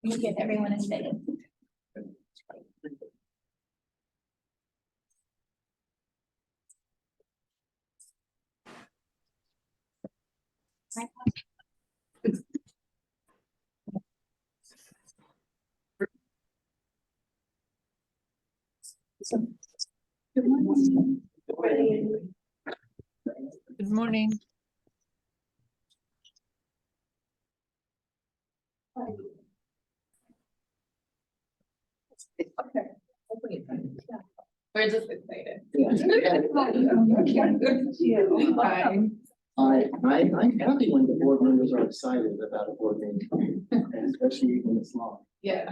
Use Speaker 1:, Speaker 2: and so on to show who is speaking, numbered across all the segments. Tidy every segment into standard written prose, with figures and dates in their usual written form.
Speaker 1: You get everyone excited. Good morning.
Speaker 2: Good morning.
Speaker 1: Okay.
Speaker 2: We're just excited.
Speaker 3: I'm happy when the board members are excited about a board meeting, and especially when it's long.
Speaker 2: Yeah.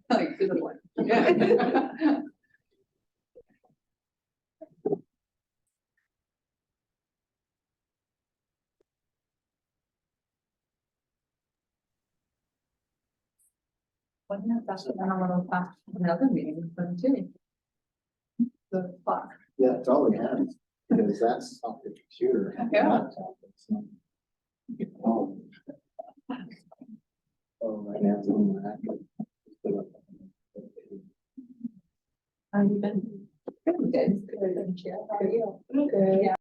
Speaker 2: Like, to the point. Yeah.
Speaker 1: Wasn't that faster than a little fast?
Speaker 2: Another meeting, but too.
Speaker 1: The clock.
Speaker 3: Yeah, that's all we have, because that's off the computer.
Speaker 2: Yeah.
Speaker 3: Laptop, it's not- Oh. Oh, right now, it's on my actual- put up.
Speaker 1: How you been?
Speaker 2: Good.
Speaker 1: Good. How are you? Good.
Speaker 2: Yeah.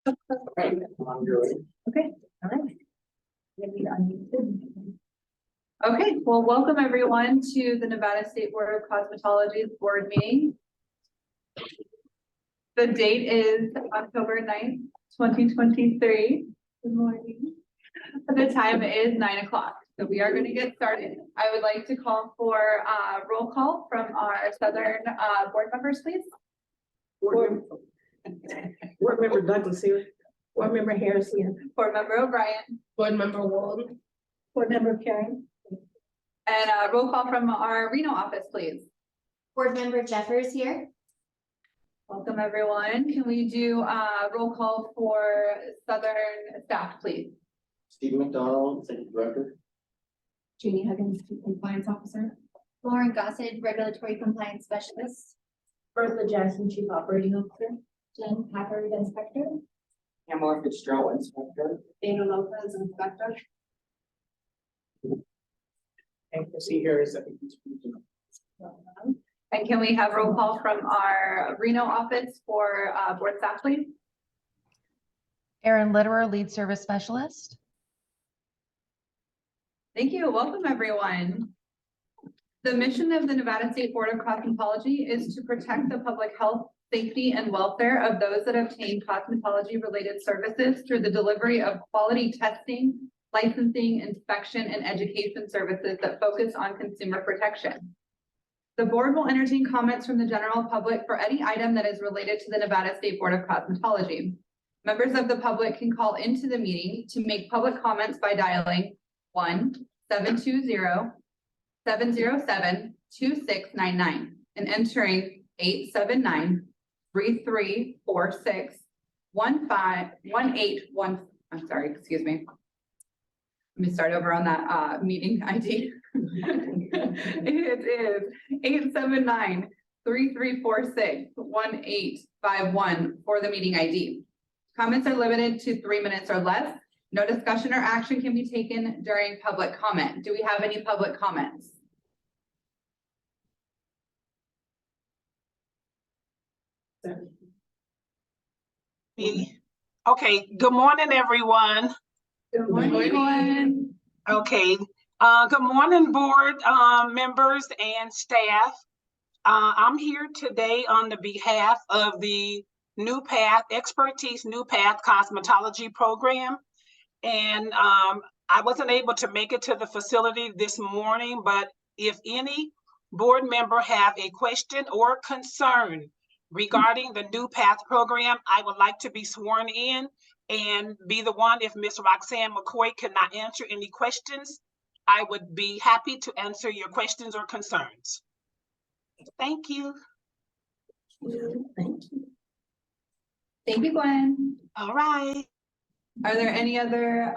Speaker 3: I'm good.
Speaker 1: Okay, all right. Okay, well, welcome everyone to the Nevada State Board of Cosmetology's board meeting. The date is October 9th, 2023. Good morning. The time is 9 o'clock, so we are going to get started. I would like to call for roll call from our Southern board members, please.
Speaker 4: Board Member Douglas here. Board Member Harris here.
Speaker 1: Board Member O'Brien.
Speaker 2: Board Member Wald.
Speaker 4: Board Member Karen.
Speaker 1: And roll call from our Reno office, please.
Speaker 5: Board Member Jeffers here.
Speaker 1: Welcome, everyone. Can we do roll call for Southern staff, please?
Speaker 3: Stephen McDonald, Executive Director.
Speaker 5: Jeannie Huggins, Chief Compliance Officer. Lauren Gossett, Regulatory Compliance Specialist.
Speaker 4: Bertha Jackson, Chief Operating Officer.
Speaker 5: Jen Packard, Inspector.
Speaker 3: Pamela Fitzgerald, Inspector.
Speaker 5: Dana Lopez, Inspector.
Speaker 3: And Chrissy Harris.
Speaker 1: And can we have roll call from our Reno office for board staff, please?
Speaker 6: Erin Litterer, Lead Service Specialist.
Speaker 1: Thank you. Welcome, everyone. The mission of the Nevada State Board of Cosmetology is to protect the public health, safety, and welfare of those that obtain cosmetology-related services through the delivery of quality testing, licensing, inspection, and education services that focus on consumer protection. The board will entertain comments from the general public for any item that is related to the Nevada State Board of Cosmetology. Members of the public can call into the meeting to make public comments by dialing 720-707-2699 and entering 879-3346-18181. I'm sorry, excuse me. Let me start over on that meeting ID. It is 879-3346-1851 for the meeting ID. Comments are limited to 3 minutes or less. No discussion or action can be taken during public comment. Do we have any public comments?
Speaker 7: Okay, good morning, everyone.
Speaker 1: Good morning.
Speaker 7: Okay, good morning, board members and staff. I'm here today on the behalf of the New Path Expertise New Path Cosmetology Program. And I wasn't able to make it to the facility this morning, but if any board member have a question or concern regarding the New Path program, I would like to be sworn in and be the one. If Ms. Roxanne McCoy cannot answer any questions, I would be happy to answer your questions or concerns. Thank you.
Speaker 1: Thank you, Gwen.
Speaker 7: All right.
Speaker 1: Are there any other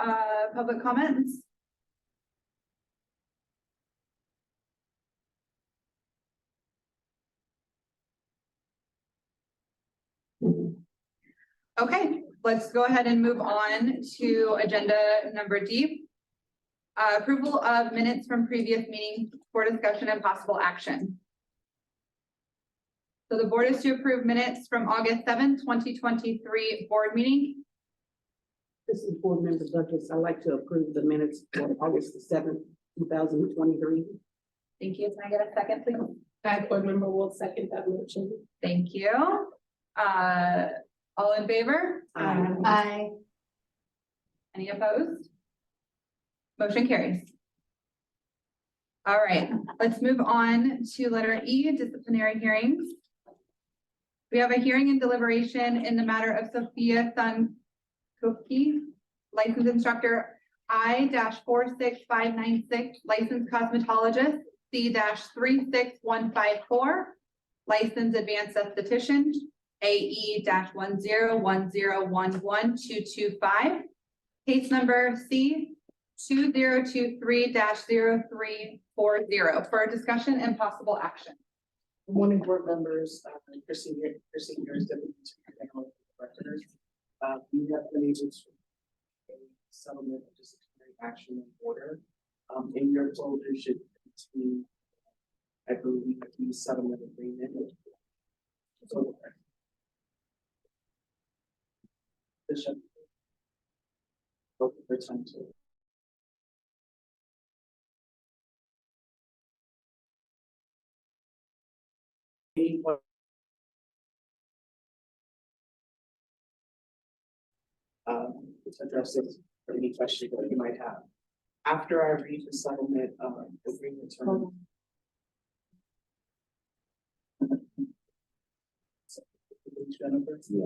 Speaker 1: public comments? Okay, let's go ahead and move on to agenda number D. Approval of minutes from previous meetings for discussion and possible action. So the board is to approve minutes from August 7th, 2023 board meeting.
Speaker 4: This is Board Member Douglas. I'd like to approve the minutes for August the 7th, 2023.
Speaker 1: Thank you. Can I get a second, please?
Speaker 2: Board Member will second that motion.
Speaker 1: Thank you. All in favor?
Speaker 5: Aye.
Speaker 1: Any opposed? Motion carries. All right, let's move on to letter E, disciplinary hearings. We have a hearing and deliberation in the matter of Sophia Sunkoki, licensed instructor I-46596, licensed cosmetologist C-36154, licensed advanced esthetician AE-1010112225, case number C-2023-0340 for discussion and possible action.
Speaker 8: Good morning, board members, procedures that we records. We have been able to a settlement of disciplinary action in order. In your folder should contain, I believe, the settlement agreement. So, Bishop. For time to. To address it for any questions that you might have. After I read the settlement agreement term. Jennifer? Yeah.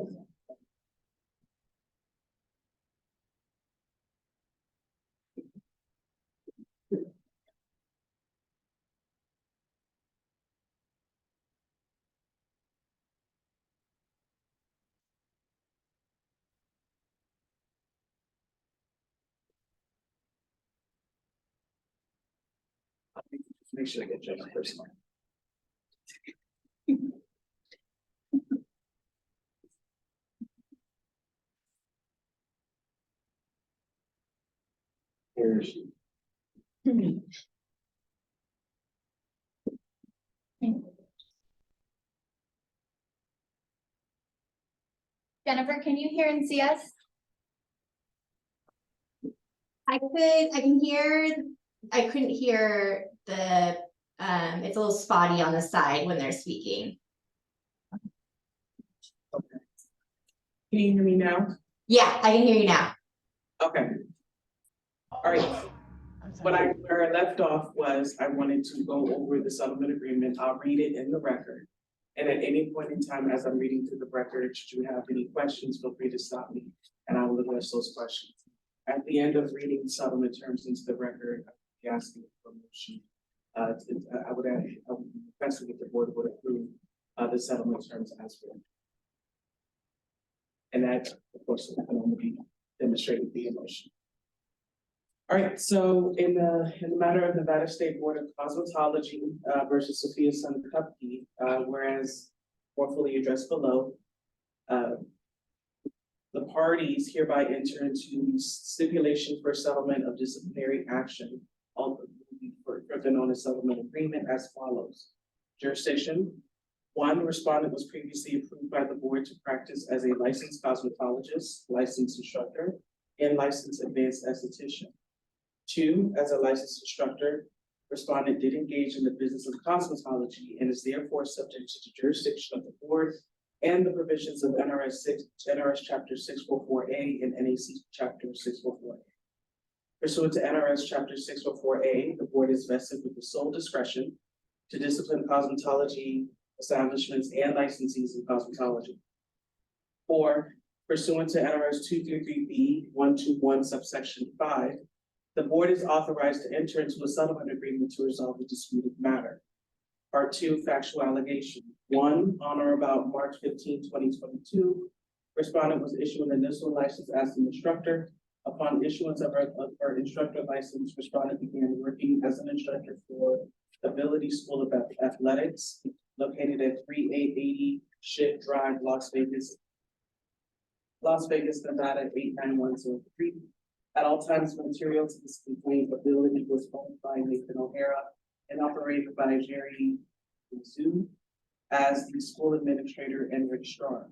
Speaker 8: Just make sure I get Jennifer first. Here she.
Speaker 5: Jennifer, can you hear and see us? I couldn't hear the, it's a little spotty on the side when they're speaking.
Speaker 8: Okay. Can you hear me now?
Speaker 5: Yeah, I can hear you now.
Speaker 8: Okay. All right. Where I left off was I wanted to go over the settlement agreement. I'll read it in the record. And at any point in time, as I'm reading through the record, should you have any questions, feel free to stop me and I will address those questions. At the end of reading the settlement terms into the record, be asking for a motion. I would request that the board would approve the settlement terms as written. And that, of course, can only be demonstrated via motion. All right, so in the matter of Nevada State Board of Cosmetology versus Sophia Sun Cupkey, whereas more fully addressed below, the parties hereby enter into stipulation for settlement of disciplinary action, further known as settlement agreement, as follows. Jurisdiction: 1, respondent was previously approved by the board to practice as a licensed cosmetologist, licensed instructor, and licensed advanced esthetician. 2, as a licensed instructor, respondent did engage in the business of cosmetology and is therefore subject to the jurisdiction of the board and the provisions of NRS Chapter 644A and NAC Chapter 644A. Pursuant to NRS Chapter 644A, the board is vested with the sole discretion to discipline cosmetology establishments and licensees in cosmetology. 4, pursuant to NRS 233B121 subsection 5, the board is authorized to enter into a settlement agreement to resolve the disputed matter. Part 2, factual allegation. 1, on or about March 15, 2022, respondent was issued an initial license as an instructor. Upon issuance of her instructor license, respondent began working as an instructor for Ability School of Athletics, located at 3880 Ship Drive, Las Vegas, Nevada 89103. At all times, material to this complaint, Ability was owned by Nathan O'Hara and operated by Jerry Zhu as the school administrator and registrar.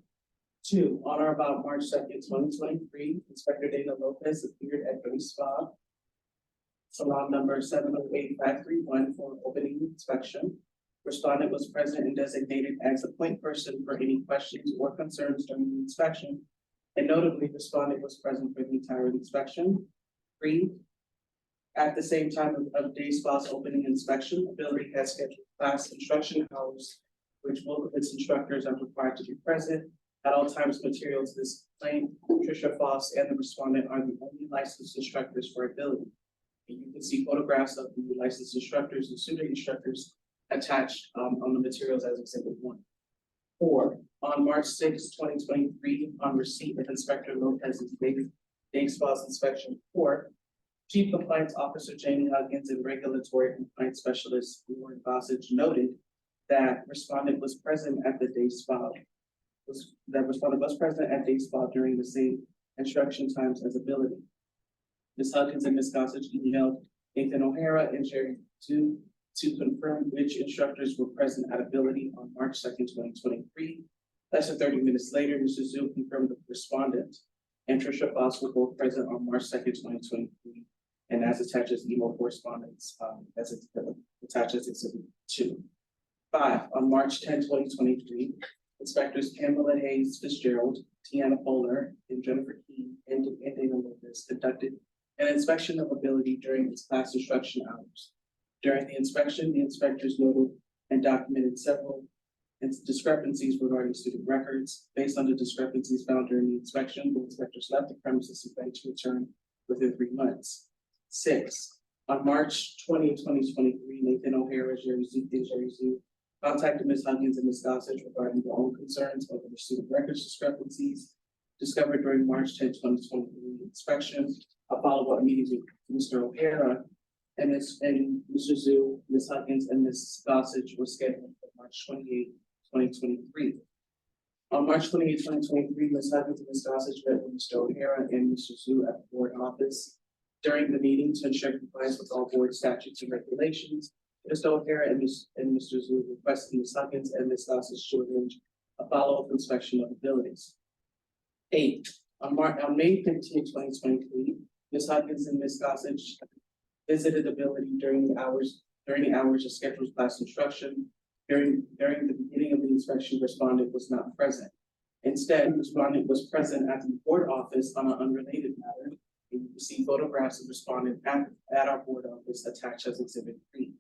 Speaker 8: 2, on or about March 2nd, 2023, Inspector Dana Lopez appeared at Bay Spa, salon number 708531 for opening inspection. Respondent was present and designated as a point person for any questions or concerns during the inspection. And notably, respondent was present for the entire inspection. 3, at the same time of Day Spa's opening inspection, Ability has scheduled class instruction hours, which both of its instructors are required to be present. At all times, material to this complaint, Tricia Foss and the respondent are the only licensed instructors for Ability. And you can see photographs of the licensed instructors and student instructors attached on the materials as Exhibit 1. 4, on March 6, 2023, on receipt of Inspector Lopez's Day Spa's inspection report, Chief Compliance Officer Jamie Huggins and Regulatory Compliance Specialist Lauren Gossage noted that respondent was present at the Day Spa. Respondent was present at Day Spa during the same instruction times as Ability. Ms. Huggins and Ms. Gossage emailed Nathan O'Hara and Jerry Zhu to confirm which instructors were present at Ability on March 2nd, 2023. Less than 30 minutes later, Mr. Zhu confirmed the respondent and Tricia Foss were both present on March 2nd, 2023. And as attached as email correspondence, attached as Exhibit 2. 5, on March 10, 2023, Inspectors Pamela Hayes Fitzgerald, Tiana Polar, and Jennifer Key and Dana Lopez conducted an inspection of Ability during its class instruction hours. During the inspection, the inspectors noted and documented several discrepancies regarding student records. Based on the discrepancies found during the inspection, the inspectors left the premises and begged to return within 3 months. 6, on March 20, 2023, Nathan O'Hara, Jerry Zhu contacted Ms. Huggins and Ms. Gossage regarding their own concerns over the student records discrepancies discovered during March 10, 2023 inspection. A follow-up meeting with Mr. O'Hara and Mr. Zhu, Ms. Huggins, and Ms. Gossage was scheduled for March 28, 2023. On March 28, 2023, Ms. Huggins and Ms. Gossage met with Mr. O'Hara and Mr. Zhu at the board office. During the meeting, to ensure compliance with all board statutes and regulations, Mr. O'Hara and Mr. Zhu requested Ms. Huggins and Ms. Gossage to arrange a follow-up inspection of Abilities. 8, on May 15, 2023, Ms. Huggins and Ms. Gossage visited Ability during the hours of scheduled class instruction. During the beginning of the inspection, respondent was not present. Instead, respondent was present at the board office on an unrelated matter. And you can see photographs of respondent at our board office attached as Exhibit 3.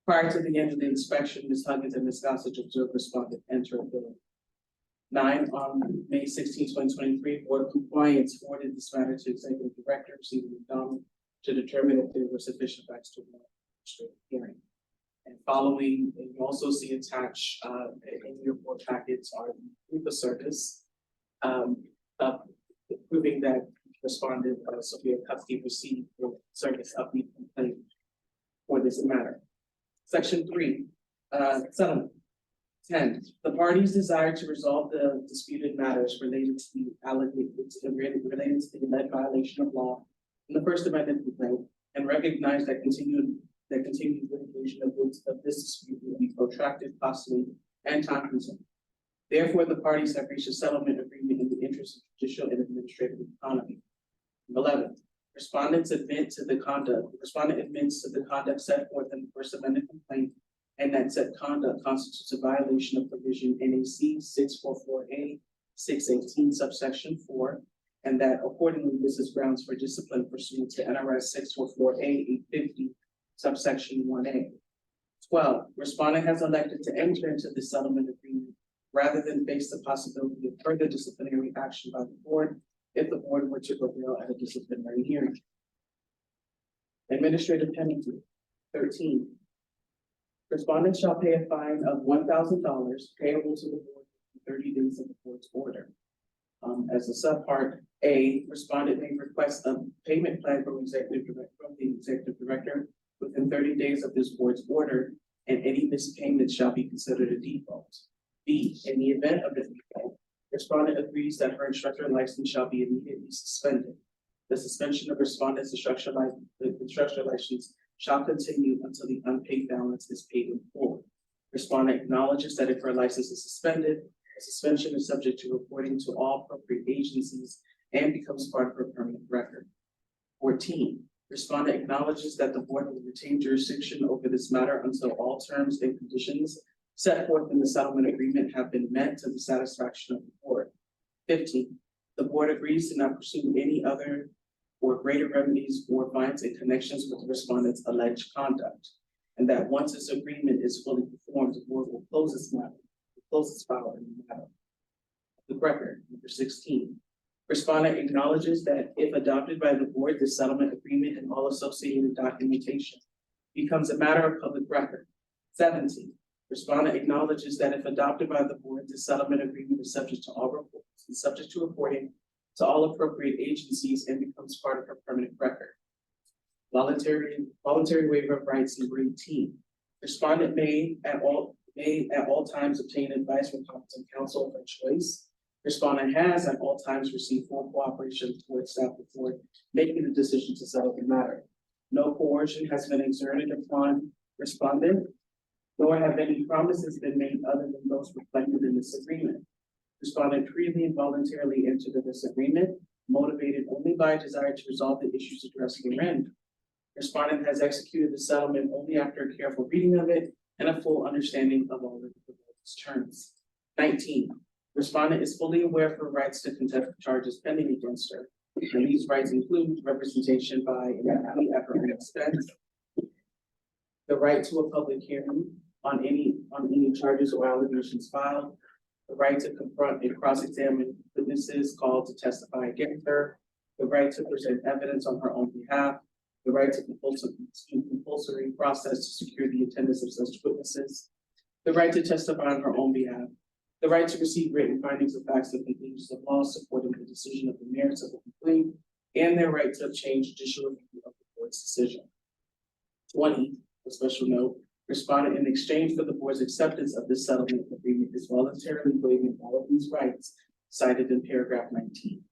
Speaker 8: Prior to the end of the inspection, Ms. Huggins and Ms. Gossage observed respondent enter Ability. 9, on May 16, 2023, Board of Compliance forwarded this matter to Executive Director Stephen McDonald, to determine if there were sufficient facts to warrant a straight hearing. And following, and you also see attached, in your board packets are the proof of service, proving that respondent, Sophia Kupke received the service of the complaint for this matter. Section 3, settlement. 10, the parties desire to resolve the disputed matters related to the related to the alleged violation of law in the First Amendment complaint, and recognize that continued litigation of this dispute will be protracted, costly, and time-consuming. Therefore, the parties have reached a settlement agreement in the interest of judicial and administrative economy. 11, respondent admits to the conduct set forth in the First Amendment complaint, and that said conduct constitutes a violation of provision NAC 644A 618 subsection 4, and that accordingly this is grounds for discipline pursuant to NRS 644A 850 subsection 1A. 12, respondent has elected to enter into the settlement agreement rather than face the possibility of further disciplinary action by the board if the board were to prevail at a disciplinary hearing. Administrative penalty. 13, respondent shall pay a fine of $1,000 payable to the board in 30 days of the board's order. As a subpart A, respondent may request a payment plan from the executive director within 30 days of this board's order, and any missed payment shall be considered a default. B, in the event of a default, respondent agrees that her instructor license shall be immediately suspended. The suspension of respondent's instructor license shall continue until the unpaid balance is paid in full. Respondent acknowledges that if her license is suspended, the suspension is subject to reporting to all appropriate agencies and becomes part of her permanent record. 14, respondent acknowledges that the board will retain jurisdiction over this matter until all terms and conditions set forth in the settlement agreement have been met to the satisfaction of the board. 15, the board agrees to not pursue any other or greater remedies or fines in connections with the respondent's alleged conduct, and that once this agreement is fully performed, the board will close its file in the matter. The record, number 16. Respondent acknowledges that if adopted by the board, the settlement agreement and all associated documentation becomes a matter of public record. 17. Respondent acknowledges that if adopted by the board, the settlement agreement is subject to all reports and subject to reporting to all appropriate agencies and becomes part of her permanent record. Voluntary waiver of rights, number 18. Respondent may at all times obtain advice from competent counsel of her choice. Respondent has at all times received full cooperation towards staff before making the decision to settle the matter. No coercion has been exerted upon respondent, nor have any promises been made other than those reflected in this agreement. Respondent freely and voluntarily entered into this agreement, motivated only by a desire to resolve the issues addressed herein. Respondent has executed the settlement only after a careful reading of it and a full understanding of all of its terms. 19. Respondent is fully aware of her rights to contest charges pending against her, and these rights include representation by an attorney at her own expense, the right to a public hearing on any charges or allegations filed, the right to confront and cross-examine witnesses called to testify against her, the right to present evidence on her own behalf, the right to compulsory process to secure the attendance of such witnesses, the right to testify on her own behalf, the right to receive written findings of facts and conclusions of law supporting the decision of the merits of the complaint, and their right to obtain judicial review of the board's decision. 20, a special note, respondent in exchange for the board's acceptance of this settlement agreement is voluntarily waiving all of these rights cited in paragraph 19.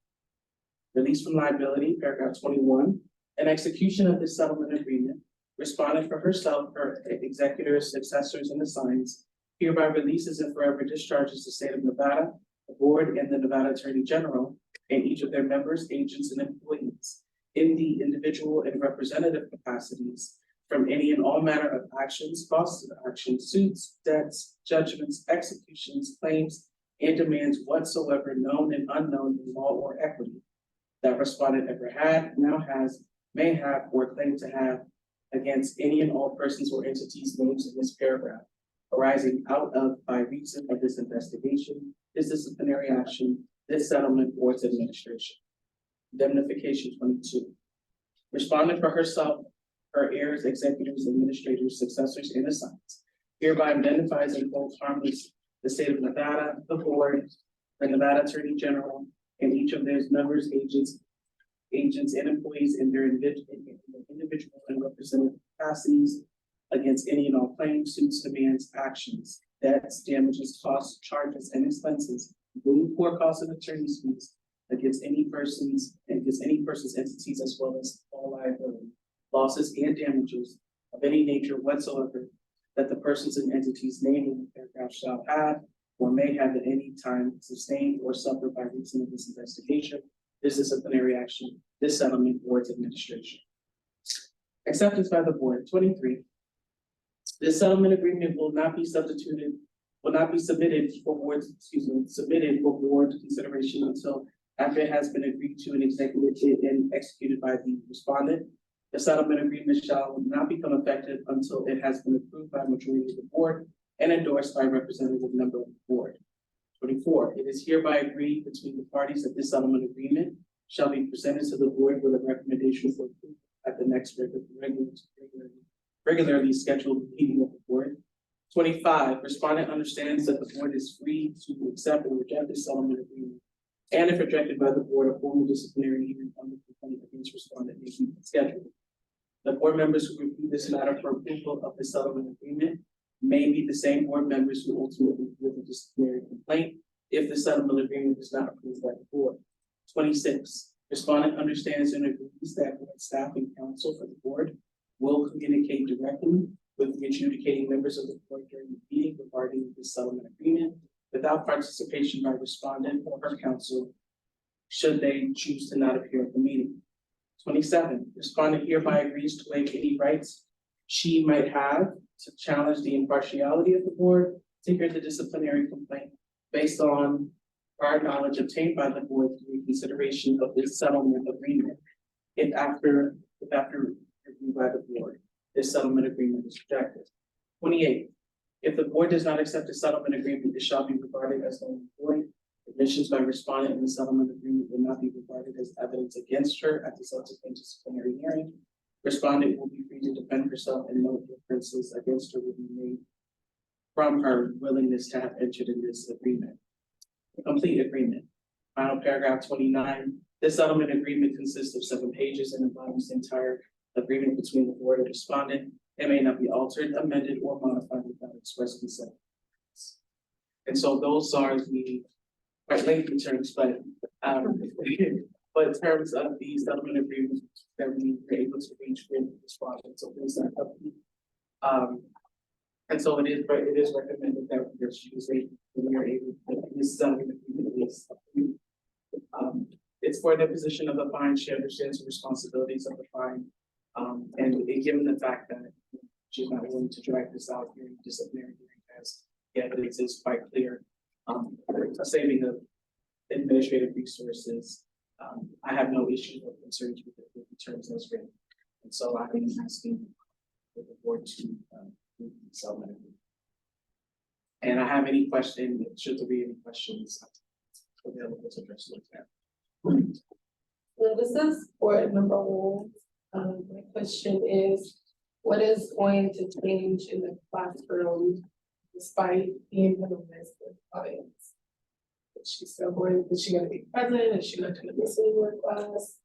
Speaker 8: Release from liability, paragraph 21, an execution of this settlement agreement, respondent for herself, her executors, successors, and assigns, hereby releases and forever discharges the state of Nevada, the board, and the Nevada Attorney General, and each of their members, agents, and employees in the individual and representative capacities from any and all manner of actions, causes of action, suits, debts, judgments, executions, claims, and demands whatsoever known and unknown in law or equity that respondent ever had, now has, may have, or claim to have against any and all persons or entities named in this paragraph, arising out of by reason of this investigation, this disciplinary action, this settlement, or its administration. Indemnification 22. Respondent for herself, her heirs, executors, administrators, successors, and assigns hereby identifies and holds harmless the state of Nevada, the board, the Nevada Attorney General, and each of their members, agents, and employees in their individual and representative capacities against any and all claims, suits, demands, actions, debts, damages, costs, charges, and expenses, including poor costs of attorney's fees against any person's entities, as well as all liability, losses, and damages of any nature whatsoever that the persons and entities named in the paragraph shall have or may have at any time sustained or suffered by reason of this investigation, this disciplinary action, this settlement, or its administration. Acceptance by the board. 23. This settlement agreement will not be submitted for board consideration until after it has been agreed to and executed by the respondent. The settlement agreement shall not become effective until it has been approved by a majority of the board and endorsed by a representative member of the board. 24, it is hereby agreed between the parties that this settlement agreement shall be presented to the board with a recommendation for approval at the next regularly scheduled meeting of the board. 25, respondent understands that the board is free to accept or reject this settlement agreement. And if rejected by the board, a formal disciplinary hearing on the complaint against respondent may be scheduled. The board members who review this matter for approval of the settlement agreement may be the same board members who ultimately review the disciplinary complaint if the settlement agreement is not approved by the board. 26, respondent understands and agrees that board staff and counsel for the board will communicate directly with the adjudicating members of the board during the meeting regarding the settlement agreement without participation by respondent or her counsel should they choose to not appear at the meeting. 27, respondent hereby agrees to waive any rights she might have to challenge the impartiality of the board to hear the disciplinary complaint based on prior knowledge obtained by the board through consideration of this settlement agreement. If after review by the board, this settlement agreement is rejected. 28, if the board does not accept the settlement agreement, it shall be regarded as null and void. Admissions by respondent in the settlement agreement will not be regarded as evidence against her at the subsequent disciplinary hearing. Respondent will be free to defend herself and no differences against her will be made from her willingness to have entered in this agreement. A complete agreement. Final paragraph 29. This settlement agreement consists of 7 pages and embodies the entire agreement between the board and respondent. It may not be altered, amended, or modified without express consent. And so those are the quite lengthy terms, but in terms of the settlement agreement that we were able to reach with respondent, so those are and so it is recommended that we are able to this settlement agreement is approved. It's for the position of the fine. She understands the responsibilities of the fine. And given the fact that she's not willing to drag this out here in disciplinary hearing as the evidence is quite clear, a saving of administrative resources. I have no issues or concerns with the terms as written. And so I've been asking for the board to settlement agreement. And I have any question, should there be any questions available to address those now.
Speaker 2: Well, this is board member Wool. My question is, what is going to change in the classroom despite being minimized with audience? Is she still going, is she gonna be present? Is she not gonna miss any more class?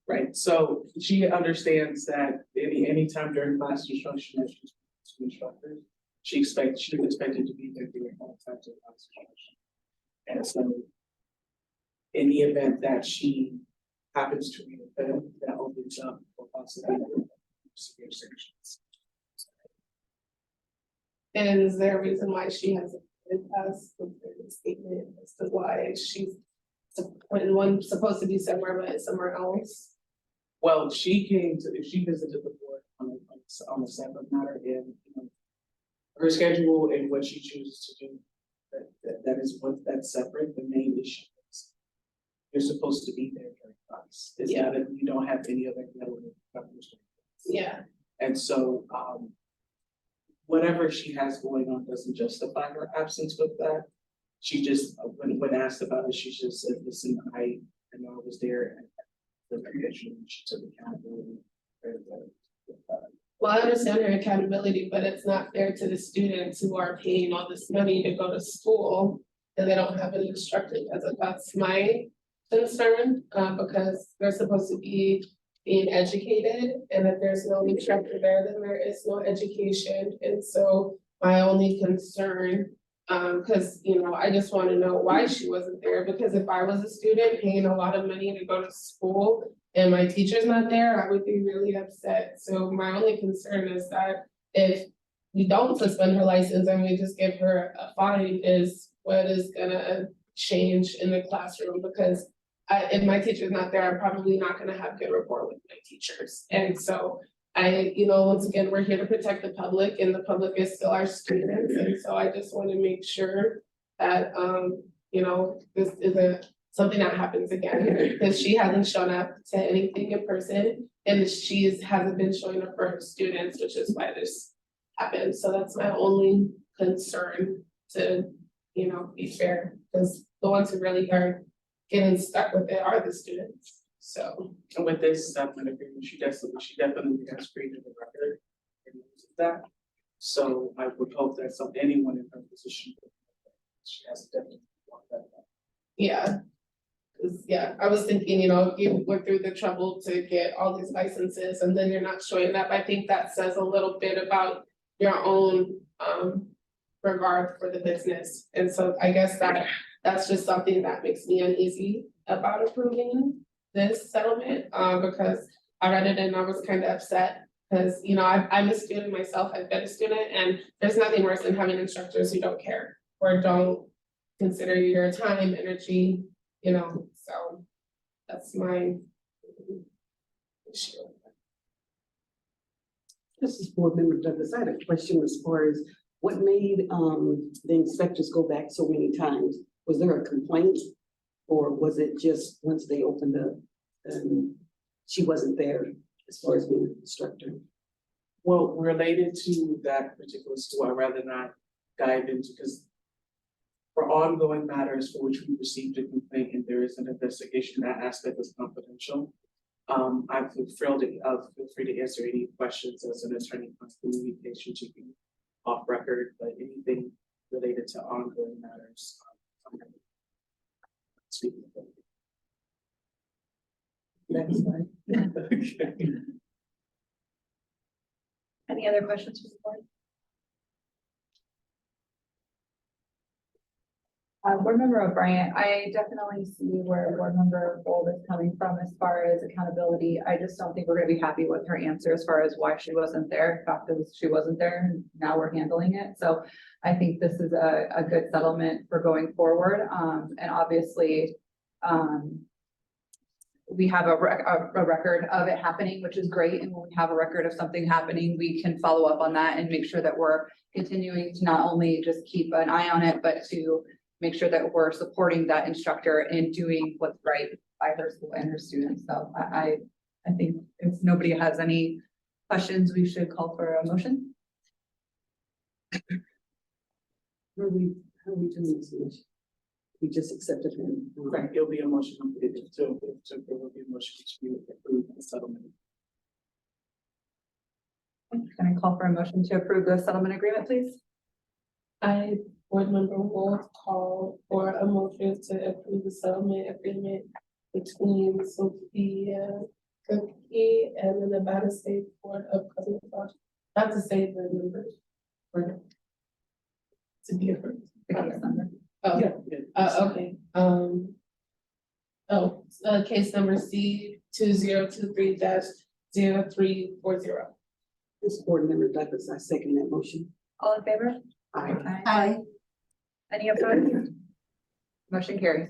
Speaker 8: Right, so she understands that any time during class instruction that she's to instructors, she was expected to be there during all types of class instruction. And so in the event that she happens to read a film, that opens up for possibility of severe sanctions.
Speaker 2: And is there a reason why she hasn't been passed with the statement as to why she's when one's supposed to be somewhere but somewhere else?
Speaker 8: Well, she visited the board on a separate matter, and her schedule and what she chooses to do, that's separate. The main issue is you're supposed to be there during class. It's not that you don't have any other coverage.
Speaker 2: Yeah.
Speaker 8: And so whatever she has going on doesn't justify her absence with that. She just when asked about it, she just said, listen, I know I was there at the commission, she took accountability.
Speaker 2: Well, I understand her accountability, but it's not fair to the students who are paying all this money to go to school and they don't have an instructor. That's my concern, because they're supposed to be being educated, and if there's no instructor there, then there is no education. And so my only concern, because, you know, I just want to know why she wasn't there, because if I was a student paying a lot of money to go to school and my teacher's not there, I would be really upset. So my only concern is that if we don't suspend her license and we just give her a fine, is what is gonna change in the classroom, because if my teacher's not there, I'm probably not gonna have good rapport with my teachers. And so you know, once again, we're here to protect the public, and the public is still our students. And so I just want to make sure that, you know, this isn't something that happens again, because she hasn't shown up to anything in person, and she hasn't been showing up for her students, which is why this happened. So that's my only concern, to, you know, be fair, because the ones who really are getting stuck with it are the students. So.
Speaker 8: And with this settlement agreement, she definitely has created a record in terms of that. So I would hope that anyone in her position, she has definitely want that.
Speaker 2: Yeah. 'Cause, yeah, I was thinking, you know, you went through the trouble to get all these licenses and then you're not showing up. I think that says a little bit about your own regard for the business. And so I guess that's just something that makes me uneasy about approving this settlement, because I read it and I was kind of upset. Because, you know, I'm a student myself, I've been a student, and there's nothing worse than having instructors who don't care or don't consider your time, energy, you know, so that's my issue.
Speaker 4: This is Board Member Douglas. I had a question as far as what made the inspectors go back so many times? Was there a complaint? Or was it just once they opened up, she wasn't there as far as being an instructor?
Speaker 8: Well, related to that particular school, I'd rather not dive into, because for ongoing matters for which we received a complaint and there is an investigation, that aspect is confidential. I feel free to answer any questions as an attorney wants communication to you off record, but anything related to ongoing matters. Next slide. Okay.
Speaker 1: Any other questions for the board? Board Member O'Brien, I definitely see where Board Member Gold is coming from as far as accountability. I just don't think we're gonna be happy with her answer as far as why she wasn't there. In fact, she wasn't there, and now we're handling it. So I think this is a good settlement for going forward. And obviously, we have a record of it happening, which is great. And when we have a record of something happening, we can follow up on that and make sure that we're continuing to not only just keep an eye on it, but to make sure that we're supporting that instructor in doing what's right by her school and her students. So I think if nobody has any questions, we should call for a motion.
Speaker 4: How are we doing this? We just accepted him.
Speaker 8: Right, it'll be a motion to approve the motion to approve the settlement.
Speaker 1: Can I call for a motion to approve the settlement agreement, please?
Speaker 2: Board Member Wolf call for a motion to approve the settlement agreement between Sophia Cookie and the Nevada State Board of Cosmetology. Not to say the numbers, or to be approved.
Speaker 1: The case number.
Speaker 2: Oh,
Speaker 8: Yeah.
Speaker 2: okay, case number C 2023-0340.
Speaker 4: This Board Member Douglas, I second that motion.
Speaker 1: All in favor?
Speaker 4: Aye.
Speaker 5: Aye.
Speaker 1: Any opposed? Motion carries.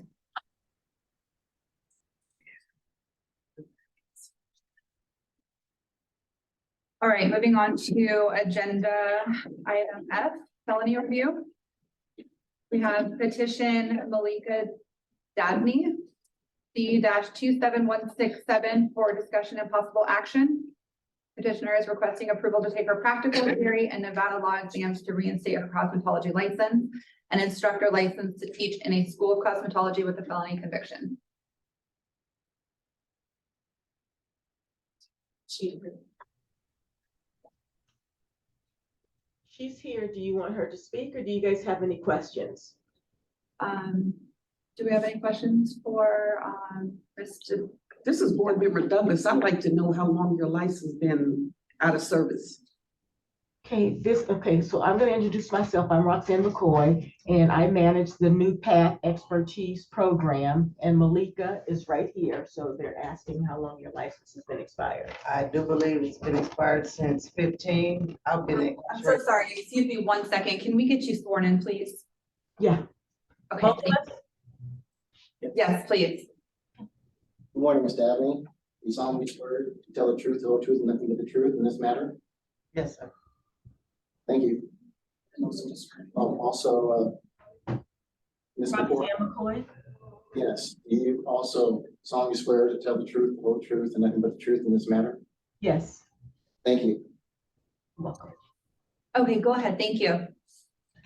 Speaker 1: All right, moving on to agenda item F, felony review. We have petition Malika Dabney, C-27167 for discussion and possible action. Petitioner is requesting approval to take her practical theory and Nevada law exams to reinstate her cosmetology license and instructor license to teach in a school of cosmetology with a felony conviction.
Speaker 9: She's here. Do you want her to speak or do you guys have any questions?
Speaker 1: Do we have any questions for, Mr.
Speaker 4: This is Board Member Douglas. I'd like to know how long your license been out of service.
Speaker 9: Okay, so I'm gonna introduce myself. I'm Roxanne McCoy, and I manage the New Path Expertise Program, and Malika is right here, so they're asking how long your license has been expired.
Speaker 10: I do believe it's been expired since 15. I've been.
Speaker 1: I'm so sorry, excuse me 1 second. Can we get you sworn in, please?
Speaker 9: Yeah.
Speaker 1: Okay,
Speaker 9: Both of
Speaker 1: thank-
Speaker 9: us?
Speaker 1: yes, please.
Speaker 3: Good morning, Ms. Dabney. You solemnly swear to tell the truth, the whole truth, and nothing but the truth in this matter?
Speaker 10: Yes, sir.
Speaker 3: Thank you. Also, Ms. McCoy,
Speaker 9: Roxanne McCoy?
Speaker 3: yes, do you also solemnly swear to tell the truth, the whole truth, and nothing but the truth in this matter?
Speaker 9: Yes.
Speaker 3: Thank you.
Speaker 9: Welcome.
Speaker 1: Okay, go ahead, thank you.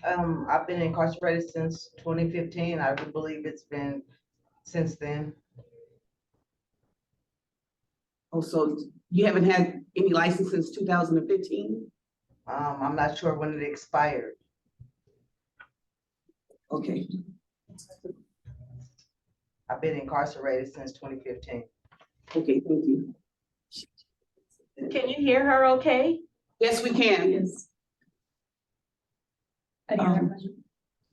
Speaker 10: I've been incarcerated since 2015. I do believe it's been since then.
Speaker 4: Oh, so you haven't had any license since 2015?
Speaker 10: I'm not sure when it expired.
Speaker 4: Okay,
Speaker 10: I've been incarcerated since 2015.
Speaker 4: okay, thank you.
Speaker 9: Can you hear her okay?
Speaker 4: Yes, we can.
Speaker 1: Yes. Any other
Speaker 4: Um,
Speaker 1: questions?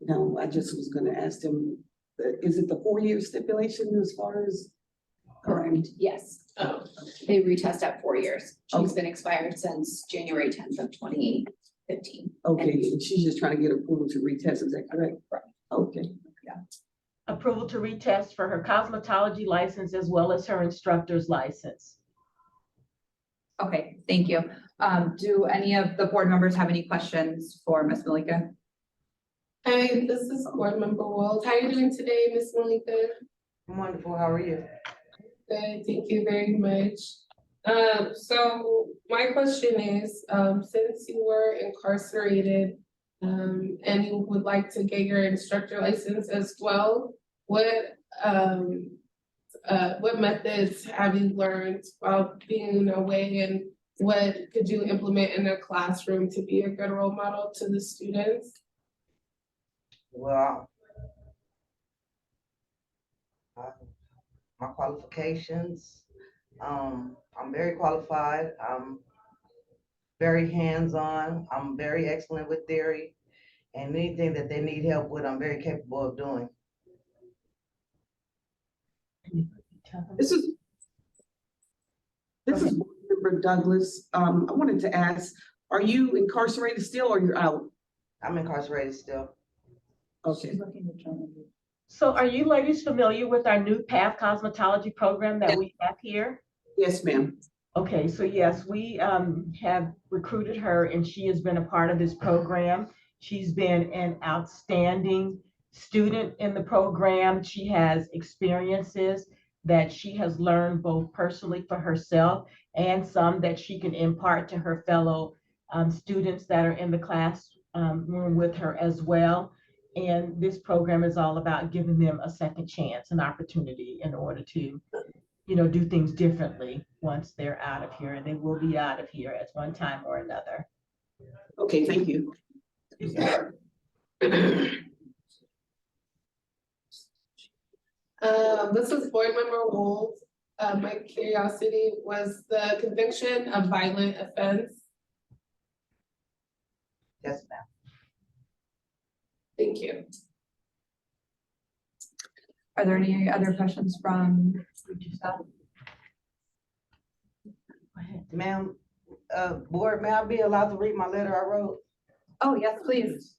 Speaker 4: No, I just was gonna ask them, is it the 4-year stipulation as far as?
Speaker 11: Correct, yes.
Speaker 2: Oh,
Speaker 11: They retest at 4 years.
Speaker 4: Okay.
Speaker 11: She's been expired since January 10th of 2015.
Speaker 4: Okay, and she's just trying to get approval to retest, is that correct?
Speaker 11: Right.
Speaker 4: Okay,
Speaker 9: Approval to retest for her cosmetology license as well as her instructor's license.
Speaker 1: Okay, thank you. Do any of the board members have any questions for Ms. Malika?
Speaker 2: Hi, this is Board Member Walls. How are you doing today, Ms. Malika?
Speaker 10: I'm wonderful. How are you?
Speaker 2: Good, thank you very much. So my question is, since you were incarcerated, and you would like to get your instructor license as well, what methods have you learned while being away, and what could you implement in the classroom to be a good role model to the students?
Speaker 10: Well, my qualifications, I'm very qualified. I'm very hands-on. I'm very excellent with theory. And anything that they need help with, I'm very capable of doing.
Speaker 4: this is Board Member Douglas. I wanted to ask, are you incarcerated still or you're out?
Speaker 10: I'm incarcerated still.
Speaker 4: Okay,
Speaker 9: So are you ladies familiar with our New Path Cosmetology program that we have here?
Speaker 4: yes, ma'am.
Speaker 9: Okay, so yes, we have recruited her and she has been a part of this program. She's been an outstanding student in the program. She has experiences that she has learned both personally for herself and some that she can impart to her fellow students that are in the classroom with her as well. And this program is all about giving them a second chance, an opportunity in order to, do things differently once they're out of here. And they will be out of here at one time or another.
Speaker 4: Okay, thank you.
Speaker 2: This is Board Member Wolf. My curiosity was the conviction of violent offense.
Speaker 10: Yes, ma'am.
Speaker 2: Thank you.
Speaker 1: Are there any other questions from staff?
Speaker 10: Ma'am, board, may I be allowed to read my letter I wrote?
Speaker 1: Oh, yes, please.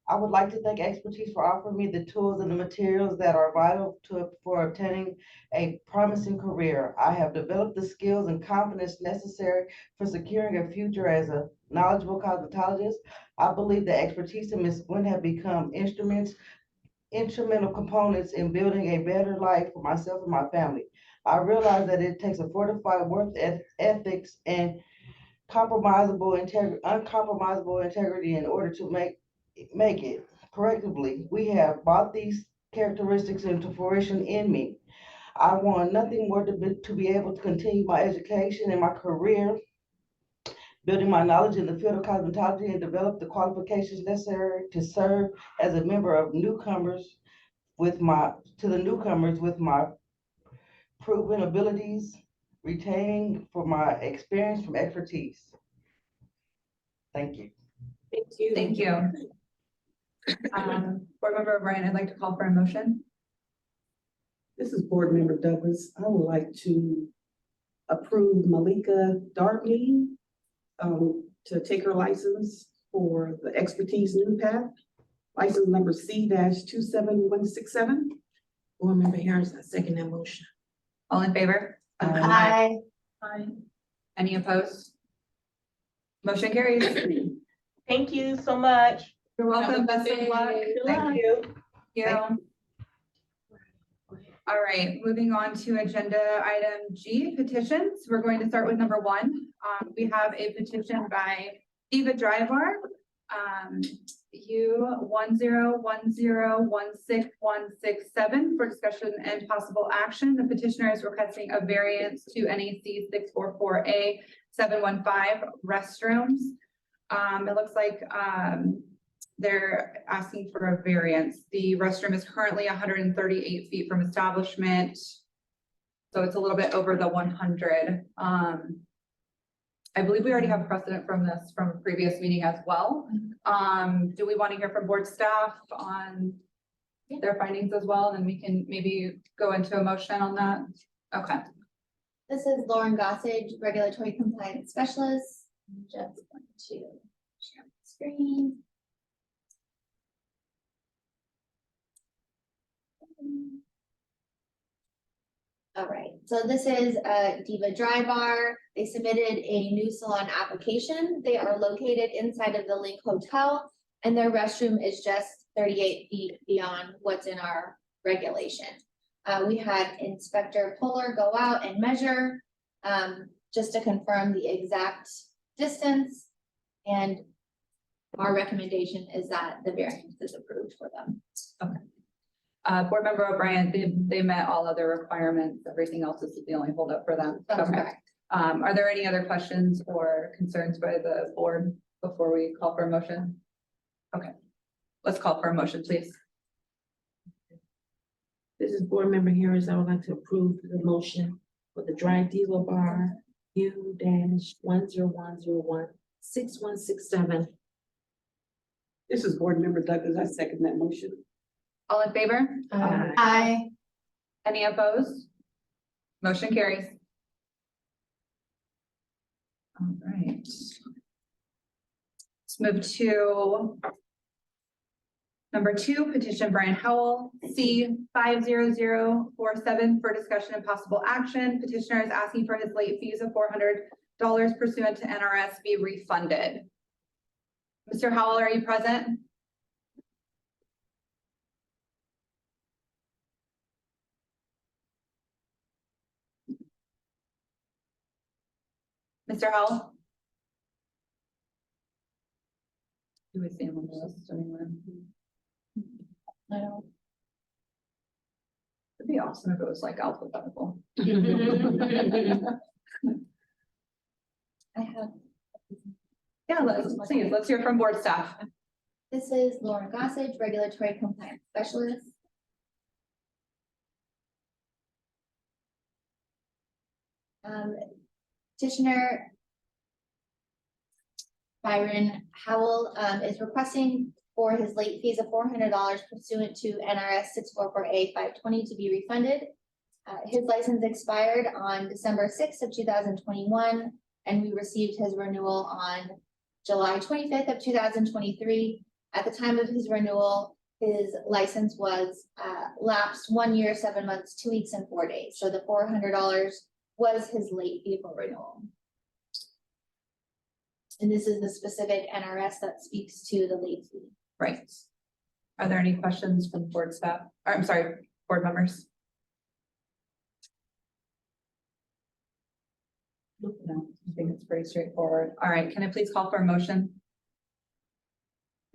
Speaker 10: I would like to thank Expertise for offering me the tools and the materials that are vital for obtaining a promising career. I have developed the skills and confidence necessary for securing a future as a knowledgeable cosmetologist. I believe that Expertise and Ms. Gwen have become instrumental components in building a better life for myself and my family. I realize that it takes a fortified work ethics and uncompromisable integrity in order to make it correctly. We have brought these characteristics into fruition in me. I want nothing more to be able to continue my education and my career, building my knowledge in the field of cosmetology and develop the qualifications necessary to serve as a member of newcomers with my proven abilities, retaining for my experience from expertise. Thank you.
Speaker 2: Thank you.
Speaker 1: Thank you. Board Member O'Brien, I'd like to call for a motion.
Speaker 4: This is Board Member Douglas. I would like to approve Malika Darby to take her license for the expertise new path. License number C-27167.
Speaker 2: Board Member Harris, I second that motion.
Speaker 1: All in favor?
Speaker 5: Aye.
Speaker 1: Aye. Any opposed? Motion carries.
Speaker 9: Thank you so much.
Speaker 1: You're welcome. Best of luck.
Speaker 9: Thank you.
Speaker 1: Thank you. All right, moving on to agenda item G, petitions. We're going to start with number 1. We have a petition by Eva Driver, U1010161667 for discussion and possible action. The petitioner is requesting a variance to NEC 644A 715 restrooms. It looks like they're asking for a variance. The restroom is currently 138 feet from establishment. So it's a little bit over the 100. I believe we already have precedent from this from a previous meeting as well. Do we want to hear from board staff on their findings as well? And then we can maybe go into a motion on that. Okay.
Speaker 5: This is Lauren Gossage, Regulatory Compliance Specialist. I'm just going to share my screen. All right, so this is Diva Dry Bar. They submitted a new salon application. They are located inside of the Link Hotel, and their restroom is just 38 feet beyond what's in our regulation. We had Inspector Puller go out and measure just to confirm the exact distance, and our recommendation is that the variance is approved for them.
Speaker 1: Okay. Board Member O'Brien, they met all other requirements. Everything else is the only holdup for them.
Speaker 5: That's
Speaker 1: Okay.
Speaker 5: correct.
Speaker 1: Are there any other questions or concerns by the board before we call for a motion? Okay, let's call for a motion, please.
Speaker 2: This is Board Member Harris. I would like to approve the motion for the Dry Diva Bar U-101016167.
Speaker 4: This is Board Member Douglas. I second that motion.
Speaker 1: All in favor?
Speaker 5: Aye.
Speaker 1: Any opposed? Motion carries. All right. Let's move to number 2, petition Brian Howell, C50047 for discussion and possible action. Petitioner is asking for his late fees of $400 pursuant to NRS be refunded. Mr. Howell, are you present? Mr. Howell? Do we see him on the list anywhere?
Speaker 5: I don't.
Speaker 1: It'd be awesome if it was like alphabetical.
Speaker 5: I have.
Speaker 1: Yeah, let's hear from board staff.
Speaker 5: This is Lauren Gossage, Regulatory Compliance Specialist. Petitioner Byron Howell is requesting for his late fees of $400 pursuant to NRS 644A 520 to be refunded. His license expired on December 6th of 2021, and we received his renewal on July 25th of 2023. At the time of his renewal, his license was lapsed 1 year, 7 months, 2 weeks, and 4 days. So the $400 was his late fee for renewal. And this is the specific NRS that speaks to the late fee.
Speaker 1: Right. Are there any questions from board staff? Or, I'm sorry, board members? No, I think it's pretty straightforward. All right, can I please call for a motion?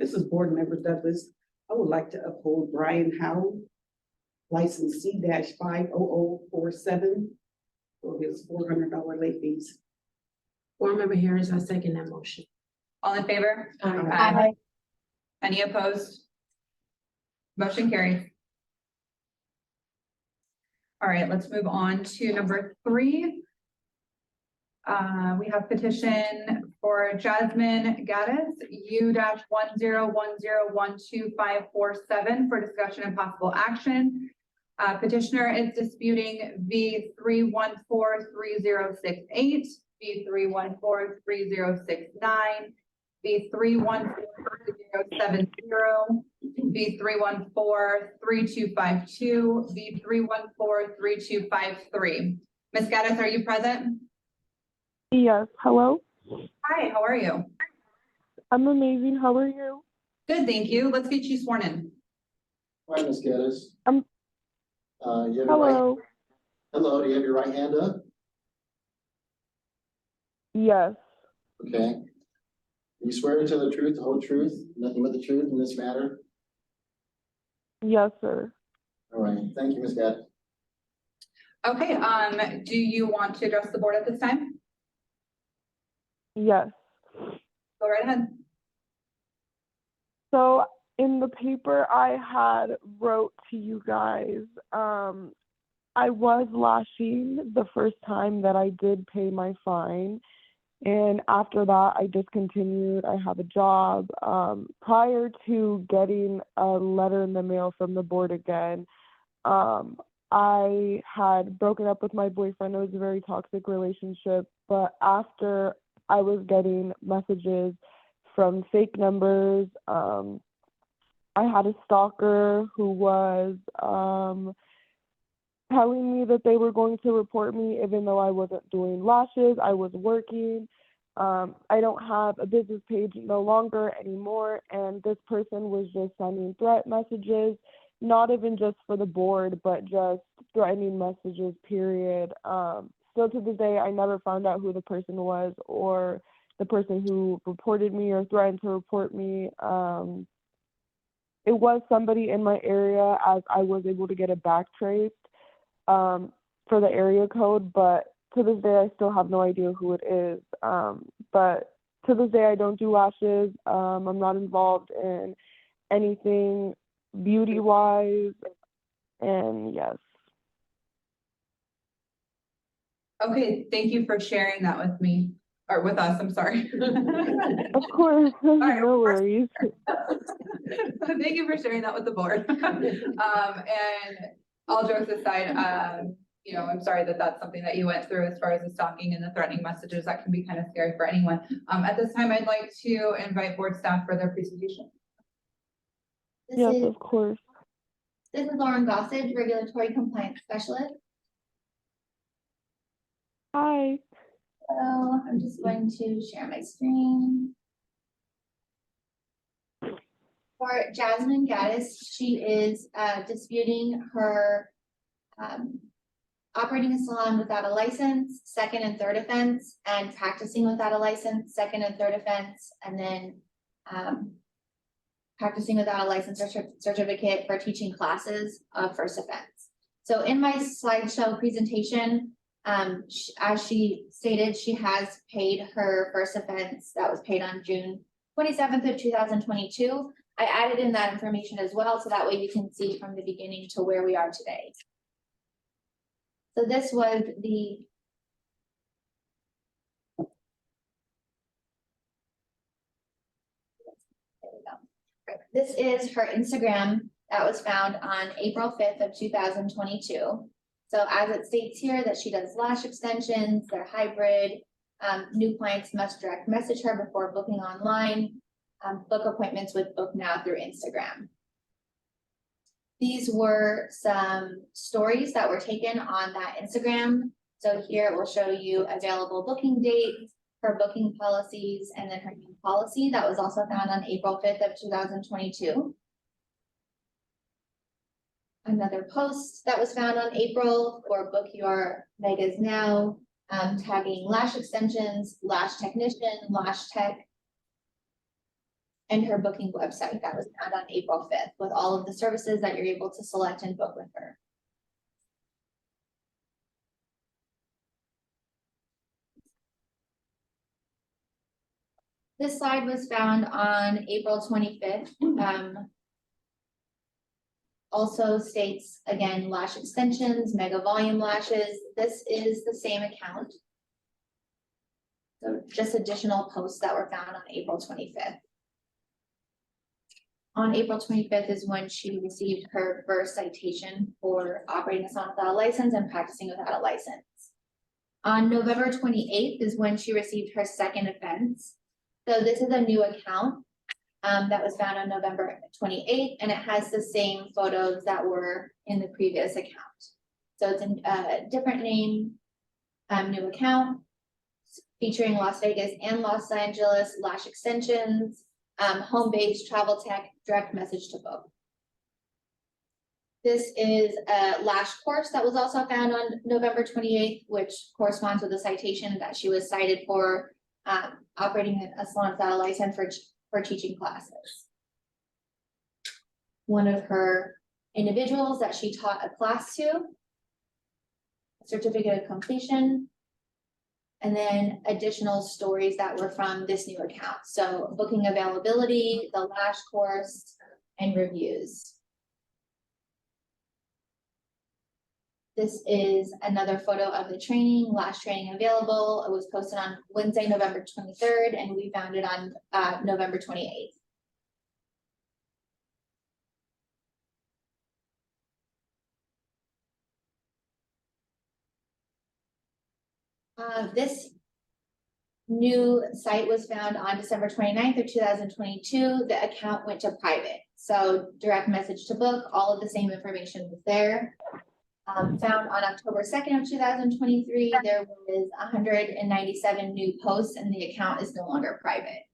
Speaker 4: This is Board Member Douglas. I would like to uphold Brian Howell license C-50047 for his $400 late fees.
Speaker 2: Board Member Harris, I second that motion.
Speaker 1: All in favor?
Speaker 2: Aye.
Speaker 1: Any opposed? Motion carries. All right, let's move on to number 3. We have petition for Jasmine Gaddis, U-1010125547 for discussion and possible action. Petitioner is disputing V3143068, V3143069, V3143070, V3143252, V3143253. Ms. Gaddis, are you present?
Speaker 12: Yes, hello.
Speaker 1: Hi, how are you?
Speaker 12: I'm amazing. How are you?
Speaker 1: Good, thank you. Let's get you sworn in.
Speaker 3: Hi, Ms. Geddes.
Speaker 12: Um,
Speaker 3: You have your
Speaker 12: Hello.
Speaker 3: Hello, do you have your right hand up?
Speaker 12: Yes,
Speaker 3: Okay. You swear to tell the truth, the whole truth, nothing but the truth in this matter?
Speaker 12: yes, sir.
Speaker 3: All right, thank you, Ms. Geddes.
Speaker 1: Okay, do you want to address the board at this time?
Speaker 12: Yes.
Speaker 1: Go right ahead.
Speaker 12: So in the paper I had wrote to you guys, I was lashing the first time that I did pay my fine. And after that, I discontinued. I have a job. Prior to getting a letter in the mail from the board again, I had broken up with my boyfriend. It was a very toxic relationship. But after I was getting messages from fake numbers, I had a stalker who was telling me that they were going to report me even though I wasn't doing lashes. I was working. I don't have a business page no longer anymore, and this person was just sending threat messages, not even just for the board, but just threatening messages, period. Still to this day, I never found out who the person was or the person who reported me or threatened to report me. It was somebody in my area, as I was able to get a back trace for the area code, but to this day, I still have no idea who it is. But to this day, I don't do lashes. I'm not involved in anything beauty-wise, and yes.
Speaker 1: Okay, thank you for sharing that with me, or with us, I'm sorry.
Speaker 12: Of course,
Speaker 1: right,
Speaker 12: no worries.
Speaker 1: Thank you for sharing that with the board. And all jokes aside, you know, I'm sorry that that's something that you went through as far as the stalking and the threatening messages. That can be kind of scary for anyone. At this time, I'd like to invite board staff for their presentation.
Speaker 12: Yes, of course.
Speaker 5: This is Lauren Gossage, Regulatory Compliance Specialist.
Speaker 12: Hi.
Speaker 5: So I'm just going to share my screen. For Jasmine Gaddis, she is disputing her operating a salon without a license, second and third offense, and practicing without a license, second and third offense, and then practicing without a license or certificate for teaching classes of first offense. So in my slideshow presentation, as she stated, she has paid her first offense that was paid on June 27th of 2022. I added in that information as well, so that way you can see from the beginning to where we are today. So this was the there we go. Right. This is her Instagram that was found on April 5th of 2022. So as it states here that she does lash extensions, they're hybrid. New clients must direct message her before booking online. Book appointments with Book Now through Instagram. These were some stories that were taken on that Instagram. So here it will show you available booking dates, her booking policies, and then her new policy that was also found on April 5th of 2022. Another post that was found on April for Book Your Megas Now, tagging lash extensions, lash technician, lash tech. and her booking website that was found on April 5th with all of the services that you're able to select and book with her. This slide was found on April 25th. Also states, again, lash extensions, mega volume lashes. This is the same account. So just additional posts that were found on April 25th. On April 25th is when she received her first citation for operating a salon without a license and practicing without a license. On November 28th is when she received her second offense. So this is a new account that was found on November 28th, and it has the same photos that were in the previous account. So it's a different name, new account, featuring Las Vegas and Los Angeles lash extensions, home-based travel tech, direct message to book. This is a lash course that was also found on November 28th, which corresponds with the citation that she was cited for operating a salon without a license for teaching classes. One of her individuals that she taught a class to, a certificate of completion, and then additional stories that were from this new account. So booking availability, the lash course, and reviews. This is another photo of the training, lash training available. It was posted on Wednesday, November 23rd, and we found it on November 28th. This new site was found on December 29th of 2022. The account went to private. So direct message to book, all of the same information was there. Found on October 2nd of 2023, there was 197 new posts and the account is no longer private.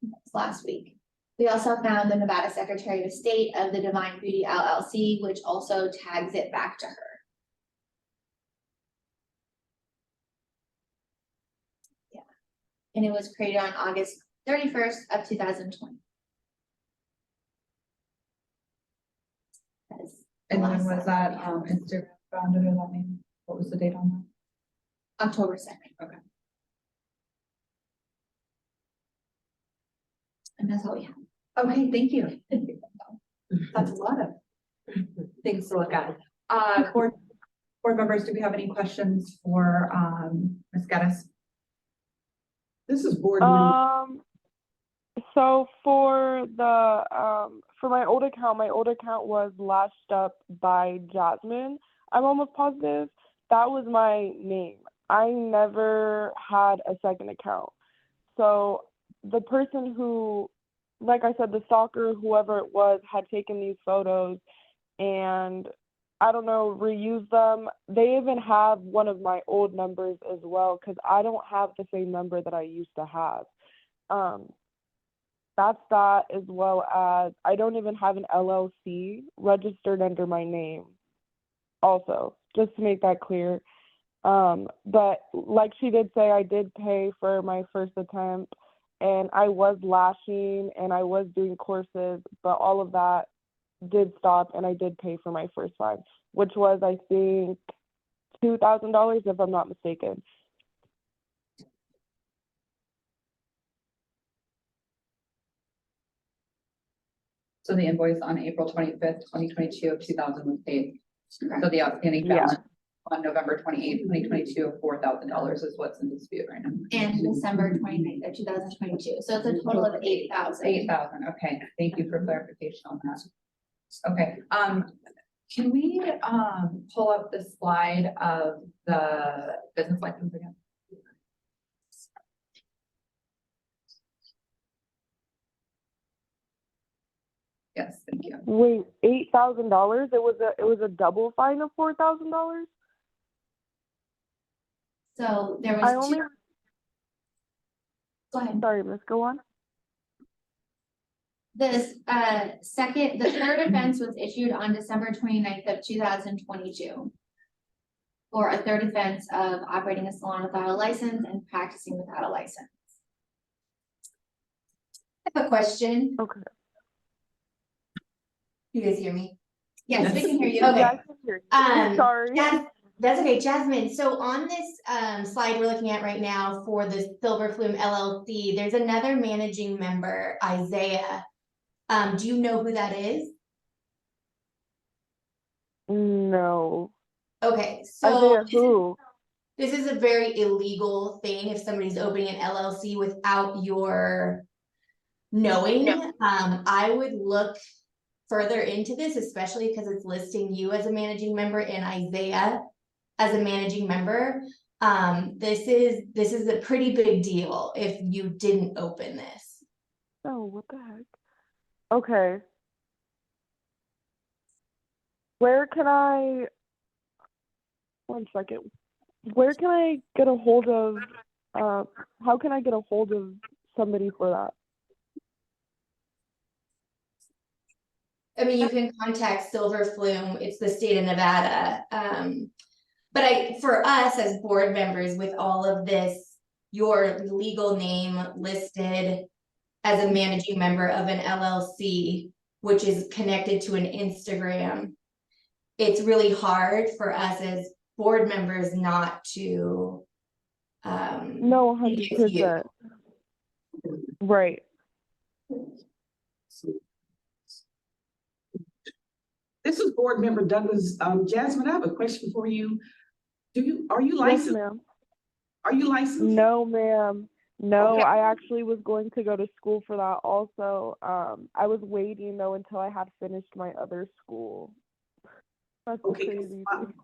Speaker 5: That's last week. We also found the Nevada Secretary of State of the Divine Beauty LLC, which also tags it back to her. Yeah, and it was created on August 31st of 2020.
Speaker 1: And when was that Instagram founded or that name? What was the date on that?
Speaker 5: October 2nd.
Speaker 1: Okay.
Speaker 5: And that's all we have.
Speaker 1: Okay, thank you. That's a lot of things to look at. Board members, do we have any questions for Ms. Geddes?
Speaker 4: This is board.
Speaker 12: So for my old account was lashed up by Jasmine. I'm almost positive that was my name. I never had a second account. So the person who, like I said, the stalker, whoever it was, had taken these photos and I don't know, reused them. They even have one of my old numbers as well because I don't have the same number that I used to have. That's that, as well as I don't even have an LLC registered under my name also, just to make that clear. But like she did say, I did pay for my first attempt and I was lashing and I was doing courses, but all of that did stop and I did pay for my first time, which was, I think, $2,000 if I'm not mistaken.
Speaker 1: So the invoice on April 25th, 2022 of 2,000 was paid.
Speaker 5: Correct.
Speaker 1: So the outstanding balance on November 28th, 2022 of $4,000 is what's in dispute right now.
Speaker 5: And December 29th of 2022. So it's a total of 8,000.
Speaker 1: 8,000, okay. Thank you for clarification on that. Okay, can we pull up the slide of the business license again? Yes, thank you.
Speaker 12: Wait, $8,000? It was a double fine of $4,000?
Speaker 5: So there was two. Go ahead.
Speaker 12: Sorry, miss, go on.
Speaker 5: This the third offense was issued on December 29th of 2022. For a third offense of operating a salon without a license and practicing without a license. I have a question.
Speaker 12: Okay.
Speaker 5: You guys hear me? Yes, we
Speaker 11: Yes.
Speaker 5: can hear you.
Speaker 12: Yeah,
Speaker 5: Okay.
Speaker 12: I can hear you. Sorry.
Speaker 5: That's okay, Jasmine. So on this slide we're looking at right now for the Silver Flume LLC, there's another managing member, Isaiah. Do you know who that is?
Speaker 12: No.
Speaker 5: Okay,
Speaker 12: Isaiah,
Speaker 5: so
Speaker 12: who?
Speaker 5: this is a very illegal thing if somebody's opening an LLC without your knowing. I would look further into this, especially because it's listing you as a managing member and Isaiah as a managing member. This is a pretty big deal if you didn't open this.
Speaker 12: Oh, what the heck? Okay. Where can I, one second. Where can I get a hold of, how can I get a hold of somebody for that?
Speaker 5: I mean, you can contact Silver Flume, it's the state of Nevada. But for us as board members with all of this, your legal name listed as a managing member of an LLC, which is connected to an Instagram, it's really hard for us as board members not to
Speaker 12: No, 100%. Right.
Speaker 9: This is Board Member Douglas. Jasmine, I have a question for you. Are you
Speaker 12: Yes,
Speaker 9: licensed?
Speaker 12: ma'am.
Speaker 9: Are you licensed?
Speaker 12: No, ma'am. No,
Speaker 9: Okay.
Speaker 12: I actually was going to go to school for that also. I was waiting though until I had finished my other school. That's the
Speaker 9: Okay.
Speaker 12: crazy thing.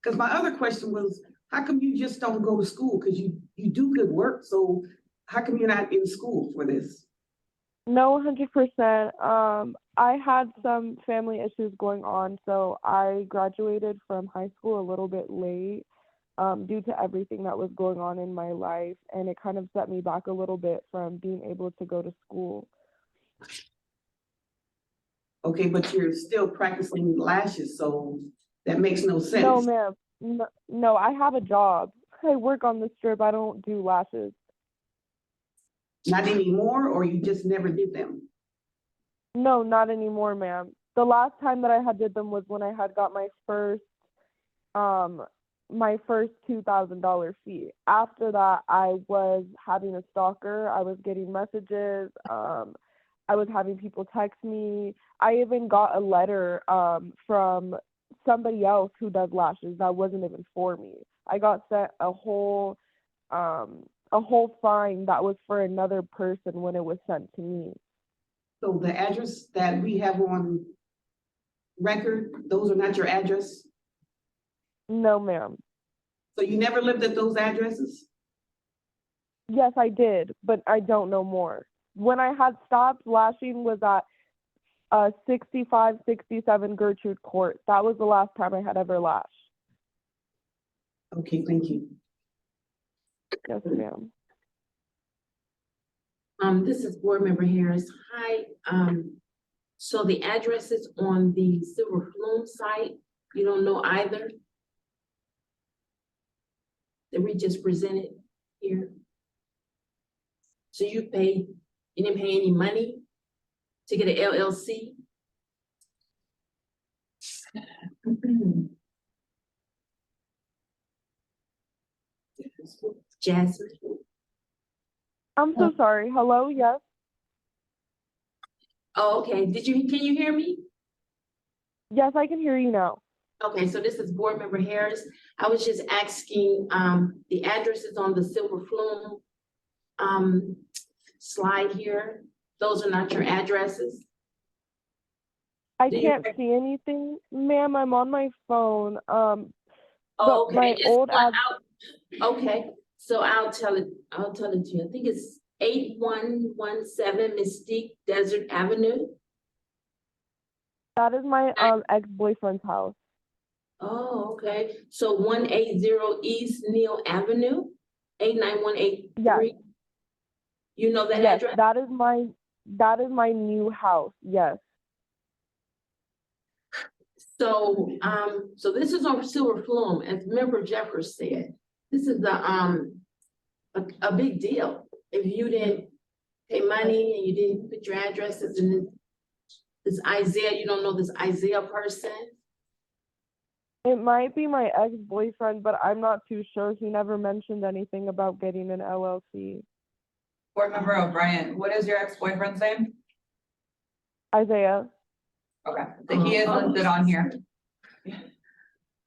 Speaker 9: Because my other question was, how come you just don't go to school? Because you do good work, so how come you're not in school for this?
Speaker 12: No, 100%. I had some family issues going on, so I graduated from high school a little bit late, due to everything that was going on in my life, and it kind of set me back a little bit from being able to go to school.
Speaker 9: Okay, but you're still practicing lashes, so that makes no sense.
Speaker 12: No, ma'am. No, I have a job. I work on the strip. I don't do lashes.
Speaker 9: Not anymore, or you just never did them?
Speaker 12: No, not anymore, ma'am. The last time that I had did them was when I had got my first $2,000 fee. After that, I was having a stalker. I was getting messages. I was having people text me. I even got a letter from somebody else who does lashes that wasn't even for me. I got sent a whole fine that was for another person when it was sent to me.
Speaker 9: So the address that we have on record, those are not your address?
Speaker 12: No, ma'am.
Speaker 9: So you never lived at those addresses?
Speaker 12: Yes, I did, but I don't know more. When I had stopped, lashing was at 6567 Gertrude Court. That was the last time I had ever lashed.
Speaker 9: Okay, thank you.
Speaker 12: Yes, ma'am.
Speaker 13: This is Board Member Harris. Hi. So the address is on the Silver Flume site. You don't know either? That we just presented here. So you didn't pay any money to get an LLC? Jasmine?
Speaker 12: I'm so sorry. Hello, yes?
Speaker 13: Oh, okay. Can you hear me?
Speaker 12: Yes, I can hear you now.
Speaker 13: Okay, so this is Board Member Harris. I was just asking, the address is on the Silver Flume slide here. Those are not your addresses?
Speaker 12: I can't see anything, ma'am. I'm on my phone.
Speaker 13: Oh,
Speaker 12: But
Speaker 13: okay.
Speaker 12: my old
Speaker 13: Okay, so I'll tell it to you. I think it's 8117 Mystique Desert Avenue.
Speaker 12: that is my ex-boyfriend's house.
Speaker 13: Oh, okay. So 180 East Neal Avenue, 89183.
Speaker 12: Yes.
Speaker 13: You know that
Speaker 12: Yes,
Speaker 13: address?
Speaker 12: that is my new house. Yes.
Speaker 13: So, so this is on Silver Flume, as Member Jeffers said. This is a big deal. If you didn't pay money and you didn't put your addresses in this Isaiah, you don't know this Isaiah person?
Speaker 12: It might be my ex-boyfriend, but I'm not too sure. He never mentioned anything about getting an LLC.
Speaker 1: Board Member O'Brien, what is your ex-boyfriend's name?
Speaker 12: Isaiah.
Speaker 1: Okay, so he is listed on here.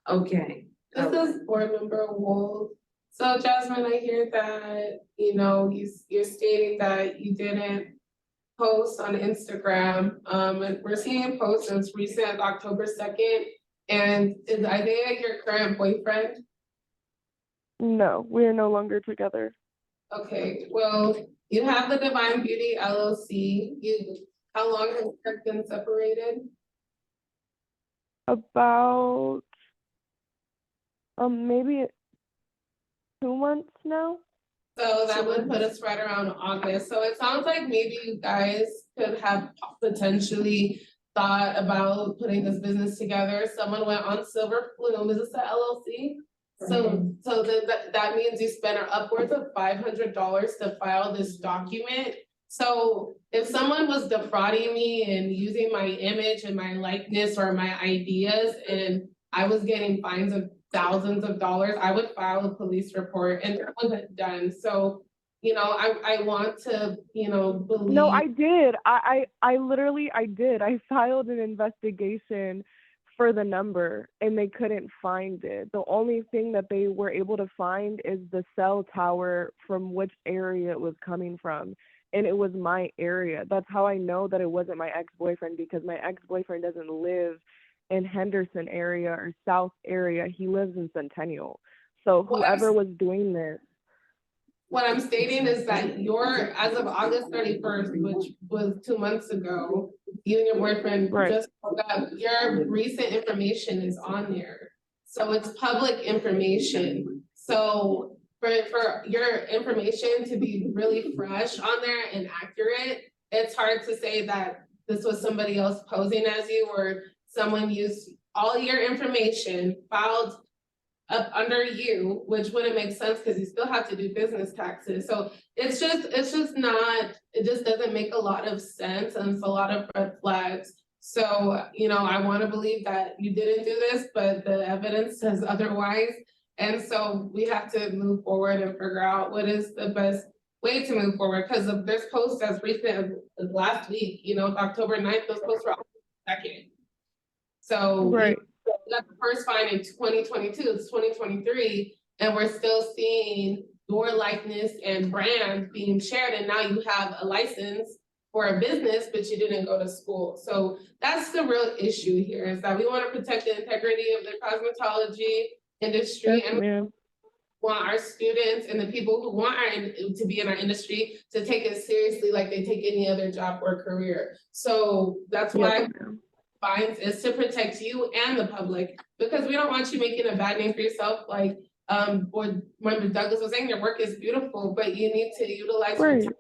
Speaker 13: Okay.
Speaker 2: This is Board Member Wolf. So Jasmine, I hear that, you know, you're stating that you didn't post on Instagram. And we're seeing posts since recent October 2nd. And is Isaiah your current boyfriend?
Speaker 12: No, we are no longer together.
Speaker 2: Okay, well, you have the Divine Beauty LLC. How long have you been separated?
Speaker 12: About maybe 2 months now.
Speaker 2: So that would put us right around August. So it sounds like maybe you guys could have potentially thought about putting this business together. Someone went on Silver Plume. Is this a LLC? So that means you spent upwards of $500 to file this document. So if someone was defrauding me and using my image and my likeness or my ideas, and I was getting fines of thousands of dollars, I would file a police report, and that wasn't done. So, you know, I want to, you know, believe.
Speaker 12: No, I did. I literally did. I filed an investigation for the number and they couldn't find it. The only thing that they were able to find is the cell tower from which area it was coming from. And it was my area. That's how I know that it wasn't my ex-boyfriend, because my ex-boyfriend doesn't live in Henderson area or South area. He lives in Centennial. So whoever was doing this.
Speaker 2: What I'm stating is that as of August 31st, which was 2 months ago, you and your boyfriend just broke up, your recent information is on there. So it's public information. So for your information to be really fresh on there and accurate, it's hard to say that this was somebody else posing as you, or someone used all your information, filed up under you, which wouldn't make sense because you still have to do business taxes. So it just doesn't make a lot of sense, and it's a lot of red flags. So, you know, I want to believe that you didn't do this, but the evidence says otherwise. And so we have to move forward and figure out what is the best way to move forward, because there's posts as recent as last week, you know, October 9th, those posts were October 2nd. So we got the first fine in 2022, it's 2023, and we're still seeing your likeness and brand being shared, and now you have a license for a business, but you didn't go to school. So that's the real issue here, is that we want to protect the integrity of the cosmetology industry, and we want our students and the people who want to be in our industry to take it seriously like they take any other job or career. So that's why fines is to protect you and the public, because we don't want you making a bad name for yourself. Like Board Member Douglas was saying, your work is beautiful, but you need to utilize your time.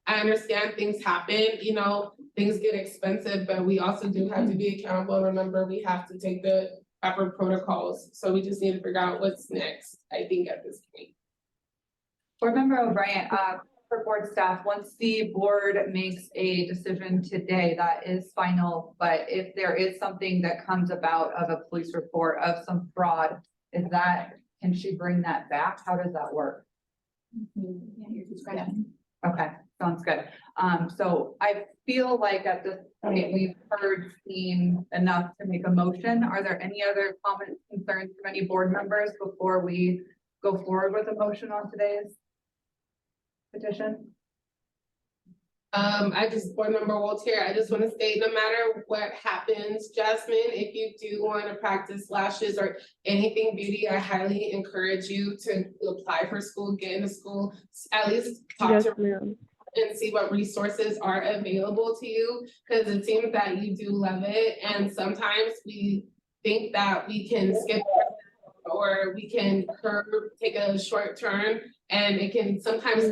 Speaker 2: I understand things happen, you know, things get expensive, but we also do have to be accountable. Remember, we have to take the proper protocols. So we just need to figure out what's next, I think, at this point.
Speaker 1: Board Member O'Brien, for board staff, once the board makes a decision today, that is final. But if there is something that comes about of a police report of some fraud, can she bring that back? How does that work?
Speaker 5: Yeah, you're discretion.
Speaker 1: Okay, sounds good. So I feel like at this point, we've seen enough to make a motion. Are there any other comments, concerns from any board members before we go forward with a motion on today's petition?
Speaker 2: Board Member Walter, I just want to state, no matter what happens, Jasmine, if you do want to practice lashes or anything beauty, I highly encourage you to apply for school, get into school, at least talk to and see what resources are available to you, because it seems that you do love it. And sometimes we think that we can skip or we can take a short turn, and it can sometimes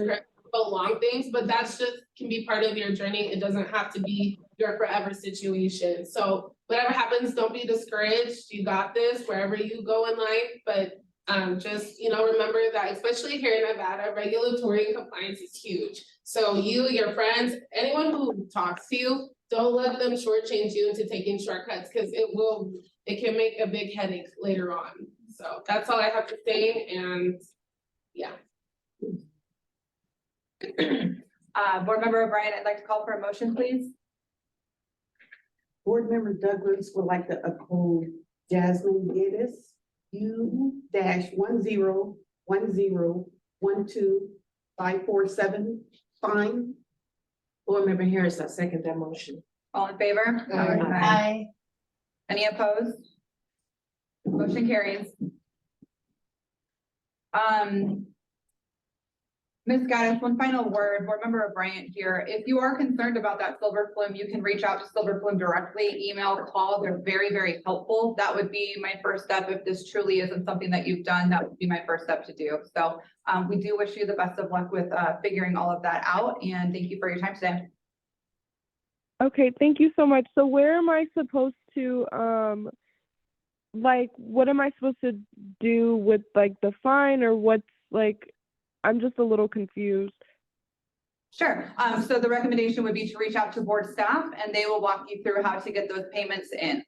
Speaker 2: prolong things, but that's just can be part of your journey. It doesn't have to be your forever situation. So whatever happens, don't be discouraged. You got this wherever you go in life, but Just, remember that especially here in Nevada, regulatory and compliance is huge. So you, your friends, anyone who talks to you, don't let them shortchange you into taking shortcuts because it can make a big headache later on. So that's all I have to say, and yeah.
Speaker 1: Board Member O'Brien, I'd like to call for a motion, please.
Speaker 4: Board Member Douglas would like to uphold Jasmine Geddes, U-1010125475.
Speaker 13: Board Member Harris, I second that motion.
Speaker 1: All in favor?
Speaker 5: Aye.
Speaker 1: Any opposed? Motion carries. Ms. Gaddis, one final word, Board Member Bryant here. If you are concerned about that silver plume, you can reach out to Silver Plume directly, email, call. They're very, very helpful. That would be my first step. If this truly isn't something that you've done, that would be my first step to do. So we do wish you the best of luck with figuring all of that out. And thank you for your time today.
Speaker 12: Okay, thank you so much. So where am I supposed to, what am I supposed to do with the fine, or what's I'm just a little confused.
Speaker 1: Sure. So the recommendation would be to reach out to board staff and they will walk you through how to get those payments in.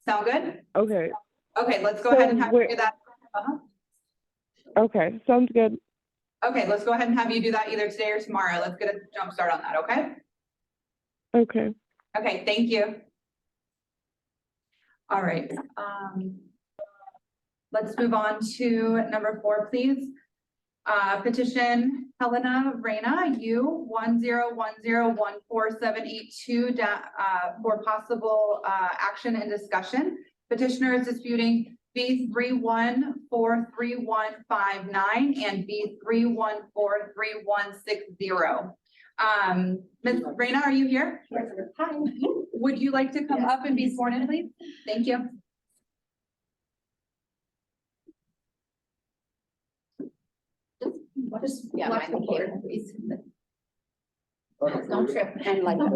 Speaker 1: Sound good?
Speaker 12: Okay.
Speaker 1: Okay, let's go ahead and have you do that.
Speaker 12: Okay, sounds good.
Speaker 1: Okay, let's go ahead and have you do that either today or tomorrow. Let's get a jump start on that, okay?
Speaker 12: Okay.
Speaker 1: Okay, thank you. All right. Let's move on to number 4, please. Petition Helena Reyna, U-10101472 for possible action and discussion. Petitioner is disputing B314315 and B31431160. Ms. Reyna, are you here? Hi. Would you like to come up and be sworn in, please? Thank you.
Speaker 11: Yeah,
Speaker 1: watch
Speaker 11: mine
Speaker 1: the
Speaker 11: here,
Speaker 1: board.
Speaker 11: please. Don't trip. And like.
Speaker 3: Good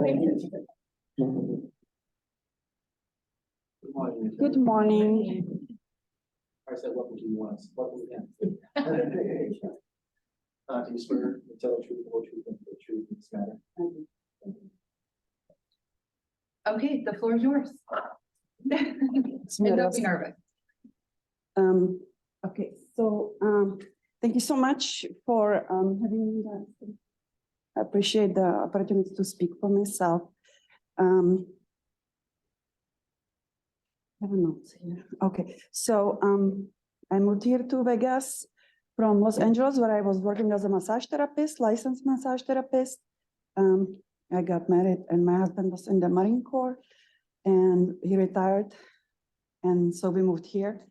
Speaker 3: morning.
Speaker 14: Good morning.
Speaker 3: I said, welcome to you once. Welcome again. Do you swear to tell the truth, the whole truth, and the truth in this matter?
Speaker 1: Okay, the floor is yours. And don't be nervous.
Speaker 14: Okay, so thank you so much for having me. I appreciate the opportunity to speak for myself. I have notes here. Okay, so I moved here to Vegas from Los Angeles, where I was working as a massage therapist, licensed massage therapist. I got married and my husband was in the Marine Corps and he retired. And so we moved here.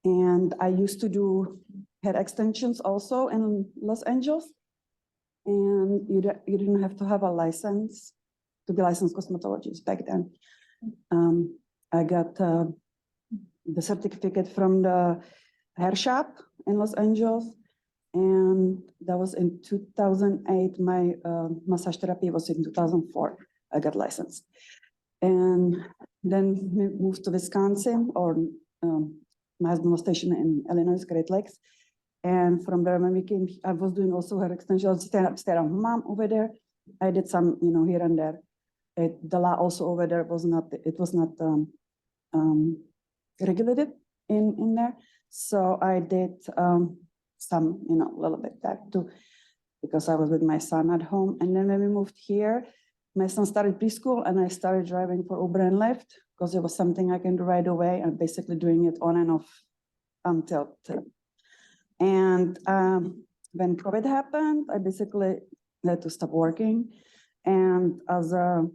Speaker 14: And I used to do hair extensions also in Los Angeles. And you didn't have to have a license to be licensed cosmetologist back then. I got the certificate from the hair shop in Los Angeles. And that was in 2008. My massage therapy was in 2004. I got licensed. And then we moved to Wisconsin, or my husband was stationed in Illinois, Great Lakes. And from there, when we came, I was doing also hair extensions, stay-at-home mom over there. I did some, here and there. The law also over there was not regulated in there. So I did some, a little bit that too, because I was with my son at home. And then when we moved here, my son started preschool and I started driving for Uber and Lyft because it was something I can do right away. I'm basically doing it on and off until. And when COVID happened, I basically had to stop working. And as a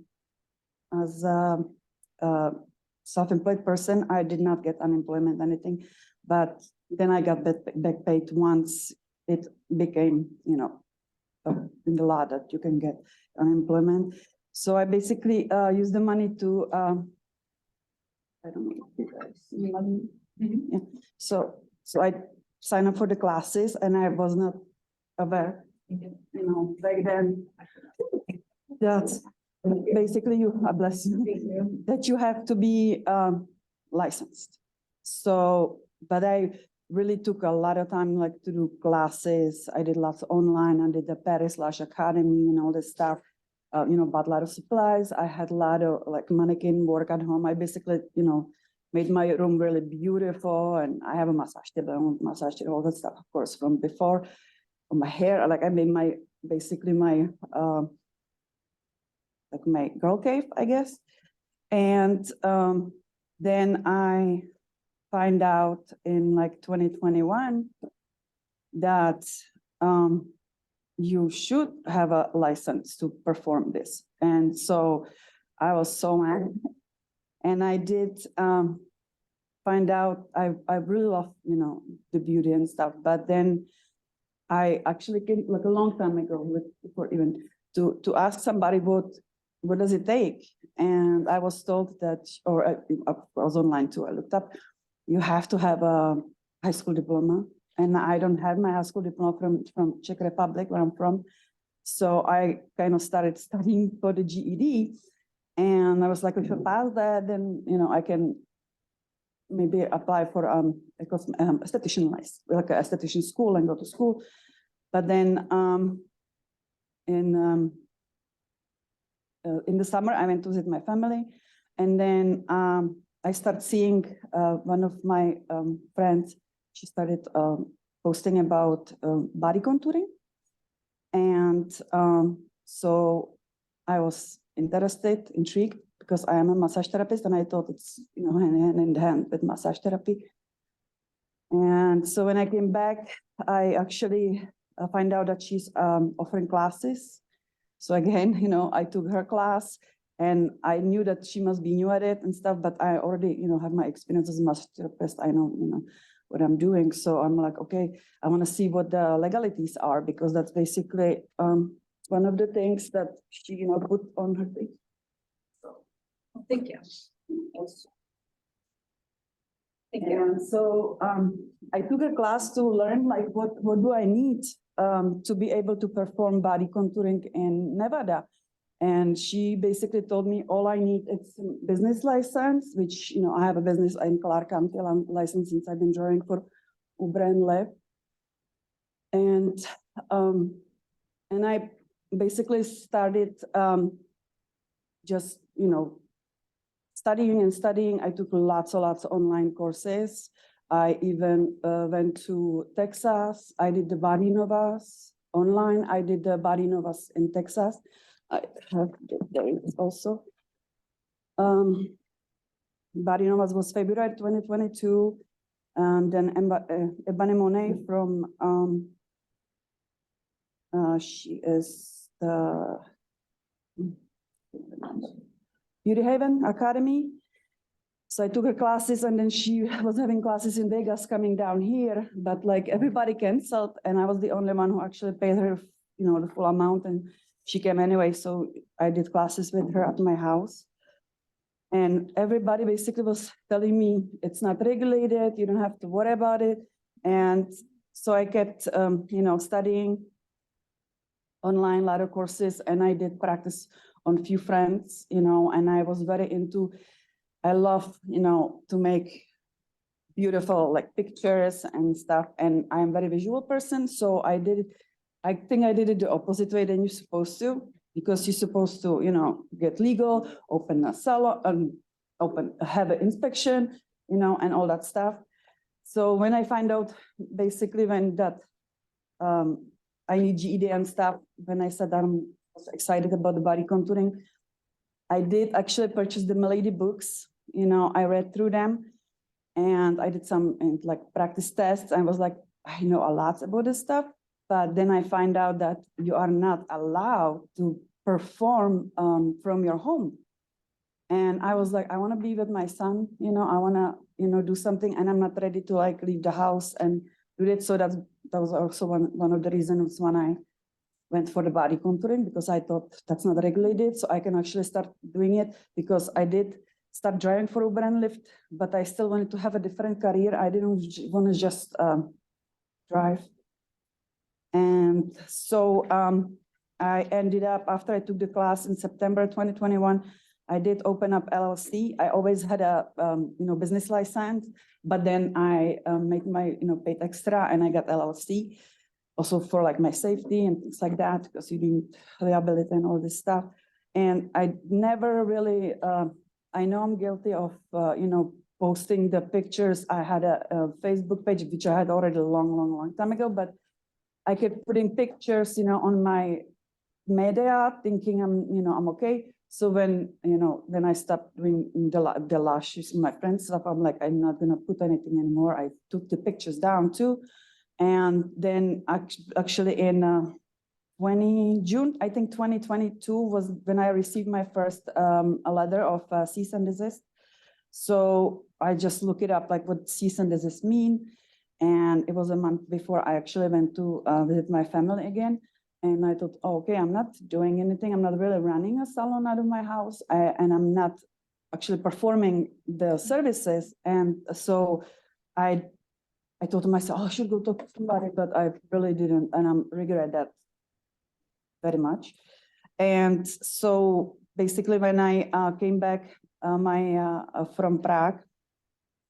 Speaker 14: self-employed person, I did not get unemployment, anything, but then I got back paid once it became, in the law that you can get unemployment. So I basically used the money to, I don't know if you guys see money. Yeah. So I signed up for the classes and I was not aware, back then, that's basically bless you, that you have to be licensed. So but I really took a lot of time like to do classes. I did lots online. I did the Paris Lash Academy and all this stuff. Bought a lot of supplies. I had a lot of like mannequin work at home. I basically, made my room really beautiful, and I have a massage table, all that stuff, of course, from before. On my hair, like I made my my girl cave, I guess. And then I find out in like 2021 that you should have a license to perform this. And so I was so mad. And I did find out I really love, the beauty and stuff. But then I actually came like a long time ago before even to ask somebody what does it take? And I was told that, or I was online too, I looked up, you have to have a high school diploma. And I don't have my high school diploma from Czech Republic, where I'm from. So I kind of started studying for the GED. And I was like, if I pass that, then, I can maybe apply for esthetician license, like an esthetician school and go to school. But then in the summer, I went to visit my family. And then I started seeing one of my friends. She started posting about body contouring. And so I was interested, intrigued, because I am a massage therapist, and I thought it's, hand in hand with massage therapy. And so when I came back, I actually find out that she's offering classes. So again, I took her class, and I knew that she must be new at it and stuff, but I already, have my experience as a massage therapist. I know, what I'm doing. So I'm like, okay, I want to see what the legalities are, because that's basically one of the things that she, put on her thing. So
Speaker 1: Thank you.
Speaker 14: And so I took a class to learn like what do I need to be able to perform body contouring in Nevada. And she basically told me all I need is a business license, which, I have a business in Clark County. I'm licensed since I've been drawing for Uber and Lyft. And I basically started just, studying. I took lots of online courses. I even went to Texas. I did the Body Novas online. I did the Body Novas in Texas. I have there also. Body Novas was February 2022. And then Ebony Monet from, she is the Beauty Haven Academy. So I took her classes, and then she was having classes in Vegas coming down here, but like everybody canceled, and I was the only one who actually paid her, the full amount, and she came anyway. So I did classes with her at my house. And everybody basically was telling me it's not regulated, you don't have to worry about it. And so I kept, studying online, a lot of courses, and I did practice on a few friends, and I was very into, I love, to make beautiful like pictures and stuff. And I'm a very visual person. So I think I did it the opposite way than you're supposed to, because you're supposed to, get legal, open a salon, have an inspection, and all that stuff. So when I find out, basically when that, I need GED and stuff, when I said I was excited about the body contouring, I did actually purchase the Milady books. I read through them, and I did some like practice tests. I was like, I know a lot about this stuff, but then I find out that you are not allowed to perform from your home. And I was like, I want to be with my son, I want to, do something, and I'm not ready to like leave the house and do it. So that was also one of the reasons when I went for the body contouring, because I thought that's not regulated, so I can actually start doing it, because I did start driving for Uber and Lyft, but I still wanted to have a different career. I didn't want to just drive. And so I ended up, after I took the class in September 2021, I did open up LLC. I always had a, business license, but then I made my, paid extra and I got LLC. Also for like my safety and things like that, because you need liability and all this stuff. And I never really, I know I'm guilty of, posting the pictures. I had a Facebook page, which I had already a long time ago, but I kept putting pictures, on my media, thinking I'm okay. So when, then I stopped doing the lashes, my friends stuff, I'm like, I'm not gonna put anything anymore. I took the pictures down too. And then actually in June, I think 2022 was when I received my first a letter of cease and desist. So I just look it up, like what cease and desist mean. And it was a month before I actually went to visit my family again. And I thought, oh, okay, I'm not doing anything. I'm not really running a salon out of my house. And I'm not actually performing the services. And so I thought to myself, oh, I should go talk to somebody, but I really didn't. And I regret that very much. And so basically when I came back from Prague,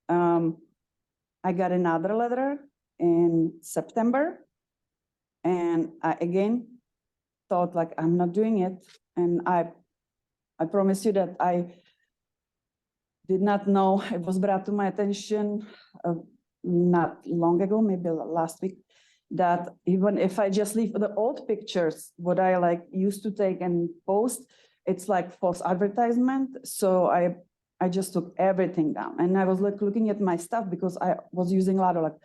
Speaker 14: I got another letter in September. And I again thought like, I'm not doing it. And I promise you that I did not know, it was brought to my attention not long ago, maybe last week, that even if I just leave the old pictures, what I like used to take and post, it's like false advertisement. So I just took everything down. And I was like looking at my stuff because I was using a lot of like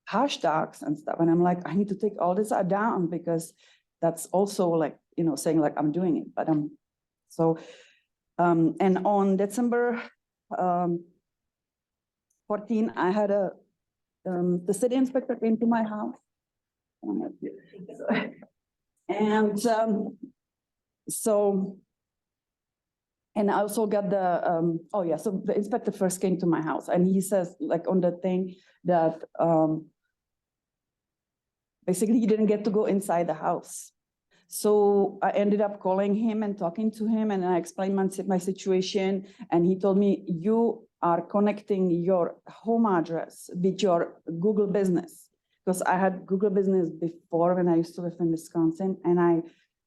Speaker 14: hashtags and stuff. And I'm like, I need to take all this down because that's also like, saying like I'm doing it, but and on December 14, I had the city inspector came to my house. And and I also got the, so the inspector first came to my house and he says like on the thing that basically he didn't get to go inside the house. So I ended up calling him and talking to him and I explained my situation. And he told me, you are connecting your home address with your Google business. Because I had Google business before when I used to live in Wisconsin and I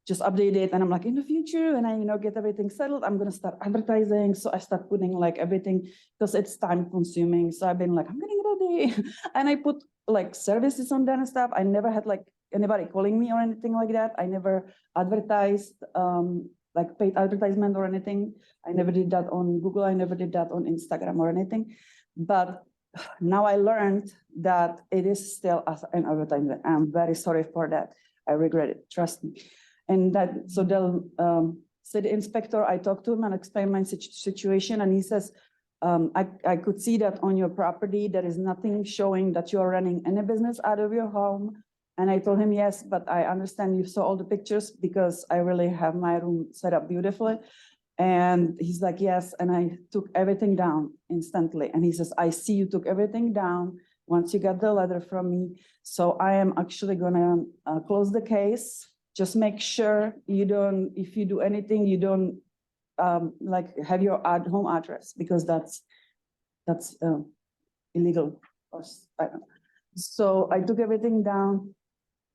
Speaker 14: just updated it and I'm like in the future and I get everything settled, I'm gonna start advertising. So I start putting like everything because it's time consuming. So I've been like, I'm getting ready. And I put like services on that and stuff. I never had like anybody calling me or anything like that. I never advertised like paid advertisement or anything. I never did that on Google. I never did that on Instagram or anything. But now I learned that it is still an advertisement. I'm very sorry for that. I regret it, trust me. And so the city inspector, I talked to him and explained my situation and he says, I could see that on your property, there is nothing showing that you're running any business out of your home. And I told him, yes, but I understand you saw all the pictures because I really have my room set up beautifully. And he's like, yes. And I took everything down instantly. And he says, I see you took everything down once you got the letter from me. So I am actually gonna close the case. Just make sure you don't, if you do anything, you don't like have your home address because that's illegal. Or, I don't know. So I took everything down.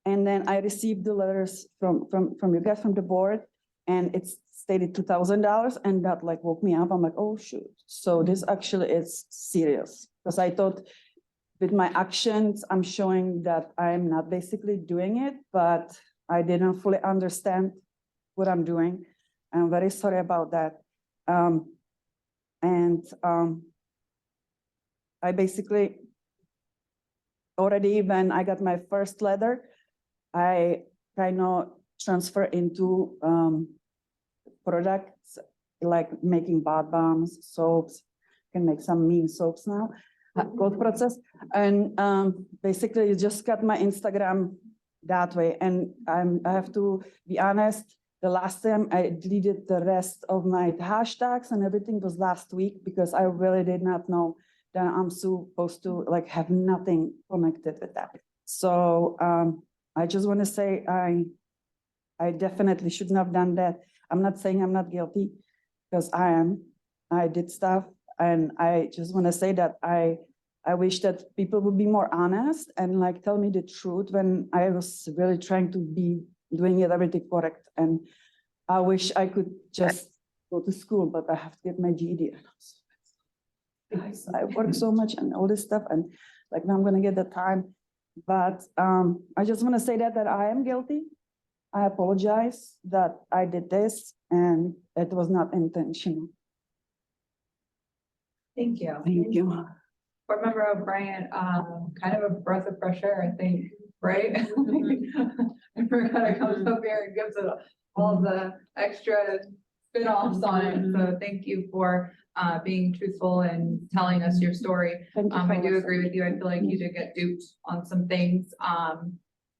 Speaker 14: And then I received the letters from you guys from the board and it's stated $2,000 and that like woke me up. I'm like, oh shoot. So this actually is serious because I thought with my actions, I'm showing that I'm not basically doing it, but I didn't fully understand what I'm doing. I'm very sorry about that. I basically already when I got my first letter, I kind of transfer into products like making bath bombs, soaps, can make some mean soaps now, cold process. And basically you just got my Instagram that way. And I have to be honest, the last time I deleted the rest of my hashtags and everything was last week because I really did not know that I'm supposed to like have nothing connected with that. So I just want to say I definitely shouldn't have done that. I'm not saying I'm not guilty, because I did stuff, and I just want to say that I wish that people would be more honest and like tell me the truth when I was really trying to be doing everything correct. And I wish I could just go to school, but I have to get my GED. Guys, I work so much and all this stuff, and like now I'm gonna get the time. But I just want to say that I am guilty. I apologize that I did this, and it was not intentional.
Speaker 1: Thank you.
Speaker 14: Thank you.
Speaker 1: Board Member O'Brien, kind of a breath of fresh air, I think, right? We're kind of comes up here and gives it all the extra spin-offs on it. So thank you for being truthful and telling us your story.
Speaker 14: Thank you
Speaker 1: I
Speaker 14: for
Speaker 1: do
Speaker 14: listening.
Speaker 1: agree with you. I feel like you did get duped on some things.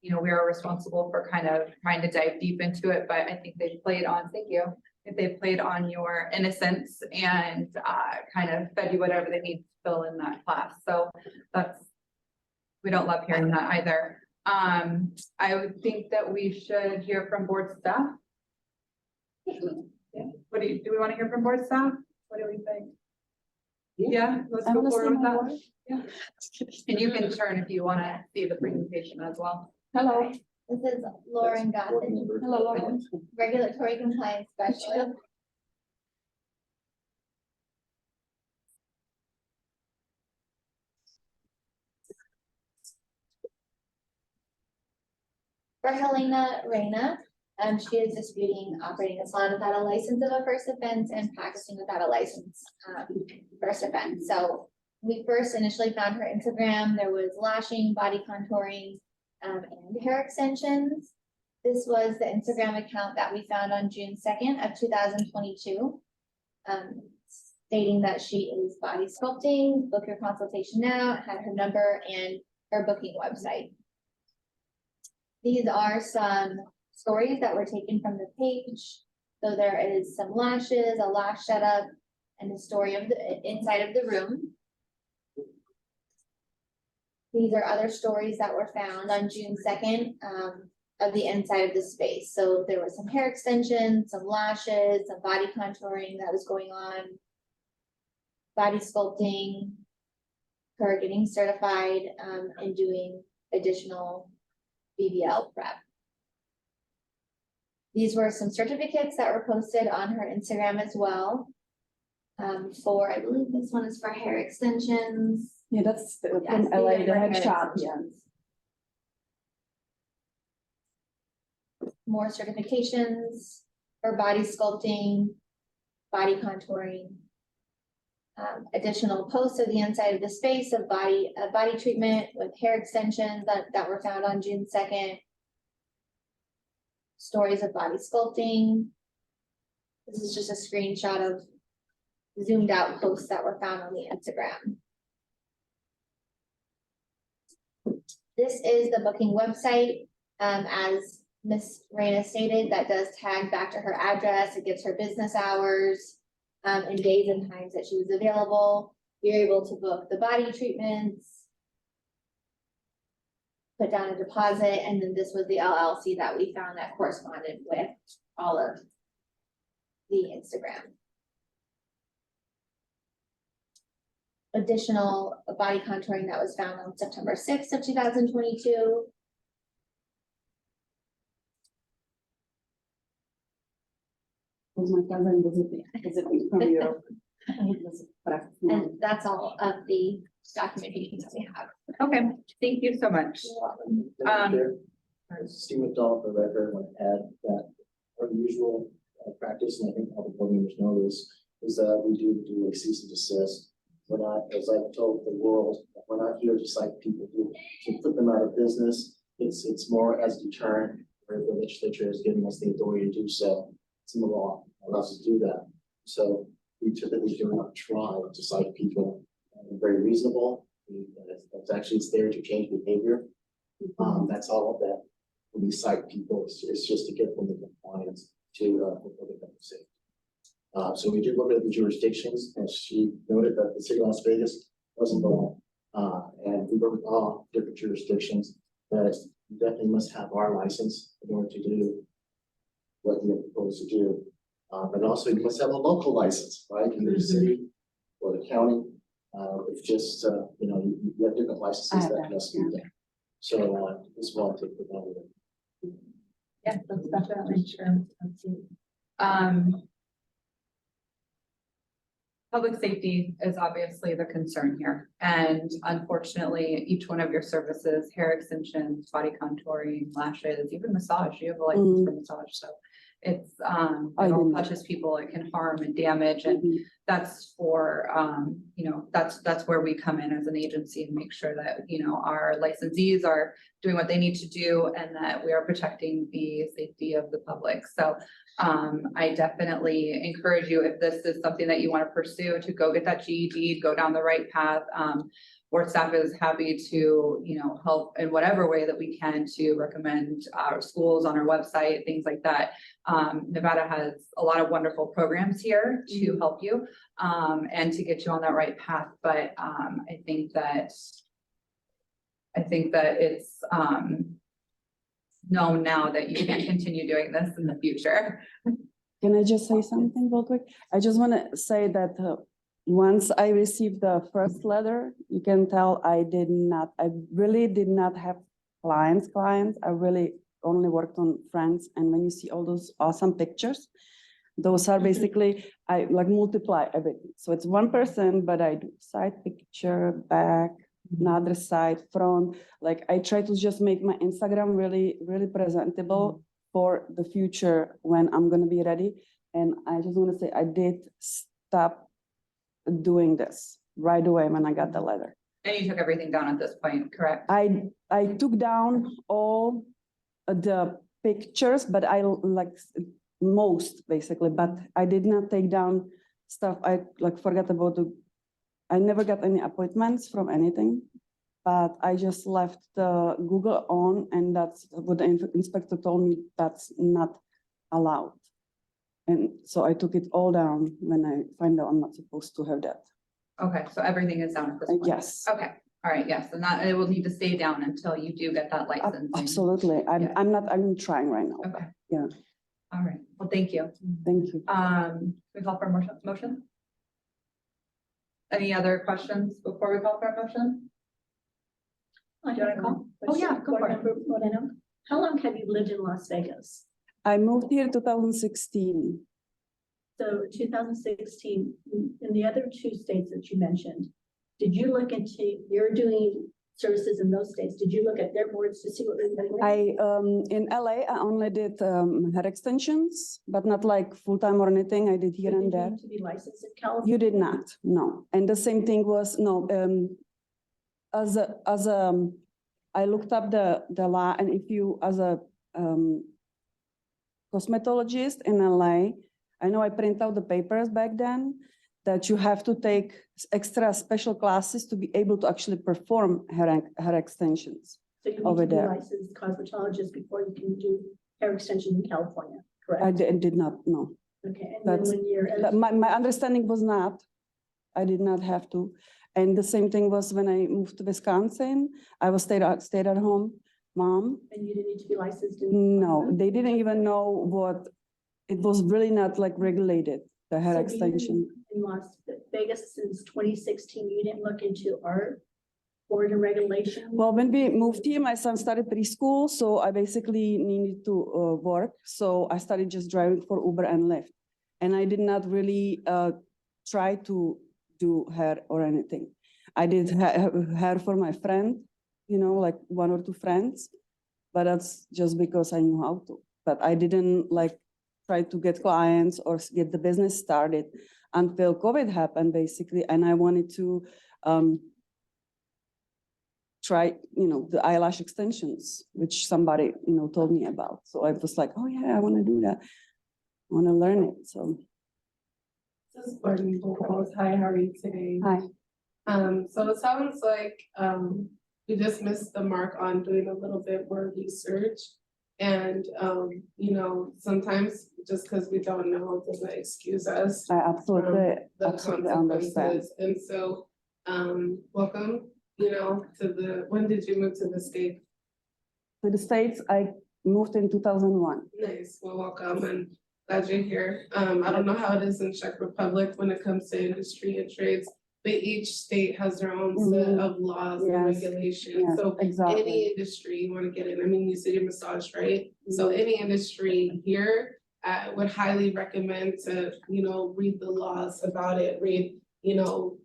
Speaker 1: You know, we are responsible for kind of trying to dive deep into it, but I think they played on, thank you. If they played on your innocence and kind of fed you whatever they need to fill in that class. So we don't love hearing that either. I would think that we should hear from board staff. Yeah. Do we want to hear from board staff? What do we think? Yeah, let's
Speaker 14: I
Speaker 1: go
Speaker 14: wanna see
Speaker 1: forward with
Speaker 14: my
Speaker 1: that.
Speaker 14: work.
Speaker 1: Yeah. And you can turn if you want to see the presentation as well.
Speaker 14: Hello.
Speaker 5: This is Lauren Gotham,
Speaker 14: Hello, Lauren.
Speaker 5: Regulatory Compliance Specialist. For Helena Reyna, she is disputing operating a salon without a license of a first offense and practicing without a license, first offense. So we first initially found her Instagram. There was lashing, body contouring, and hair extensions. This was the Instagram account that we found on June 2nd of 2022, stating that she is body sculpting. Book your consultation now. It had her number and her booking website. These are some stories that were taken from the page. So there is some lashes, a lash setup, and a story of the inside of the room. These are other stories that were found on June 2nd of the inside of the space. So there was some hair extensions, some lashes, some body contouring that was going on, body sculpting, her getting certified and doing additional BBL prep. These were some certificates that were posted on her Instagram as well. For, I believe this one is for hair extensions.
Speaker 14: Yeah, that's from
Speaker 5: Yes,
Speaker 14: LA,
Speaker 5: these
Speaker 14: the
Speaker 5: are for
Speaker 14: head
Speaker 5: hair
Speaker 14: shop, yeah.
Speaker 5: extensions. More certifications for body sculpting, body contouring. Additional posts of the inside of the space of body treatment with hair extensions that were found on June 2nd. Stories of body sculpting. This is just a screenshot of zoomed out posts that were found on the Instagram. This is the booking website. As Ms. Reyna stated, that does tag back to her address. It gives her business hours and days and times that she was available. You're able to book the body treatments, put down a deposit, and then this was the LLC that we found that corresponded with all of the Instagram. Additional body contouring that was found on September 6th of 2022.
Speaker 14: Was my cousin visiting from Europe.
Speaker 5: And that's all of the documentation that we have.
Speaker 1: Okay, thank you so much.
Speaker 3: Steve McDonald for the record, want to add that our usual practice, and I think all the board members know this, is that we do like cease and desist. We're not, as I've told the world, we're not here to cite people to put them out of business. It's more as a deterrent, where the legislature has given us the authority to do so. It's in the law, allows us to do that. So we typically do not try to cite people. Very reasonable. It's there to change behavior. That's all of that. When we cite people, it's just to get them the compliance to public health safety. So we did look at the jurisdictions, and she noted that the city of Las Vegas wasn't involved. And we worked with all different jurisdictions, but you definitely must have our license in order to do what you're proposed to do. And also you must have a local license, right, in the city or the county. It's just, you know, you have different licenses that must be there. So, just wanted to provide it.
Speaker 1: Yeah, that's definitely true. Public safety is obviously the concern here. And unfortunately, each one of your services, hair extensions, body contouring, lashes, even massage, you have a license for massage. So it's, it all touches people, it can harm and damage. And that's for, you know, that's where we come in as an agency and make sure that, you know, our licensees are doing what they need to do and that we are protecting the safety of the public. So I definitely encourage you, if this is something that you want to pursue, to go get that GED, go down the right path. Board staff is happy to, you know, help in whatever way that we can to recommend our schools on our website, things like that. Nevada has a lot of wonderful programs here to help you and to get you on that right path. But I think that it's known now that you can't continue doing this in the future.
Speaker 14: Can I just say something real quick? I just want to say that once I received the first letter, you can tell I really did not have clients. I really only worked on friends. And when you see all those awesome pictures, those are basically, I like multiply everything. So it's one person, but I do side picture, back, another side, front. Like I try to just make my Instagram really, really presentable for the future when I'm gonna be ready. And I just want to say I did stop doing this right away when I got the letter.
Speaker 1: And you took everything down at this point, correct?
Speaker 14: I took down all the pictures, but I like most basically, but I did not take down stuff. I like forgot about I never got any appointments from anything, but I just left the Google on, and that's what the inspector told me, that's not allowed. And so I took it all down when I find out I'm not supposed to have that.
Speaker 1: Okay, so everything is down at this point?
Speaker 14: Yes.
Speaker 1: Okay, all right, yes, and that it will need to stay down until you do get that license.
Speaker 14: Absolutely. I'm trying right now.
Speaker 1: Okay.
Speaker 14: Yeah.
Speaker 1: All right, well, thank you.
Speaker 14: Thank you.
Speaker 1: We call for a motion? Any other questions before we call for a motion?
Speaker 15: I
Speaker 1: Do you want to call? Oh, yeah, go for it.
Speaker 15: How long have you lived in Las Vegas?
Speaker 14: I moved here 2016.
Speaker 15: So 2016, in the other two states that you mentioned, did you look into, you're doing services in those states, did you look at their boards to see what they're doing?
Speaker 14: In LA, I only did hair extensions, but not like full-time or anything. I did here and
Speaker 15: Did you
Speaker 14: there.
Speaker 15: need to be licensed in California?
Speaker 14: You did not, no. And the same thing was, no, I looked up the law, and if you, as a cosmetologist in LA, I know I print out the papers back then, that you have to take extra special classes to be able to actually perform hair extensions.
Speaker 15: So you need
Speaker 14: over
Speaker 15: to be
Speaker 14: there.
Speaker 15: licensed cosmetologist before you can do hair extension in California, correct?
Speaker 14: I did not know.
Speaker 15: Okay, and then when you're.
Speaker 14: My understanding was not, I did not have to. And the same thing was when I moved to Wisconsin, I was stayed at home mom.
Speaker 15: And you didn't need to be licensed in.
Speaker 14: No, they didn't even know what, it was really not like regulated, the hair
Speaker 15: So
Speaker 14: extension.
Speaker 15: In Las Vegas since 2016, you didn't look into our board and regulation?
Speaker 14: Well, when we moved here, my son started preschool, so I basically needed to work. So I started just driving for Uber and Lyft. And I did not really try to do hair or anything. I did hair for my friend, you know, like 1 or 2 friends, but that's just because I knew how to. But I didn't like try to get clients or get the business started until COVID happened, basically. And I wanted to try, you know, the eyelash extensions, which somebody, you know, told me about. So I was like, oh yeah, I want to do that. I want to learn it. So.
Speaker 2: This is Courtney Bowles. Hi, how are you today?
Speaker 14: Hi.
Speaker 2: So it sounds like you just missed the mark on doing a little bit more research. And you know, sometimes just because we don't know doesn't excuse us.
Speaker 14: I absolutely,
Speaker 2: the
Speaker 14: absolutely
Speaker 2: consequences.
Speaker 14: understand.
Speaker 2: And so welcome, you know, to when did you move to the States?
Speaker 14: To the States, I moved in 2001.
Speaker 2: Nice, well, welcome. And Glad you're here. I don't know how it is in Czech Republic when it comes to industry and trades, but each state has their own set of laws and
Speaker 14: Yes.
Speaker 2: regulations.
Speaker 14: Yes,
Speaker 2: So
Speaker 14: exactly.
Speaker 2: any industry you want to get in, I mean, you said your massage, right? So any industry here, would highly recommend to, read the laws about it,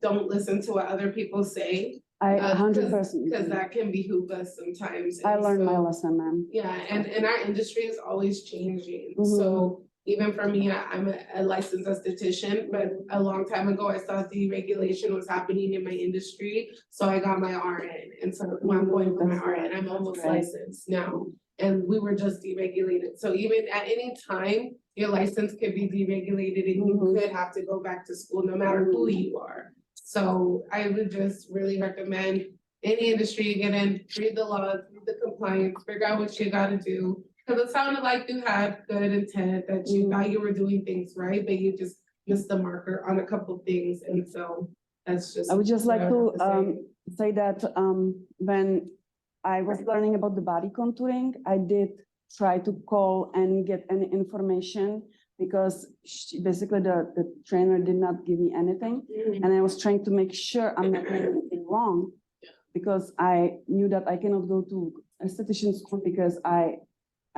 Speaker 2: don't listen to what other people say.
Speaker 14: I 100%.
Speaker 2: Because that can behoove us sometimes.
Speaker 14: I
Speaker 2: And
Speaker 14: learned my
Speaker 2: so-
Speaker 14: lesson, ma'am.
Speaker 2: Yeah, and our industry is always changing,
Speaker 14: Mhm.
Speaker 2: so even for me, I'm a licensed esthetician, but a long time ago, I saw deregulation was happening in my industry, so I got my RN, and so I'm going for my
Speaker 14: That's
Speaker 2: RN,
Speaker 14: right,
Speaker 2: I'm
Speaker 14: that's
Speaker 2: almost
Speaker 14: right.
Speaker 2: licensed now. And we were just deregulated, so even at any time, your license could be deregulated and you could have to go back to school, no matter who you are. So I would just really recommend any industry you get in, read the laws, read the compliance, figure out what you gotta do. Cause it sounded like you had good intent, that you thought you were doing things right, but you just missed the marker on a couple things, and so that's just.
Speaker 14: I would just
Speaker 2: what
Speaker 14: like
Speaker 2: I
Speaker 14: to
Speaker 2: have say.
Speaker 14: say that when I was learning about the body contouring, I did try to call and get any information because basically the trainer did not give me anything. And I was trying to make sure I'm not doing anything wrong because I knew that I cannot go to esthetician school because I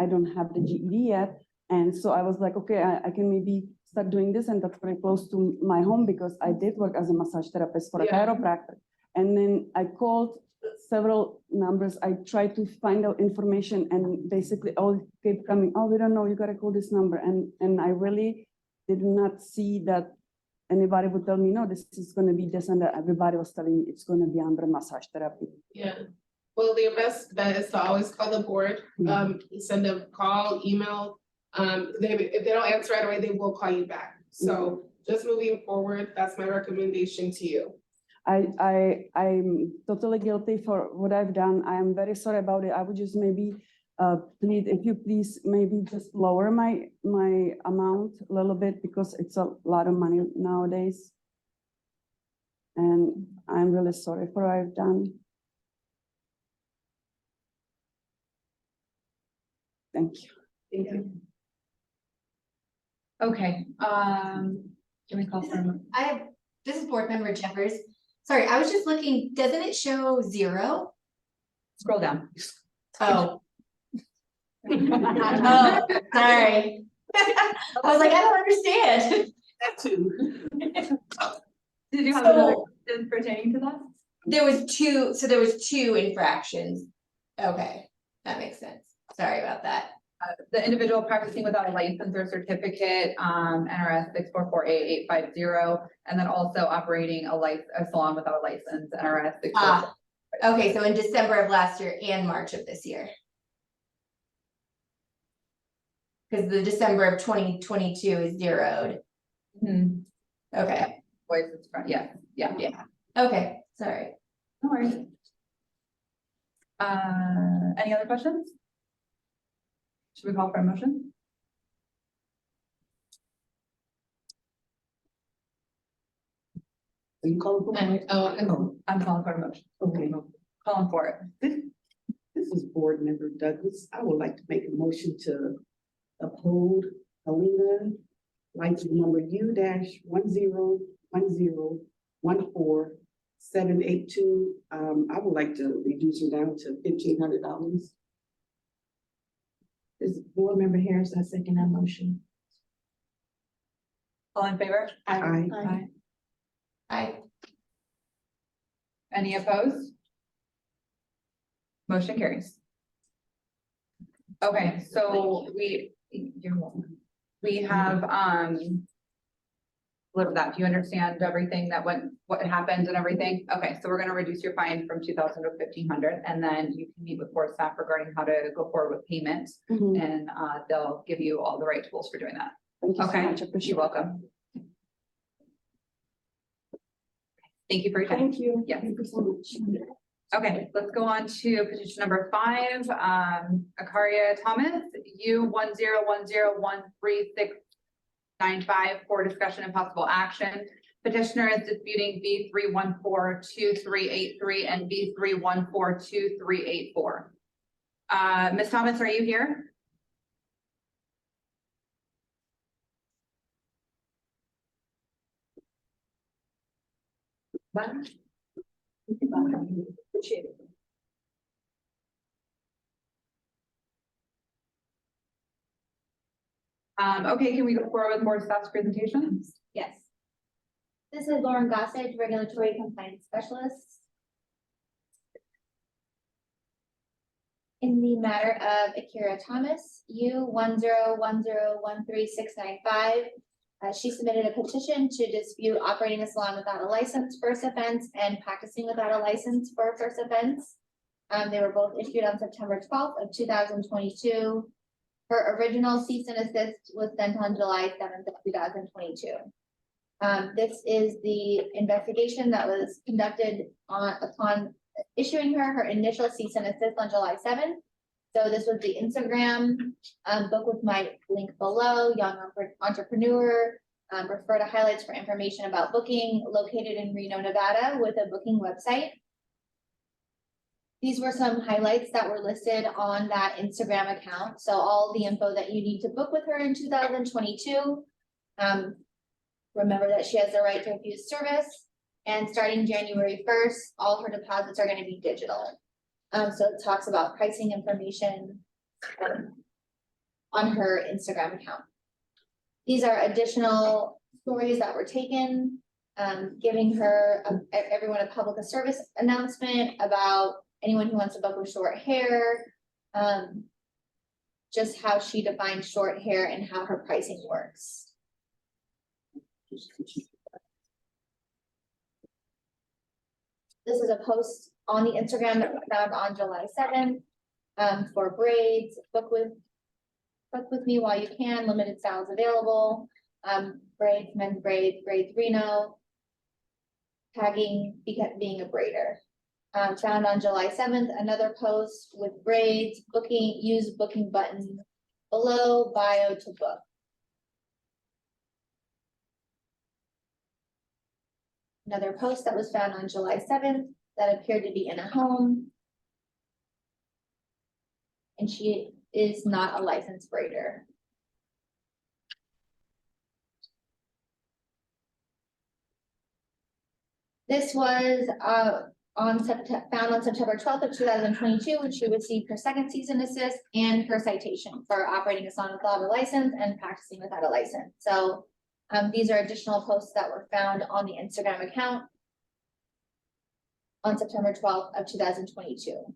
Speaker 14: don't have the GED yet. And so I was like, okay, I can maybe start doing this, and that's very close to my home because I did work as a massage therapist for a chiropractor. And then I called several numbers. I tried to find out information, and basically all kept coming, oh, we don't know, you gotta call this number. And I really did not see that anybody would tell me, no, this is gonna be this, and that. Everybody was telling me it's gonna be under massage therapy.
Speaker 2: Yeah, well, your best bet is to always call the board, send a call, email. If they don't answer right away, they will call you back. So just moving forward, that's my recommendation to you.
Speaker 14: I'm totally guilty for what I've done. I am very sorry about it. I would just maybe plead, if you please, maybe just lower my amount a little bit because it's a lot of money nowadays. And I'm really sorry for what I've done. Thank you.
Speaker 2: Thank you.
Speaker 1: Okay, can we call for a moment?
Speaker 5: This is board member Jeffers. Sorry, I was just looking, doesn't it show 0?
Speaker 1: Scroll down.
Speaker 5: Oh. Oh, sorry. I was like, I don't understand.
Speaker 13: That too.
Speaker 1: Did you have
Speaker 5: So-
Speaker 1: another question pertaining to that?
Speaker 5: There was two infractions. Okay, that makes sense. Sorry about that.
Speaker 1: The individual practicing without a license or certificate, NRS 644A850, and then also operating a salon without a license, NRS 644.
Speaker 5: Okay, so in December of last year and March of this year. Because the December of 2022 is zeroed.
Speaker 1: Mhm.
Speaker 5: Okay,
Speaker 1: Voice is front, yeah.
Speaker 5: okay, sorry.
Speaker 1: No worries. Any other questions? Should we call for a motion?
Speaker 4: Are you calling for my?
Speaker 1: I'm calling for a motion.
Speaker 4: Okay.
Speaker 1: Calling for it.
Speaker 4: This is Board Member Douglas. I would like to make a motion to uphold Alina license number U-101014-782. I would like to reduce her down to $1,500.
Speaker 13: Is Board Member Harris, I second that motion.
Speaker 1: All in favor?
Speaker 4: Aye.
Speaker 5: Aye.
Speaker 1: Any opposed? Motion carries. Okay, so you're welcome. We have, live that. Do you understand everything that what happened and everything? Okay, so we're gonna reduce your fine from 2,000 to 1,500, and then you can meet with board staff regarding how to go forward with payment. And they'll give you all the right tools for doing that.
Speaker 14: Thank you so
Speaker 1: Okay,
Speaker 14: much. I appreciate
Speaker 1: you're
Speaker 14: it.
Speaker 1: welcome. Thank you for your time.
Speaker 14: Thank you.
Speaker 1: Yes.
Speaker 14: Thank you so much.
Speaker 1: Okay, let's go on to petition number 5, Akaria Thomas, U10101369 for discussion and possible action. Petitioner is disputing V3142383 and V3142384. Ms. Thomas, are you here?
Speaker 15: Bye. Bye. Appreciate it.
Speaker 1: Okay, can we go forward with board staff's presentations?
Speaker 5: Yes. This is Lauren Gossage, Regulatory Compliance Specialist. In the matter of Akira Thomas, U10101365, she submitted a petition to dispute operating a salon without a license, first offense, and practicing without a license for first offense. They were both issued on September 12th of 2022. Her original cease and desist was sent on July 7th of 2022. This is the investigation that was conducted upon issuing her initial cease and desist on July 7th. So this was the Instagram, book with my link below, young entrepreneur, refer to highlights for information about booking, located in Reno, Nevada, with a booking website. These were some highlights that were listed on that Instagram account. So all the info that you need to book with her in 2022. Remember that she has the right to refuse service, and starting January 1st, all her deposits are going to be digital. So it talks about pricing information on her Instagram account. These are additional stories that were taken, giving her everyone a public service announcement about anyone who wants to book with short hair, just how she defines short hair and how her pricing works. This is a post on the Instagram that we found on July 7th for braids. Book with me while you can. Limited styles available. Braids, men's braids, braids Reno. Tagging being a braider. Found on July 7th, another post with braids, booking, use booking button below, bio to book. Another post that was found on July 7th that appeared to be in a home. And she is not a licensed braider. This was found on September 12th of 2022, when she received her second cease and desist and her citation for operating a salon without a license and practicing without a license. So these are additional posts that were found on the Instagram account on September 12th of 2022.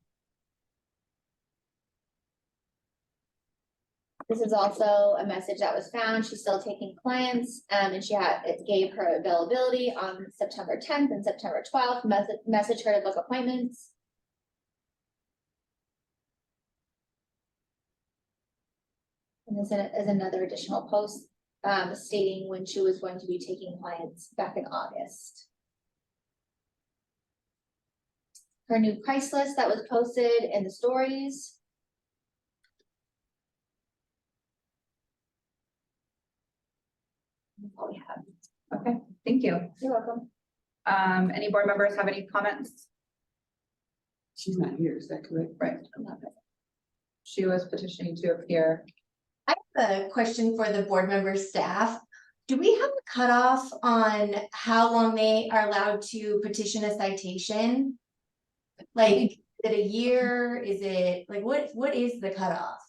Speaker 5: This is also a message that was found. She's still taking clients, and it gave her availability on September 10th and September 12th, message her to book appointments. And this is another additional post stating when she was going to be taking clients back in August. Her new price list that was posted in the stories. That's all we have.
Speaker 1: Okay, thank you.
Speaker 5: You're welcome.
Speaker 1: Any board members have any comments?
Speaker 4: She's not here, is that correct?
Speaker 1: Right. She was petitioning to appear.
Speaker 16: I have a question for the board member staff. Do we have a cutoff on how long they are allowed to petition a citation? Like, is it a year? Is it like, what is the cutoff?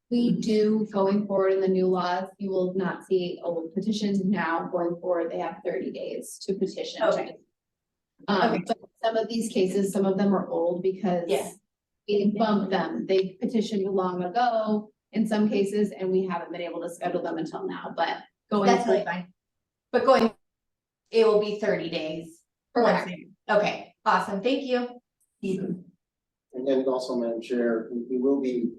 Speaker 11: We do going forward in the new laws, you will not see old petitions now going forward. They have 30 days to petition.
Speaker 16: Okay.
Speaker 11: But some of these cases, some of them are old because we bumped them. They petitioned long ago in some cases, and we haven't been able to schedule them until now, but going
Speaker 16: That's really fine. But it will be 30 days.
Speaker 11: Correct.
Speaker 16: Okay, awesome. Thank you.
Speaker 3: And then also, Madam Chair, we will be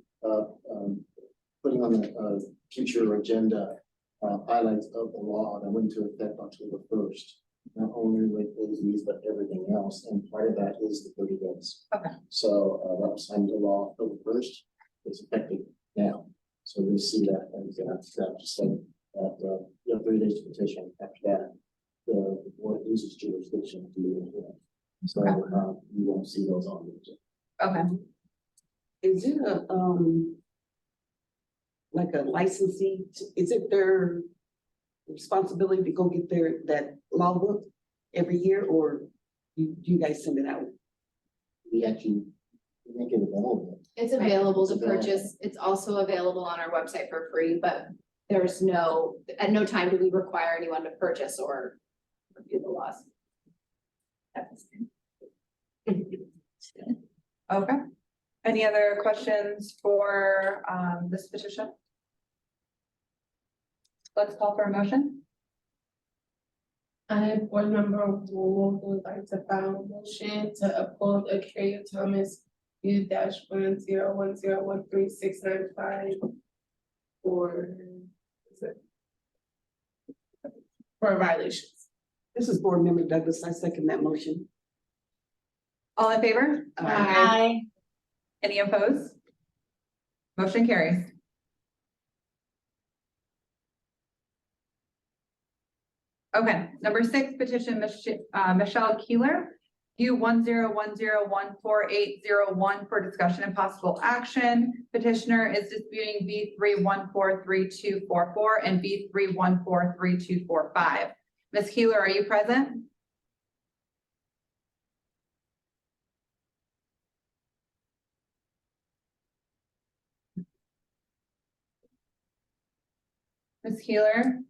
Speaker 3: putting on the future agenda highlights of the law that went into effect October 1st. Not only with AZs, but everything else, and part of that is the 30 days.
Speaker 1: Okay.
Speaker 3: So that was signed into law October 1st. It's effective now. So we see that as just like that, you have 30 days to petition. After that, the board loses jurisdiction to do it. So you won't see those on the agenda.
Speaker 1: Okay.
Speaker 4: Is it like a licensee? Is it their responsibility to go get that logbook every year, or you guys send it out?
Speaker 3: We actually make it available.
Speaker 11: It's available to
Speaker 3: It's available.
Speaker 11: purchase. It's also available on our website for free, but there's at no time do we require anyone to purchase or review the laws. At this time.
Speaker 1: Okay. Any other questions for this petition? Let's call for a motion.
Speaker 2: I, board member Wu, would like to file a motion to uphold a Carrier Thomas U-101013695 for violations.
Speaker 4: This is Board Member Douglas. I second that motion.
Speaker 1: All in favor?
Speaker 16: Aye.
Speaker 1: Any opposed? Motion carries. Okay, number 6, petition Michelle Keeler, U-101014801 for discussion and possible action. Petitioner is disputing B3143244 and B3143245. Ms. Keeler, are you present? Ms. Keeler?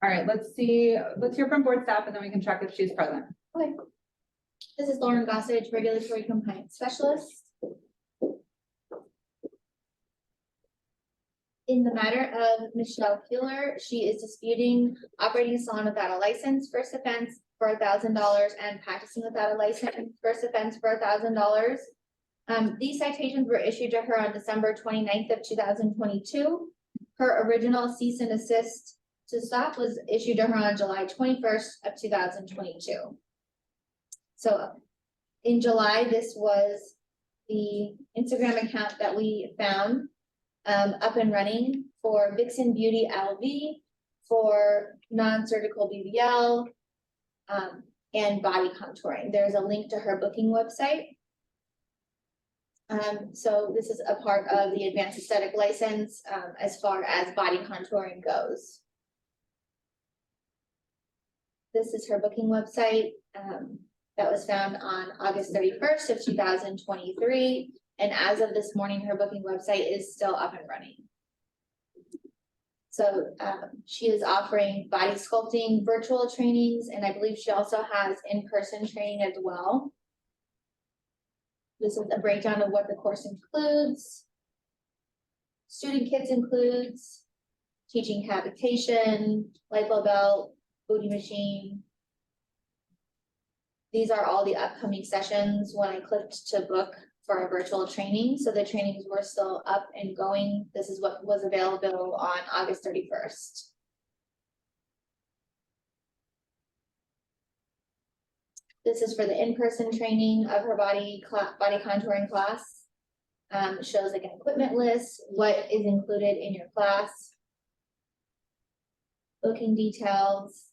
Speaker 1: All right, let's hear from board staff and then we can check if she's present.
Speaker 5: Okay. This is Lauren Gossage, Regulatory Compliance Specialist. In the matter of Michelle Keeler, she is disputing operating a salon without a license, first offense for $1,000, and practicing without a license, first offense for $1,000. These citations were issued to her on December 29th of 2022. Her original cease and desist to stop was issued to her on July 21st of 2022. So in July, this was the Instagram account that we found up and running for Vixen Beauty LV, for non-surgical BBL, and body contouring. There's a link to her booking website. So this is a part of the advanced aesthetic license as far as body contouring goes. This is her booking website that was found on August 31st of 2023. And as of this morning, her booking website is still up and running. So she is offering body sculpting virtual trainings, and I believe she also has in-person training as well. This is a breakdown of what the course includes. Student kits includes teaching cavitation, lipo belt, booty machine. These are all the upcoming sessions when I clicked to book for a virtual training. So the trainings were still up and going. This is what was available on August 31st. This is for the in-person training of her body contouring class. It shows like an equipment list, what is included in your class, booking details,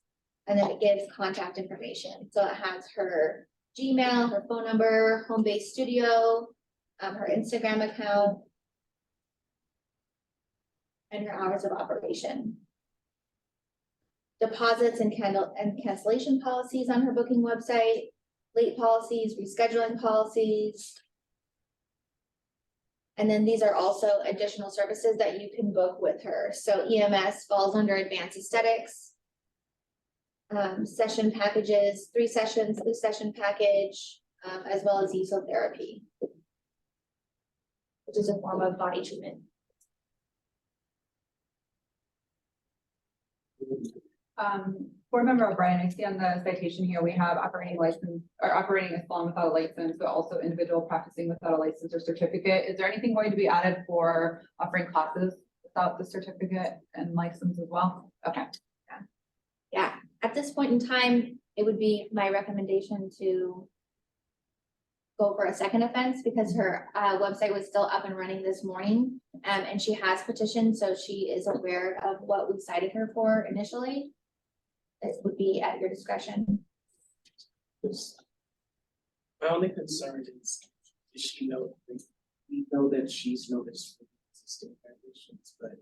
Speaker 5: and then it gives contact information. So it has her Gmail, her phone number, home-based studio, her Instagram account, and her hours of operation. Deposits and cancellation policies on her booking website, late policies, rescheduling policies. And then these are also additional services that you can book with her. So EMS falls under advanced aesthetics. Session packages, 3 sessions, the session package, as well as esotherapy, which is a form of body treatment.
Speaker 1: Board Member O'Brien, I see on the citation here, we have operating license or operating a salon without a license, but also individual practicing without a license or certificate. Is there anything going to be added for offering classes without the certificate and license as well? Okay.
Speaker 5: Yeah, at this point in time, it would be my recommendation to go for a second offense because her website was still up and running this morning. And she has petitioned, so she is aware of what we cited her for initially. This would be at your discretion.
Speaker 8: My only concern is, does she know, we know that she's noticed existing violations, but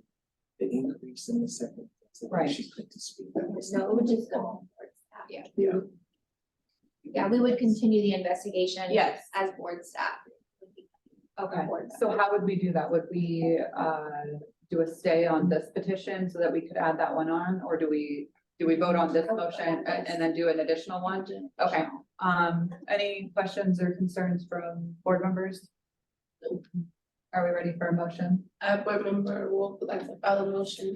Speaker 8: the increase in the second.
Speaker 1: Right.
Speaker 8: She's good to speak. That was-
Speaker 5: No, it would just go. Yeah.
Speaker 8: Yeah.
Speaker 5: Yeah, we would continue the investigation.
Speaker 1: Yes.
Speaker 5: As board staff.
Speaker 1: Okay, so how would we do that? Would we, do a stay on this petition so that we could add that one on? Or do we vote on this motion and then do an additional one? Okay, any questions or concerns from board members? Are we ready for a motion?
Speaker 2: Board member Wolf would like to file a motion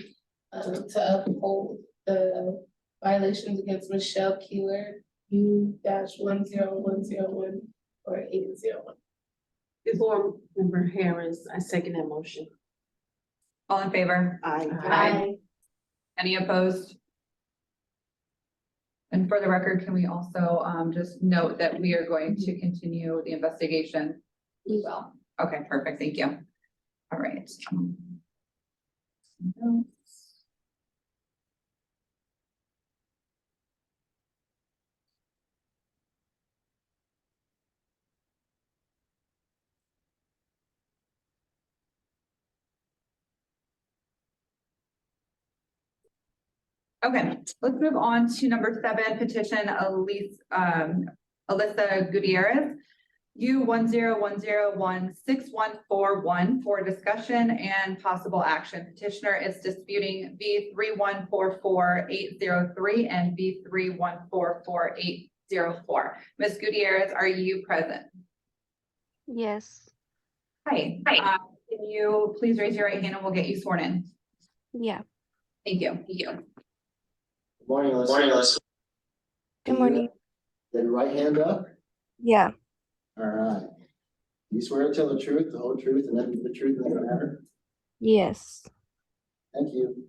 Speaker 2: to uphold the violations against Michelle Keeler, U-10101480.
Speaker 13: Before Member Harris, I second that motion.
Speaker 1: All in favor?
Speaker 4: Aye.
Speaker 1: Any opposed? And for the record, can we also just note that we are going to continue the investigation?
Speaker 5: We will.
Speaker 1: Okay, perfect, thank you. All right. Okay, let's move on to number 7, petition Alyssa Gutierrez. U-10101611 for discussion and possible action. Petitioner is disputing V3144803 and V3144804. Ms. Gutierrez, are you present?
Speaker 17: Yes.
Speaker 1: Hi. Can you please raise your right hand and we'll get you sworn in?
Speaker 17: Yeah.
Speaker 1: Thank you. Thank you.
Speaker 3: Good morning, Alyssa.
Speaker 17: Good morning.
Speaker 3: Get your right hand up.
Speaker 17: Yeah.
Speaker 3: All right. You swear to tell the truth, the whole truth, and nothing but the truth in the matter?
Speaker 17: Yes.
Speaker 3: Thank you.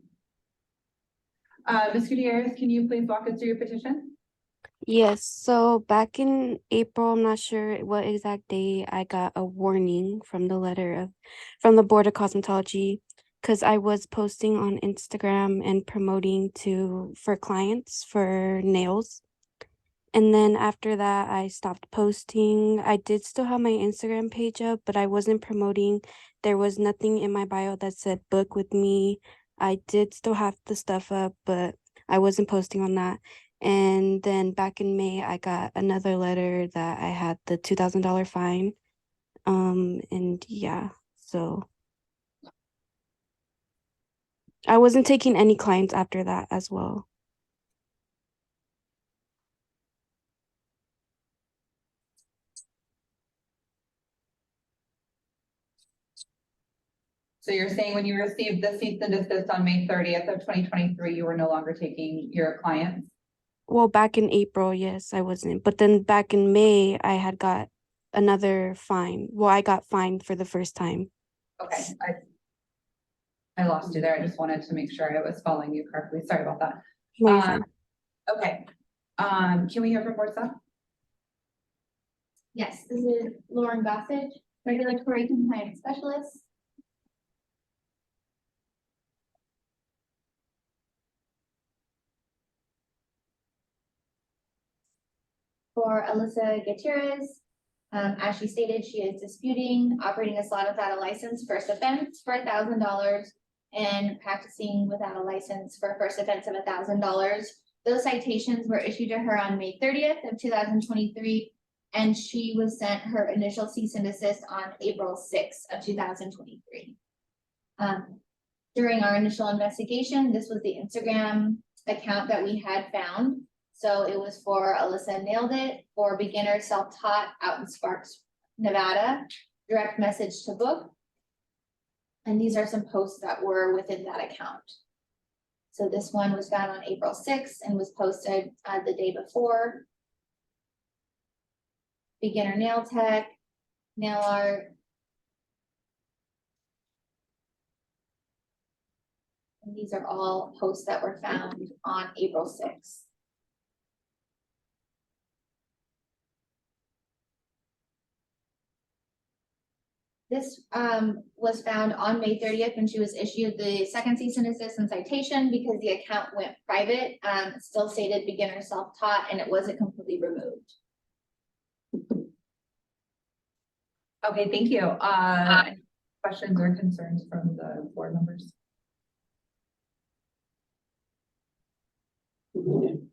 Speaker 1: Ms. Gutierrez, can you please walk us through your petition?
Speaker 17: Yes. So back in April, I'm not sure what exact day, I got a warning from the Board of Cosmetology because I was posting on Instagram and promoting for clients for nails. And then after that, I stopped posting. I did still have my Instagram page up, but I wasn't promoting. There was nothing in my bio that said book with me. I did still have the stuff up, but I wasn't posting on that. And then back in May, I got another letter that I had the $2,000 fine. And yeah, so I wasn't taking any clients after that as well.
Speaker 1: So you're saying when you received the cease and desist on May 30th of 2023, you were no longer taking your clients?
Speaker 17: Well, back in April, yes, I wasn't. But then back in May, I had got another fine. Well, I got fined for the first time.
Speaker 1: Okay, I lost you there. I just wanted to make sure I was following you correctly. Sorry about that.
Speaker 17: No, you're fine.
Speaker 1: Okay. Can we hear from board staff?
Speaker 5: Yes, this is Lauren Gossage, Regulatory Compliance Specialist. For Alyssa Gutierrez, as she stated, she is disputing operating a salon without a license, first offense for $1,000, and practicing without a license for first offense of $1,000. Those citations were issued to her on May 30th of 2023, and she was sent her initial cease and desist on April 6th of 2023. During our initial investigation, this was the Instagram account that we had found. So it was for Alyssa Nailed It, for beginner self-taught out in Sparks, Nevada, direct message to book. And these are some posts that were within that account. So this one was found on April 6th and was posted the day before. Beginner nail tech, nail art. And these are all posts that were found on April 6th. This was found on May 30th when she was issued the second cease and desist and citation because the account went private. It still stated beginner self-taught and it wasn't completely removed.
Speaker 1: Okay, thank you. Any questions or concerns from the board members?
Speaker 4: Board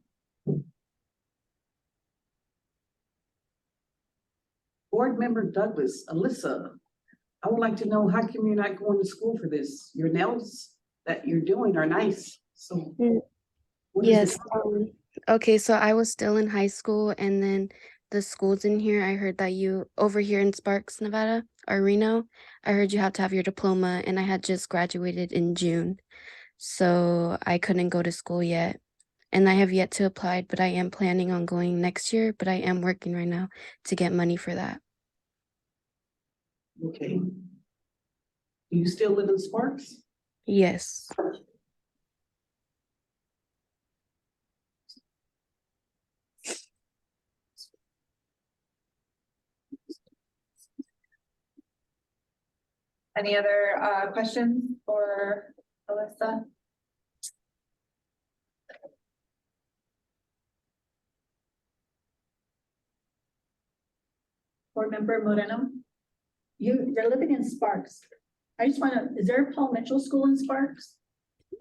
Speaker 4: Member Douglas, Alyssa, I would like to know, how come you're not going to school for this? Your nails that you're doing are nice, so. what is
Speaker 17: Yes.
Speaker 4: it?
Speaker 17: Okay, so I was still in high school, and then the schools in here, I heard that you, over here in Sparks, Nevada, or Reno, I heard you have to have your diploma, and I had just graduated in June. So I couldn't go to school yet. And I have yet to apply, but I am planning on going next year, but I am working right now to get money for that.
Speaker 4: Okay. Do you still live in Sparks?
Speaker 17: Yes.
Speaker 1: Any other questions for Alyssa?
Speaker 15: Board Member Moreno? You're living in Sparks. I just wanna, is there a Paul Mitchell School in Sparks?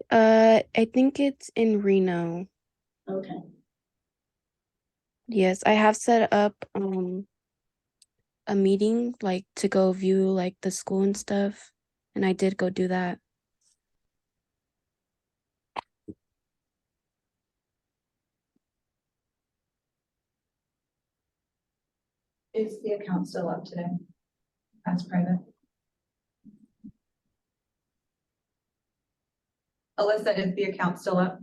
Speaker 17: I think it's in Reno.
Speaker 15: Okay.
Speaker 17: Yes, I have set up a meeting like to go view like the school and stuff, and I did go do that.
Speaker 1: Is the account still up today? As private? Alyssa, is the account still up?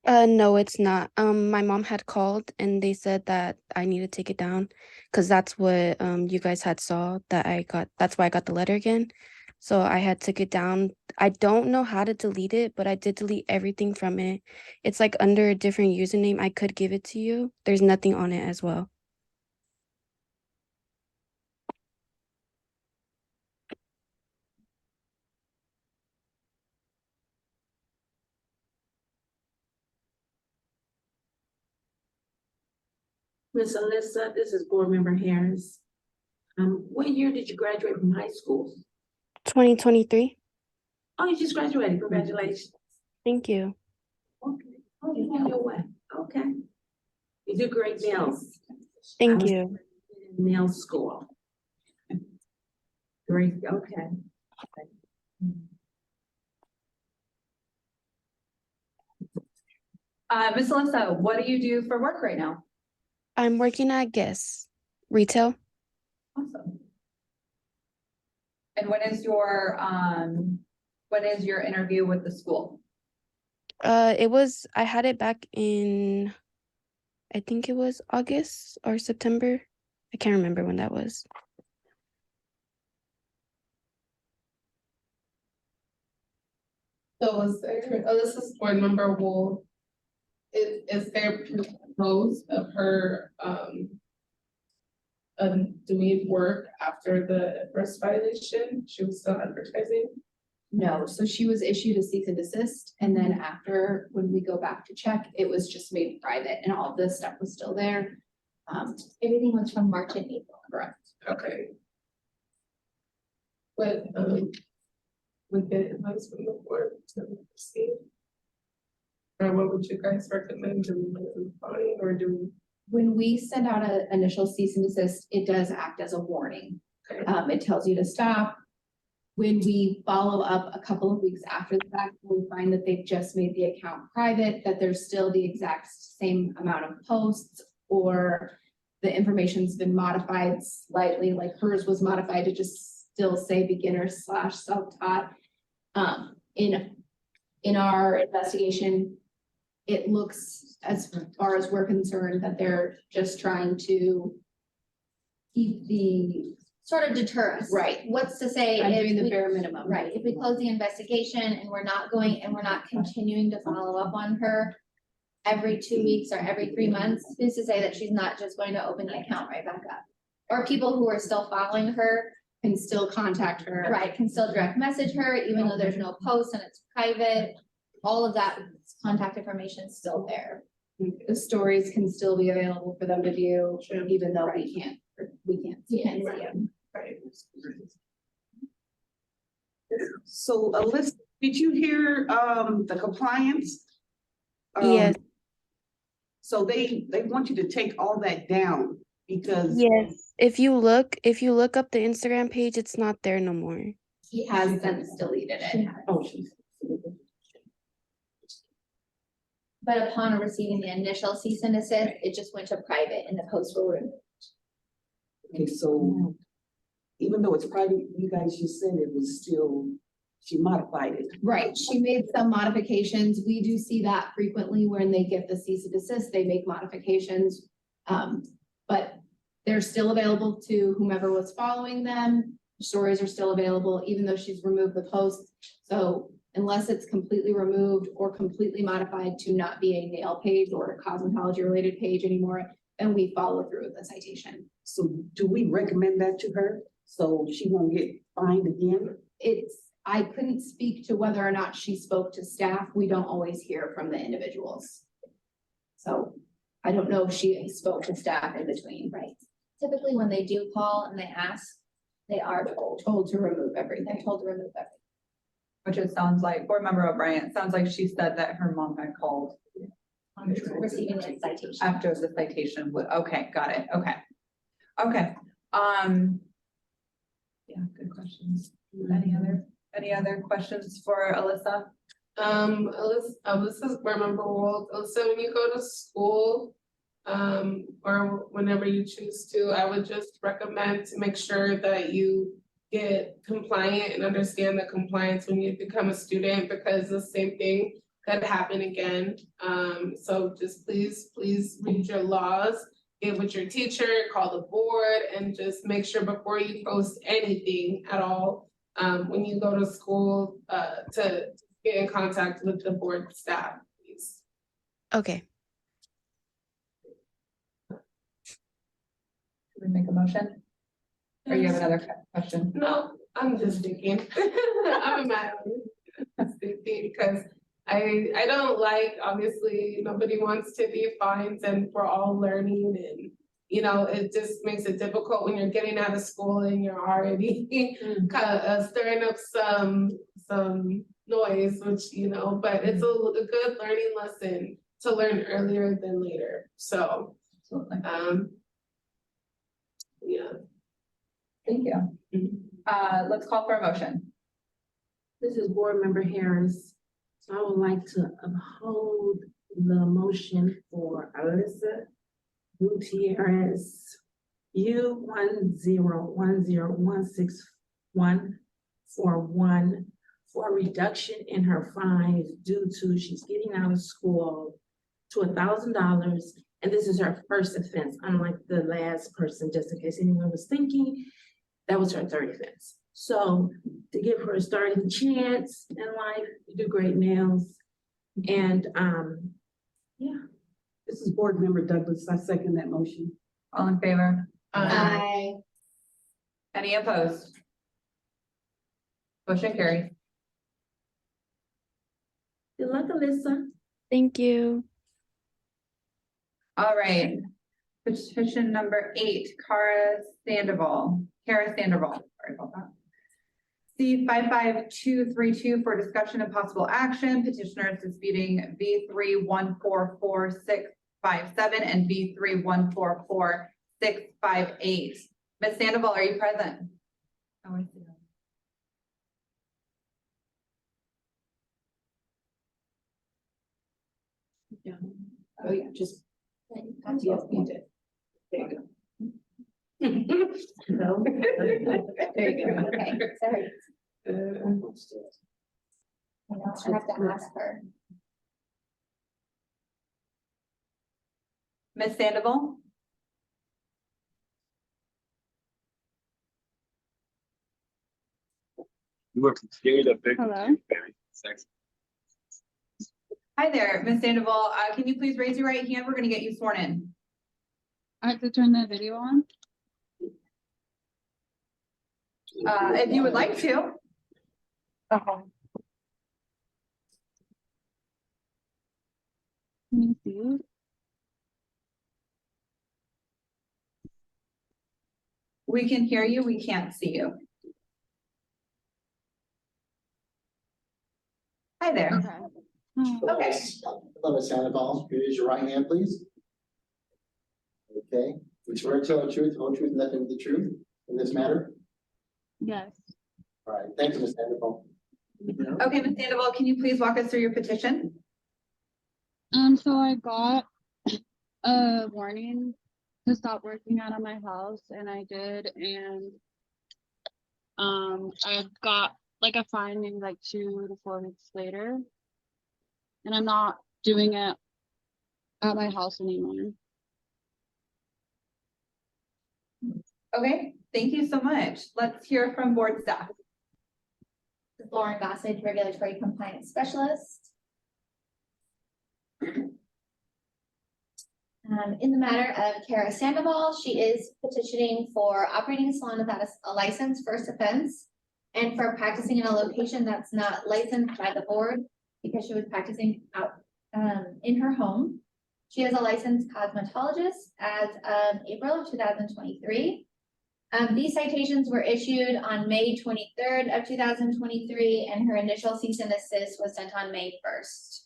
Speaker 17: No, it's not. My mom had called and they said that I need to take it down because that's what you guys had saw that I got. That's why I got the letter again. So I had took it down. I don't know how to delete it, but I did delete everything from it. It's like under a different username. I could give it to you. There's nothing on it as well.
Speaker 13: Miss Alyssa, this is Board Member Harris. What year did you graduate from high school?
Speaker 17: 2023.
Speaker 13: Oh, you just graduated. Congratulations.
Speaker 17: Thank you.
Speaker 13: Okay. Oh, you're on your way. Okay. You do great nails.
Speaker 17: Thank you.
Speaker 13: Nail school. Great. Okay.
Speaker 1: Miss Alyssa, what do you do for work right now?
Speaker 17: I'm working at Guess Retail.
Speaker 1: Awesome. And when is your interview with the school?
Speaker 17: I had it back in, I think it was August or September. I can't remember when that was.
Speaker 2: So is there, oh, this is Board Member Wool. Is there proposed of her, doing work after the first violation? She was still advertising?
Speaker 11: No, so she was issued a cease and desist, and then after, when we go back to check, it was just made private and all this stuff was still there.
Speaker 5: Everything was from March and April.
Speaker 11: Correct.
Speaker 2: Okay. But, with the advice from the board to proceed? Or what would you guys recommend? Do we let them fine or do we?
Speaker 11: When we send out an initial cease and desist, it does act as a warning.
Speaker 2: Okay.
Speaker 11: It tells you to stop. When we follow up a couple of weeks after the fact, we find that they've just made the account private, that there's still the exact same amount of posts, or the information's been modified slightly, like hers was modified to just still say beginner / self-taught. In our investigation, it looks, as far as we're concerned, that they're just trying to keep the
Speaker 5: Sort of deter us.
Speaker 11: Right.
Speaker 5: What's to say
Speaker 11: I'm
Speaker 5: if
Speaker 11: doing the
Speaker 5: we-
Speaker 11: bare minimum.
Speaker 5: Right, if we close the investigation and we're not going and we're not continuing to follow up on her every 2 weeks or every 3 months, who's to say that she's not just going to open the account right back up? Or people who are still following her
Speaker 11: can still contact her.
Speaker 5: Right, can still direct message her, even though there's no post and it's private. All of that contact information is still there.
Speaker 11: The stories can still be available for them to view, even though we can't see
Speaker 5: can't
Speaker 11: it.
Speaker 5: see it.
Speaker 2: Right.
Speaker 4: So Alyssa, did you hear the compliance?
Speaker 17: Yes.
Speaker 4: So they want you to take all that down because.
Speaker 17: Yes, if you look up the Instagram page, it's not there no more.
Speaker 11: He has since deleted it.
Speaker 4: Oh, she's.
Speaker 5: But upon receiving the initial cease and desist, it just went to private and the posts were removed.
Speaker 4: Okay, so even though it's private, you guys just said it was still, she modified it.
Speaker 11: Right, she made some modifications. We do see that frequently when they get the cease and desist, they make modifications. But they're still available to whomever was following them. Stories are still available, even though she's removed the post. So unless it's completely removed or completely modified to not be a nail page or a cosmetology related page anymore, then we follow through with the citation.
Speaker 4: So do we recommend that to her so she won't get fined again?
Speaker 11: I couldn't speak to whether or not she spoke to staff. We don't always hear from the individuals. So I don't know if she spoke to staff in between.
Speaker 5: Right. Typically, when they do call and they ask, they are
Speaker 11: Told to remove everything.
Speaker 5: they're told to remove everything.
Speaker 1: Which it sounds like, Board Member O'Brien, it sounds like she said that her mom had called
Speaker 5: Receiving the citation.
Speaker 1: after the citation. Okay, got it. Okay. Okay. Yeah, good questions. Any other questions for Alyssa?
Speaker 2: Alyssa's board member role. Alyssa, when you go to school, or whenever you choose to, I would just recommend to make sure that you get compliant and understand the compliance when you become a student, because the same thing could happen again. So just please read your laws, get with your teacher, call the board, and just make sure before you post anything at all, when you go to school, to get in contact with the board staff, please.
Speaker 17: Okay.
Speaker 1: Should we make a motion? Or you have another question?
Speaker 2: No, I'm just thinking. I'm mad. I'm thinking because I don't like, obviously, nobody wants to be fined, and we're all learning, and you know, it just makes it difficult when you're getting out of school and you're already stirring up some noise, which, you know, but it's a good learning lesson to learn earlier than later. So, yeah.
Speaker 1: Thank you. Let's call for a motion.
Speaker 13: This is Board Member Harris. So I would like to uphold the motion for Alyssa Gutierrez, U1010164141 for a reduction in her fines due to she's getting out of school to $1,000. And this is her first offense, unlike the last person, just in case anyone was thinking, that was her third offense. So to give her a starting chance in life, you do great nails. And yeah.
Speaker 4: This is Board Member Douglas. I second that motion.
Speaker 1: All in favor?
Speaker 5: Aye.
Speaker 1: Any opposed? Motion carries.
Speaker 13: Good luck, Alyssa.
Speaker 17: Thank you.
Speaker 1: All right. Petition number 8, Kara Sandoval. Sorry about that. C55232 for discussion and possible action. Petitioner is disputing V3144657 and V3144658. Ms. Sandoval, are you present? Oh, I see.
Speaker 11: Yeah. Oh, yeah, just.
Speaker 5: Yes,
Speaker 11: you did. There you go.
Speaker 5: No. There you go. Okay, sorry. I have to ask her.
Speaker 1: Ms. Sandoval?
Speaker 18: You were scared of big.
Speaker 12: Hello?
Speaker 18: Very sexy.
Speaker 1: Hi there, Ms. Sandoval. Can you please raise your right hand? We're going to get you sworn in.
Speaker 12: I have to turn the video on?
Speaker 1: If you would like to.
Speaker 12: Okay. Can you see it?
Speaker 1: We can hear you. We can't see you. Hi there.
Speaker 12: Okay.
Speaker 3: Hello, Ms. Sandoval. Raise your right hand, please. Okay, we swear to tell the truth, whole truth, nothing but the truth in this matter.
Speaker 19: Yes.
Speaker 3: All right, thank you, Ms. Sandoval.
Speaker 1: Okay, Ms. Sandoval, can you please walk us through your petition?
Speaker 19: So I got a warning to stop working out of my house, and I did, and I got like a fine maybe like 2 to 4 weeks later, and I'm not doing it at my house anymore.
Speaker 1: Okay, thank you so much. Let's hear from board staff.
Speaker 5: Lauren Gossage, Regulatory Compliance Specialist. In the matter of Kara Sandoval, she is petitioning for operating a salon without a license, first offense, and for practicing in a location that's not licensed by the board because she was practicing out in her home. She is a licensed cosmetologist as of April of 2023. These citations were issued on May 23rd of 2023, and her initial cease and desist was sent on May 1st.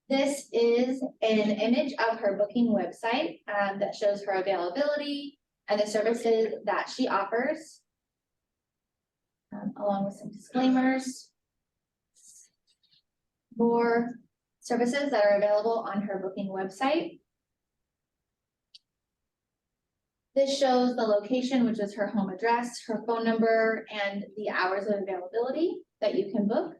Speaker 5: This is an image of her booking website that shows her availability and the services that she offers, along with some disclaimers. More services that are available on her booking website. This shows the location, which is her home address, her phone number, and the hours of availability that you can book.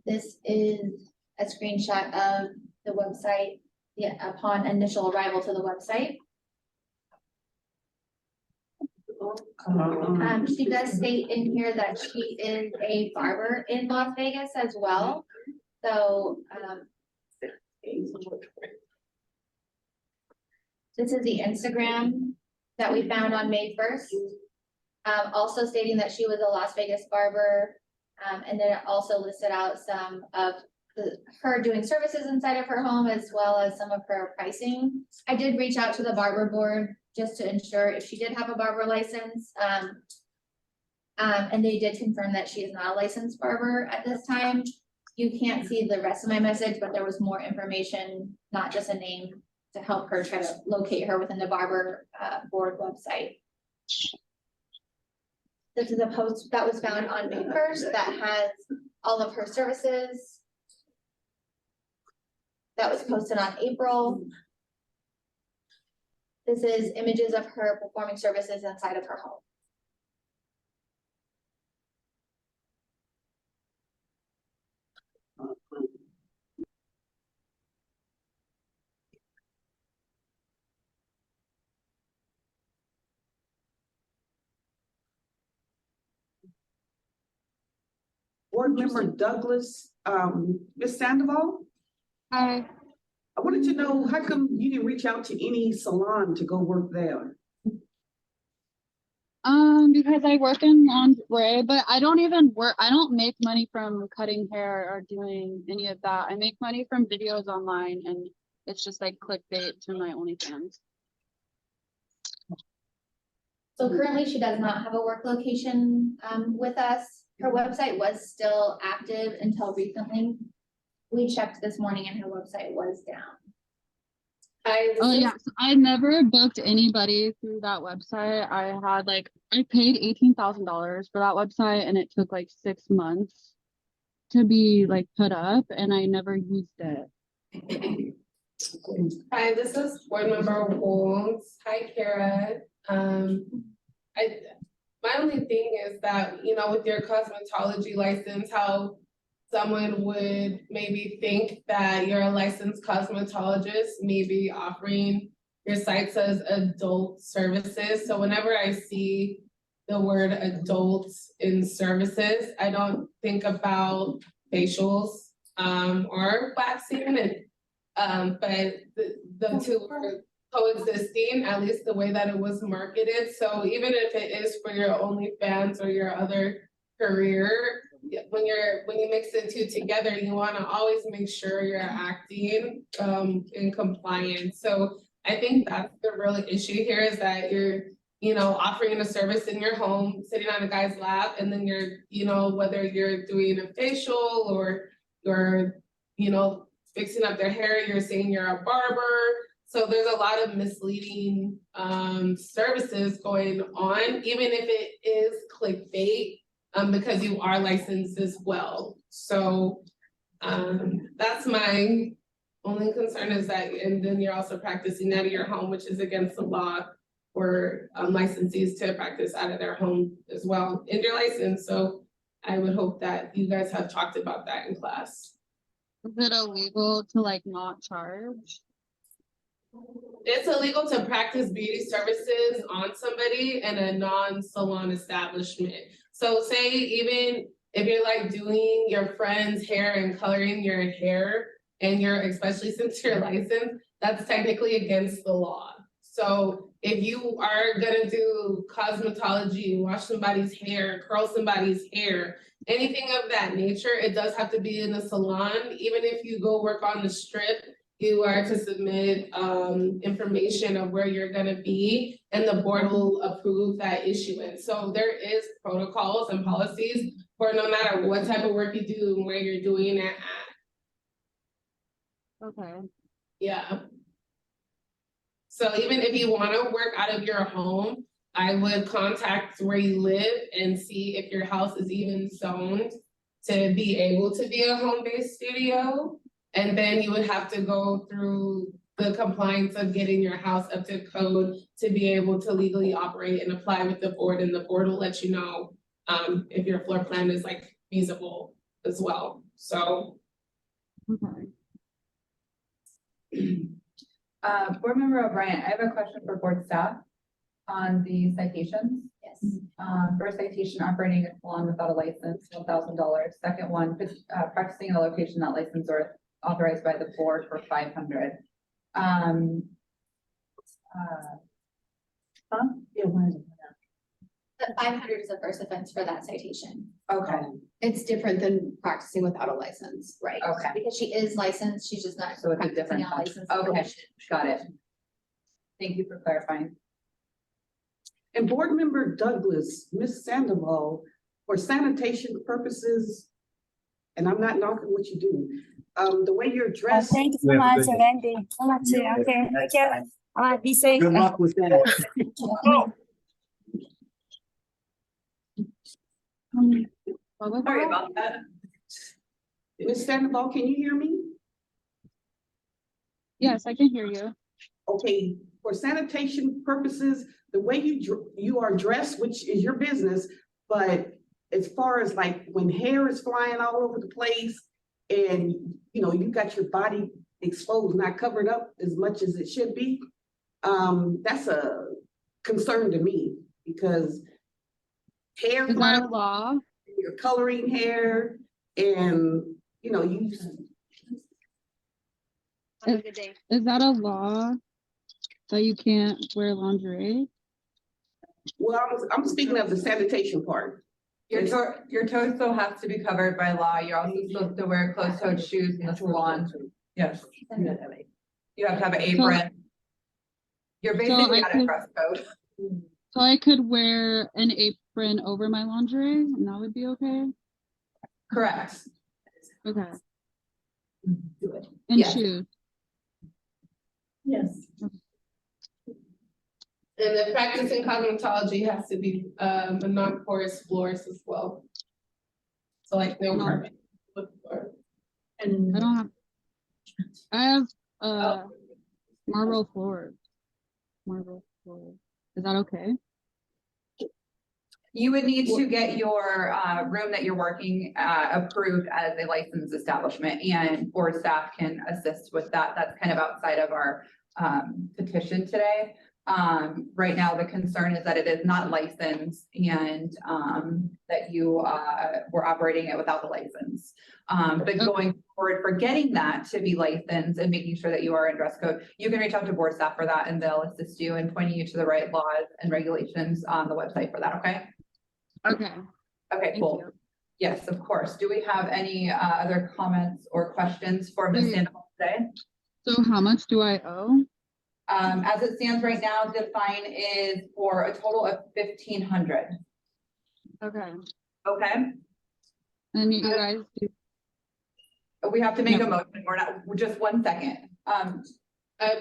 Speaker 5: This is a screenshot of the website upon initial arrival to the website. She does state in here that she is a barber in Las Vegas as well. So this is the Instagram that we found on May 1st. Also stating that she was a Las Vegas barber. And then it also listed out some of her doing services inside of her home, as well as some of her pricing. I did reach out to the barber board just to ensure if she did have a barber license. And they did confirm that she is not a licensed barber at this time. You can't see the rest of my message, but there was more information, not just a name, to help her try to locate her within the barber board website. This is a post that was found on May 1st that has all of her services. That was posted on April. This is images of her performing services inside of her home.
Speaker 4: Board Member Douglas, Ms. Sandoval?
Speaker 19: Hi.
Speaker 4: I wanted to know, how come you didn't reach out to any salon to go work there?
Speaker 19: Because I work in lingerie, but I don't even work. I don't make money from cutting hair or doing any of that. I make money from videos online, and it's just like clickbait to my OnlyFans.
Speaker 5: So currently she does not have a work location with us. Her website was still active until recently. We checked this morning and her website was down.
Speaker 19: Oh yeah, so I never booked anybody through that website. I paid $18,000 for that website, and it took like 6 months to be like put up, and I never used it.
Speaker 2: Hi, this is board member Wolves. Hi, Kara. My only thing is that, you know, with your cosmetology license, how someone would maybe think that you're a licensed cosmetologist, maybe offering your site says adult services. So whenever I see the word adult in services, I don't think facials or waxing, but the two are coexisting, at least the way that it was marketed. So even if it is for your OnlyFans or your other career, when you mix the two together, you want to always make sure you're acting in compliance. So I think that's the real issue here, is that you're, you know, offering a service in your home, sitting on a guy's lap, and then you're, you know, whether you're doing a facial or you're, you know, fixing up their hair, you're saying you're a barber. So there's a lot of misleading services going on, even if it is clickbait, because you are licensed as well. So that's my only concern, is that, and then you're also practicing out of your home, which is against the law for licensees to practice out of their home as well in your license. So I would hope that you guys have talked about that in class.
Speaker 19: Is it illegal to like not charge?
Speaker 2: It's illegal to practice beauty services on somebody in a non-salon establishment. So say even if you're like doing your friend's hair and coloring your hair, and you're, especially since you're licensed, that's technically against the law. So if you are gonna do cosmetology, wash somebody's hair, curl somebody's hair, anything of that nature, it does have to be in a salon. Even if you go work on the strip, you are to submit information of where you're gonna be, and the board will approve that issuance. So there is protocols and policies for no matter what type of work you do and where you're doing it at.
Speaker 19: Okay.
Speaker 2: Yeah. So even if you want to work out of your home, I would contact where you live and see if your house is even zoned to be able to be a home-based studio. And then you would have to go through the compliance of getting your house up to code to be able to legally operate and apply with the board, and the board will let you know if your floor plan is like feasible as well. So.
Speaker 19: Okay.
Speaker 1: Board Member O'Brien, I have a question for board staff on the citations.
Speaker 5: Yes.
Speaker 1: First citation, operating a salon without a license, $1,000. Second one, practicing in a location not licensed or authorized by the board for $500.
Speaker 5: The 500 is the first offense for that citation.
Speaker 1: Okay.
Speaker 11: It's different than practicing without a license.
Speaker 5: Right.
Speaker 1: Okay.
Speaker 5: Because she is licensed, she's just not
Speaker 1: So it's a
Speaker 5: practicing
Speaker 1: different.
Speaker 5: out licensed.
Speaker 1: Okay, got it. Thank you for clarifying.
Speaker 4: And Board Member Douglas, Ms. Sandoval, for sanitation purposes, and I'm not knocking what you do, the way you're dressed.
Speaker 20: Thank you so much, Randy. So much. Okay, take care. All right, be safe.
Speaker 4: Good luck with that.
Speaker 1: Sorry about that.
Speaker 4: Ms. Sandoval, can you hear me?
Speaker 19: Yes, I can hear you.
Speaker 4: Okay, for sanitation purposes, the way you are dressed, which is your business, but as far as like when hair is flying all over the place and you got your body exposed, not covered up as much as it should be, that's a concern to me, because hair
Speaker 19: Is that a law?
Speaker 4: You're coloring hair, and
Speaker 19: Is that a law that you can't wear lingerie?
Speaker 4: Well, I'm speaking of the sanitation part.
Speaker 1: Your toes still have to be covered by law. You're also supposed to wear closed-toed shoes in the salon. Yes. You have to have an apron. You're basically at a dress code.
Speaker 19: So I could wear an apron over my lingerie and that would be okay?
Speaker 1: Correct.
Speaker 19: Okay.
Speaker 11: Do it.
Speaker 19: And
Speaker 1: Yes.
Speaker 19: shoes.
Speaker 15: Yes.
Speaker 2: And the practicing cosmetology has to be a non-porous floors as well. So like no carpet.
Speaker 15: And
Speaker 19: I don't have, I have marble floors. Marble floors. Is that okay?
Speaker 1: You would need to get your room that you're working approved as a licensed establishment, and board staff can assist with that. That's kind of outside of our petition today. Right now, the concern is that it is not licensed and that you were operating it without the license. But going forward for getting that to be licensed and making sure that you are in dress code, you can reach out to board staff for that and they'll assist you in pointing you to the right laws and regulations on the website for that, okay?
Speaker 19: Okay.
Speaker 1: Okay, cool. Yes, of course. Do we have any other comments or questions for Ms. Sandoval today?
Speaker 19: So how much do I owe?
Speaker 1: As it stands right now, the fine is for a total of $1,500.
Speaker 19: Okay.
Speaker 1: Okay.
Speaker 19: And you guys do.
Speaker 1: We have to make a motion. We're just 1 second.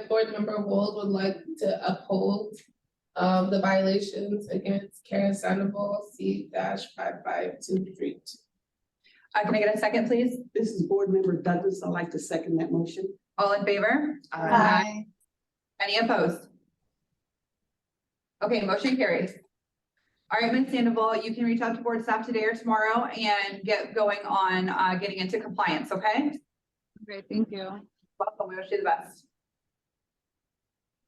Speaker 2: Board Member Wold would like to uphold the violations against Karen Sandoval, C-55232.
Speaker 1: Can I get a second, please?
Speaker 4: This is Board Member Douglas. I'd like to second that motion.
Speaker 1: All in favor?
Speaker 4: Aye.
Speaker 1: Any opposed? Okay, motion carries. All right, Ms. Sandoval, you can reach out to board staff today or tomorrow and get going on getting into compliance, okay?
Speaker 19: Great, thank you.
Speaker 1: Welcome, we wish you the best.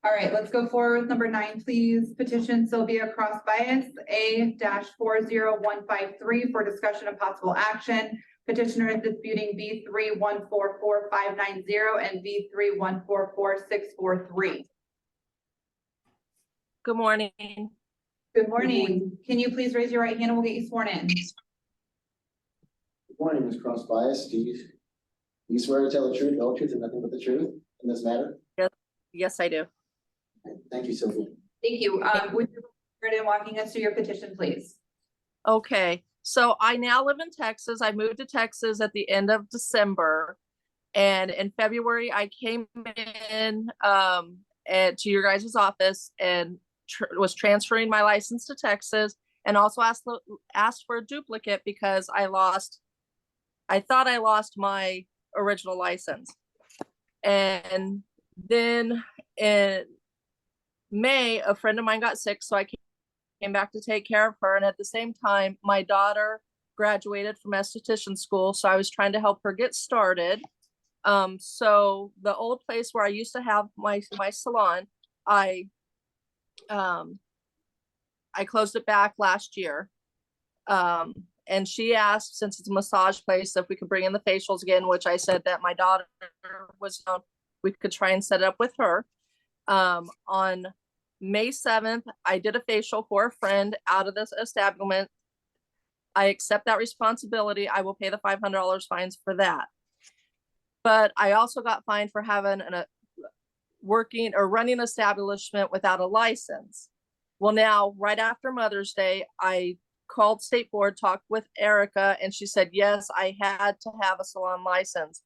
Speaker 1: All right, let's go forward with number 9, please. Petition Sylvia Cross Bias, A-40153 for discussion of possible action. Petitioner is disputing V3144590 and V3144643.
Speaker 21: Good morning.
Speaker 1: Good morning. Can you please raise your right hand and we'll get you sworn in?
Speaker 3: Good morning, Ms. Cross Bias. Do you swear to tell the truth, the whole truth, and nothing but the truth in this matter?
Speaker 21: Yes, I do.
Speaker 3: Thank you, Sylvia.
Speaker 1: Thank you. Would you start in walking us through your petition, please?
Speaker 21: Okay, so I now live in Texas. I moved to Texas at the end of December. And in February, I came in to your guys' office and was transferring my license to Texas, and also asked for a duplicate because I thought I lost my original license. And then in May, a friend of mine got sick, so I came back to take care of her. And at the same time, my daughter graduated from esthetician school, so I was trying to help her get started. So the old place where I used to have my salon, I closed it back last year. And she asked, since it's a massage place, if we could bring in the facials again, which I said that my daughter we could try and set it up with her. On May 7th, I did a facial for a friend out of this establishment. I accept that responsibility. I will pay the $500 fines for that. But I also got fined for having working or running an establishment without a license. Well, now, right after Mother's Day, I called State Board, talked with Erica, and she said, yes, I had to have a salon license.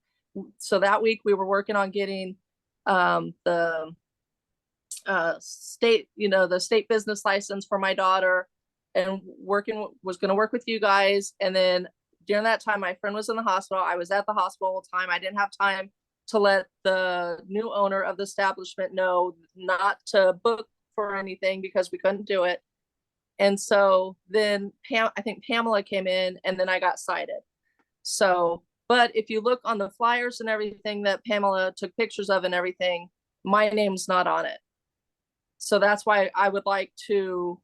Speaker 21: So that week we were working on getting the state, the state business license for my daughter, and was going to work with you guys. And then during that time, my friend was in the hospital. I was at the hospital all the time. I didn't have time to let the new owner of the establishment know not to book for anything because we couldn't do it. And so then I think Pamela came in, and then I got cited. So, but if you look on the flyers and everything that Pamela took pictures of and everything, my name's not on it. So that's why I would like to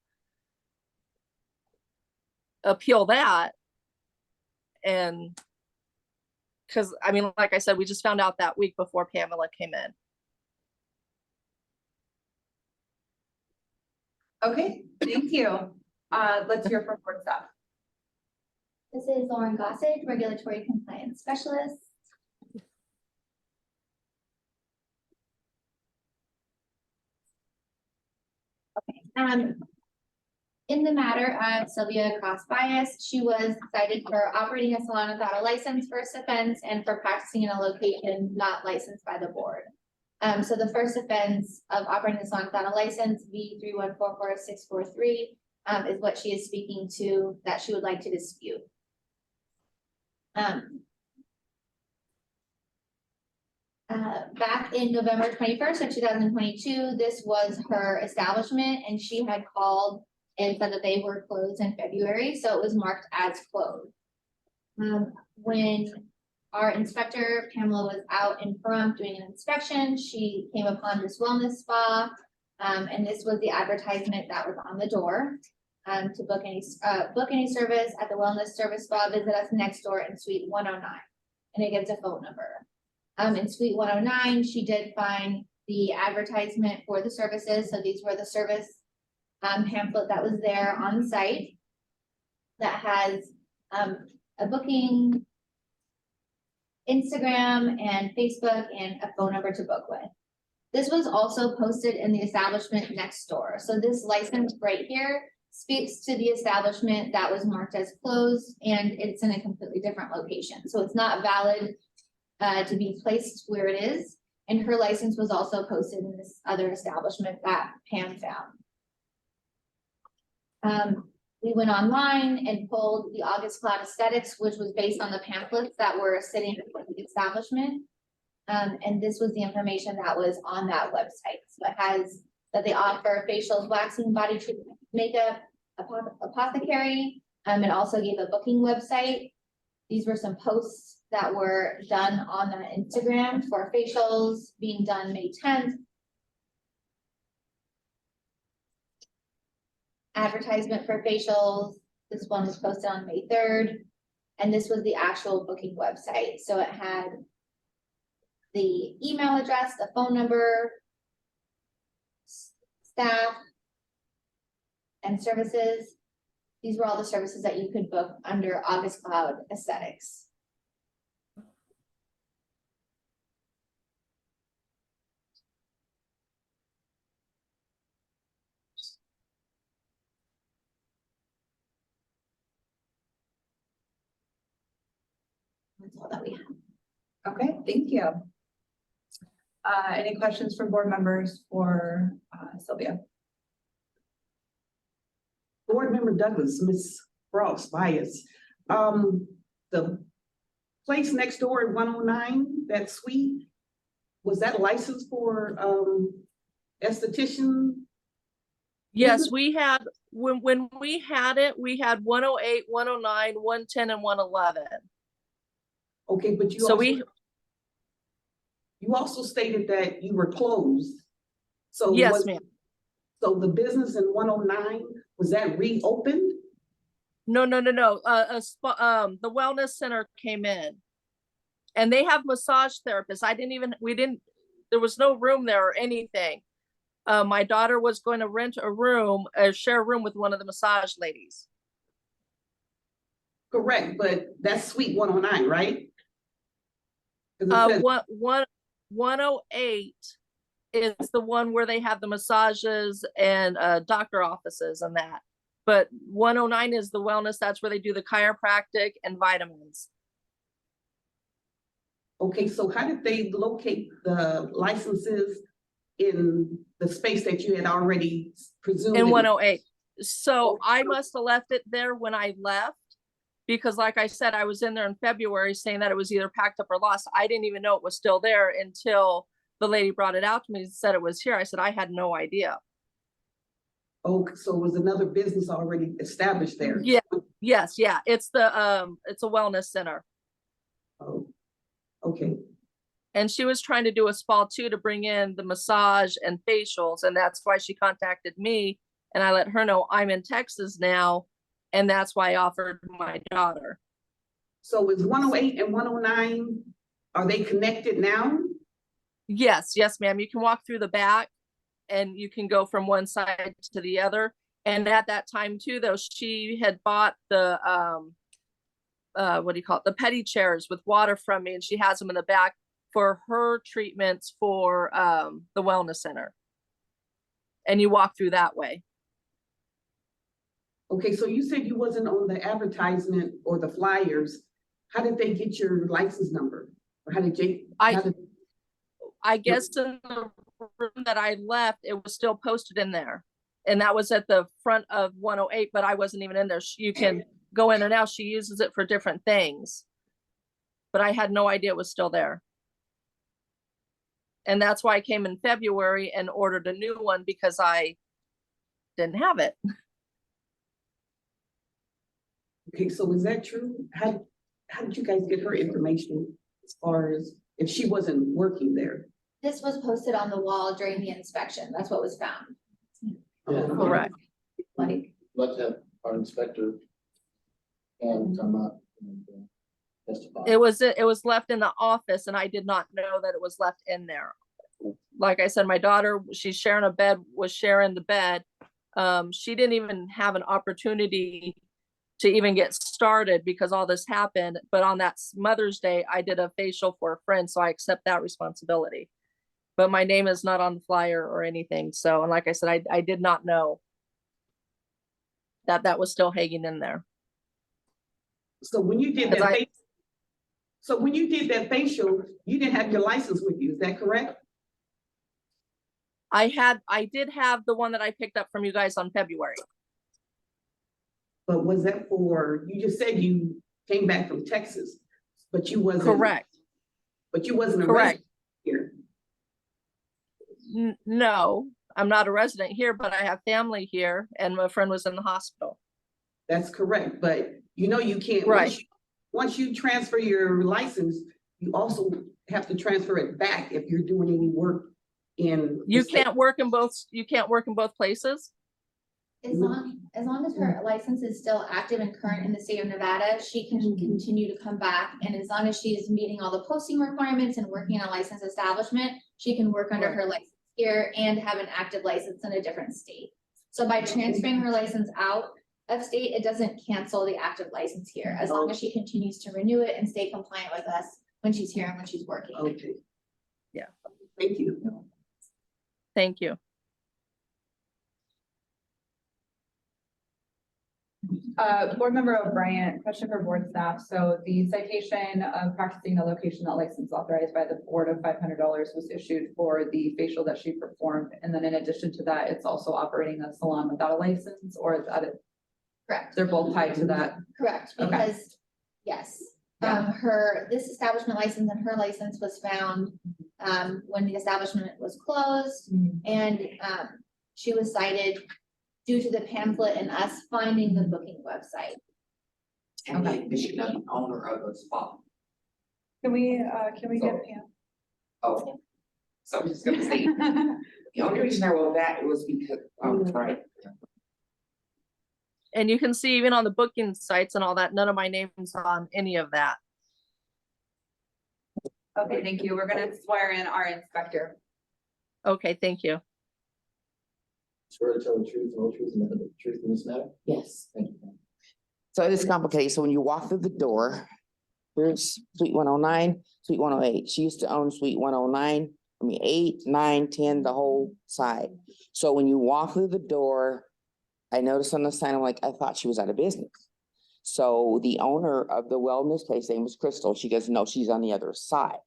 Speaker 21: appeal that. And because, I mean, like I said, we just found out that week before Pamela came in.
Speaker 1: Okay, thank you. Let's hear from board staff.
Speaker 5: This is Lauren Gossage, Regulatory Compliance Specialist. Okay. In the matter of Sylvia Cross Bias, she was cited for operating a salon without a license, first offense, and for practicing in a location not licensed by the board. So the first offense of operating a salon without a license, V3144643, is what she is speaking to that she would like to dispute. Back in November 21st of 2022, this was her establishment, and she had called and said that they were closed in February, so it was marked as closed. When our inspector, Pamela, was out in Pahrump doing an inspection, she came upon this wellness spa, and this was the advertisement that was on the door. To book any service at the wellness service spa, visit us next door in Suite 109, and it gives a phone number. In Suite 109, she did find the advertisement for the services, so these were the service pamphlet that was there on site that has a booking, Instagram and Facebook, and a phone number to book with. This was also posted in the establishment next door. So this license right here speaks to the establishment that was marked as closed, and it's in a completely different location. So it's not valid to be placed where it is. And her license was also posted in this other establishment that Pam found. We went online and pulled the August Cloud Aesthetics, which was based on the pamphlets that were sitting in the establishment. And this was the information that was on that website. So it has that they offer facials, waxing, body treatment, makeup, apothecary. It also gave a booking website. These were some posts that were done on the Instagram for facials being done May 10th. Advertisement for facials. This one was posted on May 3rd. And this was the actual booking website. So it had the email address, the phone number, staff, and services. These were all the services that you could book under August Cloud Aesthetics. That's all that we have.
Speaker 1: Okay, thank you. Any questions from board members for Sylvia?
Speaker 4: Board Member Douglas, Ms. Ross, bias. The place next door at 109, that suite, was that licensed for esthetician?
Speaker 21: Yes, we had, when we had it, we had 108, 109, 110, and 111.
Speaker 4: Okay, but you
Speaker 21: So
Speaker 4: also, you also stated that you were closed. So
Speaker 21: yes, ma'am.
Speaker 4: So the business in 109, was that reopened?
Speaker 21: No. The wellness center came in. And they have massage therapists. There was no room there or anything. My daughter was going to rent a room, share a room with one of the massage ladies.
Speaker 4: Correct, but that's suite 109, right? 'Cause it says-
Speaker 21: 108 is the one where they have the massages and doctor offices and that. But 109 is the wellness. That's where they do the chiropractic and vitamins.
Speaker 4: Okay, so how did they locate the licenses in the space that you had already presumed?
Speaker 21: In 108. So I must have left it there when I left, because like I said, I was in there in February saying that it was either packed up or lost. I didn't even know it was still there until the lady brought it out to me and said it was here. I said, I had no idea.
Speaker 4: Oh, so it was another business already established there?
Speaker 21: Yeah, yes, yeah. It's a wellness center.
Speaker 4: Oh, okay.
Speaker 21: And she was trying to do a spa too, to bring in the massage and facials. And that's why she contacted me. And I let her know I'm in Texas now. And that's why I offered my daughter.
Speaker 4: So is 108 and 109, are they connected now?
Speaker 21: Yes, ma'am. You can walk through the back and you can go from one side to the other. And at that time too, though, she had bought the, the petty chairs with water from me, and she has them in the back for her treatments for the wellness center. And you walk through that way.
Speaker 4: Okay, so you said you wasn't on the advertisement or the flyers. How did they get your license number? Or how did Jake?
Speaker 21: I guess in the room that I left, it was still posted in there. And that was at the front of 108, but I wasn't even in there. You can go in there now. She uses it for different things. But I had no idea it was still there. And that's why I came in February and ordered a new one, because I didn't have it.
Speaker 4: Okay, so is that true? How did you guys get her information as far as if she wasn't working there?
Speaker 5: This was posted on the wall during the inspection. That's what was found.
Speaker 3: Yeah.
Speaker 21: Correct.
Speaker 5: Like,
Speaker 3: Let's have our inspector and come up and testify.
Speaker 21: It was left in the office, and I did not know that it was left in there. Like I said, my daughter, she's sharing a bed, was sharing the bed. She didn't even have an opportunity to even get started because all this happened. But on that Mother's Day, I did a facial for a friend, so I accept that responsibility. But my name is not on the flyer or anything. So, and like I said, I did not know that was still hanging in there.
Speaker 4: So when you did that, So when you did that facial, you didn't have your license with you, is that correct?
Speaker 21: I did have the one that I picked up from you guys on February.
Speaker 4: But was that for, you just said you came back from Texas, but you wasn't.
Speaker 21: Correct.
Speaker 4: But you wasn't a
Speaker 21: Correct.
Speaker 4: resident here.
Speaker 21: No, I'm not a resident here, but I have family here and my friend was in the hospital.
Speaker 4: That's correct, but you know you can't.
Speaker 21: Right.
Speaker 4: Once you transfer your license, you also have to transfer it back if you're doing any work in.
Speaker 21: You can't work in both places?
Speaker 5: As long as her license is still active and current in the state of Nevada, she can continue to come back. And as long as she is meeting all the posting requirements and working in a licensed establishment, she can work under her license here and have an active license in a different state. So by transferring her license out of state, it doesn't cancel the active license here, as long as she continues to renew it and stay compliant with us when she's here and when she's working.
Speaker 4: Okay.
Speaker 21: Yeah.
Speaker 4: Thank you.
Speaker 21: Thank you.
Speaker 1: Board Member O'Brien, question for board staff. So the citation of practicing the location not licensed authorized by the board of $500 was issued for the facial that she performed. And then in addition to that, it's also operating a salon without a license, or is that it?
Speaker 5: Correct.
Speaker 1: They're both tied to that.
Speaker 5: Correct,
Speaker 1: Okay.
Speaker 5: because, yes, this establishment license and her license was found when the establishment was closed, and she was cited due to the pamphlet and us finding the booking website.
Speaker 6: And then Michigan owner of the spot.
Speaker 1: Can we get Pam?
Speaker 6: Oh, so I'm just gonna say, the only reason I wrote that it was because, right.
Speaker 21: And you can see even on the booking sites and all that, none of my name's on any of that.
Speaker 1: Okay, thank you. We're gonna swear in our inspector.
Speaker 21: Okay, thank you.
Speaker 3: Swear to tell the truth, the whole truth, and nothing but the truth in this matter?
Speaker 6: Yes.
Speaker 3: Thank you.
Speaker 6: So it is complicated. So when you walk through the door, here's suite 109, suite 108. She used to own suite 109, 8, 9, 10, the whole side. So when you walk through the door, I noticed on the sign, I'm like, I thought she was out of business. So the owner of the wellness place, name was Crystal. She goes, no, she's on the other side.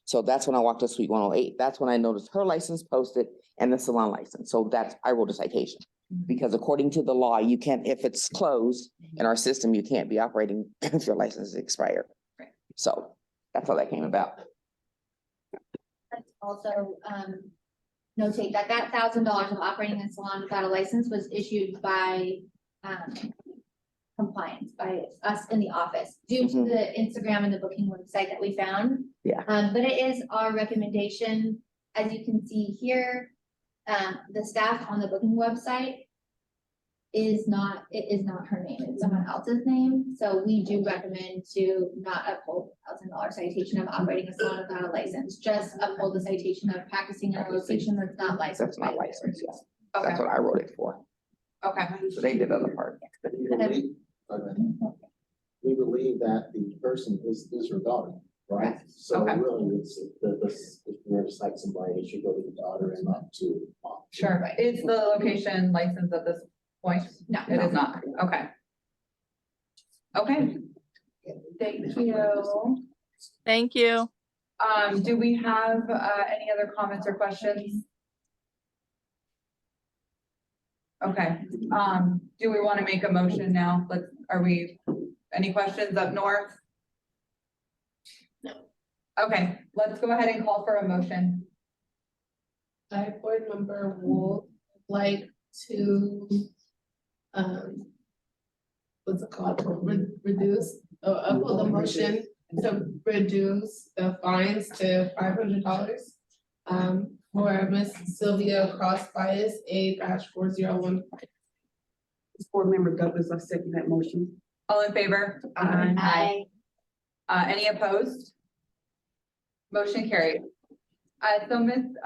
Speaker 6: So that's when I walked to suite 108. That's when I noticed her license posted and the salon license. So I wrote a citation. Because according to the law, you can't, if it's closed in our system, you can't be operating if your license is expired.
Speaker 5: Right.
Speaker 6: So that's how that came about.
Speaker 5: Let's also notate that $1,000 of operating a salon without a license was issued by compliance by us in the office due to the Instagram and the booking website that we found.
Speaker 6: Yeah.
Speaker 5: But it is our recommendation, as you can see here, the staff on the booking website is not her name, it's someone else's name. So we do recommend to not uphold $1,000 citation of operating a salon without a license, just uphold the citation of practicing in a location that's not licensed.
Speaker 6: That's not licensed, yes.
Speaker 1: Okay.
Speaker 6: That's what I wrote it for.
Speaker 1: Okay.
Speaker 6: So they did the other part.
Speaker 3: We believe that the person is her daughter, right? So
Speaker 1: Okay.
Speaker 3: really, it's if you were to cite somebody, it should go to the daughter and not to mom.
Speaker 1: Sure. Is the location licensed at this point?
Speaker 5: No.
Speaker 1: It is not. Okay. Okay. Thank you.
Speaker 21: Thank you.
Speaker 1: Do we have any other comments or questions? Okay, do we want to make a motion now? Any questions up north?
Speaker 5: No.
Speaker 1: Okay, let's go ahead and call for a motion.
Speaker 2: I, board member, would like to, what's it called, reduce, uphold the motion to reduce the fines to $500. For Miss Sylvia Cross Bias, A-401.
Speaker 4: Board Member Douglas, I second that motion.
Speaker 1: All in favor?
Speaker 5: Aye.
Speaker 1: Any opposed? Motion carried. So Ms.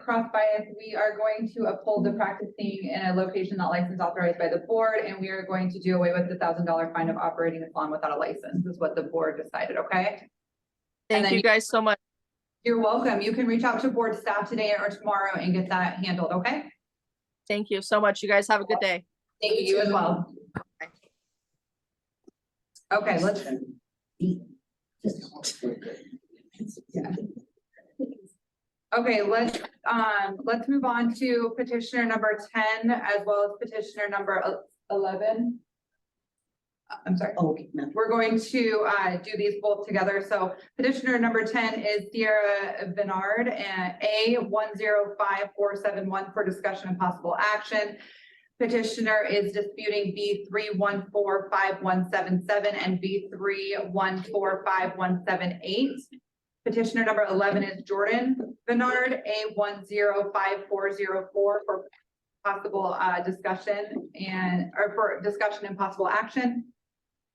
Speaker 1: Cross Bias, we are going to uphold the practicing in a location not licensed authorized by the board, and we are going to do away with the $1,000 fine of operating a salon without a license, is what the board decided, okay?
Speaker 21: Thank you guys so much.
Speaker 1: You're welcome. You can reach out to board staff today or tomorrow and get that handled, okay?
Speaker 21: Thank you so much. You guys have a good day.
Speaker 1: Thank you as well. Okay, let's Yeah. Okay, let's move on to petitioner number 10 as well as petitioner number 11. I'm sorry.
Speaker 4: Okay.
Speaker 1: We're going to do these both together. So petitioner number 10 is Sierra Vinard and A105471 for discussion and possible action. Petitioner is disputing B3145177 and B3145178. Petitioner number 11 is Jordan Vinard, A105404 for possible discussion for discussion and possible action.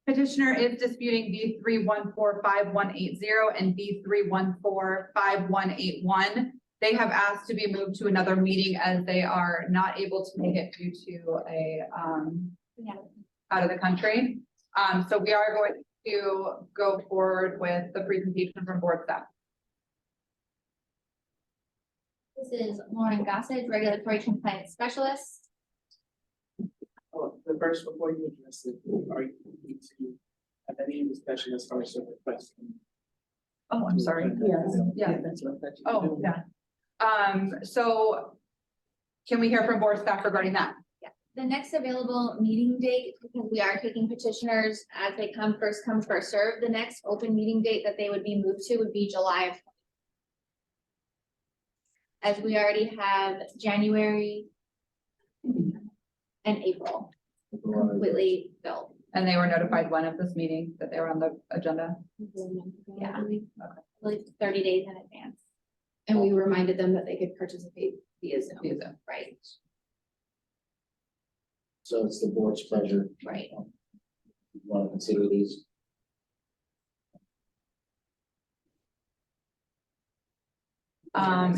Speaker 1: Petitioner is disputing B3145180 and B3145181. They have asked to be moved to another meeting as they are not able to make it due to a out of the country. So we are going to go forward with the presentation from board staff.
Speaker 5: This is Lauren Gossage, Regulatory Compliance Specialist.
Speaker 8: Oh, the first, before you address it, are you going to have any discussion as far as the request?
Speaker 1: Oh, I'm sorry. Yeah.
Speaker 8: That's what I thought you were
Speaker 1: Oh,
Speaker 8: doing.
Speaker 1: yeah. So can we hear from board staff regarding that?
Speaker 5: Yeah, the next available meeting date, because we are taking petitioners as they come, first serve. The next open meeting date that they would be moved to would be July of. As we already have January and April completely filled.
Speaker 1: And they were notified when of this meeting that they were on the agenda?
Speaker 5: Yeah, at least 30 days in advance.
Speaker 11: And we reminded them that they could participate via Zoom.
Speaker 5: Right,
Speaker 3: So it's the board's pleasure.
Speaker 5: right.
Speaker 3: You want to consider these?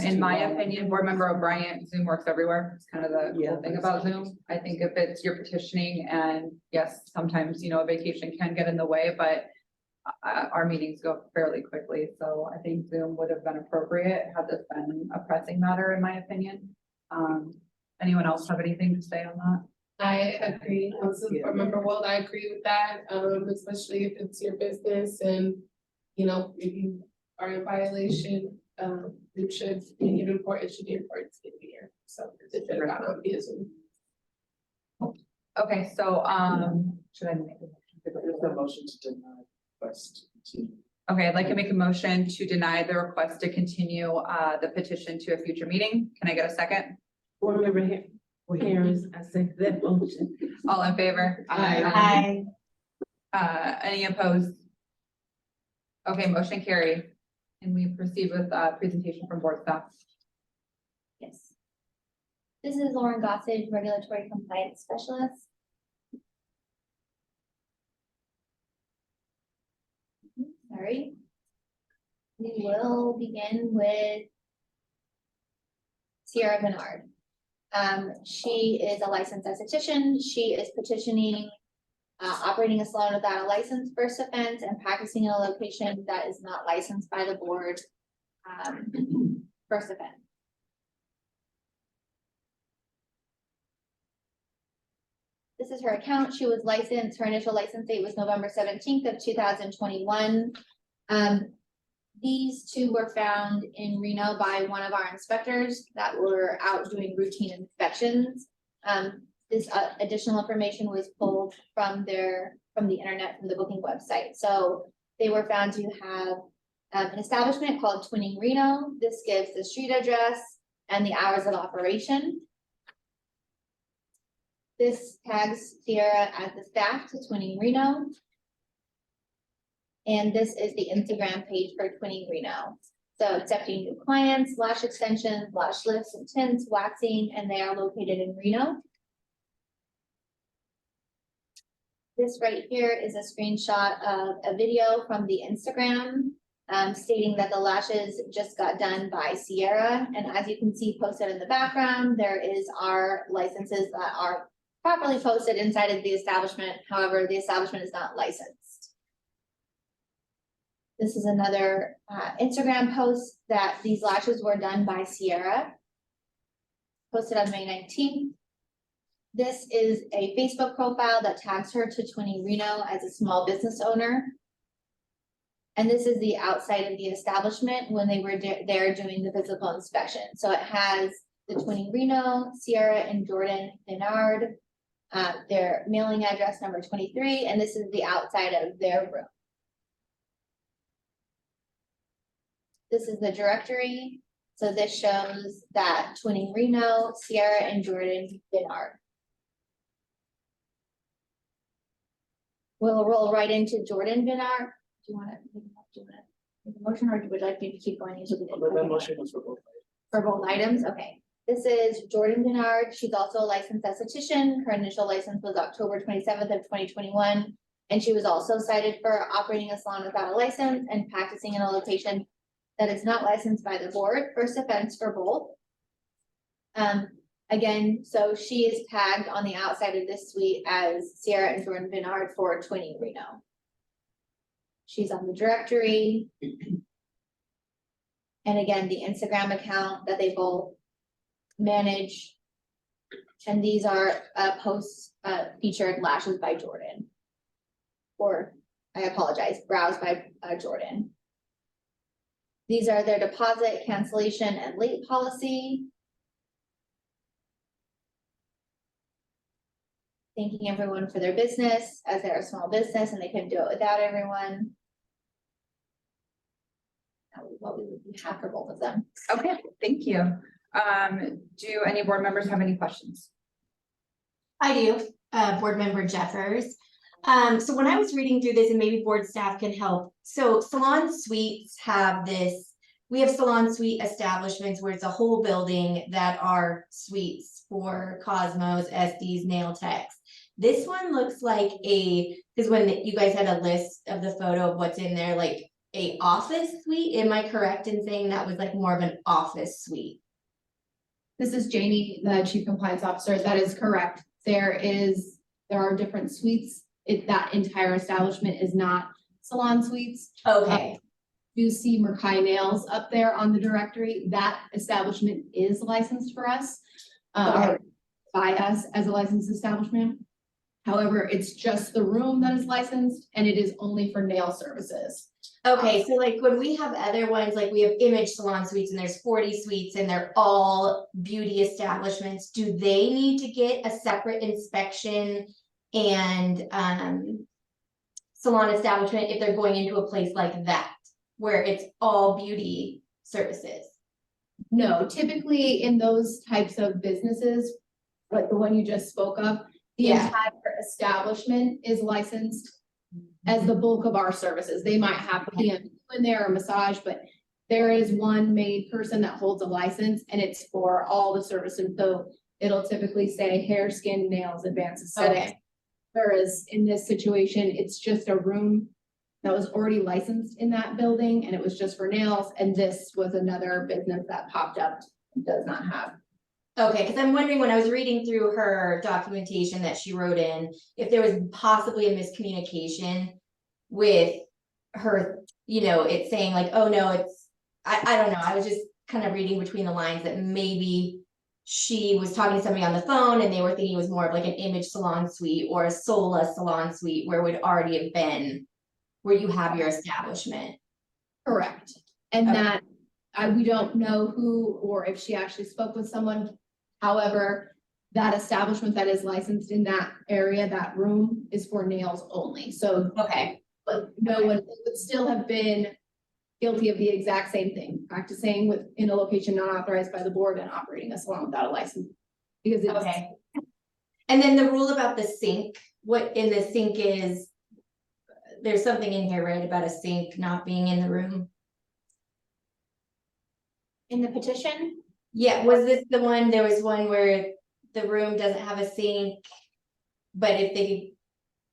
Speaker 1: In my opinion, board member O'Brien, Zoom works everywhere. It's kind of the cool thing about Zoom. I think if it's your petitioning and yes, sometimes, a vacation can get in the way, but our meetings go fairly quickly. So I think Zoom would have been appropriate had this been a pressing matter, in my opinion. Anyone else have anything to say on that?
Speaker 2: I agree. Also, board member Wold, I agree with that, especially if it's your business and, if you are in violation, it should be important, it should be important to get here. So it should have gone on via Zoom.
Speaker 1: Okay, so, should I make
Speaker 8: The motion to deny request to.
Speaker 1: Okay, I'd like to make a motion to deny the request to continue the petition to a future meeting. Can I get a second?
Speaker 13: Board member Harris, I second that motion.
Speaker 1: All in favor?
Speaker 13: Aye.
Speaker 1: Any opposed? Okay, motion carried. And we proceed with presentation from board staff.
Speaker 5: Yes. This is Lauren Gossage, Regulatory Compliance Specialist. Sorry. We will begin with Sierra Vinard. She is a licensed esthetician. She is petitioning operating a salon without a license, first offense, and practicing in a location that is not licensed by the board, first offense. This is her account. She was licensed, her initial license date was November 17th of 2021. These two were found in Reno by one of our inspectors that were out doing routine inspections. This additional information was pulled from the internet, from the booking website. So they were found to have an establishment called Twinning Reno. This gives the street address and the hours of operation. This tags Sierra as the staff to Twinning Reno. And this is the Instagram page for Twinning Reno. So accepting new clients, lash extensions, lash lifts and tints, waxing, and they are located in Reno. This right here is a screenshot of a video from the Instagram stating that the lashes just got done by Sierra. And as you can see posted in the background, there is our licenses that are properly posted inside of the establishment. However, the establishment is not licensed. This is another Instagram post that these lashes were done by Sierra, posted on May 19th. This is a Facebook profile that tags her to Twinning Reno as a small business owner. And this is the outside of the establishment when they were there doing the physical inspection. So it has the Twinning Reno, Sierra and Jordan Bernard, their mailing address number 23, and this is the outside of their room. This is the directory. So this shows that Twinning Reno, Sierra and Jordan Bernard. We'll roll right into Jordan Bernard. Do you want to make a motion, or would you like me to keep going into the?
Speaker 8: The motion was for both.
Speaker 5: For both items, okay. This is Jordan Bernard. She's also a licensed esthetician. Her initial license was October 27th of 2021. And she was also cited for operating a salon without a license and practicing in a location that is not licensed by the board. First offense for both. Again, so she is tagged on the outside of this suite as Sierra and Jordan Bernard for Twinning Reno. She's on the directory. And again, the Instagram account that they both manage. And these are posts featured lashes by Jordan. Or I apologize, brows by Jordan. These are their deposit, cancellation, and late policy. Thanking everyone for their business, as they're a small business and they couldn't do it without everyone. That was what we would have for both of them.
Speaker 1: Okay, thank you. Do any board members have any questions?
Speaker 16: I do, board member Jeffers. So when I was reading through this, and maybe board staff can help, so salon suites have this, we have salon suite establishments where it's a whole building that are suites for Cosmos, Estes, nail techs. This one looks like because when you guys had a list of the photo of what's in there, like a office suite, am I correct in saying that was like more of an office suite?
Speaker 11: This is Janie, the Chief Compliance Officer. That is correct. There are different suites. That entire establishment is not salon suites.
Speaker 16: Okay.
Speaker 11: You see Merkai Nails up there on the directory. That establishment is licensed for us, or by us as a licensed establishment. However, it's just the room that is licensed and it is only for nail services.
Speaker 16: Okay, so like when we have other ones, like we have image salon suites and there's 40 suites and they're all beauty establishments, do they need to get a separate inspection and salon establishment if they're going into a place like that, where it's all beauty services?
Speaker 11: No, typically in those types of businesses, like the one you just spoke of, the entire establishment is licensed as the bulk of our services. They might have PM in there or massage, but there is one main person that holds a license and it's for all the services. So it'll typically say hair, skin, nails, advanced aesthetics.
Speaker 16: Okay.
Speaker 11: Whereas in this situation, it's just a room that was already licensed in that building and it was just for nails. And this was another business that popped up and does not have.
Speaker 16: Okay, because I'm wondering when I was reading through her documentation that she wrote in, if there was possibly a miscommunication with her, you know, it's saying like, oh no, it's, I don't know. I was just kind of reading between the lines that maybe she was talking to somebody on the phone and they were thinking it was more of like an image salon suite or a Sola salon suite where it would already have been where you have your establishment.
Speaker 11: Correct. And that we don't know who or if she actually spoke with someone. However, that establishment that is licensed in that area, that room is for nails only. So but no one would still have been guilty of the exact same thing, practicing in a location not authorized by the board and operating a salon without a license. Because it's
Speaker 16: And then the rule about the sink, what in the sink is, there's something in here, right, about a sink not being in the room?
Speaker 5: In the petition?
Speaker 16: Yeah, was this the one, there was one where the room doesn't have a sink, but if they,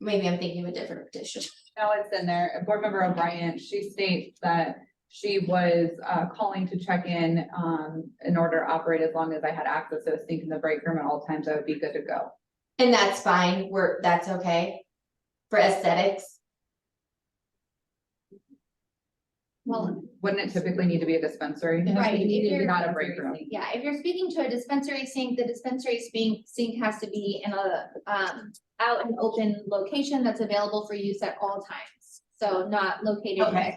Speaker 16: maybe I'm thinking of a different petition.
Speaker 1: No, it's in there. Board member O'Brien, she states that she was calling to check in order to operate as long as I had access to a sink in the break room at all times, I would be good to go.
Speaker 16: And that's fine, that's okay for aesthetics?
Speaker 5: Well,
Speaker 1: wouldn't it typically need to be a dispensary?
Speaker 5: Right, if you're
Speaker 1: not a break room.
Speaker 5: Yeah, if you're speaking to a dispensary sink, the dispensary sink has to be in a out and open location that's available for use at all times. So not located in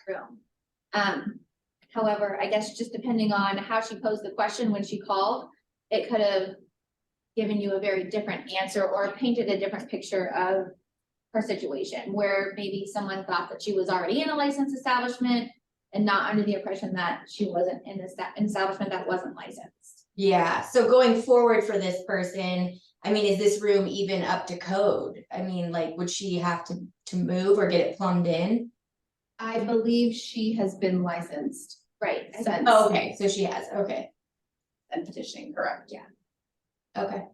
Speaker 5: room. However, I guess just depending on how she posed the question when she called, it could have given you a very different answer or painted a different picture of her situation, where maybe someone thought that she was already in a licensed establishment and not under the impression that she wasn't in an establishment that wasn't licensed.
Speaker 16: Yeah, so going forward for this person, I mean, is this room even up to code? I mean, like, would she have to move or get it plumbed in?
Speaker 11: I believe she has been licensed.
Speaker 5: Right.
Speaker 11: Since.
Speaker 16: Oh, okay, so she has, okay,
Speaker 11: And petitioning, correct?
Speaker 5: Yeah.
Speaker 16: okay.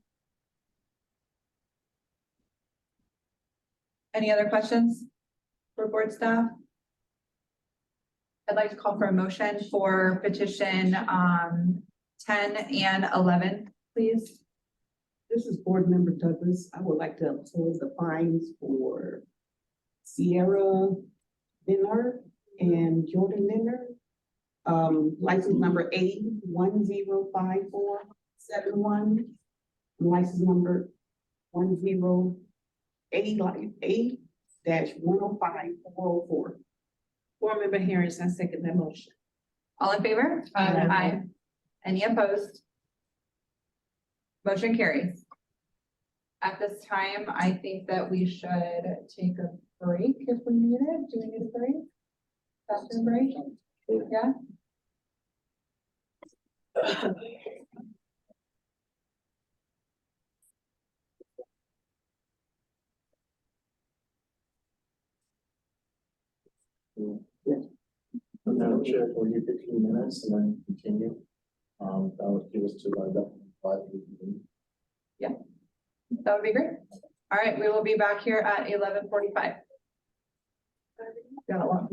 Speaker 1: Any other questions for board staff? I'd like to call for a motion for petition 10 and 11, please.
Speaker 4: This is Board Member Douglas. I would like to uphold the fines for Sierra Dinner and Jordan Dinner. License number 8105471. License number 108-105404.
Speaker 13: Board Member Harris, I second that motion.
Speaker 1: All in favor? Aye. Any opposed? Motion carries. At this time, I think that we should take a break if we need it. Do we need a break? Bathroom break? Yeah?
Speaker 3: Madam Chair, we'll do 15 minutes and then continue. That would give us to about 5 minutes.
Speaker 1: Yeah, that would be great. All right, we will be back here at 11:45. Got a lot.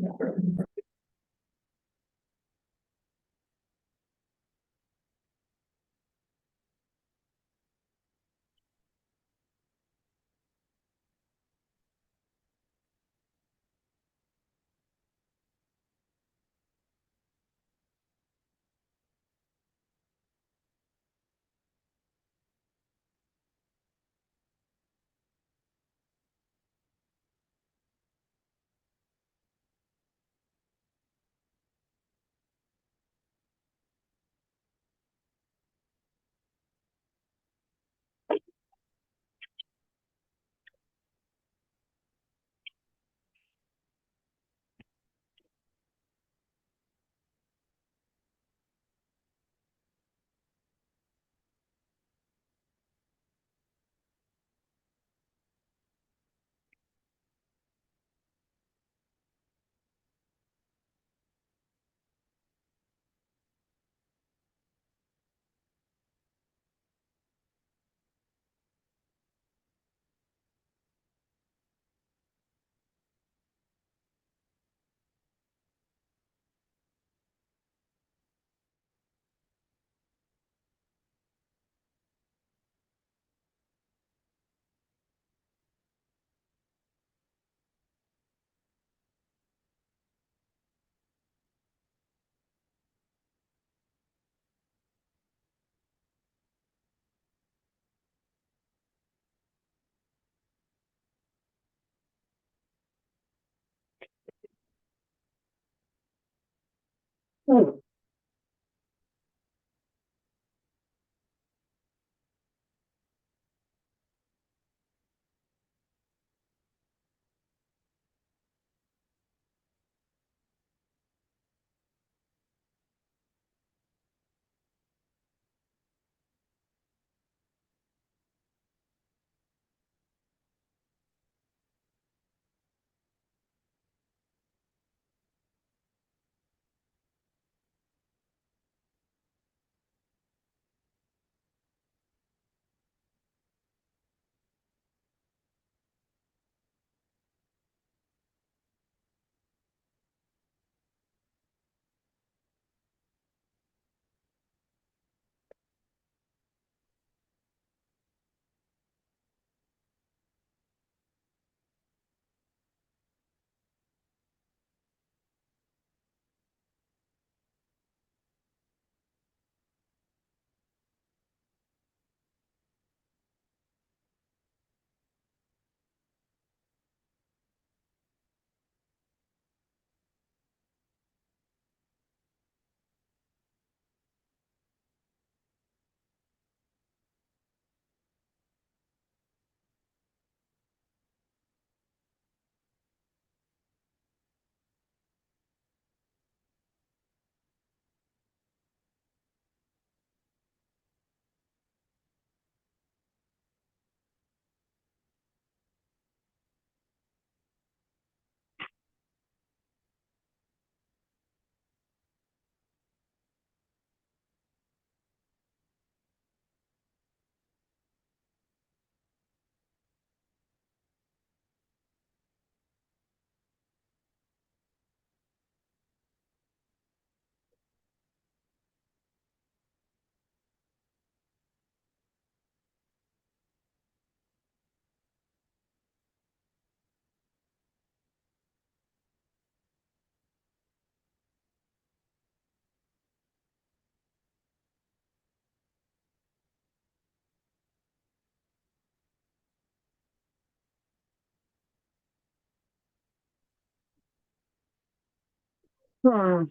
Speaker 6: Hmm.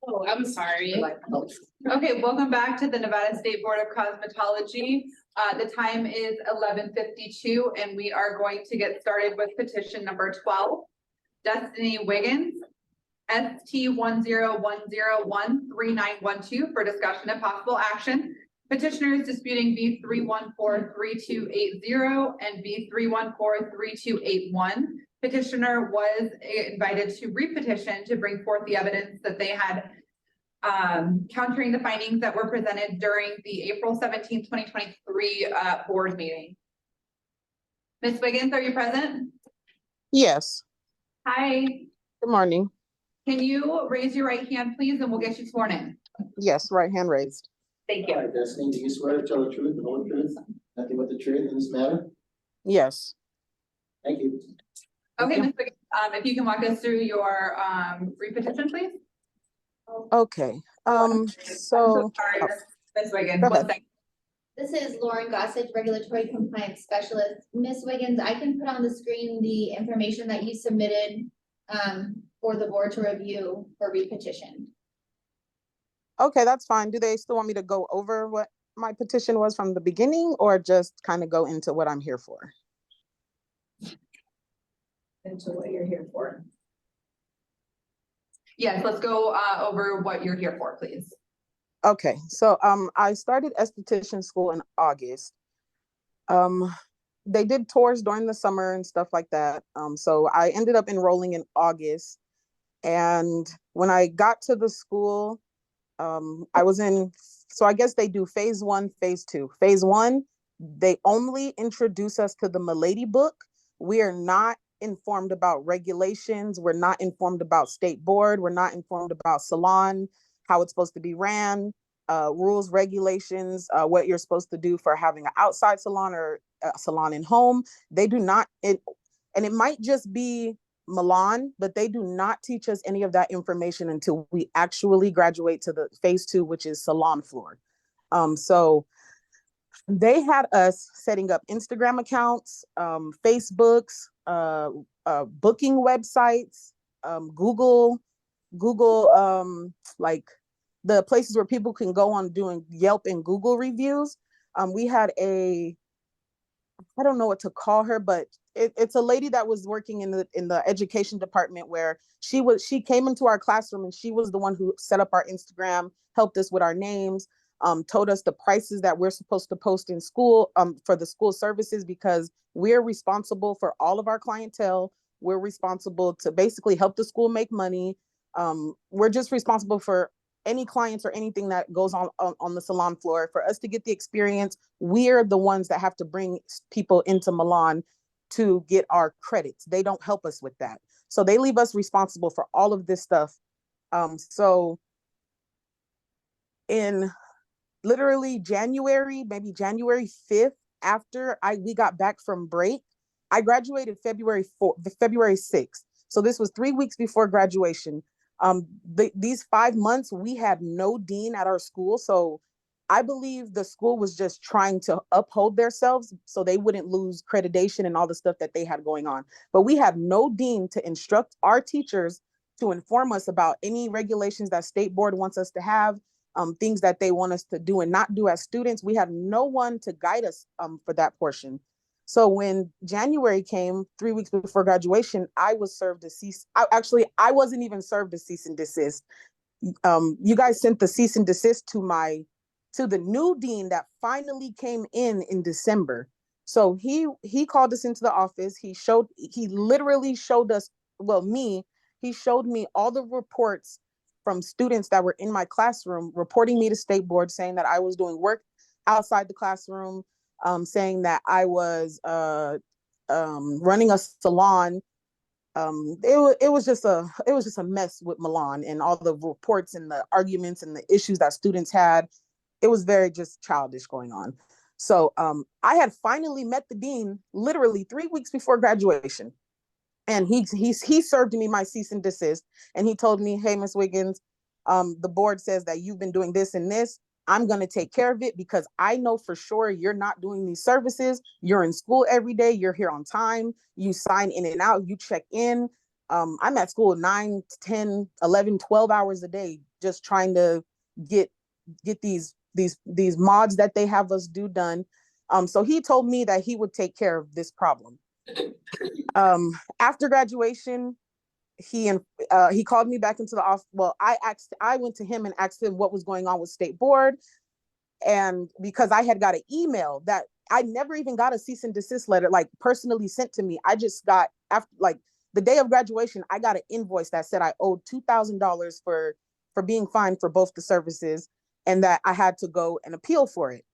Speaker 11: Oh, I'm sorry.
Speaker 1: Okay, welcome back to the Nevada State Board of Cosmetology. The time is 11:52, and we are going to get started with petition number 12. Destiny Wiggins, ST 10101391 for discussion and possible action. Petitioner is disputing B 3143280 and B 3143281. Petitioner was invited to repetition to bring forth the evidence that they had countering the findings that were presented during the April 17th, 2023 board meeting. Ms. Wiggins, are you present?
Speaker 7: Yes.
Speaker 1: Hi.
Speaker 7: Good morning.
Speaker 1: Can you raise your right hand, please, and we'll get you sworn in?
Speaker 7: Yes, right hand raised.
Speaker 1: Thank you.
Speaker 3: All right, Destiny, do you swear to tell the truth, the whole truth, nothing but the truth in this matter?
Speaker 7: Yes.
Speaker 3: Thank you.
Speaker 1: Okay, Ms. Wiggins, if you can walk us through your repetition, please.
Speaker 7: Okay.
Speaker 1: I'm so sorry,
Speaker 7: oh,
Speaker 1: Ms. Wiggins.
Speaker 7: go
Speaker 1: One
Speaker 7: ahead.
Speaker 1: second.
Speaker 5: This is Lauren Gossage, Regulatory Compliance Specialist. Ms. Wiggins, I can put on the screen the information that you submitted for the board to review for repetition.
Speaker 7: Okay, that's fine. Do they still want me to go over what my petition was from the beginning, or just kind of go into what I'm here for?
Speaker 1: Into what you're here for. Yes, let's go over what you're here for, please.
Speaker 7: Okay, so I started esthetician school in August. They did tours during the summer and stuff like that. So I ended up enrolling in August. And when I got to the school, I was in, so I guess they do phase 1, phase 2. Phase 1, they only introduce us to the Milady book. We are not informed about regulations. We're not informed about state board. We're not informed about salon, how it's supposed to be ran, rules, regulations, what you're supposed to do for having an outside salon or a salon in home. They do not, and it might just be Milan, but they do not teach us any of that information until we actually graduate to the phase 2, which is salon floor. So they had us setting up Instagram accounts, Facebooks, booking websites, Google, like the places where people can go on doing Yelp and Google reviews. We had I don't know what to call her, but it's a lady that was working in the education department, where she came into our classroom and she was the one who set up our Instagram, helped us with our names, told us the prices that we're supposed to post in school for the school services, because we're responsible for all of our clientele. We're responsible to basically help the school make money. We're just responsible for any clients or anything that goes on the salon floor. For us to get the experience, we're the ones that have to bring people into Milan to get our credits. They don't help us with that. So they leave us responsible for all of this stuff. So in literally January, maybe January 5th, after we got back from break, I graduated February 6th. So this was 3 weeks before graduation. These 5 months, we had no dean at our school. So I believe the school was just trying to uphold themselves so they wouldn't lose accreditation and all the stuff that they had going on. But we had no dean to instruct our teachers, to inform us about any regulations that state board wants us to have, things that they want us to do and not do as students. We had no one to guide us for that portion. So when January came, 3 weeks before graduation, I was served a cease. I wasn't even served a cease and desist. You guys sent the cease and desist to the new dean that finally came in December. So he called us into the office. He literally showed us, he showed me all the reports from students that were in my classroom, reporting me to state board, saying that I was doing work outside the classroom, saying that I was running a salon. It was just a mess with Milan, and all the reports and the arguments and the issues that students had. It was very just childish going on. So I had finally met the dean literally 3 weeks before graduation. And he served me my cease and desist. And he told me, hey, Miss Wiggins, the board says that you've been doing this and this. I'm going to take care of it because I know for sure you're not doing these services. You're in school every day. You're here on time. You sign in and out. You check in. I'm at school 9, 10, 11, 12 hours a day, just trying to get these mods that they have us do done. So he told me that he would take care of this problem. After graduation, he called me back into the office. Well, I went to him and asked him what was going on with State Board. And because I had got an email that I never even got a cease and desist letter, like personally sent to me. I just got, after like the day of graduation, I got an invoice that said I owed $2,000 for being fined for both the services and that I had to go and appeal for it.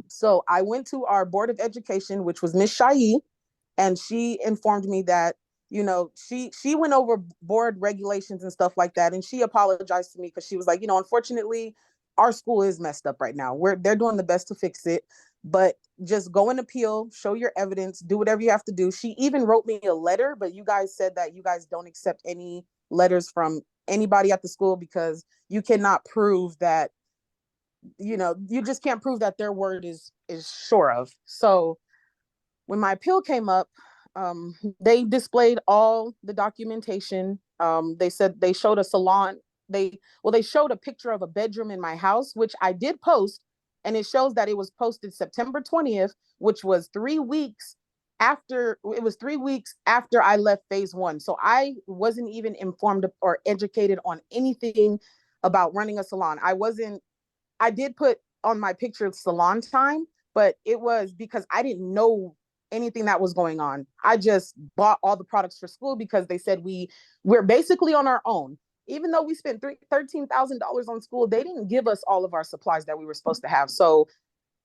Speaker 7: So I went to our Board of Education, which was Miss Shai, and she informed me that, you know, she went over board regulations and stuff like that. And she apologized to me because she was like, you know, unfortunately, our school is messed up right now. They're doing the best to fix it, but just go and appeal, show your evidence, do whatever you have to do. She even wrote me a letter, but you guys said that you guys don't accept any letters from anybody at the school because you cannot prove that, you know, you just can't prove that their word is sure of. So when my appeal came up, they displayed all the documentation. They said they showed a salon. They showed a picture of a bedroom in my house, which I did post, and it shows that it was posted September 20th, which was 3 weeks after. It was 3 weeks after I left phase 1. So I wasn't even informed or educated on anything about running a salon. I did put on my picture salon time, but it was because I didn't know anything that was going on. I just bought all the products for school because they said we're basically on our own. Even though we spent $13,000 on school, they didn't give us all of our supplies that we were supposed to have. So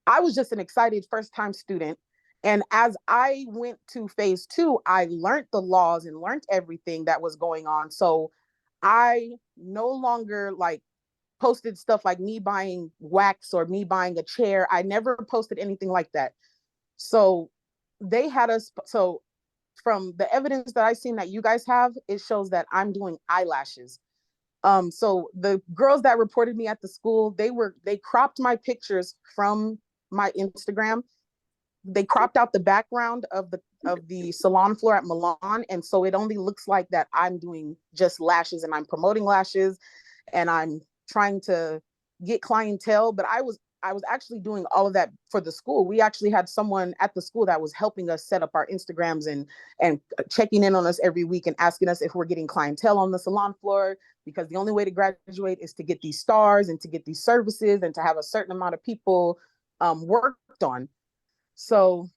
Speaker 7: I was just an excited first-time student. And as I went to phase 2, I learned the laws and learned everything that was going on. So I no longer posted stuff like me buying wax or me buying a chair. I never posted anything like that. So they had us. So from the evidence that I've seen that you guys have, it shows that I'm doing eyelashes. So the girls that reported me at the school, they cropped my pictures from my Instagram. They cropped out the background of the salon floor at Milan. And so it only looks like that I'm doing just lashes and I'm promoting lashes and I'm trying to get clientele, but I was actually doing all of that for the school. We actually had someone at the school that was helping us set up our Instagrams and checking in on us every week and asking us if we're getting clientele on the salon floor, because the only way to graduate is to get these stars and to get these services and to have a certain amount of people worked on. So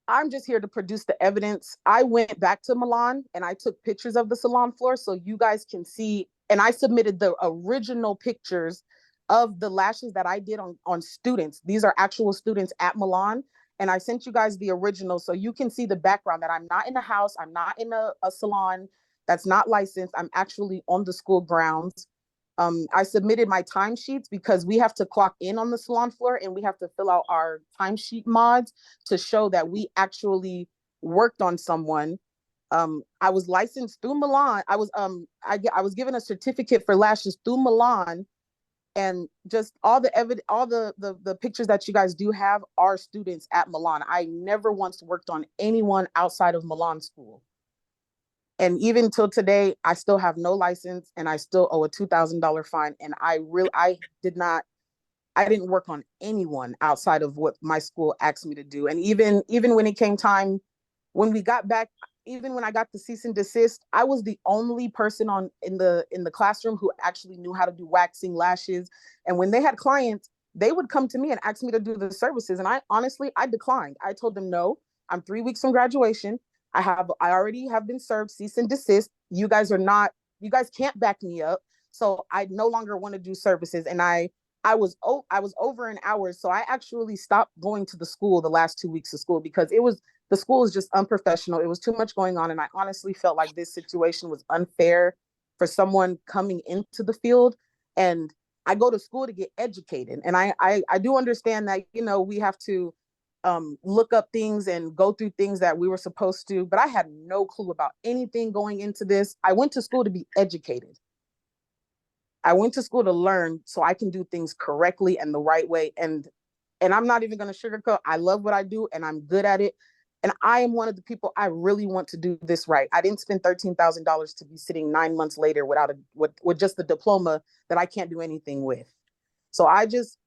Speaker 7: I'm just here to produce the evidence. I went back to Milan and I took pictures of the salon floor so you guys can see. And I submitted the original pictures of the lashes that I did on students. These are actual students at Milan. And I sent you guys the original so you can see the background that I'm not in a house. I'm not in a salon that's not licensed. I'm actually on the school grounds. I submitted my timesheets because we have to clock in on the salon floor and we have to fill out our timesheet mods to show that we actually worked on someone. I was licensed through Milan. I was given a certificate for lashes through Milan, and just all the evidence, all the pictures that you guys do have are students at Milan. I never once worked on anyone outside of Milan school. And even till today, I still have no license and I still owe a $2,000 fine. And I didn't work on anyone outside of what my school asked me to do. And even when it came time, when we got back, even when I got the cease and desist, I was the only person in the classroom who actually knew how to do waxing, lashes. And when they had clients, they would come to me and ask me to do the services. And I declined. I told them, no, I'm 3 weeks from graduation. I already have been served cease and desist. You guys can't back me up. So I no longer want to do services. And I was over in hours. So I actually stopped going to the school the last 2 weeks of school because the school is just unprofessional. It was too much going on. And I honestly felt like this situation was unfair for someone coming into the field. And I go to school to get educated. And I do understand that, you know, we have to look up things and go through things that we were supposed to, but I had no clue about anything going into this. I went to school to be educated. I went to school to learn so I can do things correctly and the right way. And I'm not even going to sugarcoat. I love what I do and I'm good at it. And I am one of the people, I really want to do this right. I didn't spend $13,000 to be sitting 9 months later without with just the diploma that I can't do anything with. So I just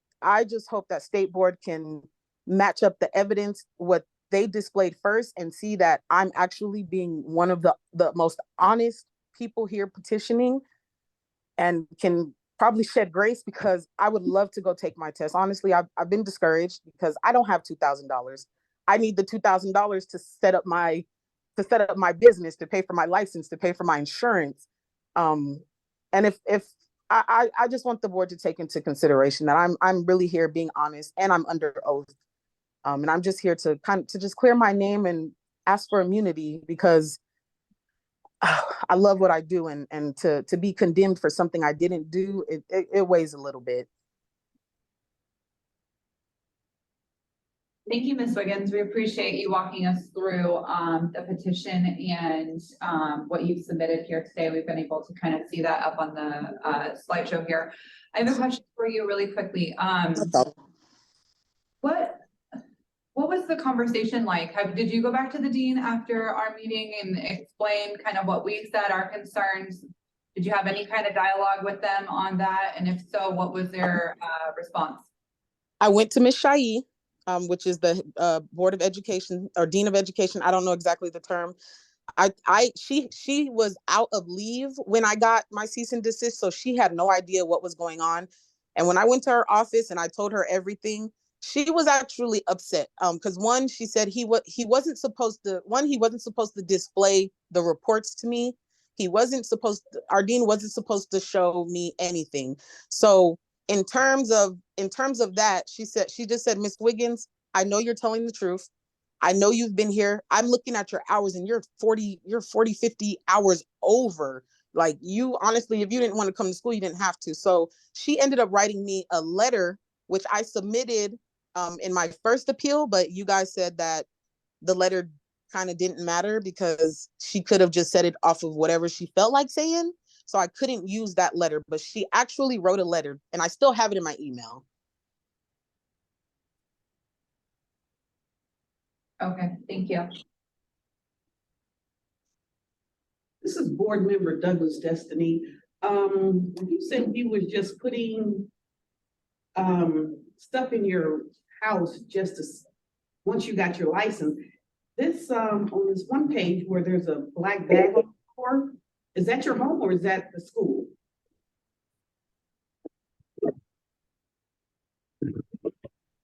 Speaker 7: hope that State Board can match up the evidence, what they displayed first, and see that I'm actually being one of the most honest people here petitioning, and can probably shed grace, because I would love to go take my test. Honestly, I've been discouraged because I don't have $2,000. I need the $2,000 to set up my business, to pay for my license, to pay for my insurance. And if I just want the board to take into consideration that I'm really here being honest, and I'm under oath. And I'm just here to just clear my name and ask for immunity, because I love what I do, and to be condemned for something I didn't do, it weighs a little bit.
Speaker 1: Thank you, Ms. Wiggins. We appreciate you walking us through the petition and what you've submitted here today. We've been able to kind of see that up on the slideshow here. I have a question for you really quickly. What was the conversation like? Did you go back to the dean after our meeting and explain kind of what we said, our concerns? Did you have any kind of dialogue with them on that? And if so, what was their response?
Speaker 7: I went to Ms. Shahi, which is the Board of Education or Dean of Education. I don't know exactly the term. She was out of leave when I got my cease and desist, so she had no idea what was going on. And when I went to her office and I told her everything, she was actually upset. Because one, she said he wasn't supposed to display the reports to me. Our dean wasn't supposed to show me anything. So in terms of that, she just said, Ms. Wiggins, I know you're telling the truth. I know you've been here. I'm looking at your hours and you're 40, 50 hours over. Like, you honestly, if you didn't want to come to school, you didn't have to. So she ended up writing me a letter, which I submitted in my first appeal, but you guys said that the letter kind of didn't matter because she could have just said it off of whatever she felt like saying. So I couldn't use that letter, but she actually wrote a letter and I still have it in my email.
Speaker 1: Okay, thank you.
Speaker 4: This is Board Member Douglas Destiny. You said you was just putting stuff in your house once you got your license. This on this one page where there's a black bag on the floor, is that your home or is that the school?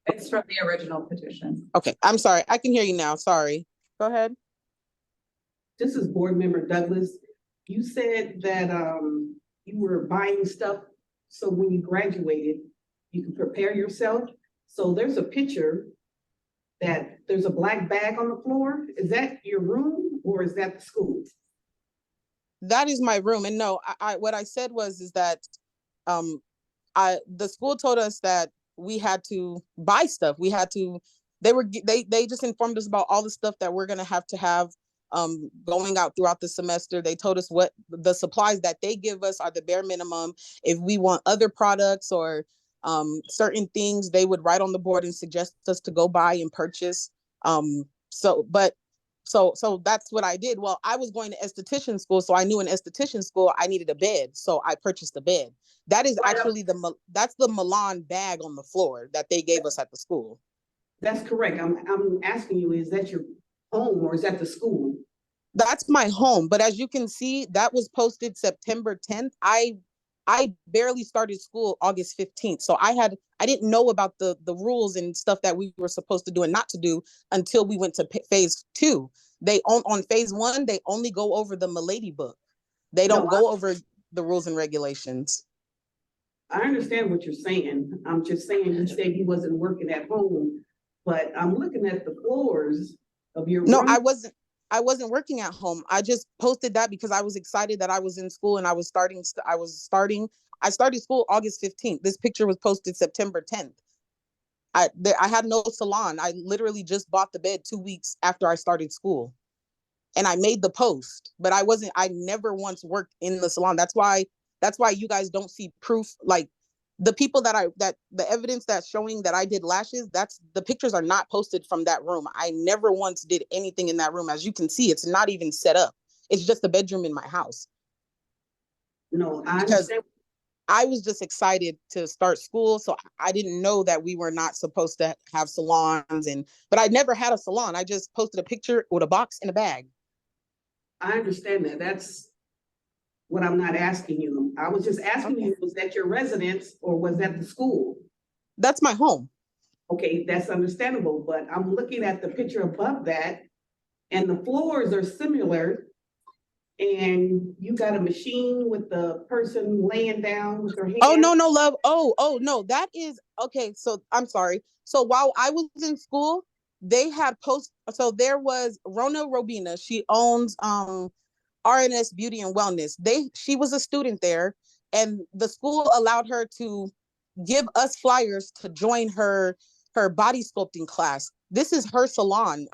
Speaker 1: It's from the original petition.
Speaker 7: Okay, I'm sorry. I can hear you now. Sorry. Go ahead.
Speaker 4: This is Board Member Douglas. You said that you were buying stuff so when you graduated, you can prepare yourself. So there's a picture that there's a black bag on the floor. Is that your room or is that the school?
Speaker 7: That is my room. And no, what I said is that the school told us that we had to buy stuff. They just informed us about all the stuff that we're gonna have to have going out throughout the semester. They told us what the supplies that they give us are the bare minimum. If we want other products or certain things, they would write on the board and suggest us to go buy and purchase. So that's what I did. Well, I was going to esthetician school, so I knew in esthetician school I needed a bed, so I purchased a bed. That is actually that's the Milan bag on the floor that they gave us at the school.
Speaker 4: That's correct. I'm asking you, is that your home or is that the school?
Speaker 7: That's my home, but as you can see, that was posted September 10th. I barely started school August 15th. So I didn't know about the rules and stuff that we were supposed to do and not to do until we went to phase 2. On phase 1, they only go over the Milady book. They don't go over the rules and regulations.
Speaker 4: I understand what you're saying. I'm just saying, you said he wasn't working at home, but I'm looking at the floors of your room.
Speaker 7: No, I wasn't working at home. I just posted that because I was excited that I was in school and I was starting. I started school August 15th. This picture was posted September 10th. I had no salon. I literally just bought the bed 2 weeks after I started school. And I made the post, but I never once worked in the salon. That's why you guys don't see proof. Like the people the evidence that's showing that I did lashes, the pictures are not posted from that room. I never once did anything in that room. As you can see, it's not even set up. It's just a bedroom in my house.
Speaker 4: No, I
Speaker 7: Because
Speaker 4: understand.
Speaker 7: I was just excited to start school. So I didn't know that we were not supposed to have salons but I never had a salon. I just posted a picture with a box and a bag.
Speaker 4: I understand that. That's what I'm not asking you. I was just asking you, was that your residence or was that the school?
Speaker 7: That's my home.
Speaker 4: Okay, that's understandable, but I'm looking at the picture above that and the floors are similar. And you got a machine with the person laying down with their hands.
Speaker 7: Oh, no, love. Oh, no, that is, okay, so I'm sorry. So while I was in school, they had so there was Rona Robina. She owns RNS Beauty and Wellness. She was a student there, and the school allowed her to give us flyers to join her body sculpting class. This is her salon.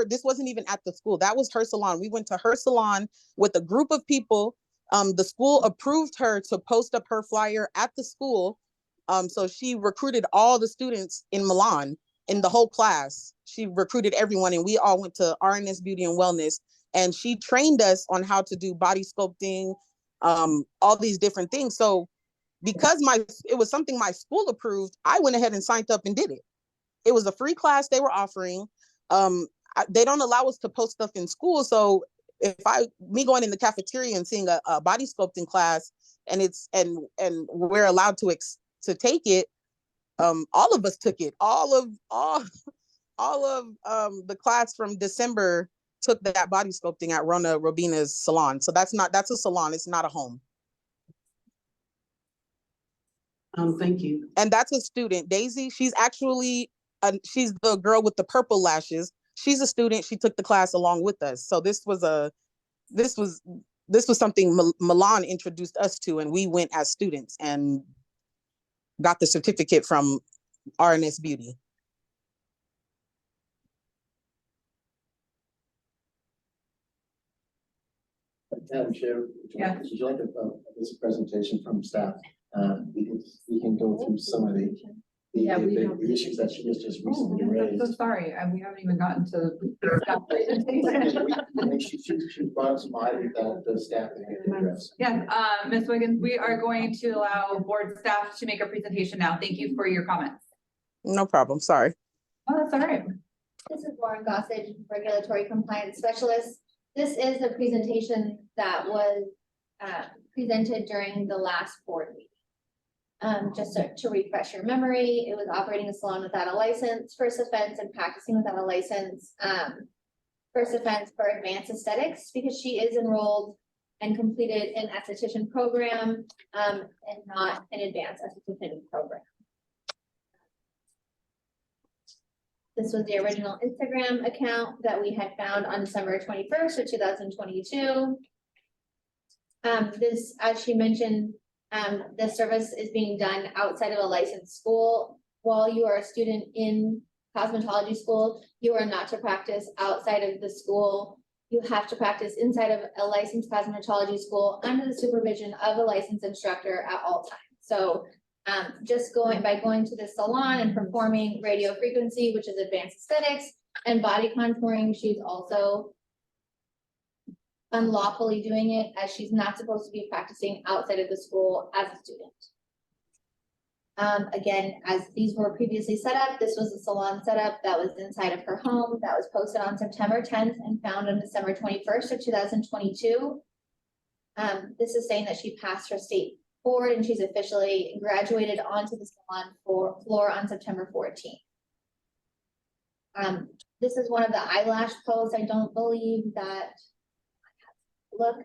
Speaker 7: This wasn't even at the school. That was her salon. We went to her salon with a group of people. The school approved her to post up her flyer at the school. So she recruited all the students in Milan in the whole class. She recruited everyone, and we all went to RNS Beauty and Wellness. And she trained us on how to do body sculpting, all these different things. So because it was something my school approved, I went ahead and signed up and did it. It was a free class they were offering. They don't allow us to post stuff in school. So me going in the cafeteria and seeing a body sculpting class and we're allowed to take it, all of us took it. All of the class from December took that body sculpting at Rona Robina's salon. So that's a salon. It's not a home.
Speaker 4: Thank you.
Speaker 7: And that's a student, Daisy. She's actually, she's the girl with the purple lashes. She's a student. She took the class along with us. So this was something Milan introduced us to, and we went as students and got the certificate from RNS Beauty.
Speaker 3: Madam Chair, would you like this presentation from staff? We can go through some of the issues that she has just recently raised.
Speaker 1: I'm so sorry, we haven't even gotten to.
Speaker 3: She brought some items that the staff can address.
Speaker 1: Yes, Ms. Wiggins, we are going to allow board staff to make a presentation now. Thank you for your comments.
Speaker 7: No problem, sorry.
Speaker 1: Oh, that's all right.
Speaker 5: This is Lauren Gossage, Regulatory Compliance Specialist. This is a presentation that was presented during the last board meeting. Just to refresh your memory, it was operating a salon without a license, first offense, and practicing without a license. First offense for advanced aesthetics, because she is enrolled and completed an esthetician program and not an advanced esthetician program. This was the original Instagram account that we had found on December 21st of 2022. This, as she mentioned, this service is being done outside of a licensed school. While you are a student in cosmetology school, you are not to practice outside of the school. You have to practice inside of a licensed cosmetology school under the supervision of a licensed instructor at all times. So just by going to the salon and performing radio frequency, which is advanced aesthetics, and body contouring, she's also unlawfully doing it, as she's not supposed to be practicing outside of the school as a student. Again, as these were previously set up, this was a salon setup that was inside of her home that was posted on September 10th and found on December 21st of 2022. This is saying that she passed her state board and she's officially graduated onto the salon floor on September 14th. This is one of the eyelash posts. I don't believe that. Look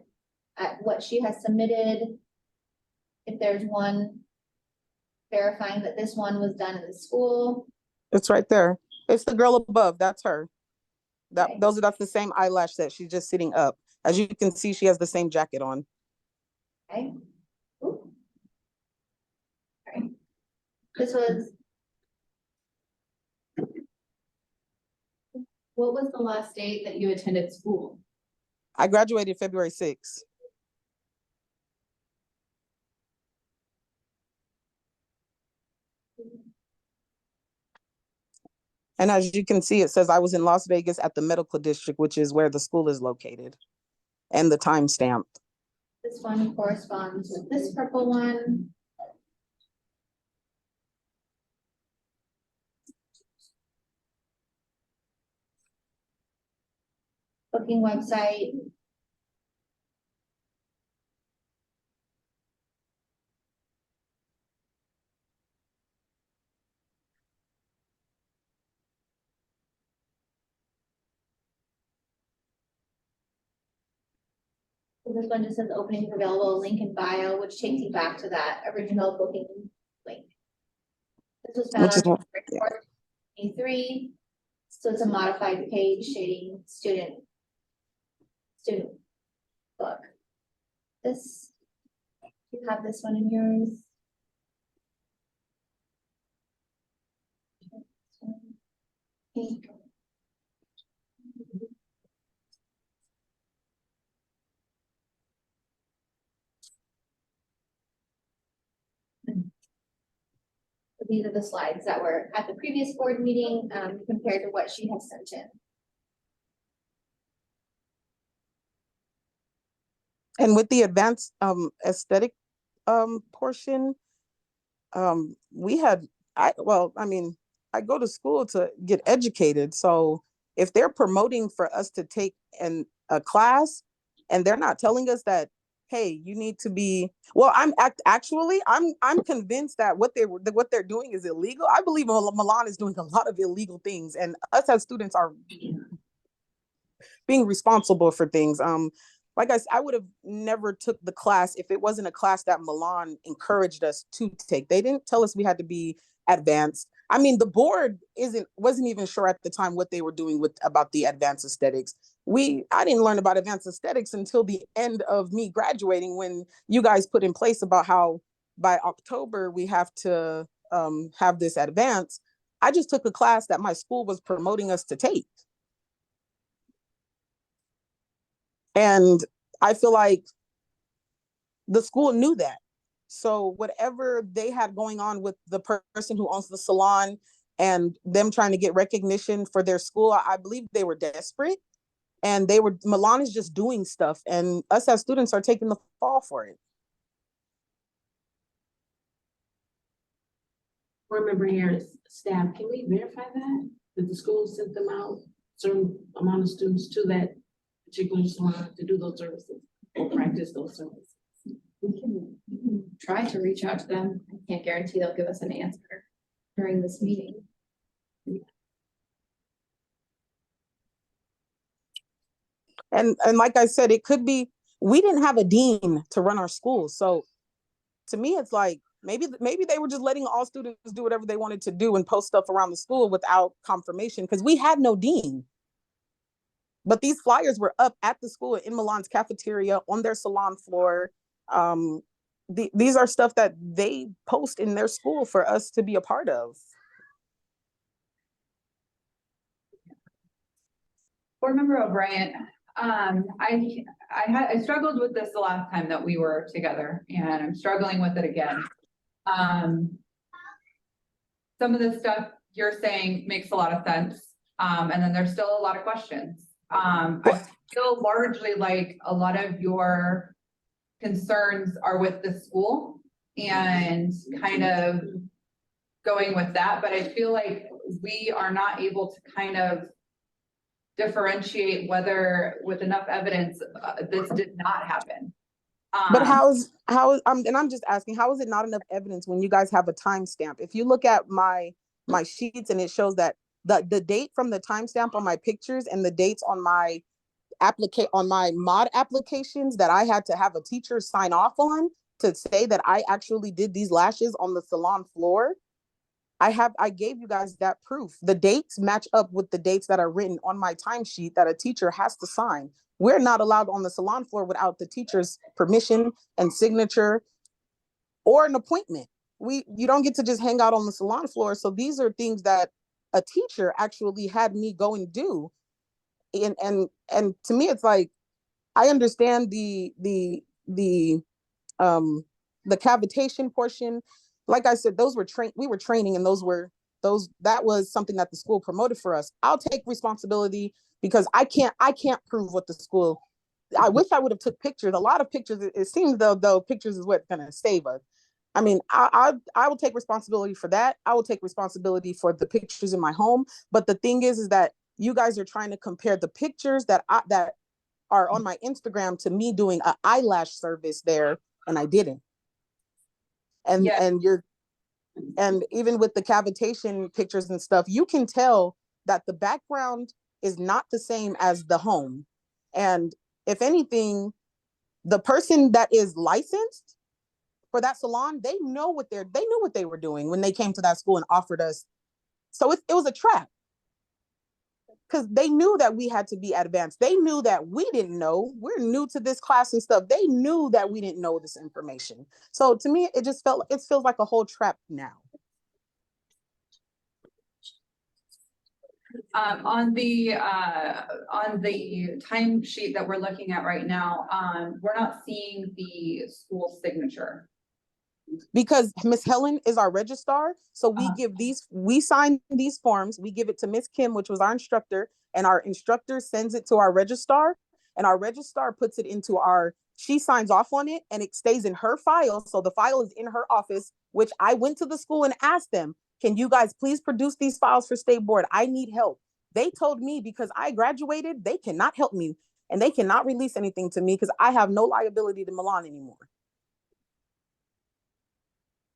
Speaker 5: at what she has submitted. If there's one verifying that this one was done in the school.
Speaker 7: It's right there. It's the girl above. That's her. That's the same eyelash set. She's just sitting up. As you can see, she has the same jacket on.
Speaker 5: Okay. Ooh. This was.
Speaker 11: What was the last date that you attended school?
Speaker 7: I graduated February 6th. And as you can see, it says I was in Las Vegas at the medical district, which is where the school is located, and the timestamp.
Speaker 5: This one corresponds with this purple one. Booking website. So this one just says openings available, link in bio, which takes you back to that original booking link. This was found
Speaker 7: Which is
Speaker 5: on
Speaker 7: what-
Speaker 5: report 23. So it's a modified page shading student book. This, you have this one in yours. Pink. These are the slides that were at the previous board meeting, compared to what she has sent in.
Speaker 7: And with the advanced aesthetic portion, we had, I go to school to get educated. So if they're promoting for us to take a class and they're not telling us that, hey, you need to be, well, I'm convinced that what they're doing is illegal. I believe Milan is doing a lot of illegal things, and us as students are being responsible for things. Like I said, I would have never took the class if it wasn't a class that Milan encouraged us to take. They didn't tell us we had to be advanced. I mean, the board wasn't even sure at the time what they were doing about the advanced aesthetics. I didn't learn about advanced aesthetics until the end of me graduating, when you guys put in place about how by October we have to have this advance. I just took a class that my school was promoting us to take. And I feel like the school knew that. So whatever they had going on with the person who owns the salon and them trying to get recognition for their school, I believe they were desperate, and Milan is just doing stuff, and us as students are taking the fall for it.
Speaker 13: Board member Harris, staff, can we verify that the school sent them out certain amount of students to that particular salon to do those services or practice those services?
Speaker 11: We can try to reach out to them. I can't guarantee they'll give us an answer during this meeting.
Speaker 7: And like I said, it could be, we didn't have a dean to run our school. So to me, it's like, maybe they were just letting all students do whatever they wanted to do and post stuff around the school without confirmation, because we had no dean. But these flyers were up at the school, in Milan's cafeteria, on their salon floor. These are stuff that they post in their school for us to be a part of.
Speaker 1: Board Member O'Brien, I struggled with this the last time that we were together, and I'm struggling with it again. Some of the stuff you're saying makes a lot of sense, and then there's still a lot of questions. I feel largely like a lot of your concerns are with the school and kind of going with that, but I feel like we are not able to kind of differentiate whether with enough evidence this did not happen.
Speaker 7: But I'm just asking, how is it not enough evidence when you guys have a timestamp? If you look at my sheets, and it shows that the date from the timestamp on my pictures and the dates on my mod applications that I had to have a teacher sign off on to say that I actually did these lashes on the salon floor. I gave you guys that proof. The dates match up with the dates that are written on my timesheet that a teacher has to sign. We're not allowed on the salon floor without the teacher's permission and signature or an appointment. you don't get to just hang out on the salon floor. So these are things that a teacher actually had me go and do. And to me, it's like, I understand the cavitation portion. Like I said, we were training, and that was something that the school promoted for us. I'll take responsibility because I can't prove what the school. I wish I would have took pictures. A lot of pictures. It seems though pictures is what's gonna save us. I mean, I will take responsibility for that. I will take responsibility for the pictures in my home. But the thing is that you guys are trying to compare the pictures that are on my Instagram to me doing an eyelash service there, and I didn't. And and even with the cavitation pictures and stuff, you can tell that the background is not the same as the home. And if anything, the person that is licensed for that salon, they knew what they were doing when they came to that school and offered us. So it was a trap, because they knew that we had to be advanced. They knew that we didn't know. We're new to this class and stuff. They knew that we didn't know this information. So to me, it feels like a whole trap now.
Speaker 1: On the timesheet that we're looking at right now, we're not seeing the school signature.
Speaker 7: Because Miss Helen is our registrar. So we sign these forms, we give it to Miss Kim, which was our instructor, and our instructor sends it to our registrar, and our registrar puts it into she signs off on it, and it stays in her file. So the file is in her office, which I went to the school and asked them, can you guys please produce these files for State Board? I need help. They told me because I graduated, they cannot help me, and they cannot release anything to me because I have no liability to Milan anymore.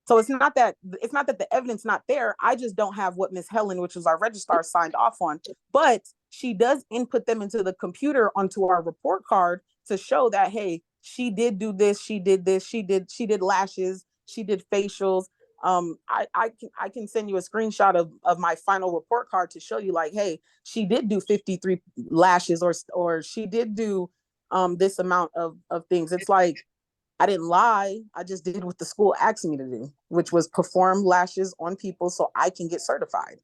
Speaker 7: So it's not that the evidence not there. I just don't have what Miss Helen, which was our registrar, signed off on. But she does input them into the computer onto our report card to show that, hey, she did do this, she did this, she did lashes, she did facials. I can send you a screenshot of my final report card to show you, like, hey, she did do 53 lashes, or she did do this amount of things. It's like, I didn't lie. I just did what the school asked me to do, which was perform lashes on people so I can get certified.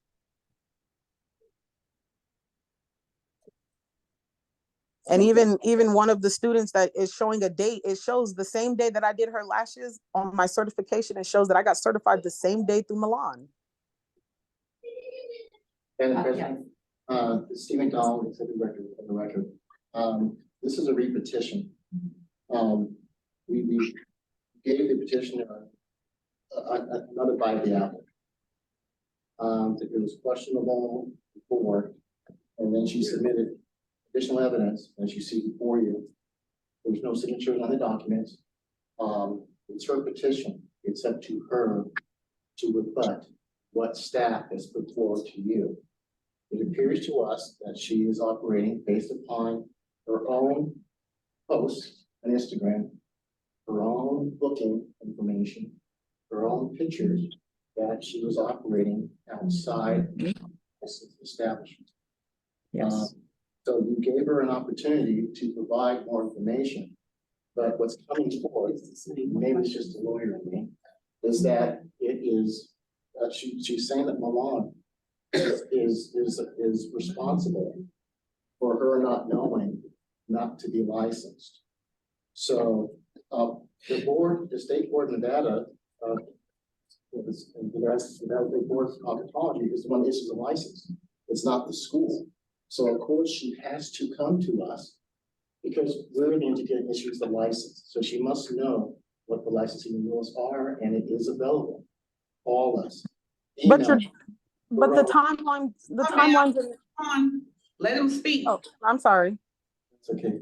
Speaker 7: And even one of the students that is showing a date, it shows the same day that I did her lashes on my certification. It shows that I got certified the same day through Milan.
Speaker 3: And Steve McDonald, executive director of the record. This is a repetition. We gave the petitioner another bite of the apple. That it was questionable before, and then she submitted additional evidence, as you see before you. There's no signatures on the documents. It's her petition. It's up to her to rebut what staff has put forward to you. It appears to us that she is operating based upon her own posts on Instagram, her own booking information, her own pictures, that she was operating outside this establishment. Yes. So you gave her an opportunity to provide more information, but what's coming forward, maybe it's just a lawyer to me, is that it is, she's saying that Milan is responsible for her not knowing not to be licensed. So the State Board of Nevada, the State Board of Cosmetology is the one that issues a license. It's not the school. So of course she has to come to us because we're going to get issues the license. So she must know what the licensing rules are, and it is available. All us.
Speaker 7: But the timelines.
Speaker 4: Come on, let him speak.
Speaker 7: Oh, I'm sorry.
Speaker 3: It's okay.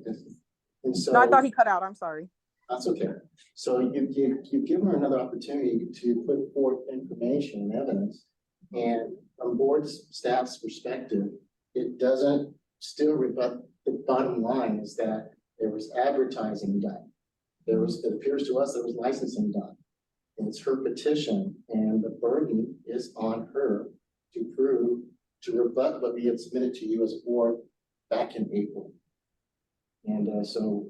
Speaker 3: And so
Speaker 7: no, I thought he cut out. I'm sorry.
Speaker 3: That's okay. So you've given her another opportunity to put forth information and evidence, and from board staff's perspective, it doesn't still rebut the bottom line is that there was advertising done. It appears to us there was licensing done. And it's her petition, and the burden is on her to rebut what we had submitted to you as a board back in April. And so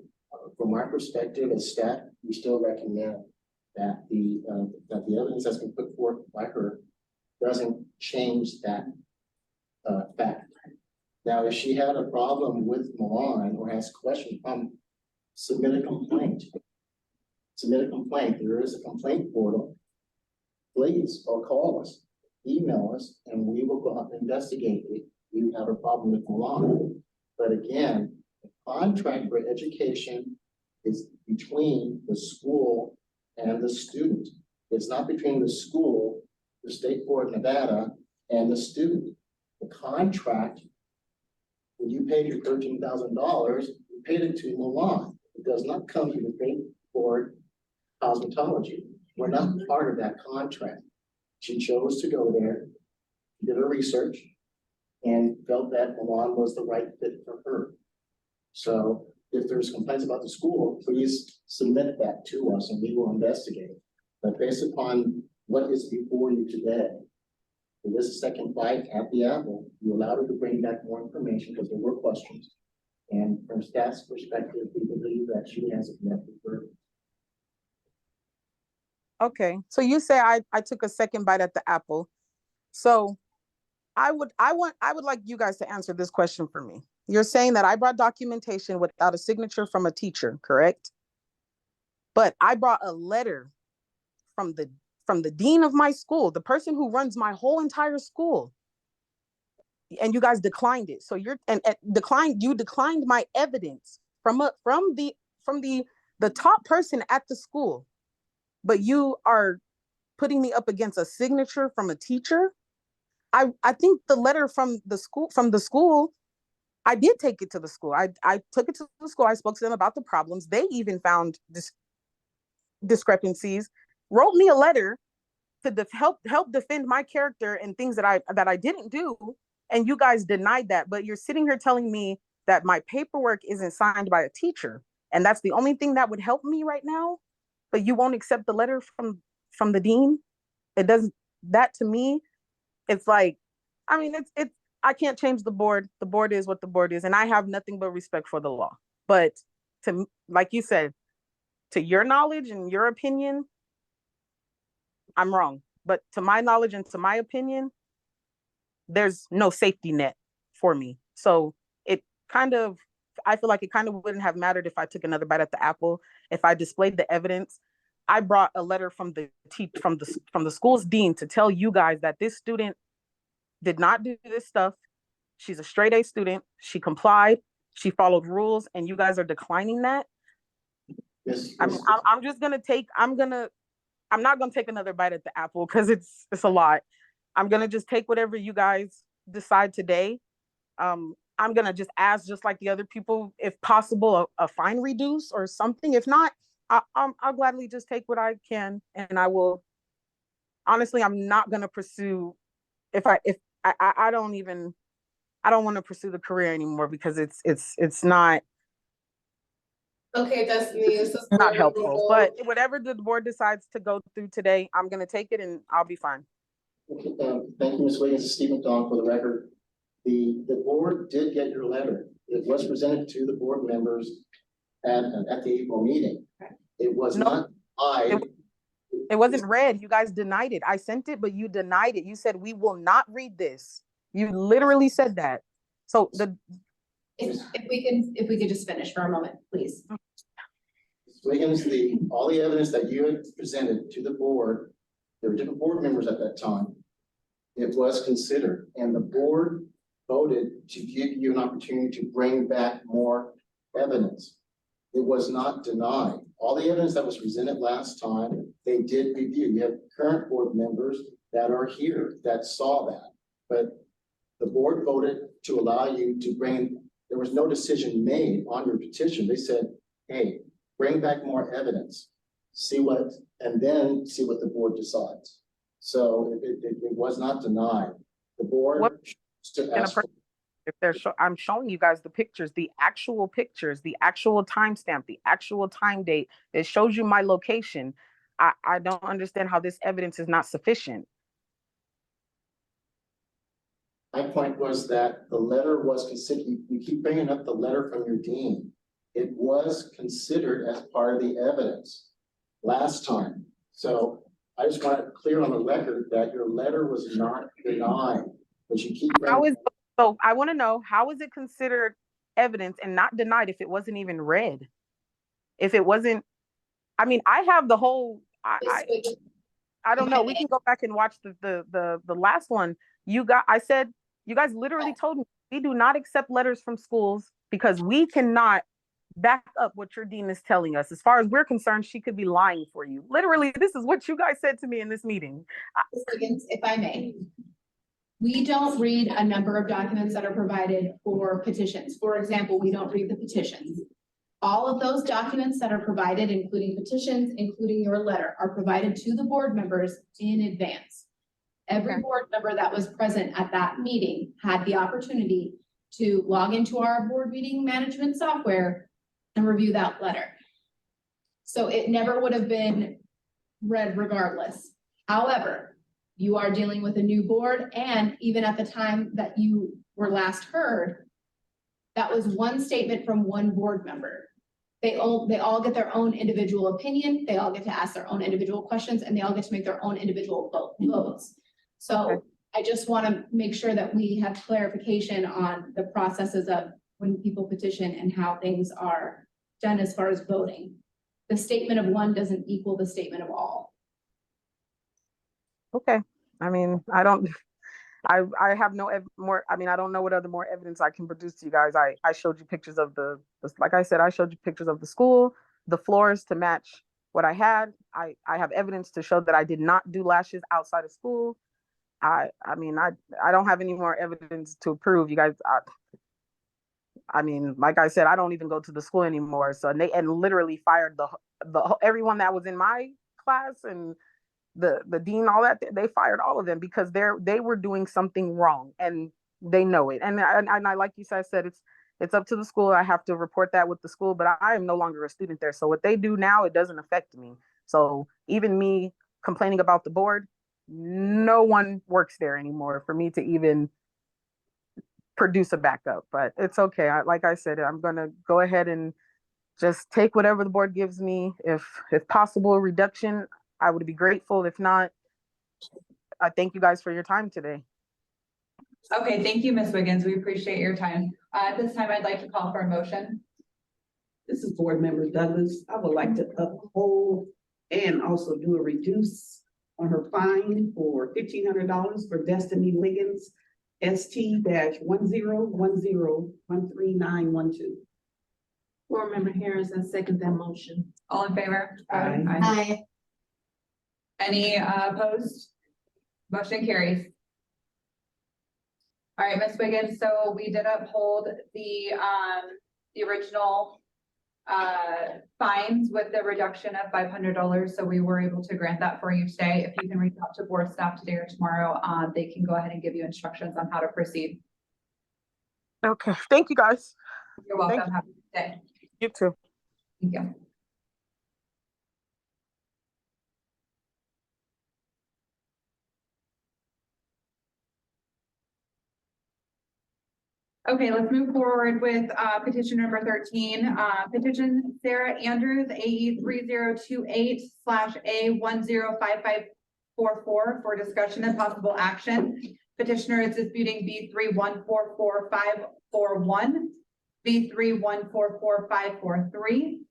Speaker 3: from our perspective as staff, we still recommend that the evidence that's been put forth by her doesn't change that fact. Now, if she had a problem with Milan or has questions, submit a complaint. Submit a complaint. There is a complaint portal. Please, or call us, email us, and we will go out and investigate it. You have a problem with Milan. But again, the contract for education is between the school and the student. It's not between the school, the State Board of Nevada, and the student. The contract, when you paid your $13,000, you paid it to Milan. It does not come to the State Board of Cosmetology. We're not part of that contract. She chose to go there, did her research, and felt that Milan was the right fit for her. So if there's complaints about the school, please submit that to us and we will investigate. But based upon what is before you today, for this second bite at the apple, you allowed her to bring back more information because there were questions. And from staff's perspective, we believe that she has met the burden.
Speaker 7: Okay, so you say I took a second bite at the apple. So I would like you guys to answer this question for me. You're saying that I brought documentation without a signature from a teacher, correct? But I brought a letter from the dean of my school, the person who runs my whole entire school. And you guys declined it. So you declined my evidence from the top person at the school. But you are putting me up against a signature from a teacher. I think the letter from the school, I did take it to the school. I took it to the school. I spoke to them about the problems. They even found discrepancies, wrote me a letter to help defend my character and things that I didn't do. And you guys denied that. But you're sitting here telling me that my paperwork isn't signed by a teacher. And that's the only thing that would help me right now. But you won't accept the letter from the dean. It doesn't, that to me, it's like, I mean, it's I can't change the board. The board is what the board is. And I have nothing but respect for the law. But to, like you said, to your knowledge and your opinion, I'm wrong. But to my knowledge and to my opinion, there's no safety net for me. So I feel like it kind of wouldn't have mattered if I took another bite at the apple, if I displayed the evidence. I brought a letter from the school's dean to tell you guys that this student did not do this stuff. She's a straight A student. She complied. She followed rules, and you guys are declining that.
Speaker 3: Yes,
Speaker 7: I mean, I'm not gonna take another bite at the apple because it's a lot. I'm gonna just take whatever you guys decide today. I'm gonna just ask, just like the other people, if possible, a fine reduce or something. If not, I'll gladly just take what I can, and I will. Honestly, I'm not gonna pursue. I don't want to pursue the career anymore because it's not.
Speaker 2: Okay, Destiny, this is
Speaker 7: not helpful. But whatever the board decides to go through today, I'm gonna take it and I'll be fine.
Speaker 3: Okay, thank you, Ms. Williams. Stephen Don for the record. The board did get your letter. It was presented to the board members at the April meeting. It was not
Speaker 7: It wasn't read. You guys denied it. I sent it, but you denied it. You said we will not read this. You literally said that. So
Speaker 11: if we could just finish for a moment, please.
Speaker 3: Ms. Williams, all the evidence that you had presented to the board, there were different board members at that time. It was considered, and the board voted to give you an opportunity to bring back more evidence. It was not denied. All the evidence that was presented last time, they did review. You have current board members that are here that saw that. But the board voted to allow you to there was no decision made on your petition. They said, hey, bring back more evidence, and then see what the board decides. So it was not denied. The board
Speaker 7: I'm showing you guys the pictures, the actual timestamp, the actual time date. It shows you my location. I don't understand how this evidence is not sufficient.
Speaker 3: My point was that the letter was considered, you keep bringing up the letter from your dean. It was considered as part of the evidence last time. So I just want it clear on the record that your letter was not denied, but you keep.
Speaker 7: So I want to know, how is it considered evidence and not denied if it wasn't even read? If it wasn't, I mean, I have the whole, I don't know. We can go back and watch the last one. I said, you guys literally told me, we do not accept letters from schools because we cannot back up what your dean is telling us. As far as we're concerned, she could be lying for you. Literally, this is what you guys said to me in this meeting.
Speaker 11: If I may. We don't read a number of documents that are provided for petitions. For example, we don't read the petitions. All of those documents that are provided, including petitions, including your letter, are provided to the board members in advance. Every board member that was present at that meeting had the opportunity to log into our board meeting management software and review that letter. So it never would have been read regardless. However, you are dealing with a new board, and even at the time that you were last heard, that was one statement from one board member. They all get their own individual opinion, they all get to ask their own individual questions, and they all get to make their own individual votes. So I just want to make sure that we have clarification on the processes of when people petition and how things are done as far as voting. The statement of one doesn't equal the statement of all.
Speaker 7: Okay. I mean, I have no more, I mean, I don't know what other more evidence I can produce to you guys. I showed you pictures of like I said, I showed you pictures of the school, the floors to match what I had. I have evidence to show that I did not do lashes outside of school. I mean, I don't have any more evidence to prove. You guys, I mean, like I said, I don't even go to the school anymore. So and literally fired the everyone that was in my class and the dean, all that, they fired all of them because they were doing something wrong and they know it. And I like you said, it's up to the school. I have to report that with the school, but I am no longer a student there. So what they do now, it doesn't affect me. So even me complaining about the board, no one works there anymore for me to even produce a backup, but it's okay. Like I said, I'm going to go ahead and just take whatever the board gives me. If possible, reduction, I would be grateful. If not, I thank you guys for your time today.
Speaker 1: Okay, thank you, Ms. Wiggins. We appreciate your time. At this time, I'd like to call for a motion.
Speaker 4: This is Board Member Douglas. I would like to uphold and also do a reduce on her fine for $1,500 for Destiny Wiggins, ST-1010133912.
Speaker 13: Board Member Harris, I second that motion.
Speaker 1: All in favor?
Speaker 4: Aye.
Speaker 16: Aye.
Speaker 1: Any opposed? Motion carries. All right, Ms. Wiggins, so we did uphold the original fines with the reduction of $500. So we were able to grant that for you today. If you can reach out to board staff today or tomorrow, they can go ahead and give you instructions on how to proceed.
Speaker 7: Okay, thank you guys.
Speaker 1: You're welcome. Have a good day.
Speaker 7: You too.
Speaker 1: Thank you. Okay, let's move forward with petition number 13. Petition Sarah Andrews, AE 3028/A105544 for discussion and possible action. Petitioner is disputing B31444541, B31444543,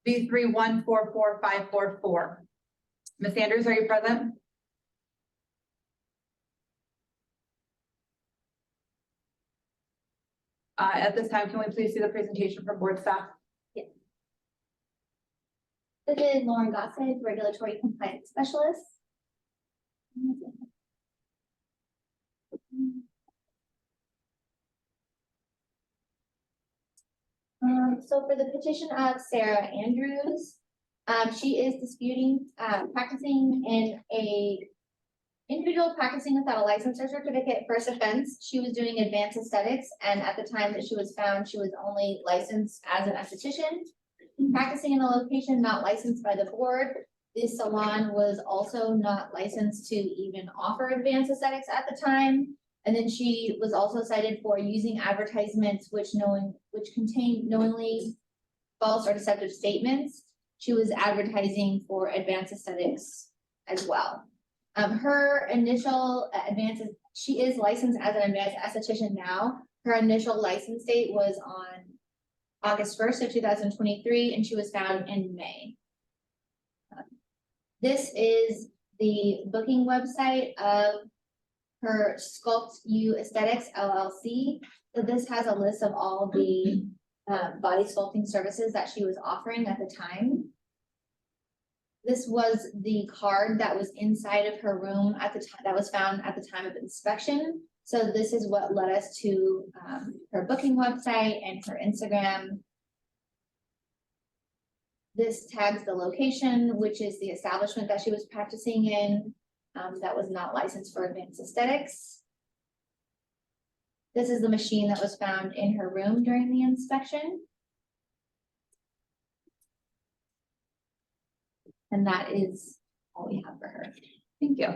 Speaker 1: B31444544. Ms. Andrews, are you present? At this time, can we please see the presentation from board staff?
Speaker 5: Yes. This is Lauren Gossett, Regulatory Compliance Specialist. So for the petition of Sarah Andrews, she is disputing practicing in a individual practicing without a license or certificate. First offense, she was doing advanced aesthetics, and at the time that she was found, she was only licensed as an esthetician. Practicing in a location not licensed by the board, this salon was also not licensed to even offer advanced aesthetics at the time. And then she was also cited for using advertisements which contained knowingly false or deceptive statements. she was advertising for advanced aesthetics as well. Her initial advances, she is licensed as an advanced esthetician now. Her initial license date was on August 1st of 2023, and she was found in May. This is the booking website of her Sculpt You Aesthetics LLC. So this has a list of all the body sculpting services that she was offering at the time. This was the card that was inside of her room at the time, that was found at the time of inspection. So this is what led us to her booking website and her Instagram. This tags the location, which is the establishment that she was practicing in, that was not licensed for advanced aesthetics. This is the machine that was found in her room during the inspection. And that is all we have for her.
Speaker 1: Thank you.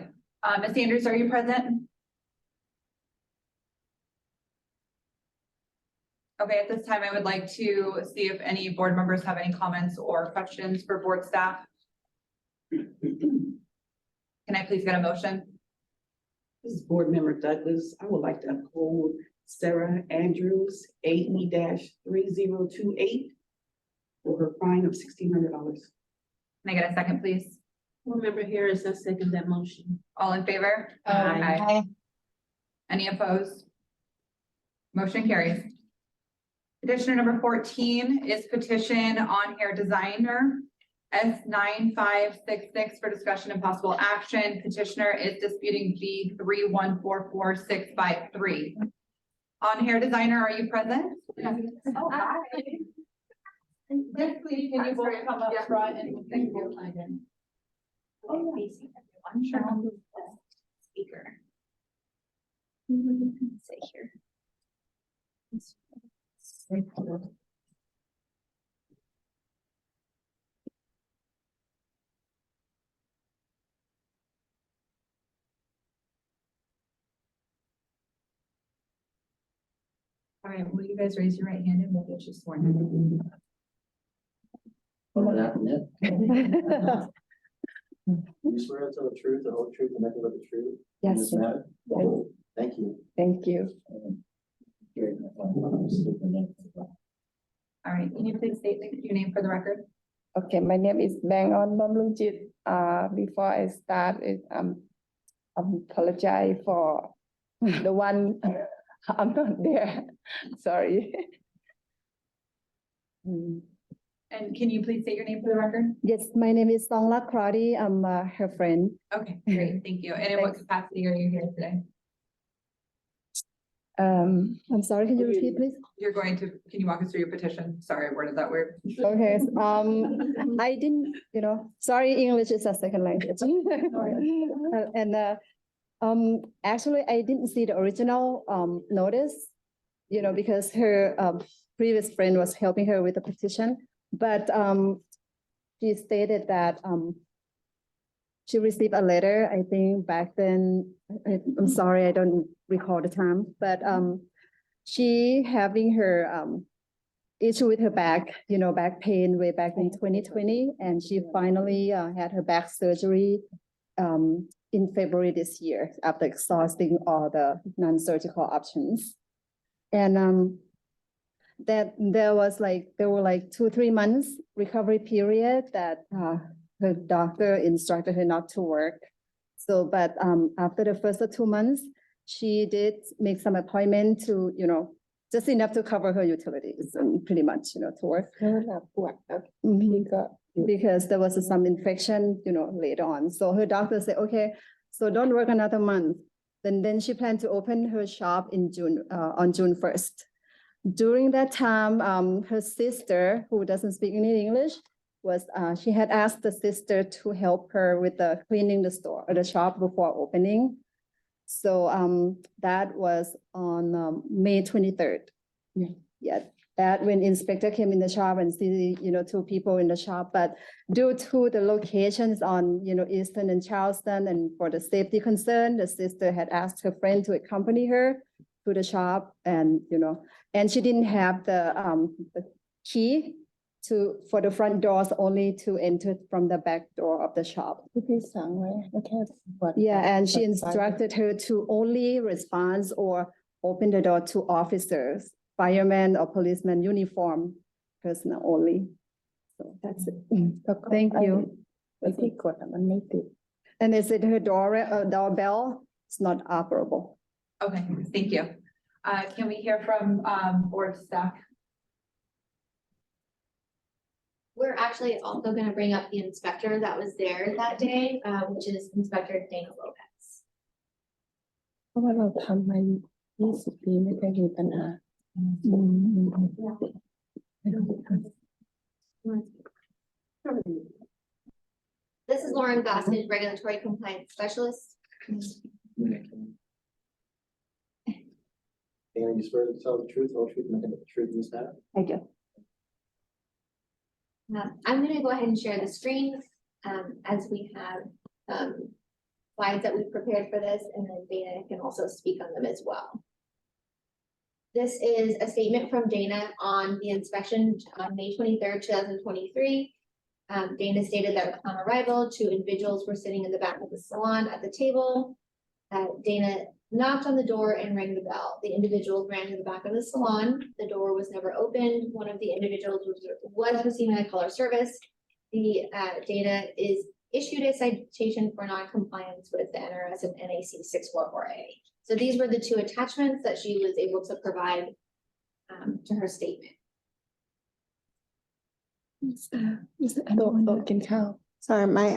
Speaker 1: Ms. Andrews, are you present? Okay, at this time, I would like to see if any board members have any comments or questions for board staff. Can I please get a motion?
Speaker 4: This is Board Member Douglas. I would like to uphold Sarah Andrews 80-3028 for her fine of $1,600.
Speaker 1: Can I get a second, please?
Speaker 13: Board Member Harris, I second that motion.
Speaker 1: All in favor?
Speaker 13: Aye.
Speaker 1: Any opposed? Motion carries. Petitioner number 14 is petition on hair designer S9566 for discussion and possible action. Petitioner is disputing B3144653. On hair designer, are you present? Oh, hi. Yes, please, can you both come up front and thank you. Oh, I'm sure. Speaker. Say here. All right, will you guys raise your right hand and we'll get you sworn in?
Speaker 3: What happened yet? You swear to tell the truth, the whole truth, and nothing but the truth? in
Speaker 10: Yes,
Speaker 3: this
Speaker 10: sir.
Speaker 3: matter?
Speaker 10: Yes.
Speaker 3: Thank you.
Speaker 10: Thank you.
Speaker 1: All right, can you please state your name for the record?
Speaker 10: Okay, my name is Bangon Bamlungjit. Before I start, I apologize for the one I'm not there. Sorry.
Speaker 1: And can you please state your name for the record?
Speaker 10: Yes, my name is Songla Kradi. I'm her friend.
Speaker 1: Okay, great, thank you. And in what capacity are you here today?
Speaker 10: I'm sorry, can you repeat, please?
Speaker 1: You're going to, can you walk us through your petition? Sorry, I worded that weird.
Speaker 10: Okay, I didn't, sorry, English is a second language. And actually, I didn't see the original notice, because her previous friend was helping her with the petition, but she stated that she received a letter, I think back then, I'm sorry, I don't recall the time, but she having her issue with her back, back pain way back in 2020, and she finally had her back surgery in February this year after exhausting all the non-surgical options. And that there were like 2-3 months recovery period that her doctor instructed her not to work. So, but after the first 2 months, she did make some appointment to, just enough to cover her utilities and pretty much, to work. Because there was some infection, later on. So her doctor said, okay, so don't work another month. Then she planned to open her shop in June, on June 1st. During that time, her sister, who doesn't speak any English, she had asked the sister to help her with the cleaning the store or the shop before opening. So that was on May 23rd. Yeah, that when inspector came in the shop and see, 2 people in the shop, but due to the locations on, Easton and Charleston, and for the safety concern, the sister had asked her friend to accompany her to the shop, and, and she didn't have the key for the front doors only to enter from the back door of the shop. Yeah, and she instructed her to only respond or open the door to officers, firemen or policemen uniform personnel only. So that's it. Thank you. And is it her doorbell? It's not operable.
Speaker 1: Okay, thank you. Can we hear from, board staff?
Speaker 5: We're actually also gonna bring up the inspector that was there that day, which is Inspector Dana Lopez.
Speaker 20: เพราะว่าเราทำมา20 ปีไม่เคยมีปัญหา
Speaker 5: This is Lauren Gossage, Regulatory Compliance Specialist.
Speaker 3: And you swear to tell the truth, whole truth, nothing but the truth in this matter?
Speaker 10: I do.
Speaker 5: I'm gonna go ahead and share the screen, as we have, slides that we've prepared for this, and then Dana can also speak on them as well. This is a statement from Dana on the inspection on May 23rd, 2023. Dana stated that upon arrival, 2 individuals were sitting in the back of the salon at the table. Dana knocked on the door and rang the bell. The individuals ran to the back of the salon. The door was never opened. One of the individuals was receiving a color service. The Dana is issued a citation for non-compliance with the NRS and NAC 644A. So these were the 2 attachments that she was able to provide to her statement.
Speaker 9: Sorry, my,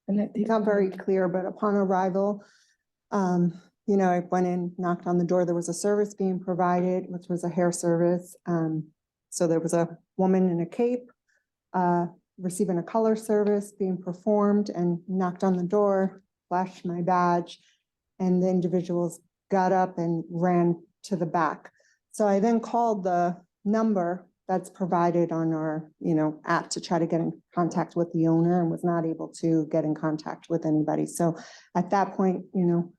Speaker 9: not very clear, but upon arrival, you know, I went in, knocked on the door, there was a service being provided, which was a hair service. So there was a woman in a cape, receiving a color service being performed, and knocked on the door, flashed my badge, and the individuals got up and ran to the back. So I then called the number that's provided on our, you know, app to try to get in contact with the owner, and was not able to get in contact with anybody. So at that point, you know,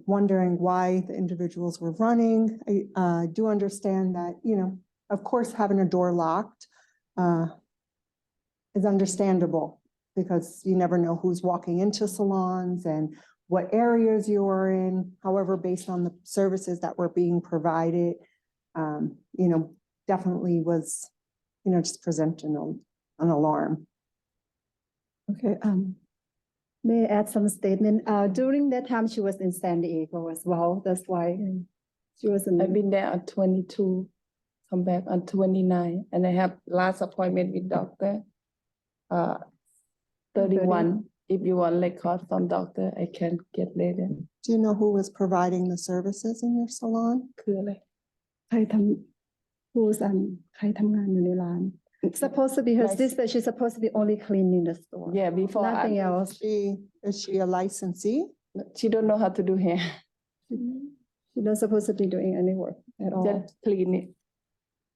Speaker 9: wondering why the individuals were running. I do understand that, you know, of course, having a door locked is understandable, because you never know who's walking into salons and what areas you are in. However, based on the services that were being provided, you know, definitely was, you know, just presenting an alarm.
Speaker 10: Okay, may I add some statement? During that time, she was in San Diego as well. That's why she was in.
Speaker 20: I've been there on 22, come back on 29, and I have last appointment with doctor. 31. If you want record from doctor, I can get later.
Speaker 9: Do you know who was providing the services in your salon?
Speaker 20: คืออะไร
Speaker 10: ใครทำ who's ใครทำงานอยู่ในร้าน It's supposed to be her sister. She's supposed to be only cleaning the store.
Speaker 20: Yeah, before
Speaker 10: Nothing else.
Speaker 9: Is she a licensee?
Speaker 20: She don't know how to do hair.
Speaker 10: She's not supposed to be doing any work at all.
Speaker 20: Just clean it.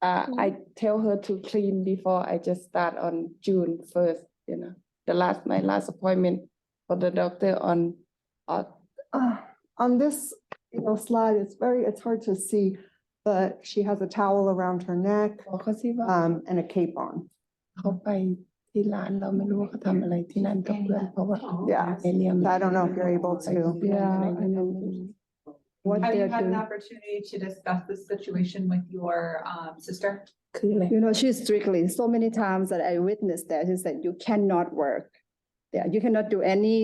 Speaker 20: I tell her to clean before I just start on June 1st, you know. My last appointment for the doctor
Speaker 9: on this, you know, slide, it's hard to see, but she has a towel around her neck, and a cape on.
Speaker 20: เขาไปที่ร้านเราไม่รู้ว่าเขาทำอะไรที่นั่นกับเพื่อนเพราะว่า
Speaker 9: Yeah, I don't know if you're able to.
Speaker 10: Yeah, I know. What
Speaker 1: Have you
Speaker 10: they're
Speaker 1: had an
Speaker 10: doing.
Speaker 1: opportunity to discuss this situation with your, sister?
Speaker 20: คืออะไร
Speaker 10: You know, she's strictly, so many times that I witnessed that, she said, you cannot work. Yeah, you cannot do any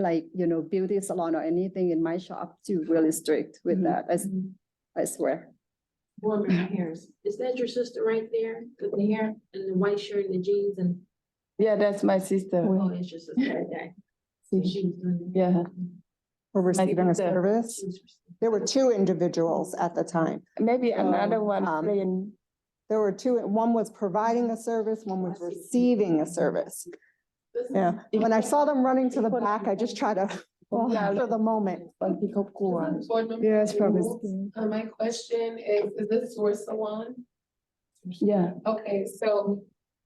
Speaker 10: like, you know, beauty salon or anything in my shop. She's really strict with that. I swear.
Speaker 13: Board member Harris, is that your sister right there with the hair and the white shirt and the jeans and?
Speaker 20: Yeah, that's my sister.
Speaker 13: Oh, it's your sister, okay. So she was doing.
Speaker 20: Yeah.
Speaker 9: For receiving a
Speaker 20: sister.
Speaker 9: service. There were 2 individuals at the time.
Speaker 20: Maybe another one.
Speaker 9: There were 2, one was providing a service, one was receiving a service. Yeah, when I saw them running to the back, I just try to, for the moment.
Speaker 2: Board member
Speaker 10: Yes, probably.
Speaker 2: My question is this your salon?
Speaker 20: Yeah.
Speaker 2: Okay, so,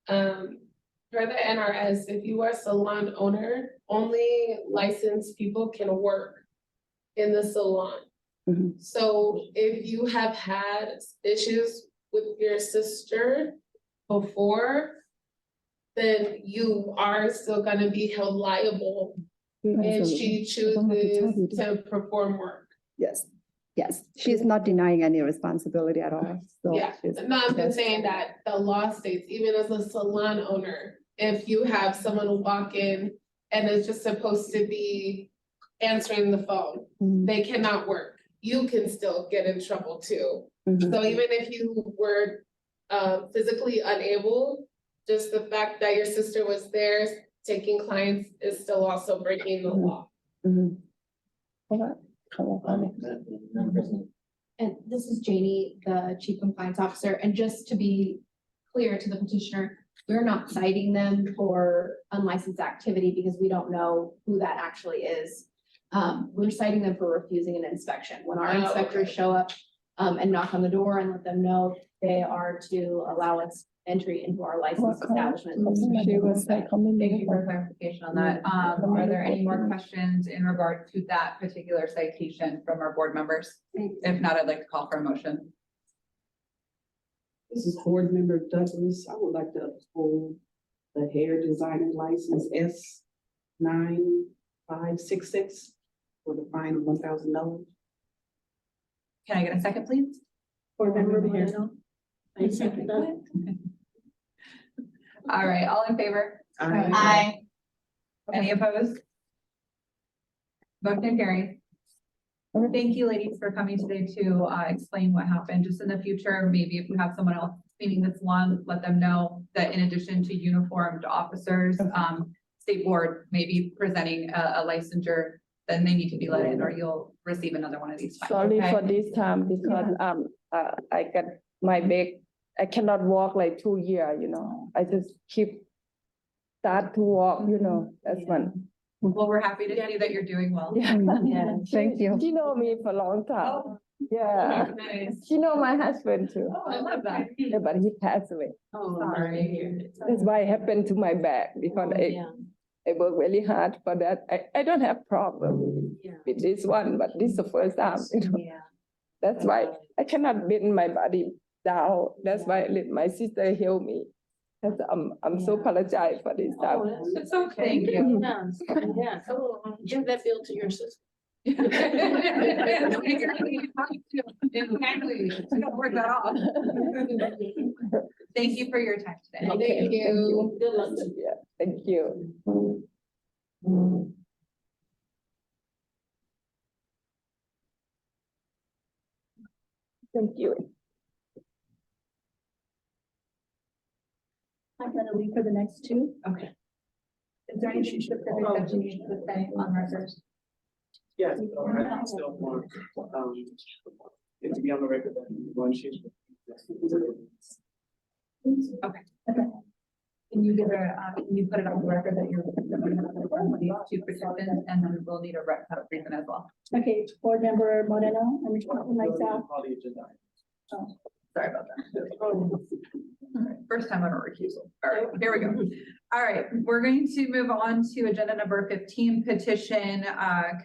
Speaker 2: per the NRS, if you are a salon owner, only licensed people can work in the salon. So if you have had issues with your sister, before, then you are still gonna be held liable if she chooses to perform work.
Speaker 10: Yes, yes, she's not denying any responsibility at all, so.
Speaker 2: Yeah, no, I'm just saying that the law states, even as a salon owner, if you have someone walk in and is just supposed to be answering the phone, they cannot work. You can still get in trouble too. So even if you were physically unable, just the fact that your sister was there taking clients is still also breaking the law.
Speaker 11: And this is Janie, the Chief Compliance Officer, and just to be clear to the petitioner, we're not citing them for unlicensed activity because we don't know who that actually is. We're citing them for refusing an inspection. When our inspectors show up and knock on the door and let them know they are to allow us entry into our licensed establishment.
Speaker 1: Thank you for clarification on that. Are there any more questions in regard to that particular citation from our board members? If not, I'd like to call for a motion.
Speaker 4: This is board member Douglas. I would like to hold the hair designer license S9566 for the fine of $1,000.
Speaker 1: Can I get a second, please?
Speaker 15: Board member Moreno. I second that.
Speaker 1: All right, all in favor?
Speaker 5: Aye.
Speaker 1: Any opposed? Motion carries. Thank you, ladies, for coming today to explain what happened. Just in the future, maybe if you have someone else cleaning this lawn, let them know that in addition to uniformed officers, State Board may be presenting a licensure, then they need to be let in or you'll receive another one of these fines.
Speaker 20: Sorry
Speaker 1: okay?
Speaker 20: for this time because I got my back. I cannot walk like 2 years, you know. I just keep start to walk, you know. That's one.
Speaker 1: Well, we're happy to see that you're doing well.
Speaker 20: Yeah.
Speaker 10: Thank you.
Speaker 20: She know me for a long time.
Speaker 1: Oh,
Speaker 20: Yeah.
Speaker 1: nice.
Speaker 20: She know my husband too.
Speaker 1: Oh, I love that.
Speaker 20: Yeah, but he passed away.
Speaker 1: Oh, sorry.
Speaker 20: That's why it happened to my back because I work really hard for that. I don't have problem with this one, but this is the first time, you know. That's why I cannot bend my body down. That's why I let my sister heal me. That's, I'm so apologize for this time.
Speaker 1: It's okay. Thank you.
Speaker 15: Yeah, so give that bill to your sister.
Speaker 1: Exactly. Don't work that off. Thank you for your time today.
Speaker 20: Okay,
Speaker 2: Thank you.
Speaker 15: Good luck.
Speaker 20: Yeah, thank you. Thank you.
Speaker 15: I'm gonna leave for the next two.
Speaker 1: Okay. Is there anything specific that you need to say on record?
Speaker 8: Yes, I still want, it to be on the record that one she's.
Speaker 1: Okay. Can you give can you put it on the record that you're these two participants and then we'll need a reason as well.
Speaker 15: Okay, board member Moreno, I'm recording myself. Oh.
Speaker 1: Sorry about that. First time ever recusal. All right, here we go. All right, we're going to move on to agenda number 15, petition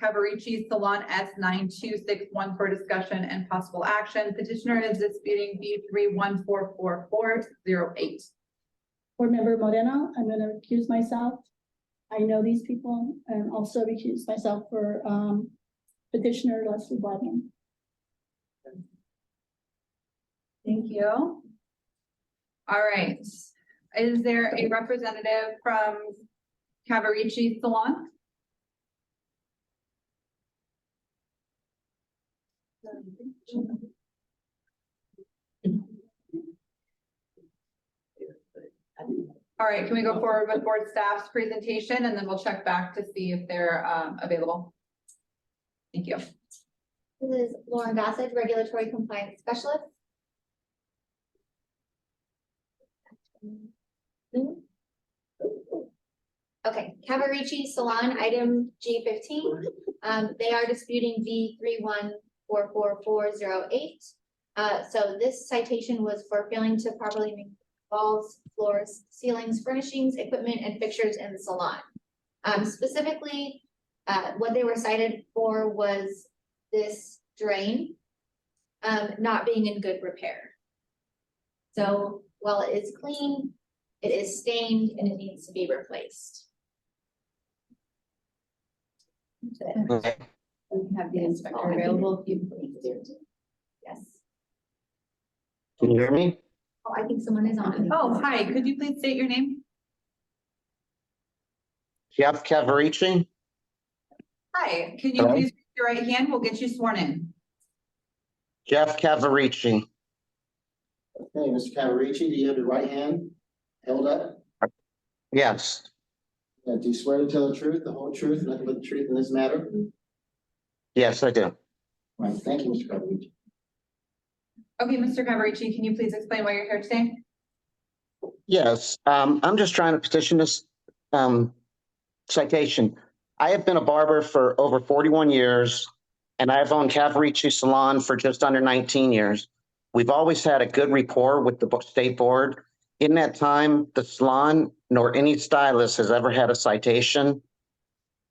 Speaker 1: Cavarici Salon S9261 for discussion and possible action. Petitioner is disputing B314448.
Speaker 15: Board member Moreno, I'm gonna recuse myself. I know these people and also recuse myself for petitioner Leslie Blackman.
Speaker 1: Thank you. All right. Is there a representative from Cavarici Salon? All right, can we go forward with board staff's presentation and then we'll check back to see if they're available? Thank you.
Speaker 5: This is Lauren Gossett, Regulatory Compliance Specialist. Okay, Cavarici Salon, item G15. They are disputing B314448. So this citation was for failing to properly make walls, floors, ceilings, furnishings, equipment, and fixtures in the salon. Specifically, what they were cited for was this drain not being in good repair. So while it is clean, it is stained and it needs to be replaced.
Speaker 6: Okay.
Speaker 11: We have the inspector available if you please.
Speaker 5: Yes.
Speaker 6: Can you hear me?
Speaker 5: Oh, I think someone is on.
Speaker 1: Oh, hi, could you please state your name?
Speaker 6: Jeff Cavarici?
Speaker 1: Hi, can you
Speaker 6: Hello?
Speaker 1: please raise your right hand? We'll get you sworn in.
Speaker 6: Jeff Cavarici.
Speaker 3: Okay, Mr. Cavaricci, do you have your right hand held up?
Speaker 6: Yes.
Speaker 3: Do you swear to tell the truth, the whole truth, and nothing but the truth in this matter?
Speaker 6: Yes, I do.
Speaker 3: Right, thank you, Mr. Cavaricci.
Speaker 1: Okay, Mr. Cavarici, can you please explain why you're here today?
Speaker 6: Yes, I'm just trying to petition this citation. I have been a barber for over 41 years, and I've owned Cavarici Salon for just under 19 years. We've always had a good rapport with the State Board. In that time, the salon nor any stylist has ever had a citation.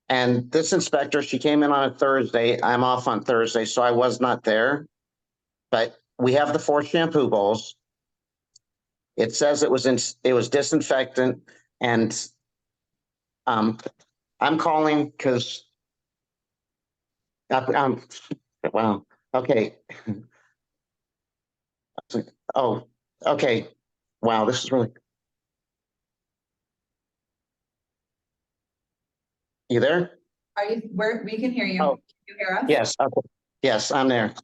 Speaker 6: And this inspector, she came in on a Thursday. I'm off on Thursday, so I was not there. But we have the 4 shampoo bowls. It says it was disinfectant, and I'm calling because wow, okay. Oh, okay. Wow, this is really. You there?
Speaker 1: Are you, we can hear you.
Speaker 6: Oh.
Speaker 1: Can you hear us?
Speaker 6: Yes, okay. Yes, I'm there.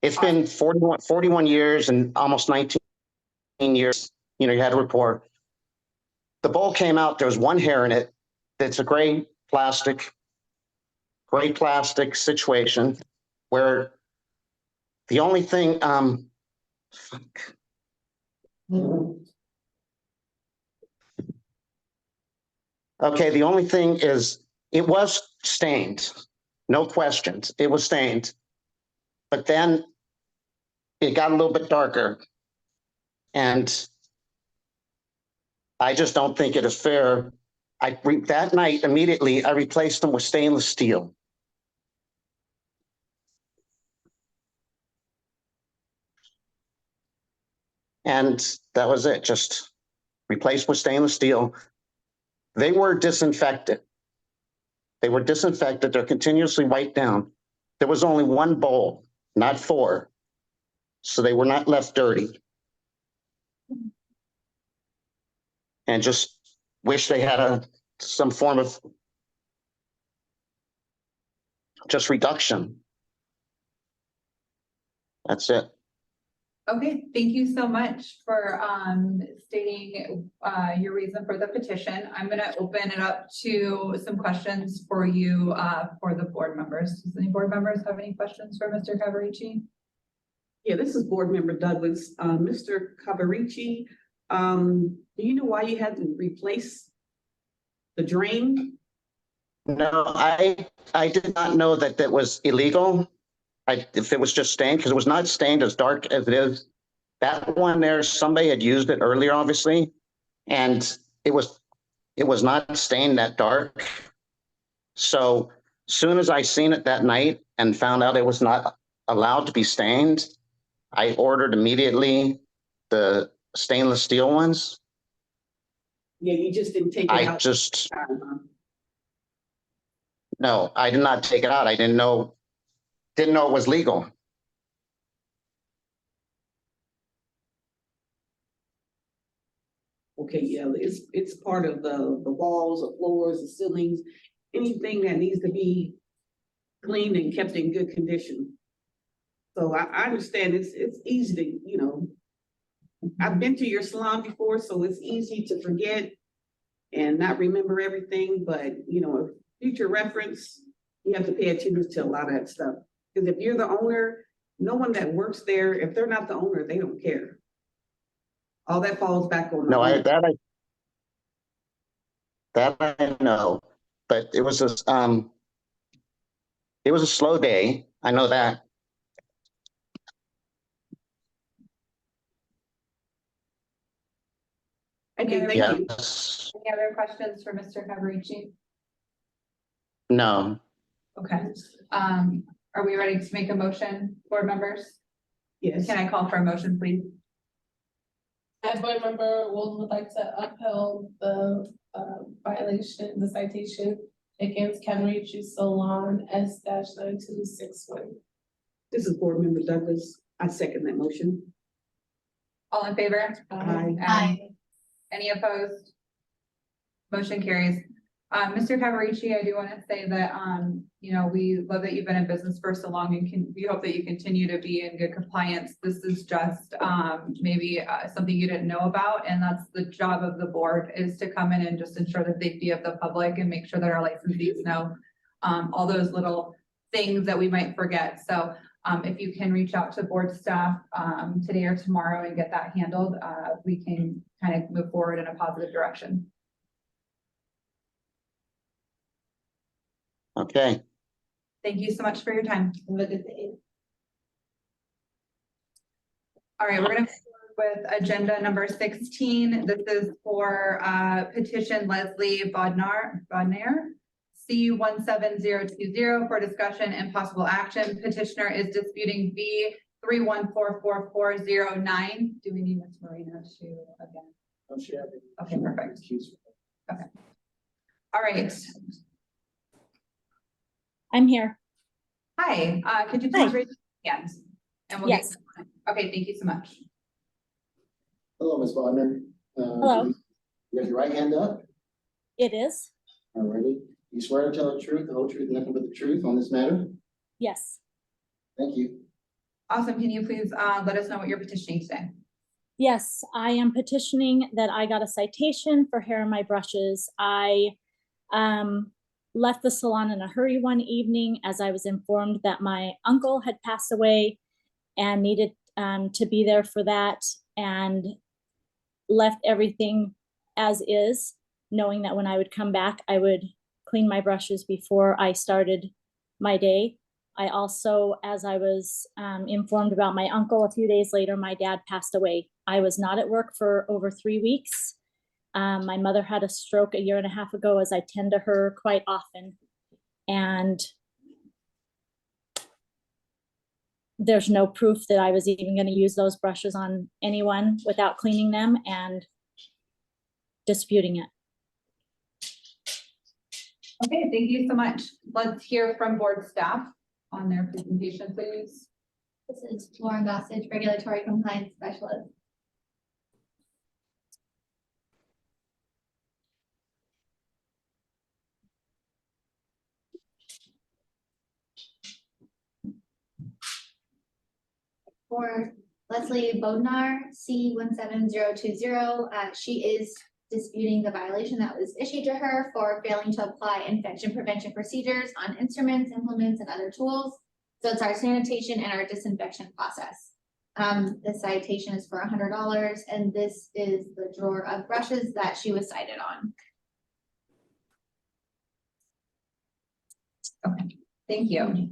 Speaker 6: It's been 41 years and almost 19 years, you know, you had a rapport. The bowl came out, there was one hair in it. It's a gray plastic situation where the only thing, okay, the only thing is it was stained, no questions. It was stained, but then it got a little bit darker, and I just don't think it is fair. That night immediately I replaced them with stainless steel. And that was it, just replaced with stainless steel. They were disinfected. They're continuously wiped down. There was only one bowl, not 4. So they were not left dirty. And just wish they had some form of just reduction. That's it.
Speaker 1: Okay, thank you so much for stating your reason for the petition. I'm gonna open it up to some questions for you for the board members. Does any board members have any questions for Mr. Cavarici?
Speaker 4: Yeah, this is Board Member Douglas. Mr. Cavarici, do you know why you had to replace the drain?
Speaker 6: No, I did not know that that was illegal. If it was just stained, because it was not stained as dark as it is. That one there, somebody had used it earlier, obviously, and it was not stained that dark. So soon as I seen it that night and found out it was not allowed to be stained, I ordered immediately the stainless steel ones.
Speaker 4: Yeah, you just didn't take it out.
Speaker 6: No, I did not take it out. I didn't know it was legal.
Speaker 4: Okay, yeah, it's part of the walls, the floors, the ceilings, anything that needs to be cleaned and kept in good condition. So I understand it's easy to, you know, I've been to your salon before, so it's easy to forget and not remember everything, but you know, future reference, you have to pay attention to a lot of that stuff. Because if you're the owner, no one that works there, if they're not the owner, they don't care. All that falls back on.
Speaker 6: No, that I know, but it was a slow day. I know that.
Speaker 1: Any other,
Speaker 6: Yes.
Speaker 1: any other questions for Mr. Cavarici?
Speaker 6: No.
Speaker 1: Okay, are we ready to make a motion, board members?
Speaker 4: Yes.
Speaker 1: Can I call for a motion, please?
Speaker 2: Board Member Wold would like to uphold the violation, the citation against Cavaricci Salon S-9261.
Speaker 4: This is Board Member Douglas. I second that motion.
Speaker 1: All in favor?
Speaker 4: Aye.
Speaker 1: Any opposed? Motion carries. Mr. Cavaricci, I do want to say that, you know, we love that you've been in business for so long and we hope that you continue to be in good compliance. This is just, maybe, something you didn't know about, and that's the job of the board, is to come in and just ensure the safety of the public and make sure that our licensees know, all those little things that we might forget. So, if you can reach out to board staff, today or tomorrow and get that handled, we can kind of move forward in a positive direction.
Speaker 14: Okay,
Speaker 1: Thank you so much for your time. Have a good day. All right, we're gonna move with agenda number 16. This is for petition Leslie Bodnar, C17020 for discussion and possible action. Petitioner is disputing B314449. Do we need Ms. Marina to again? Okay, perfect. Okay. All right.
Speaker 22: I'm here.
Speaker 1: Hi, could you please raise your hand? And we'll
Speaker 22: Yes.
Speaker 1: get, okay, thank you so much.
Speaker 3: Hello, Ms. Bodnar.
Speaker 22: Hello.
Speaker 3: You have your right hand up.
Speaker 22: It is.
Speaker 3: Alrighty. You swear to tell the truth, the whole truth, and nothing but the truth on this matter?
Speaker 22: Yes.
Speaker 3: Thank you.
Speaker 1: Awesome. Can you please let us know what you're petitioning today?
Speaker 22: Yes, I am petitioning that I got a citation for hair in my brushes. I left the salon in a hurry one evening as I was informed that my uncle had passed away and needed to be there for that, and left everything as is, knowing that when I would come back, I would clean my brushes before I started my day. I also, as I was informed about my uncle, a few days later, my dad passed away. I was not at work for over 3 weeks. My mother had a stroke 1.5 years ago, as I tend to her quite often. And there's no proof that I was even going to use those brushes on anyone without cleaning them, and disputing it.
Speaker 1: Okay, thank you so much. Let's hear from board staff on their presentation, please.
Speaker 5: This is Lauren Gossage, Regulatory Compliance Specialist. For Leslie Bodnar, C17020, she is disputing the violation that was issued to her for failing to apply infection prevention procedures on instruments, implements, and other tools. So it's our sanitation and our disinfection process. The citation is for $100, and this is the drawer of brushes that she was cited on.
Speaker 1: Okay, thank you.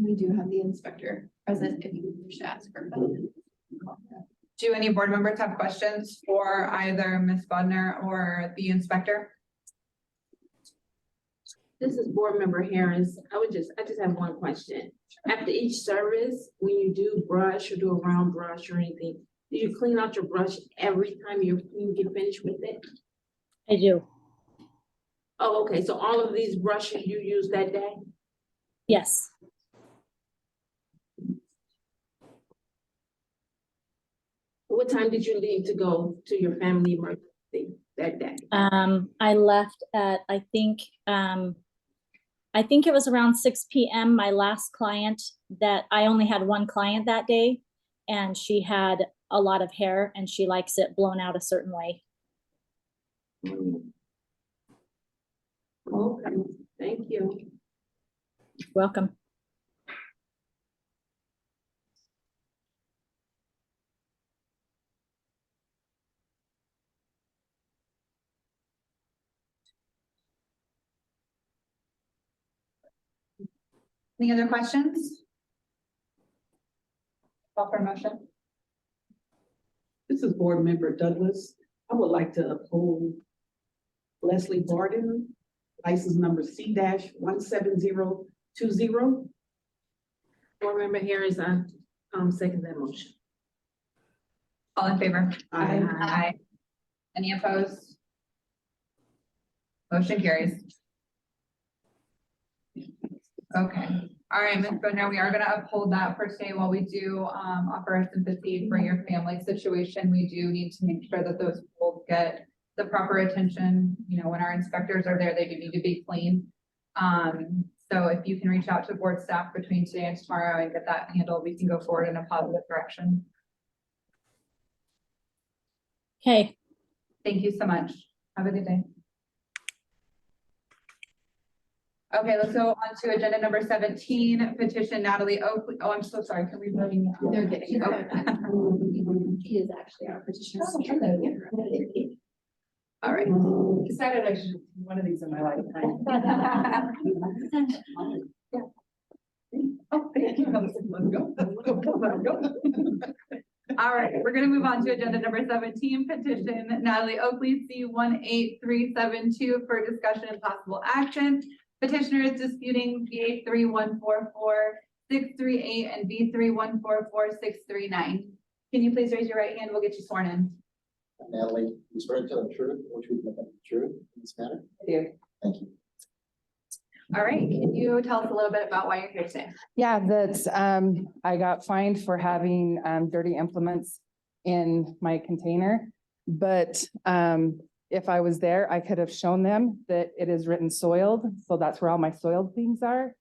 Speaker 11: We do have the inspector present if you wish to ask her.
Speaker 1: Do any board members have questions for either Ms. Bodnar or the inspector?
Speaker 13: This is Board Member Harris. I just have one question. After each service, when you do brush or do a round brush or anything, do you clean out your brush every time you get finished with it?
Speaker 22: I do.
Speaker 13: Oh, okay. So all of these brushes you use that day?
Speaker 22: Yes.
Speaker 13: What time did you leave to go to your family emergency that day?
Speaker 22: I left at, I think it was around 6 p.m. My last client, that I only had one client that day, and she had a lot of hair and she likes it blown out a certain way.
Speaker 13: Okay, thank you.
Speaker 22: Welcome.
Speaker 1: Any other questions? Call for a motion.
Speaker 4: This is Board Member Douglas. I would like to uphold Leslie Barden, license number C-17020.
Speaker 13: Board Member Harris, I second that motion.
Speaker 1: All in favor?
Speaker 4: Aye.
Speaker 1: Aye. Any opposed? Motion carries. Okay, all right, Ms. Bodnar, we are gonna uphold that per se while we do offer our sympathy for your family situation. We do need to make sure that those pools get the proper attention. You know, when our inspectors are there, they do need to be clean. So if you can reach out to board staff between today and tomorrow and get that handled, we can go forward in a positive direction.
Speaker 22: Okay,
Speaker 1: Thank you so much. Have a good day. Okay, let's go on to agenda number 17, petition Natalie Oakley. Oh, I'm so sorry. Can we vote?
Speaker 11: They're getting it. He is actually our petitioner.
Speaker 1: All right.
Speaker 4: Decided I should do one of these in my lifetime.
Speaker 1: Oh, thank you. Let's go. Let's go. All right, we're gonna move on to agenda number 17, petition Natalie Oakley, C18372 for discussion and possible action. Petitioner is disputing VA 3144638 and V 3144639. Can you please raise your right hand? We'll get you sworn in.
Speaker 3: Natalie, you swear to tell the truth, which we've been the truth in this matter?
Speaker 4: I do.
Speaker 3: Thank you.
Speaker 1: All right, can you tell us a little bit about why you're here today?
Speaker 14: Yeah, that's, I got fined for having, dirty implements in my container. But, if I was there, I could have shown them that it is written soiled. So that's where all my soiled things are.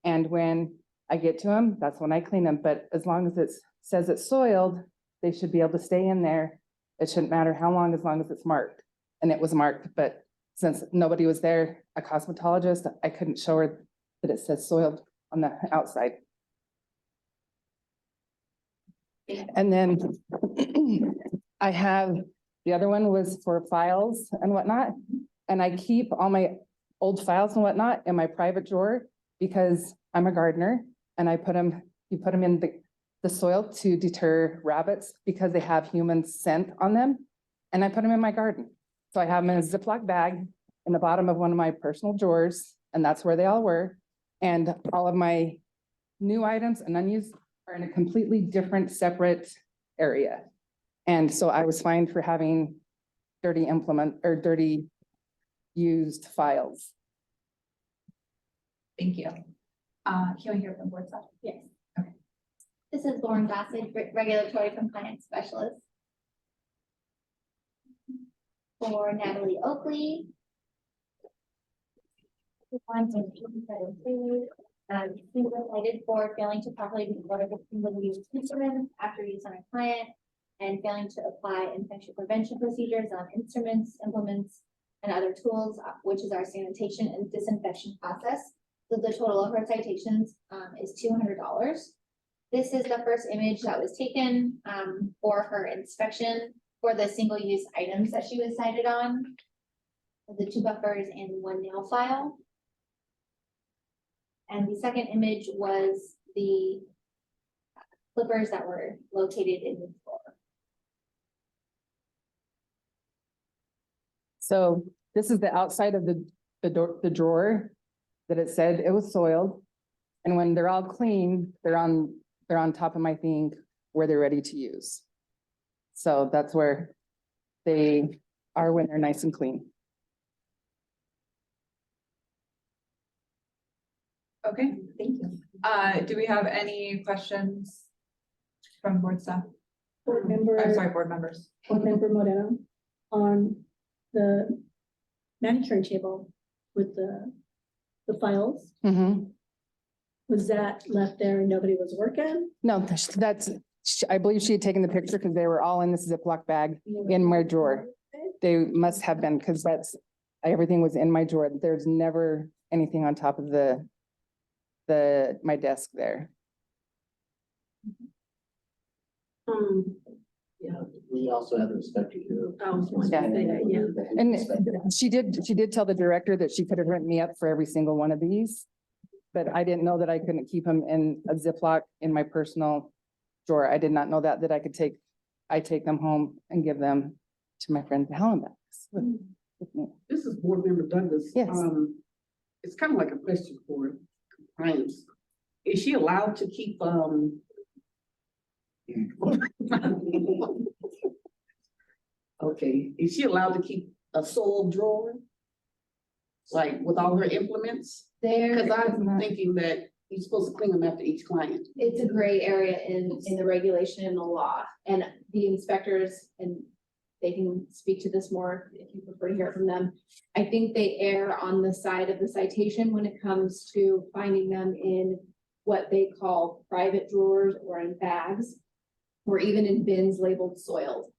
Speaker 14: And when I get to them, that's when I clean them. But as long as it says it's soiled, they should be able to stay in there. It shouldn't matter how long, as long as it's marked. And it was marked, but since nobody was there, a cosmetologist, I couldn't show her that it says soiled on the outside. And then I have, the other one was for files and whatnot. And I keep all my old files and whatnot in my private drawer because I'm a gardener and I put them, you put them in the soil to deter rabbits because they have human scent on them. And I put them in my garden. So I have them in a Ziploc bag in the bottom of one of my personal drawers, and that's where they all were. And all of my new items and unused are in a completely different, separate area. And so I was fined for having dirty used files.
Speaker 1: Thank you. Can we hear from board staff?
Speaker 5: Yes. Okay. This is Lauren Gossett, Regulatory Compliance Specialist. For Natalie Oakley. He was cited for failing to properly record a single-use instrument after use on a client and failing to apply infection prevention procedures on instruments, implements, and other tools, which is our sanitation and disinfection process. So the total of her citations is $200. This is the first image that was taken for her inspection for the single-use items that she was cited on. The 2 buffers and 1 nail file. And the second image was the clippers that were located in the drawer.
Speaker 14: So this is the outside of the drawer that it said it was soiled. And when they're all clean, they're on top of my thing where they're ready to use. So that's where they are when they're nice and clean.
Speaker 1: Okay, thank you. Do we have any questions from board staff?
Speaker 15: Board member.
Speaker 1: I'm sorry, board members.
Speaker 15: Board member Moreno, on the manicuring table with the files, was that left there and nobody was working?
Speaker 14: No, that's, I believe she had taken the picture because they were all in this Ziploc bag in my drawer. They must have been, because everything was in my drawer. There's never anything on top of my desk there.
Speaker 3: Yeah, we also have an inspector here.
Speaker 14: Yeah. And she did tell the director that she could have written me up for every single one of these. But I didn't know that I couldn't keep them in a Ziploc in my personal drawer. I did not know that I take them home and give them to my friend Helen back.
Speaker 4: This is Board Member Douglas.
Speaker 14: Yes.
Speaker 4: It's kind of like a question for compliance. Is she allowed to keep Okay, is she allowed to keep a soiled drawer? Like with all her implements? Cause I'm thinking that you're supposed to clean them after each client.
Speaker 11: It's a gray area in the regulation and the law, and the inspectors, and they can speak to this more if you prefer to hear from them. I think they err on the side of the citation when it comes to finding them in what they call private drawers or in bags, or even in bins labeled soiled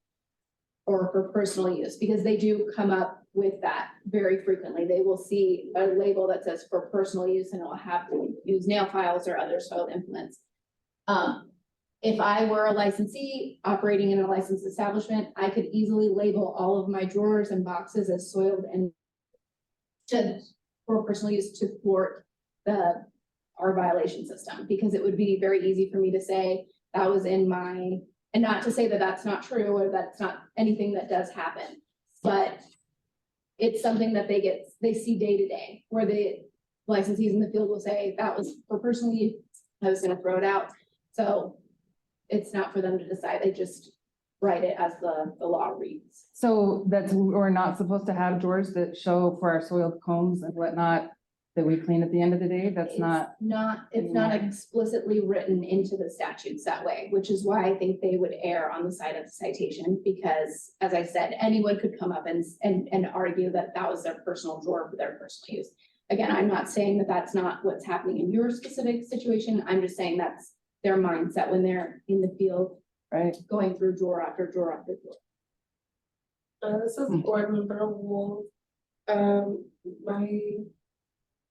Speaker 11: or for personal use, because they do come up with that very frequently. They will see a label that says for personal use and it will have to use nail files or other soiled implements. If I were a licensee operating in a licensed establishment, I could easily label all of my drawers and boxes as soiled and for personal use to thwart our violation system, because it would be very easy for me to say that was in my, and not to say that that's not true or that's not anything that does happen, but it's something that they see day to day, where the licensees in the field will say that was for personal use, I was gonna throw it out. So it's not for them to decide, they just write it as the law reads.
Speaker 14: So we're not supposed to have drawers that show for our soiled combs and whatnot that we clean at the end of the day? That's not.
Speaker 11: It's not explicitly written into the statutes that way, which is why I think they would err on the side of the citation, because as I said, anyone could come up and argue that that was their personal drawer for their personal use. Again, I'm not saying that that's not what's happening in your specific situation. I'm just saying that's their mindset when they're in the field,
Speaker 14: right,
Speaker 11: going through drawer after drawer after drawer.
Speaker 2: This is board member Wu. My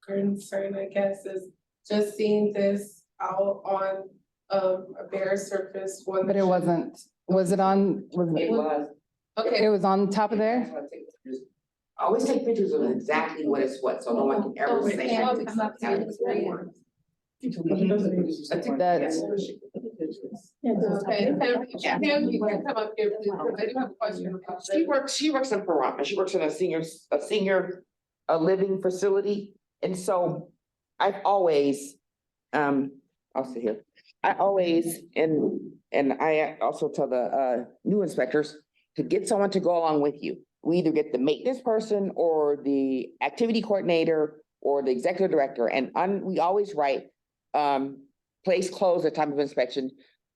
Speaker 2: concern, I guess, is just seeing this out on a bare surface.
Speaker 14: But it wasn't, was it on?
Speaker 6: It was.
Speaker 2: Okay.
Speaker 14: It was on top of there?
Speaker 6: I always take pictures of exactly what it's what, so no one can ever say.
Speaker 14: I think that's.
Speaker 2: Okay, Pam, you wanna come up here, please, because I do have a question about that.
Speaker 6: She works in Pahrump, she works in a senior living facility. And so I've always, I'll sit here. I always, and I also tell the new inspectors to get someone to go along with you. We either get the maintenance person or the activity coordinator or the executive director. And we always write, place closed at time of inspection,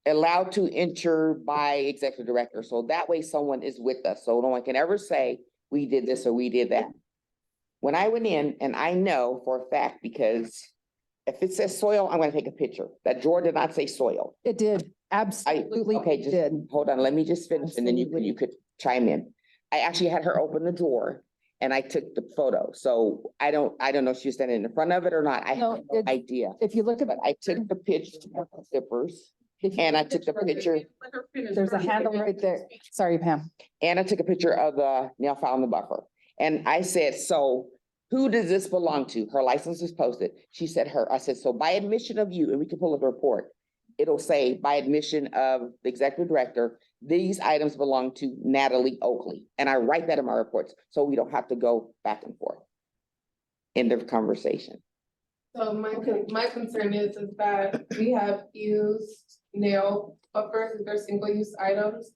Speaker 6: allowed to enter by executive director. So that way someone is with us. So no one can ever say, we did this or we did that. When I went in, and I know for a fact, because if it says soil, I'm gonna take a picture. That drawer did not say soil.
Speaker 14: It did, absolutely.
Speaker 6: Okay, just hold on, let me just finish and then you could chime in. I actually had her open the drawer and I took the photo. So I don't know if she was standing in front of it or not. I have no idea.
Speaker 14: If you look at
Speaker 6: it, I took the picture of the zippers and I took the picture.
Speaker 14: There's a handle right there. Sorry, Pam.
Speaker 6: And I took a picture of the nail file in the buffer. And I said, so who does this belong to? Her license is posted. She said her. I said, so by admission of you, and we can pull up a report, it'll say by admission of the executive director, these items belong to Natalie Oakley. And I write that in my reports so we don't have to go back and forth. End of conversation.
Speaker 2: So my concern is that we have used nail buffers, they're single-use items.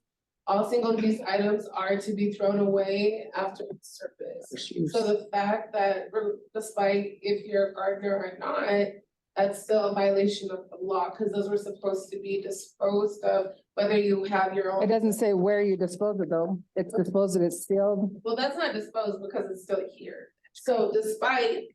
Speaker 2: All single-use items are to be thrown away after the surface. So the fact that despite if you're a gardener or not, that's still a violation of the law, because those were supposed to be disposed of, whether you have your own.
Speaker 14: It doesn't say where you dispose it though. It's disposed of, it's sealed.
Speaker 2: Well, that's not disposed because it's still here. So despite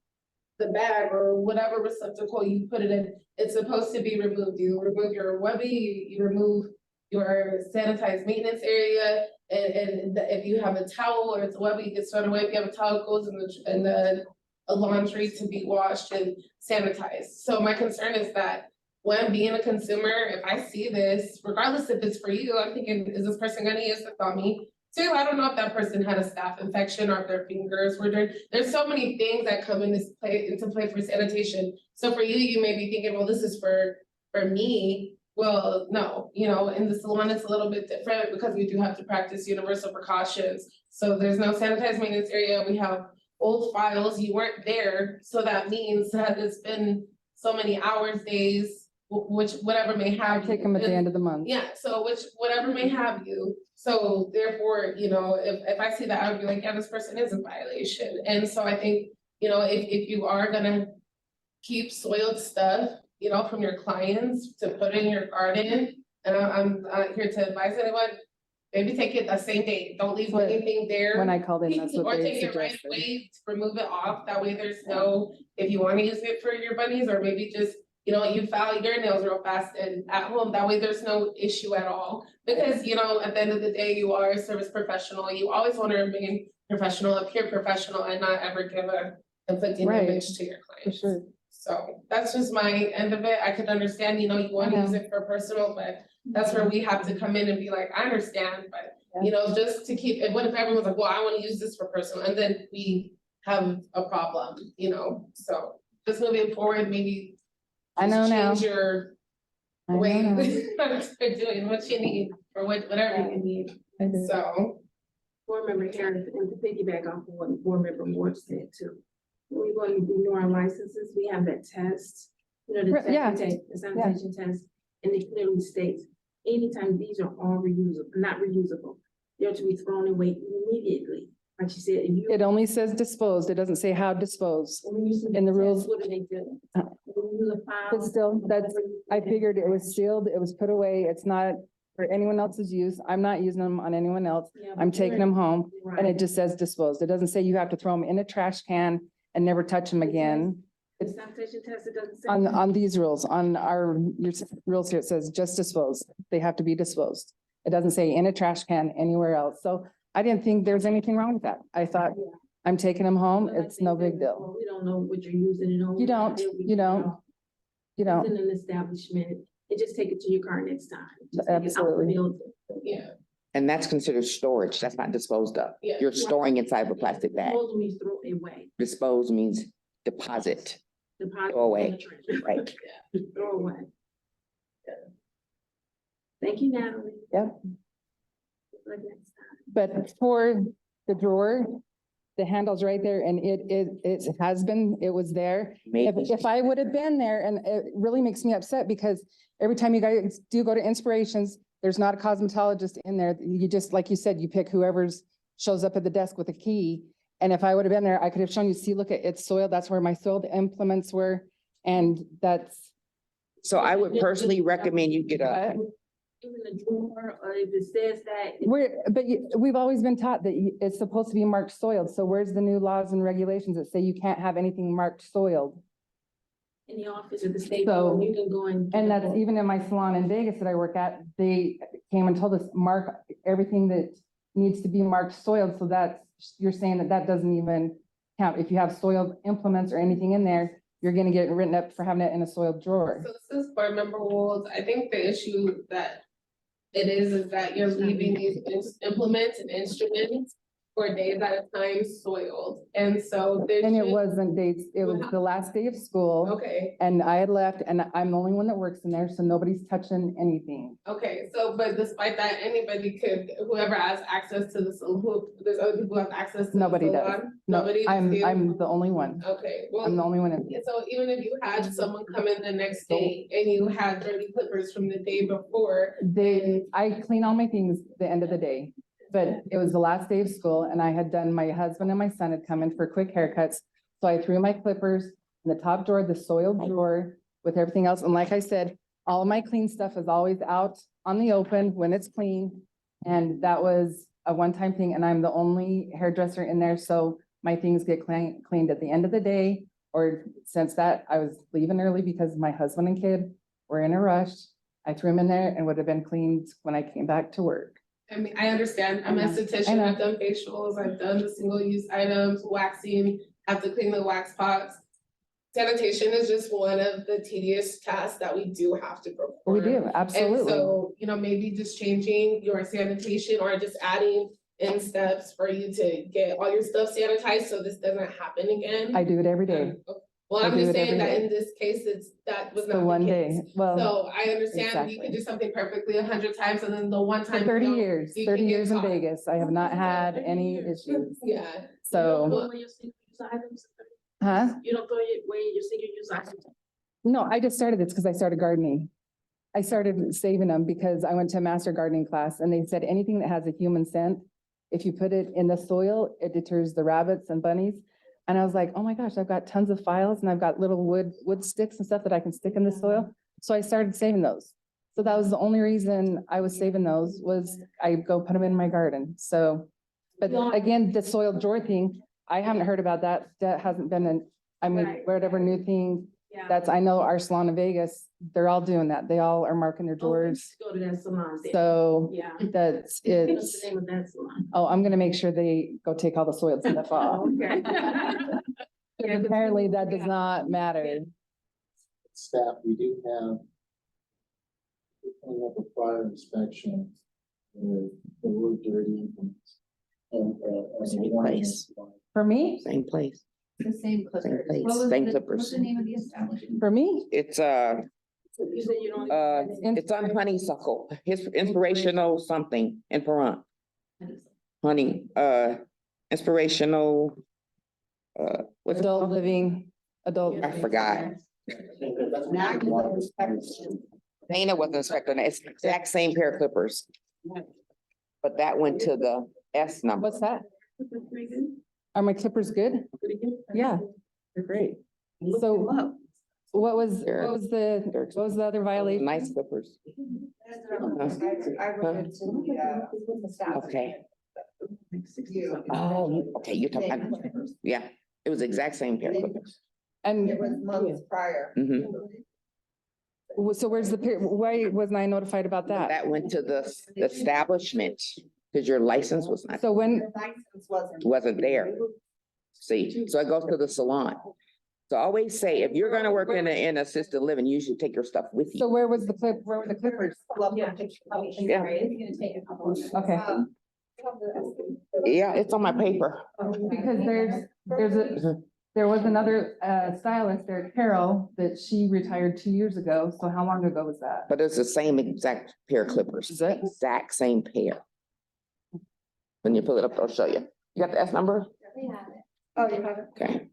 Speaker 2: the bag or whatever receptacle you put it in, it's supposed to be removed. You remove your webby, you remove your sanitized maintenance area, and if you have a towel or it's a webby, it gets thrown away. If you have a towel, it goes in the laundry to be washed and sanitized. So my concern is that when being a consumer, if I see this, regardless if it's for you, I'm thinking, is this person gonna use this on me? Two, I don't know if that person had a staph infection or if their fingers were dirty. There's so many things that come into play for sanitation. So for you, you may be thinking, well, this is for me. Well, no, in the salon, it's a little bit different because we do have to practice universal precautions. So there's no sanitized maintenance area. We have old files, you weren't there. So that means that it's been so many hours, days, which, whatever may have.
Speaker 14: Take them at the end of the month.
Speaker 2: Yeah, so whatever may have you, so therefore, you know, if I see that, I would be like, yeah, this person is in violation. And so I think, you know, if you are gonna keep soiled stuff, you know, from your clients to put in your garden, and I'm here to advise anyone, maybe take it the same day, don't leave
Speaker 14: But
Speaker 2: anything there.
Speaker 14: when I called in, that's what
Speaker 2: Or
Speaker 14: they
Speaker 2: take it right
Speaker 14: suggested.
Speaker 2: away, remove it off, that way there's no, if you wanna use it for your bunnies, or maybe just, you know, you file your nails real fast and at home, that way there's no issue at all. Because, you know, at the end of the day, you are a service professional, you always wanna remain professional, appear professional, and not ever give a conflicting
Speaker 14: Right.
Speaker 2: image to your clients.
Speaker 14: sure.
Speaker 2: So that's just my end of it. I could understand, you know, you wanna use it for personal, but that's where we have to come in and be like, I understand, but you know, just to keep, and what if everyone's like, well, I wanna use this for personal, and then we have a problem, you know, so just moving forward, maybe.
Speaker 14: I know
Speaker 2: just
Speaker 14: now.
Speaker 2: Change your
Speaker 14: I know
Speaker 2: way
Speaker 14: now.
Speaker 2: of doing what you need, or whatever you need,
Speaker 14: I do.
Speaker 2: so.
Speaker 13: Board member Harris, and to piggyback off of what board member Moore said too. When we go and renew our licenses, we have that test, you know, the
Speaker 14: Yeah.
Speaker 13: sanitation test, and it clearly states, anytime these are all reusable, not reusable, they're to be thrown away immediately. Like she said, if you.
Speaker 14: It only says disposed. It doesn't say how disposed.
Speaker 13: When you use
Speaker 14: in the rules.
Speaker 13: What do they do? When you use a file.
Speaker 14: But still, I figured it was sealed, it was put away. It's not for anyone else's use. I'm not using them on anyone else.
Speaker 13: Yeah,
Speaker 14: I'm
Speaker 13: but
Speaker 14: taking
Speaker 13: you're-
Speaker 14: them home and
Speaker 13: Right.
Speaker 14: it just says disposed. It doesn't say you have to throw them in a trash can and never touch them again.
Speaker 13: The sanitation test, it doesn't say.
Speaker 14: On these rules, on your rules here, it says just disposed. They have to be disposed. It doesn't say in a trash can anywhere else. So I didn't think there was anything wrong with that. I thought, I'm taking them home.
Speaker 13: But I
Speaker 14: It's
Speaker 13: think
Speaker 14: no
Speaker 13: that,
Speaker 14: big deal.
Speaker 13: well, we don't know what you're using it on.
Speaker 14: You don't, you don't. You
Speaker 13: It's
Speaker 14: don't.
Speaker 13: in an establishment, and just take it to your car next time. Just take it out the
Speaker 14: Absolutely.
Speaker 13: building.
Speaker 2: Yeah.
Speaker 6: And that's considered storage. That's not disposed of.
Speaker 2: Yeah.
Speaker 6: You're storing inside of a plastic bag.
Speaker 13: Dispose means throw it away.
Speaker 6: Dispose means deposit.
Speaker 13: Deposit
Speaker 6: Throw away.
Speaker 13: in the trash.
Speaker 6: Right.
Speaker 13: Yeah, throw away. Thank you, Natalie.
Speaker 14: Yep.
Speaker 13: Like next time.
Speaker 14: But for the drawer, the handle's right there and it has been, it was there.
Speaker 6: Maybe.
Speaker 14: If I would have been there, and it really makes me upset because every time you guys do go to Inspirations, there's not a cosmetologist in there. You just, like you said, you pick whoever's shows up at the desk with a key. And if I would have been there, I could have shown you, see, look at it's soiled. That's where my soiled implements were. And that's.
Speaker 6: So I would personally recommend you get a,
Speaker 13: Even the drawer, or if it says that.
Speaker 14: We've always been taught that it's supposed to be marked soiled. So where's the new laws and regulations that say you can't have anything marked soiled?
Speaker 13: In the office of the state,
Speaker 14: So-
Speaker 13: board, you can go and.
Speaker 14: And that's even in my salon in Vegas that I work at, they came and told us, mark everything that needs to be marked soiled. So that's, you're saying that doesn't even count. If you have soiled implements or anything in there, you're gonna get written up for having it in a soiled drawer.
Speaker 2: So this is board member Wolves. I think the issue that it is that you're leaving these implements and instruments for days at a time soiled. And so there
Speaker 14: And it
Speaker 2: should-
Speaker 14: wasn't dates, it was the last day of school.
Speaker 2: Okay,
Speaker 14: And I had left and I'm the only one that works in there, so nobody's touching anything.
Speaker 2: okay, so but despite that, anybody could, whoever has access to the salon, there's other people who have access to the
Speaker 14: Nobody does.
Speaker 2: salon?
Speaker 14: No,
Speaker 2: Nobody
Speaker 14: I'm
Speaker 2: do?
Speaker 14: the only one.
Speaker 2: Okay, well.
Speaker 14: I'm the only one in.
Speaker 2: Yeah, so even if you had someone come in the next day and you had dirty clippers from the day before.
Speaker 14: I clean all my things the end of the day, but it was the last day of school and I had done, my husband and my son had come in for quick haircuts. So I threw my clippers in the top drawer, the soiled drawer with everything else. And like I said, all of my clean stuff is always out on the open when it's clean. And that was a one-time thing. And I'm the only hairdresser in there. So my things get cleaned at the end of the day. Or since that, I was leaving early because my husband and kid were in a rush. I threw them in there and would have been cleaned when I came back to work.
Speaker 2: I mean, I understand, I'm a
Speaker 14: I know.
Speaker 2: esthetician, I've done facials, I've done the single-use items, waxing, have to clean the wax pots. Sanitation is just one of the tedious tasks that we do have to perform.
Speaker 14: We do,
Speaker 2: And
Speaker 14: absolutely.
Speaker 2: so, you know, maybe just changing your sanitation or just adding in steps for you to get all your stuff sanitized, so this doesn't happen again.
Speaker 14: I do it every day.
Speaker 2: Well,
Speaker 14: I
Speaker 2: I'm
Speaker 14: do
Speaker 2: just
Speaker 14: it
Speaker 2: saying
Speaker 14: every
Speaker 2: that
Speaker 14: day.
Speaker 2: in this case, that was
Speaker 14: The
Speaker 2: not the
Speaker 14: one
Speaker 2: case.
Speaker 14: day, well.
Speaker 2: So I understand
Speaker 14: exactly.
Speaker 2: you could do something perfectly 100 times and then the one
Speaker 14: For
Speaker 2: time. you
Speaker 14: 30
Speaker 2: don't,
Speaker 14: years,
Speaker 2: you
Speaker 14: 30
Speaker 2: can get
Speaker 14: years in
Speaker 2: caught.
Speaker 14: Vegas, I have not had any issues.
Speaker 2: Yeah.
Speaker 14: So,
Speaker 13: Throw away your single-use items?
Speaker 14: huh?
Speaker 13: You don't throw away your single-use items?
Speaker 14: No, I just started this because I started gardening. I started saving them because I went to a master gardening class and they said anything that has a human scent, if you put it in the soil, it deters the rabbits and bunnies. And I was like, oh my gosh, I've got tons of files and I've got little wood sticks and stuff that I can stick in the soil. So I started saving those. So that was the only reason I was saving those was I go put them in my garden. So, but again, the soil drawer thing, I haven't heard about that. That hasn't been whatever new thing. That's, I know our salon in Vegas, they're all doing that. They all are marking their drawers.
Speaker 13: Go to that salon.
Speaker 14: So
Speaker 13: Yeah.
Speaker 14: that's,
Speaker 13: What's the
Speaker 14: it's,
Speaker 13: name of that salon?
Speaker 14: oh, I'm gonna make sure they go take all the soil stuff off.
Speaker 13: Okay.
Speaker 14: Because apparently that does not matter.
Speaker 3: Staff, we do have. We have a prior inspection with the word dirty and.
Speaker 6: Same place.
Speaker 14: For me?
Speaker 6: Same place.
Speaker 11: The same clippers.
Speaker 6: place,
Speaker 11: What was
Speaker 6: same
Speaker 11: the-
Speaker 6: clippers.
Speaker 11: What's the name of the establishment?
Speaker 14: For me?
Speaker 6: It's
Speaker 13: You said you don't.
Speaker 6: it's on Honeysuckle, his inspirational something in Pahrump. Honey, inspirational, what's it
Speaker 14: Adult
Speaker 6: called?
Speaker 14: living, adult.
Speaker 6: I forgot. Dana was inspecting it. It's the exact same pair of clippers. But that went to the S number.
Speaker 14: What's that? Are my clippers good? Yeah, they're great. So what was the other violation?
Speaker 6: Nice clippers. Okay. Oh, okay, you're talking, yeah, it was the exact same pair of clippers.
Speaker 14: And
Speaker 9: It was months prior.
Speaker 6: Mhm.
Speaker 14: so where's why wasn't I notified about that?
Speaker 6: That went to the establishment, because your license was not,
Speaker 14: So when,
Speaker 6: wasn't there. See, so it goes to the salon. So I always say, if you're gonna work in assisted living, you should take your stuff with
Speaker 14: so
Speaker 6: you.
Speaker 14: where were the clippers?
Speaker 6: Yeah.
Speaker 14: Okay,
Speaker 6: Yeah, it's on my paper.
Speaker 14: because there was another stylist there, Carol, that she retired 2 years ago. So how long ago was that?
Speaker 6: But it's the same exact pair of clippers,
Speaker 14: Is it?
Speaker 6: exact same pair. When you pull it up, I'll show you. You got the S number?
Speaker 11: We have it.
Speaker 9: Oh, you have it.
Speaker 6: Okay,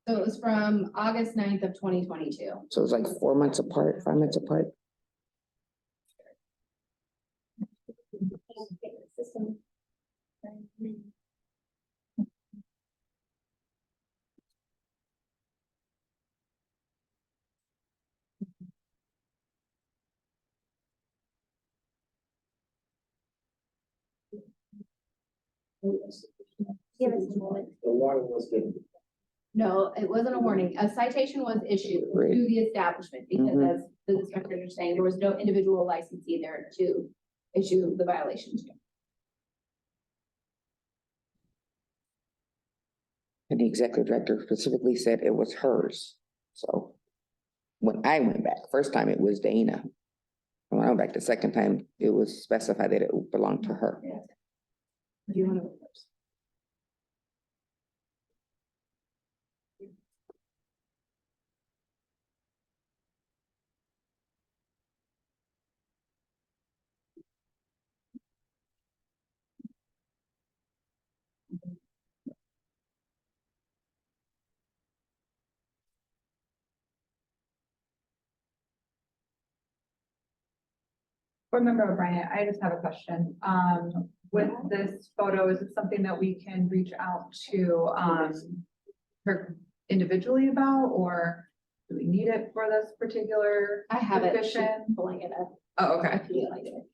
Speaker 11: So it was from August 9th of 2022.
Speaker 6: so it's like 4 months apart, 5 months apart.
Speaker 11: Give us a moment.
Speaker 3: The water was given.
Speaker 11: No, it wasn't a warning. A citation was issued to the establishment because
Speaker 6: Mhm.
Speaker 11: as the inspectors are saying, there was no individual licensee there to issue the violation to.
Speaker 6: And the executive director specifically said it was hers. So when I went back, first time it was Dana. And when I went back the second time, it was specified that it belonged to her.
Speaker 11: Do you want to?
Speaker 1: Board Member O'Brien, I just have a question. With this photo, is it something that we can reach out to, her individually about, or do we need it for this particular?
Speaker 11: I have it.
Speaker 1: petition?
Speaker 11: Pulling it up.
Speaker 1: Oh, okay.
Speaker 11: If you like it.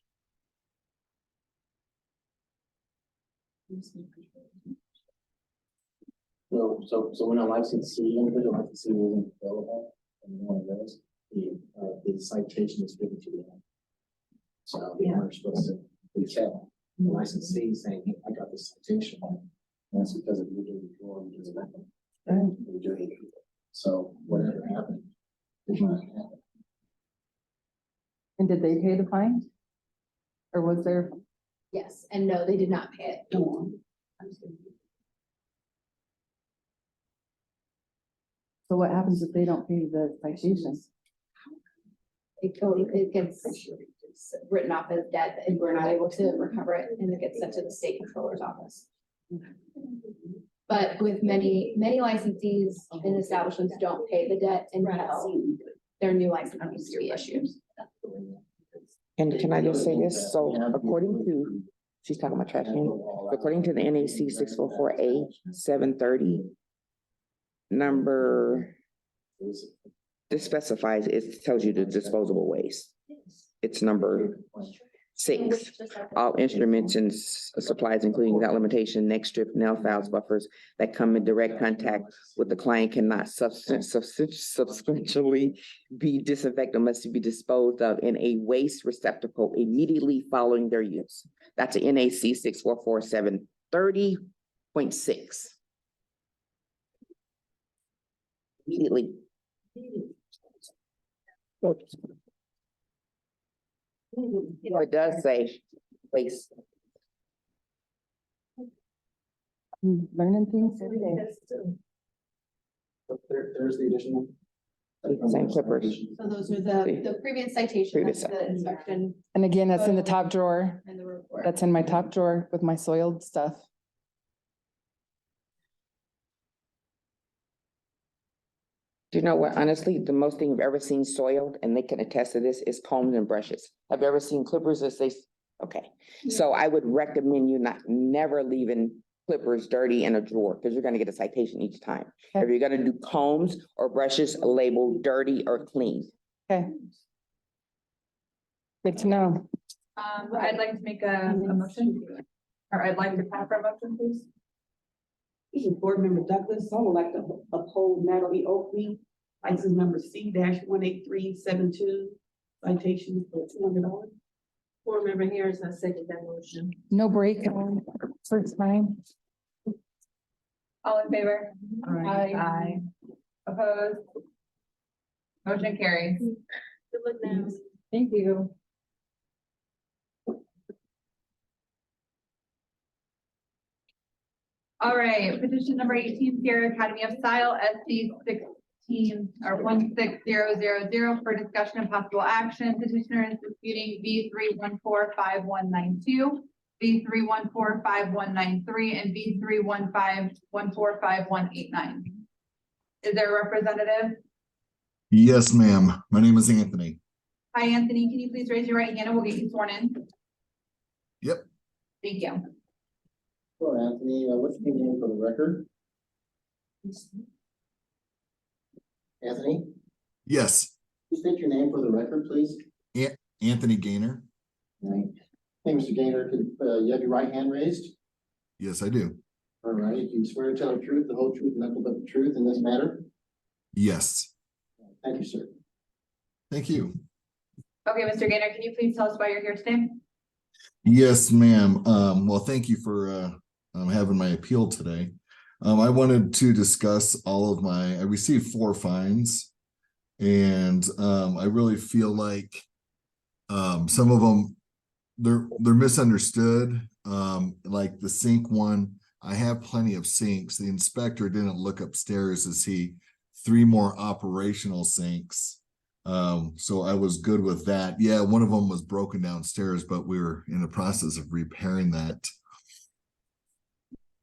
Speaker 3: So when a licensee, individual licensee isn't available, and one of those, the citation is given to them. So the owner's supposed to reach out, the licensee saying, hey, I got this citation. And that's because of you doing the draw, you doing that. You're doing it. So whatever happened, did not happen.
Speaker 14: And did they pay the fine? Or was there?
Speaker 11: Yes, and no, they did not pay it.
Speaker 14: So what happens if they don't pay the citation?
Speaker 11: It gets written off as debt and we're not able to recover it and it gets sent to the state controller's office. But with many licensees and establishments don't pay the debt until their new license needs to be issued.
Speaker 6: And can I just say this? So according to, she's talking about trash can, according to the NAC 644A 730, number, this specifies, it tells you the disposable waste. It's number 6, all instruments and supplies, including without limitation, neck strip, nail files, buffers that come in direct contact with the client cannot substantially be disinfected, must be disposed of in a waste receptacle immediately following their use. That's a NAC 644-730.6. Immediately. You know, it does say waste.
Speaker 14: Learning things every day.
Speaker 3: There's the additional.
Speaker 6: Same clippers.
Speaker 11: So those are the previous citations, the inspection.
Speaker 14: And again, that's in the top drawer.
Speaker 11: And the report.
Speaker 14: That's in my top drawer with my soiled stuff.
Speaker 6: Do you know what? Honestly, the most thing I've ever seen soiled, and they can attest to this, is combs and brushes. Have you ever seen clippers that say, okay. So I would recommend you never leaving clippers dirty in a drawer, because you're gonna get a citation each time.
Speaker 14: Okay.
Speaker 6: If you're gonna do combs or brushes, labeled dirty or clean.
Speaker 14: Okay. Good to know.
Speaker 1: I'd like to make a motion, or I'd like to call for a motion, please.
Speaker 4: Board Member Douglas, I would like to uphold Natalie Oakley, license number C-18372, citation for $200.
Speaker 13: Board Member Harris, I second that motion.
Speaker 14: No break first time.
Speaker 1: All in favor?
Speaker 13: Aye.
Speaker 1: Opposed? Motion carries.
Speaker 13: Good luck now.
Speaker 14: Thank you.
Speaker 1: All right, petition number 18, Sierra Academy of Style, SC 16 or 16000 for discussion and possible action. Petitioner is disputing V3145192, V3145193, and V315145189. Is there a representative?
Speaker 17: Yes, ma'am. My name is Anthony.
Speaker 1: Hi, Anthony. Can you please raise your right hand and we'll get you sworn in?
Speaker 17: Yep.
Speaker 1: Thank you.
Speaker 3: Hello, Anthony. What's your name for the record? Anthony,
Speaker 17: Yes,
Speaker 3: can you state your name for the record, please?
Speaker 17: Anthony Gaynor.
Speaker 3: All right. Hey, Mr. Gaynor, could you have your right hand raised?
Speaker 17: Yes, I do.
Speaker 3: All right. Do you swear to tell the truth, the whole truth, and nothing but the truth in this matter?
Speaker 17: Yes.
Speaker 3: Thank you, sir.
Speaker 17: Thank you.
Speaker 1: Okay, Mr. Gaynor, can you please tell us why you're here today?
Speaker 17: Yes, ma'am. Well, thank you for having my appeal today. I wanted to discuss I received 4 fines, and I really feel like some of them they're misunderstood. Like the sink one, I have plenty of sinks. The inspector didn't look upstairs to see 3 more operational sinks. So I was good with that. Yeah, one of them was broken downstairs, but we were in the process of repairing that.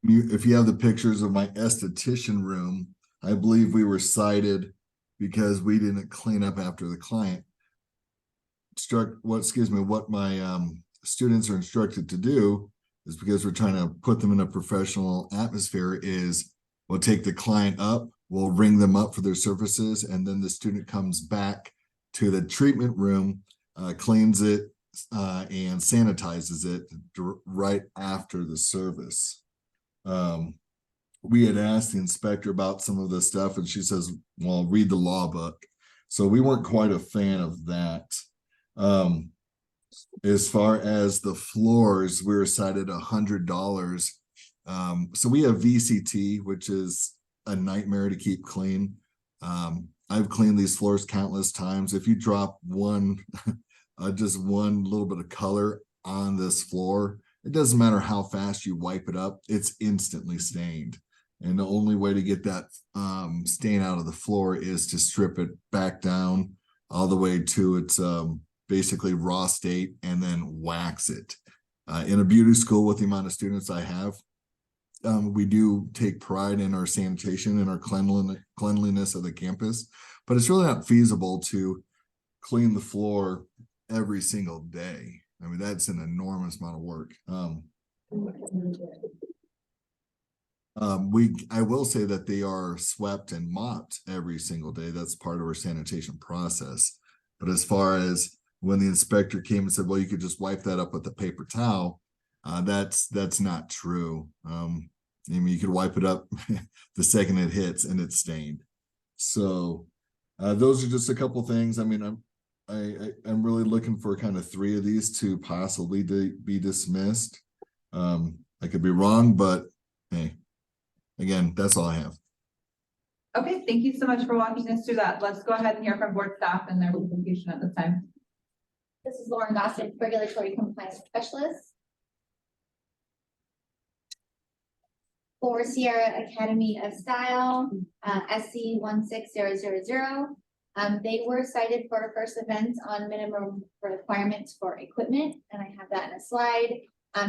Speaker 17: If you have the pictures of my esthetician room, I believe we were cited because we didn't clean up after the client. What my students are instructed to do is, because we're trying to put them in a professional atmosphere, is we'll take the client up, we'll ring them up for their services, and then the student comes back to the treatment room, cleans it, and sanitizes it right after the service. We had asked the inspector about some of this stuff, and she says, well, read the law book. So we weren't quite a fan of that. As far as the floors, we were cited $100. So we have VCT, which is a nightmare to keep clean. I've cleaned these floors countless times. If you drop just one little bit of color on this floor, it doesn't matter how fast you wipe it up, it's instantly stained. And the only way to get that stain out of the floor is to strip it back down all the way to its basically raw state and then wax it. In a beauty school with the amount of students I have, we do take pride in our sanitation and our cleanliness of the campus, but it's really not feasible to clean the floor every single day. I mean, that's an enormous amount of work. I will say that they are swept and mopped every single day. That's part of our sanitation process. But as far as when the inspector came and said, well, you could just wipe that up with a paper towel, that's not true. I mean, you could wipe it up the second it hits and it's stained. So those are just a couple things. I mean, I'm really looking for kind of 3 of these to possibly be dismissed. I could be wrong, but hey, again, that's all I have.
Speaker 1: Okay, thank you so much for walking us through that. Let's go ahead and hear from board staff and their presentation at this time.
Speaker 5: This is Lauren Gossett, Regulatory Compliance Specialist. For Sierra Academy of Style, SC 16000. They were cited for first offense on minimum requirements for equipment, and I have that in a slide.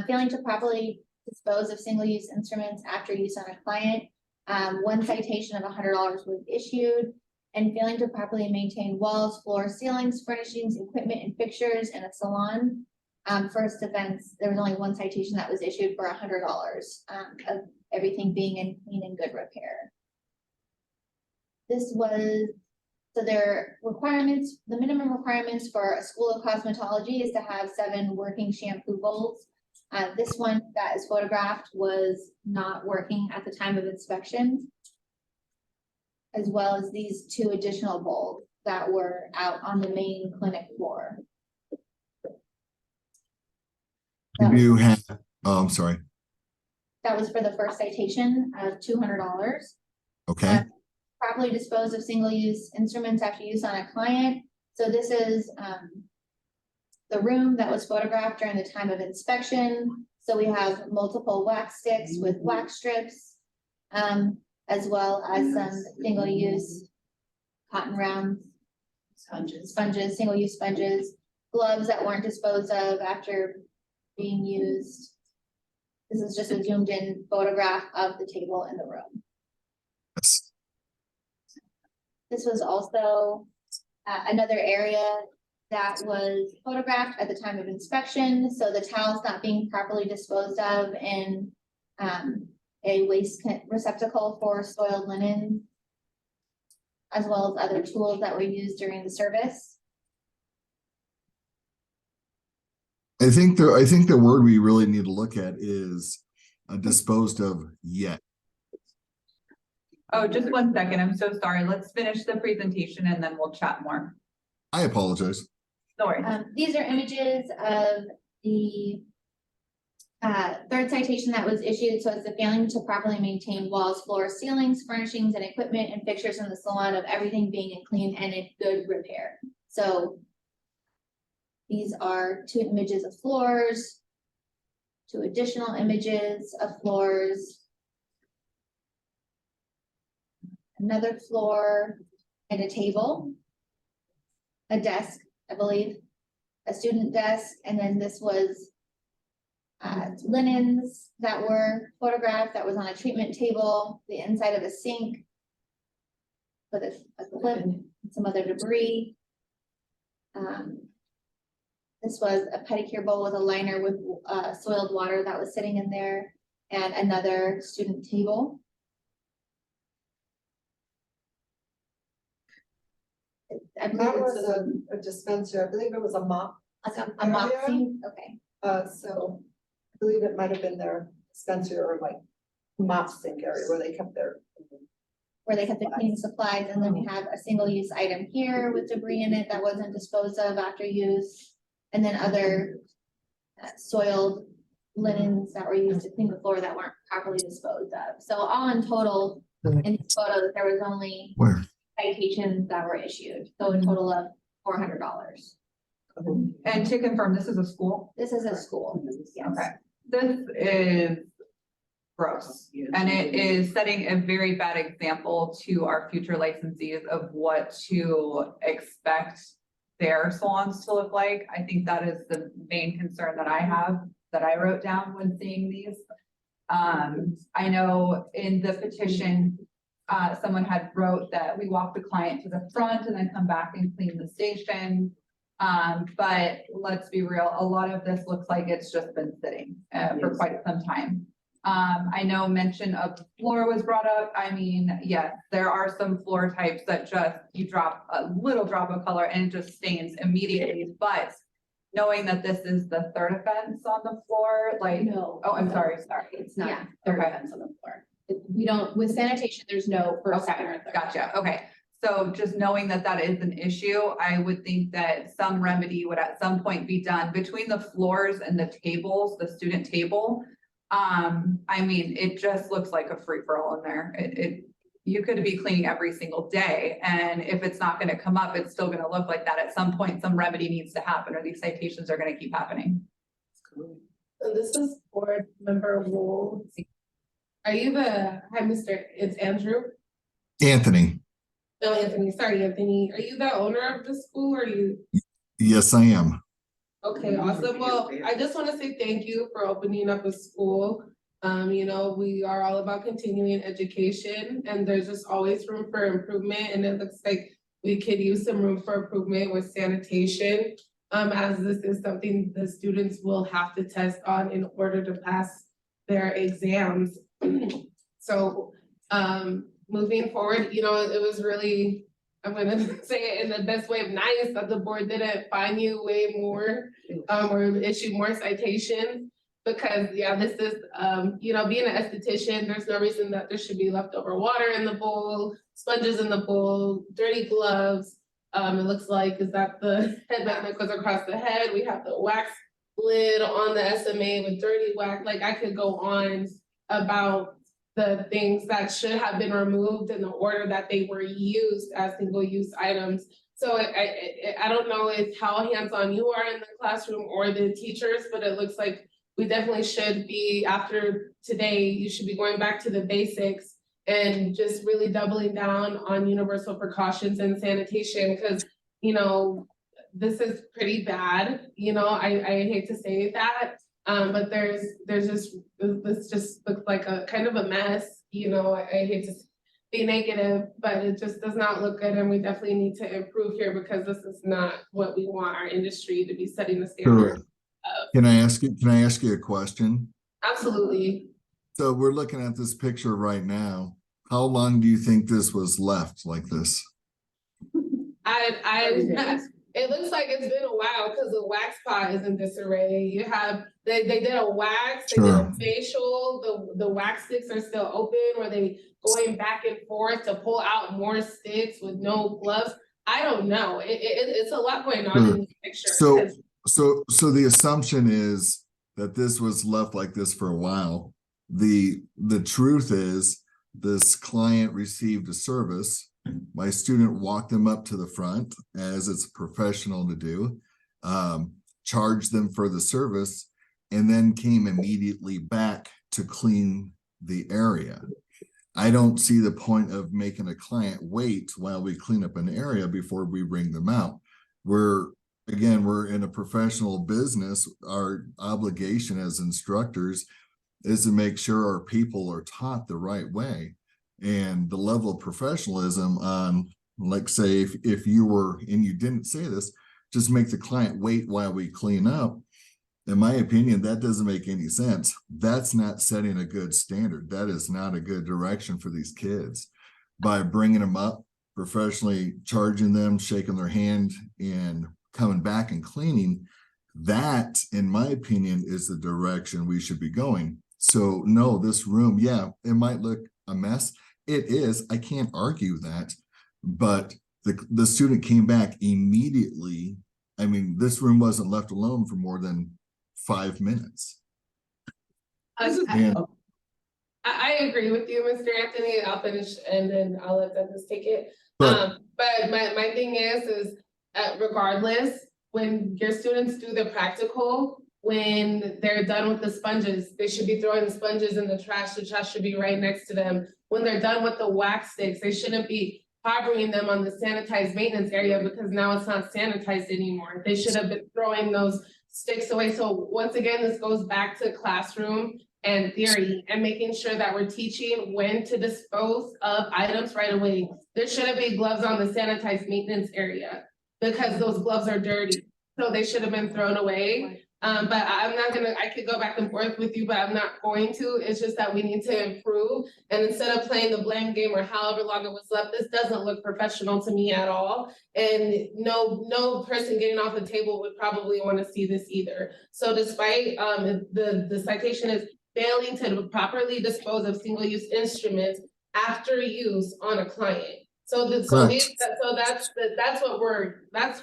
Speaker 5: Failing to properly dispose of single-use instruments after use on a client. 1 citation of $100 was issued, and failing to properly maintain walls, floors, ceilings, furnishings, equipment, and fixtures in a salon. First offense, there was only 1 citation that was issued for $100 of everything being in clean and good repair. This was, so their requirements, the minimum requirements for a school of cosmetology is to have 7 working shampoo bowls. This one that is photographed was not working at the time of inspection, as well as these 2 additional bowls that were out on the main clinic floor.
Speaker 17: You have, oh, I'm sorry.
Speaker 5: That was for the first citation of $200.
Speaker 17: Okay.
Speaker 5: Properly dispose of single-use instruments after use on a client. So this is the room that was photographed during the time of inspection. So we have multiple wax sticks with wax strips, as well as some single-use cotton rounds, sponges, single-use sponges, gloves that weren't disposed of after being used. This is just a zoomed in photograph of the table in the room.
Speaker 17: Yes.
Speaker 5: This was also another area that was photographed at the time of inspection. So the towels not being properly disposed of in a waste receptacle for soiled linen, as well as other tools that were used during the service.
Speaker 17: I think the word we really need to look at is disposed of yet.
Speaker 1: Oh, just 1 second. I'm so sorry. Let's finish the presentation and then we'll chat more.
Speaker 17: I apologize.
Speaker 1: No worries.
Speaker 5: These are images of the 3rd citation that was issued. So it's the failing to properly maintain walls, floors, ceilings, furnishings, and equipment and fixtures in the salon of everything being in clean and in good repair. So these are 2 images of floors, 2 additional images of floors, another floor, and a table, a desk, I believe, a student desk, and then this was linens that were photographed that was on a treatment table, the inside of a sink with a clip, and some other debris. This was a pedicure bowl with a liner with soiled water that was sitting in there, and another student table. I believe
Speaker 9: That
Speaker 5: it
Speaker 9: was a dispenser. I believe it was a mop.
Speaker 5: a mop thing. Okay.
Speaker 9: So I believe it might have been their dispenser or like mop sink area where they kept their.
Speaker 5: Where they kept the cleaning supplies, and then we have a single-use item here with debris in it that wasn't disposed of after use. And then other soiled linens that were used to clean the floor that weren't properly disposed of. So all in total, in these photos, there was only citations that were issued. So a total of $400.
Speaker 1: And to confirm, this is a school?
Speaker 5: This is a school. Yes.
Speaker 1: Okay. This is gross. And it is setting a very bad example to our future licensees of what to expect their salons to look like. I think that is the main concern that I have, that I wrote down when seeing these. I know in the petition, someone had wrote that we walk the client to the front and then come back and clean the station. But let's be real, a lot of this looks like it's just been sitting for quite some time. I know mention of floor was brought up. I mean, yes, there are some floor types that just, you drop a little drop of color and it just stains immediately, but knowing that this is the third offense on the floor, like,
Speaker 11: No.
Speaker 1: oh, I'm sorry.
Speaker 11: It's not
Speaker 1: Yeah,
Speaker 11: third
Speaker 1: okay.
Speaker 11: offense on the floor. We don't, with sanitation, there's no first, second, or third.
Speaker 1: Gotcha, okay. So just knowing that that is an issue, I would think that some remedy would at some point be done between the floors and the tables, the student table. I mean, it just looks like a free-for-all in there. You could be cleaning every single day, and if it's not gonna come up, it's still gonna look like that. At some point, some remedy needs to happen, or these citations are gonna keep happening.
Speaker 2: So this is board member Wool. Are you hi, it's Andrew?
Speaker 17: Anthony,
Speaker 2: No, Anthony, sorry, Anthony. Are you the owner of the school or are you?
Speaker 17: yes, I am.
Speaker 2: Okay, awesome. Well, I just want to say thank you for opening up a school. You know, we are all about continuing education and there's just always room for improvement. And it looks like we could use some room for improvement with sanitation. As this is something the students will have to test on in order to pass their exams. So, moving forward, you know, it was really, I'm gonna say it in the best way of nice that the board didn't fine you way more, or issue more citations. Because yeah, this is, you know, being an esthetician, there's no reason that there should be leftover water in the bowl, sponges in the bowl, dirty gloves. It looks like, is that the headband that goes across the head? We have the wax lid on the SMA with dirty wax. Like I could go on about the things that should have been removed in the order that they were used as single-use items. So I don't know if how hands-on you are in the classroom or the teachers, but it looks like we definitely should be, after today, you should be going back to the basics and just really doubling down on universal precautions and sanitation, because, you know, this is pretty bad. You know, I hate to say that, but there's just, this just looks like a kind of a mess. You know, I hate to be negative, but it just does not look good, and we definitely need to improve here because this is not what we want our industry to be setting the standard.
Speaker 17: Sure. Can I ask you a question?
Speaker 2: Absolutely.
Speaker 17: So we're looking at this picture right now. How long do you think this was left like this?
Speaker 2: It looks like it's been a while because the wax pot is in disarray. You have, they did a wax, they did a facial, the wax sticks are still open. Were they going back and forth to pull out more sticks with no gloves? I don't know. It's a lot going on in this picture.
Speaker 17: So the assumption is that this was left like this for a while. The truth is this client received a service. My student walked them up to the front, as it's professional to do, charged them for the service, and then came immediately back to clean the area. I don't see the point of making a client wait while we clean up an area before we bring them out. We're in a professional business. Our obligation as instructors is to make sure our people are taught the right way. And the level of professionalism on, like, say, if you were, and you didn't say this, just make the client wait while we clean up. In my opinion, that doesn't make any sense. That's not setting a good standard. That is not a good direction for these kids. By bringing them up, professionally charging them, shaking their hand, and coming back and cleaning, that, in my opinion, is the direction we should be going. So no, this room, yeah, it might look a mess. It is, I can't argue that, but the student came back immediately. I mean, this room wasn't left alone for more than 5 minutes.
Speaker 2: I agree with you, Mr. Anthony. I'll finish and then I'll let Douglas take it. But my thing is regardless, when your students do the practical, when they're done with the sponges, they should be throwing the sponges in the trash. The trash should be right next to them. When they're done with the wax sticks, they shouldn't be harboring them on the sanitized maintenance area because now it's not sanitized anymore. They should have been throwing those sticks away. So once again, this goes back to classroom and theory and making sure that we're teaching when to dispose of items right away. There shouldn't be gloves on the sanitized maintenance area because those gloves are dirty. So they should have been thrown away. But I'm not gonna, I could go back and forth with you, but I'm not going to. It's just that we need to improve. And instead of playing the blame game or however long it was left, this doesn't look professional to me at all. And no person getting off the table would probably want to see this either. So despite the citation is failing to properly dispose of single-use instruments after use on a client. So that's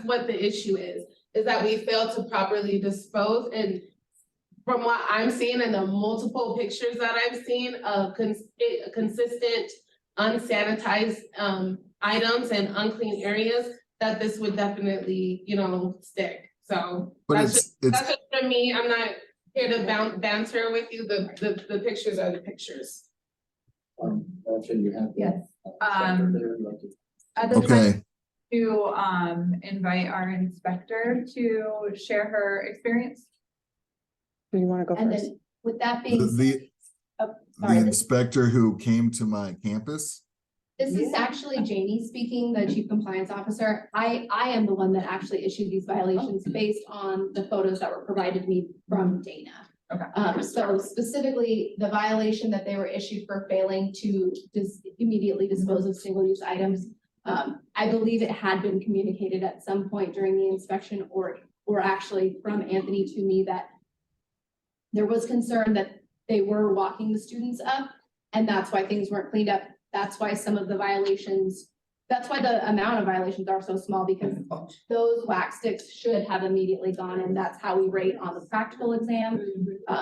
Speaker 2: what the issue is that we fail to properly dispose. And from what I'm seeing in the multiple pictures that I've seen of consistent unsanitized items and unclean areas, that this would definitely, stick. So that's just from me. I'm not here to banter with you. The pictures are the pictures.
Speaker 3: Can you have?
Speaker 2: Yes.
Speaker 1: At the
Speaker 17: Okay.
Speaker 1: time to invite our inspector to share her experience.
Speaker 9: Do you want to go
Speaker 11: And
Speaker 9: first?
Speaker 11: then with that being said,
Speaker 17: The
Speaker 11: sorry, this
Speaker 17: inspector who came to my campus.
Speaker 11: is actually Jamie speaking, the chief compliance officer. I am the one that actually issued these violations based on the photos that were provided me from Dana.
Speaker 1: Okay.
Speaker 11: So specifically, the violation that they were issued for failing to immediately dispose of single-use items. I believe it had been communicated at some point during the inspection or actually from Anthony to me that there was concern that they were walking the students up, and that's why things weren't cleaned up. That's why some of the violations, that's why the amount of violations are so small, because those wax sticks should have immediately gone, and that's how we rate on the practical exam.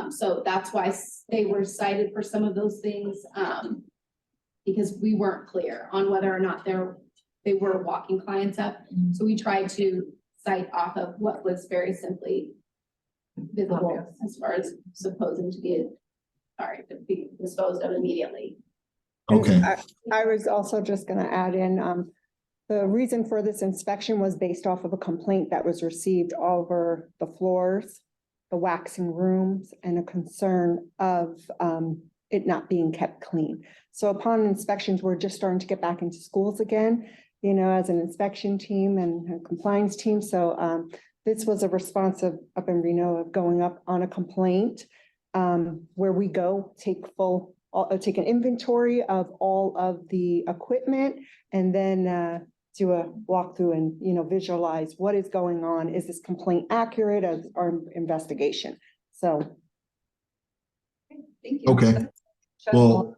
Speaker 11: So that's why they were cited for some of those things, because we weren't clear on whether or not they were walking clients up. So we tried to cite off of what was very simply visible as far as supposing to be disposed of immediately.
Speaker 17: Okay.
Speaker 9: I was also just gonna add in, the reason for this inspection was based off of a complaint that was received over the floors, the waxing rooms, and a concern of it not being kept clean. So upon inspections, we're just starting to get back into schools again, as an inspection team and a compliance team. So this was a response up in Reno of going up on a complaint, where we go take an inventory of all of the equipment and then do a walkthrough and, visualize what is going on. Is this complaint accurate as our investigation? So.
Speaker 1: Thank you.
Speaker 17: Okay. Well,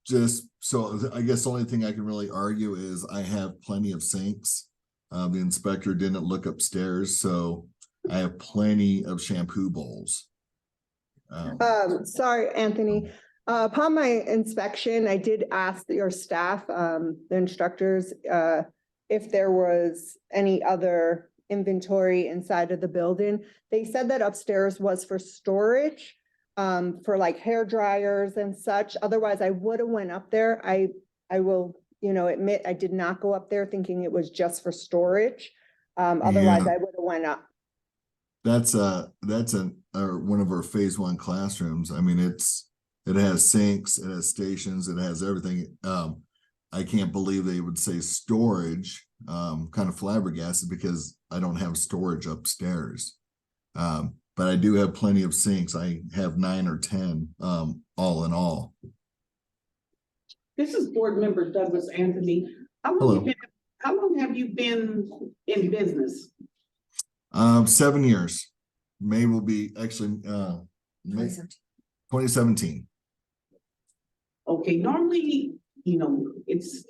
Speaker 17: just so I guess the only thing I can really argue is I have plenty of sinks. The inspector didn't look upstairs, so I have plenty of shampoo bowls.
Speaker 9: Sorry, Anthony. Upon my inspection, I did ask your staff, the instructors, if there was any other inventory inside of the building. They said that upstairs was for storage, for like hair dryers and such. Otherwise, I would have went up there. I will, admit I did not go up there thinking it was just for storage. Otherwise, I would have went up.
Speaker 17: That's one of our phase 1 classrooms. I mean, it has sinks, it has stations, it has everything. I can't believe they would say storage, kind of flabbergasted because I don't have storage upstairs. But I do have plenty of sinks. I have 9 or 10, all in all.
Speaker 4: This is board member Douglas Anthony. How long have you been in business?
Speaker 17: 7 years. May will be actually 2017.
Speaker 4: Okay, normally, it's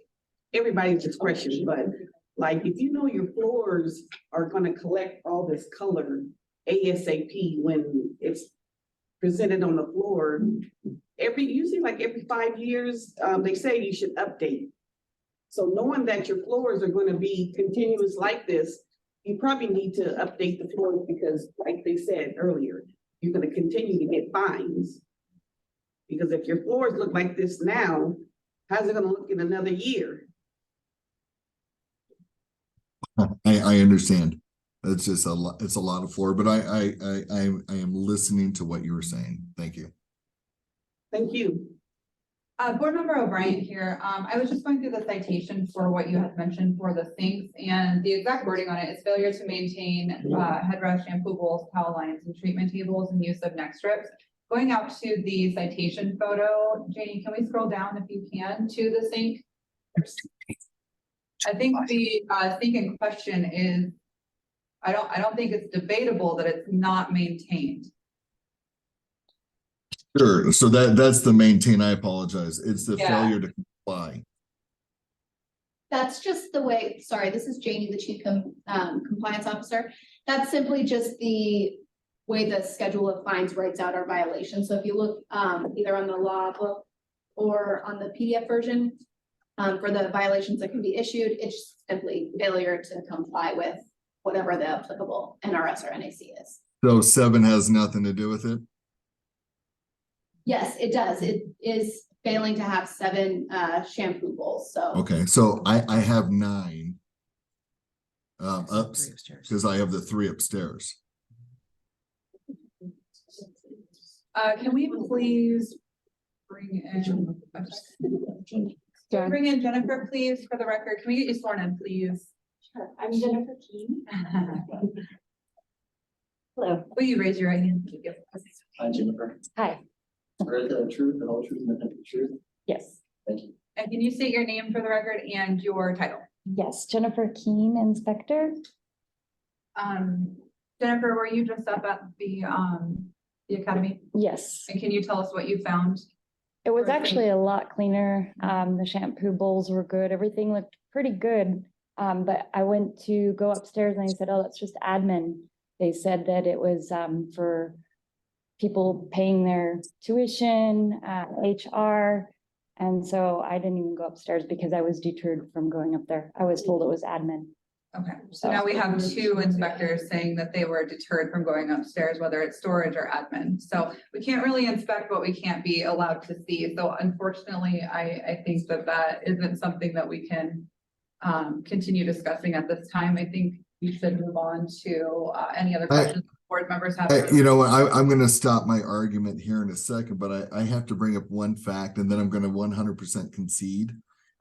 Speaker 4: everybody's discretion, but like if your floors are gonna collect all this color ASAP when it's presented on the floor, usually like every 5 years, they say you should update. So knowing that your floors are gonna be continuous like this, you probably need to update the floors because like they said earlier, you're gonna continue to get fines. Because if your floors look like this now, how's it gonna look in another year?
Speaker 17: I understand. It's just a lot, it's a lot of floor, but I am listening to what you were saying. Thank you.
Speaker 4: Thank you.
Speaker 1: Board Member O'Brien here. I was just going through the citation for what you had mentioned for the sinks, and the exact wording on it is failure to maintain headrest, shampoo bowls, towel lines, and treatment tables, and use of neck strips. Going out to the citation photo, Janie, can we scroll down if you can to the sink? I think the sink in question is, I don't think it's debatable that it's not maintained.
Speaker 17: Sure. So that's the maintain. I apologize. It's the
Speaker 1: Yeah.
Speaker 17: failure to comply.
Speaker 11: That's just the way, sorry, this is Janie, the Chief Compliance Officer. That's simply just the way the schedule of fines writes out our violations. So if you look either on the law book or on the PDF version for the violations that can be issued, it's simply failure to comply with whatever the applicable NRS or NAC is.
Speaker 17: So 7 has nothing to do with it?
Speaker 11: Yes, it does. It is failing to have 7 shampoo bowls, so.
Speaker 17: Okay, so I have 9 up because I have the 3 upstairs.
Speaker 1: Can we please bring in Jennifer, please, for the record? Can we get you sworn in, please?
Speaker 22: Sure. I'm Jennifer Keene.
Speaker 1: Hello. Will you raise your right hand?
Speaker 3: Hi, Jennifer.
Speaker 22: Hi.
Speaker 3: Swear the truth and all truth and nothing but the truth.
Speaker 22: Yes.
Speaker 3: Thank you.
Speaker 1: And can you state your name for the record and your title?
Speaker 22: Yes, Jennifer Keene, Inspector.
Speaker 1: Jennifer, were you just up at the academy?
Speaker 22: Yes.
Speaker 1: And can you tell us what you found?
Speaker 22: It was
Speaker 1: Or
Speaker 22: actually a lot cleaner. The shampoo bowls were good. Everything looked pretty good. But I went to go upstairs and I said, oh, that's just admin. They said that it was for people paying their tuition, HR. And so I didn't even go upstairs because I was deterred from going up there. I was told it was admin.
Speaker 1: Okay, so now we have 2 inspectors saying that they were deterred from going upstairs, whether it's storage or admin. So we can't really inspect what we can't be allowed to see. So unfortunately, I think that isn't something that we can continue discussing at this time. I think we should move on to any other questions board members have.
Speaker 17: You know, I'm going to stop my argument here in a second, but I have to bring up one fact, and then I'm going to 100% concede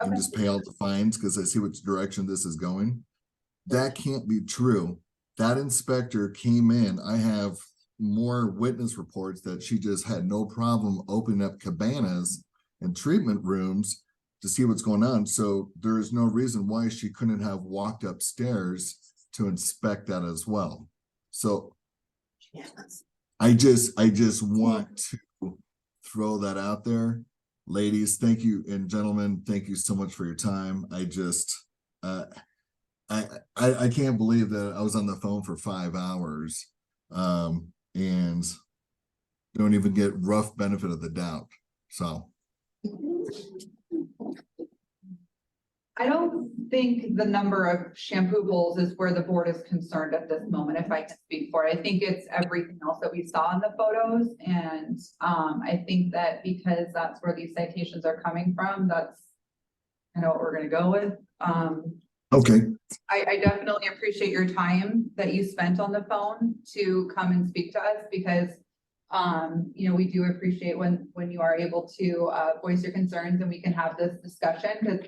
Speaker 17: and just pay all the fines because I see which direction this is going. That can't be true. That inspector came in. I have more witness reports that she just had no problem opening up cabanas and treatment rooms to see what's going on. So there is no reason why she couldn't have walked upstairs to inspect that as well. So I just want to throw that out there. Ladies, thank you, and gentlemen, thank you so much for your time. I just I can't believe that I was on the phone for 5 hours and don't even get rough benefit of the doubt. So
Speaker 1: I don't think the number of shampoo bowls is where the board is concerned at this moment, if I can speak for it. I think it's everything else that we saw in the photos. And I think that because that's where these citations are coming from, that's kind of what we're gonna go with.
Speaker 17: okay.
Speaker 1: I definitely appreciate your time that you spent on the phone to come and speak to us because you know, we do appreciate when you are able to voice your concerns and we can have this discussion because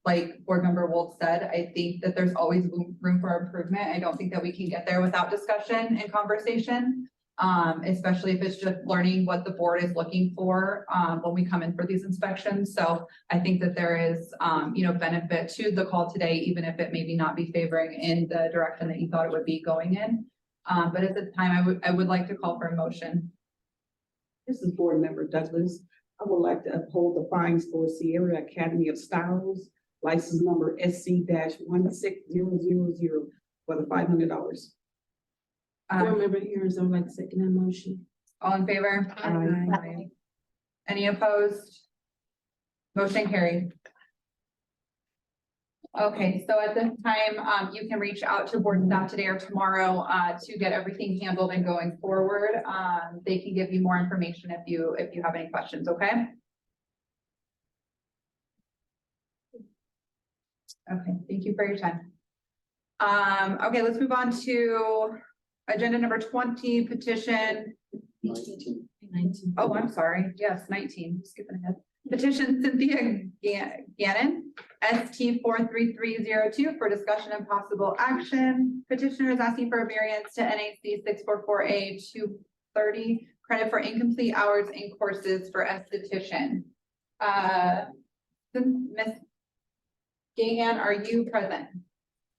Speaker 1: like board member Wolf said, I think that there's always room for improvement. I don't think that we can get there without discussion and conversation, especially if it's just learning what the board is looking for when we come in for these inspections. So I think that there is, you know, benefit to the call today, even if it maybe not be favoring in the direction that you thought it would be going in. But at this time, I would like to call for a motion.
Speaker 4: This is Board Member Douglas. I would like to uphold the fines for Sierra Academy of Styles, license number SC-16000 for the $500.
Speaker 13: Board Member Harris, I would like to second that motion.
Speaker 1: All in favor?
Speaker 13: Aye.
Speaker 1: Any opposed? Motion carried. Okay, so at this time, you can reach out to board staff today or tomorrow to get everything handled and going forward. They can give you more information if you have any questions, okay? Okay, thank you for your time. Okay, let's move on to agenda number 20, petition.
Speaker 3: 19.
Speaker 1: Oh, I'm sorry. Yes, 19, skipping ahead. Petition Cynthia Gannon, ST 43302 for discussion and possible action. Petitioner is asking for a variance to NAC 644A 230, credit for incomplete hours in courses for esthetician. Ms. Gahan, are you present?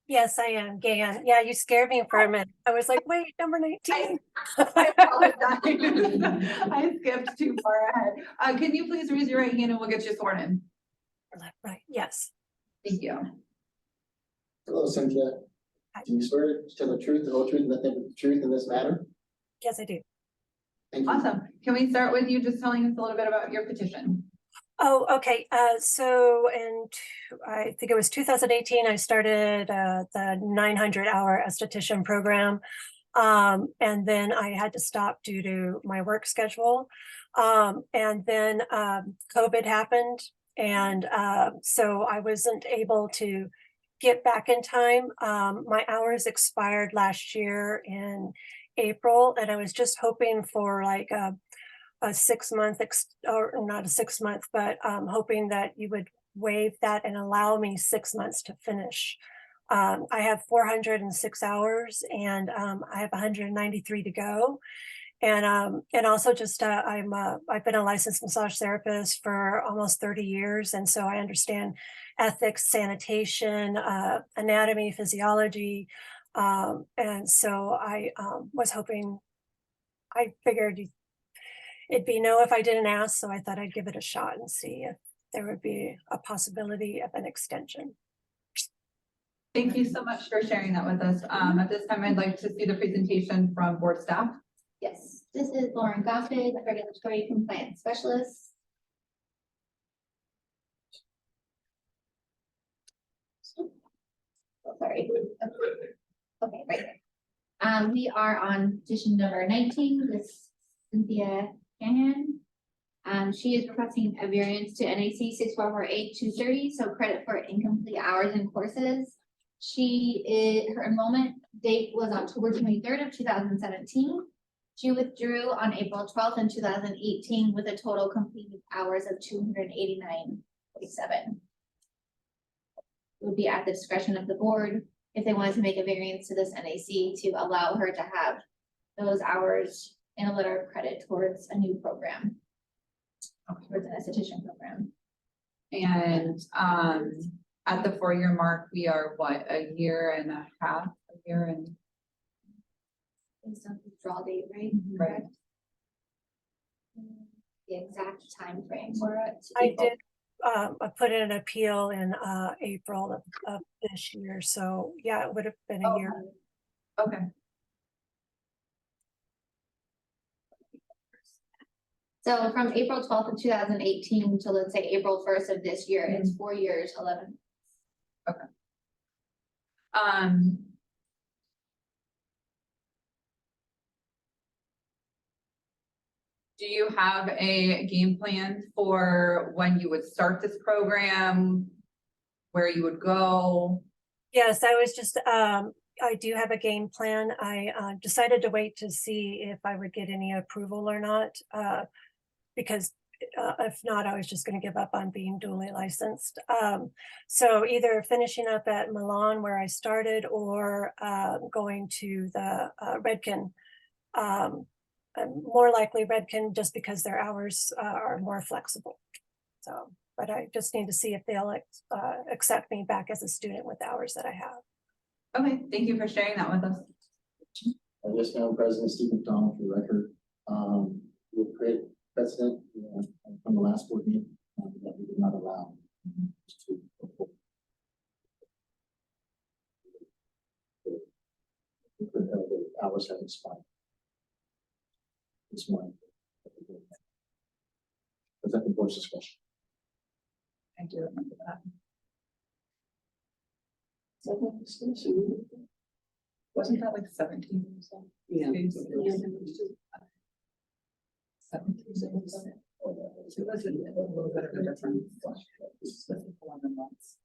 Speaker 12: Yes, I am, Gayan. Yeah, you scared me for a minute. I was like, wait, number 19.
Speaker 1: I apologize. I skipped too far ahead. Can you please raise your right hand and we'll get you sworn in?
Speaker 12: Right, yes.
Speaker 1: Thank you.
Speaker 3: Hello, Cynthia. Do you swear to tell the truth, the whole truth, and nothing but the truth in this matter?
Speaker 12: Yes, I do.
Speaker 3: Thank you.
Speaker 1: Awesome. Can we start with you just telling us a little bit about your petition?
Speaker 12: Oh, okay. So I think it was 2018, I started the 900-hour esthetician program. And then I had to stop due to my work schedule. And then COVID happened. And so I wasn't able to get back in time. My hours expired last year in April, and I was just hoping for like a 6 month, or not a 6 month, but hoping that you would waive that and allow me 6 months to finish. I have 406 hours and I have 193 to go. And also just I've been a licensed massage therapist for almost 30 years. And so I understand ethics, sanitation, anatomy, physiology. And so I was hoping, I figured it'd be no if I didn't ask. So I thought I'd give it a shot and see if there would be a possibility of an extension.
Speaker 1: Thank you so much for sharing that with us. At this time, I'd like to see the presentation from board staff.
Speaker 5: Yes, this is Lauren Goffin, Regulatory Compliance Specialist. Oh, sorry. Okay, right there. We are on petition number 19 with Cynthia Gannon. She is requesting a variance to NAC 6448230, so credit for incomplete hours and courses. Her enrollment date was October 23rd of 2017. She withdrew on April 12th in 2018 with a total completed hours of 289.7. It would be at the discretion of the board if they wanted to make a variance to this NAC to allow her to have those hours in a letter of credit towards a new program, towards an esthetician program.
Speaker 1: And at the 4-year mark, we are what, a year and a half, a year and.
Speaker 5: Based on withdrawal date, right?
Speaker 1: Right.
Speaker 5: The exact time frame for it.
Speaker 12: I did I put in an appeal in April of this year. So yeah, it would have been a year.
Speaker 1: Okay.
Speaker 5: So from April 12th of 2018 to let's say April 1st of this year, it's 4 years, 11.
Speaker 1: Okay. Do you have a game plan for when you would start this program, where you would go?
Speaker 12: Yes, I was just, I do have a game plan. I decided to wait to see if I would get any approval or not, because if not, I was just going to give up on being duly licensed. So either finishing up at Milan where I started or going to the Redken. More likely Redken just because their hours are more flexible. So, but I just need to see if they'll accept me back as a student with the hours that I have.
Speaker 1: Okay, thank you for sharing that with us.
Speaker 3: Yes, Madam President, Steve McDonald for the record. We'll create precedent from the last board meeting that we did not allow to. The hours have expired. This morning. Is that the board's discussion?
Speaker 1: I do remember that. Wasn't that like 17 or so?
Speaker 4: Yeah.
Speaker 1: 17. So it was a little bit of a difference. This is 11 months.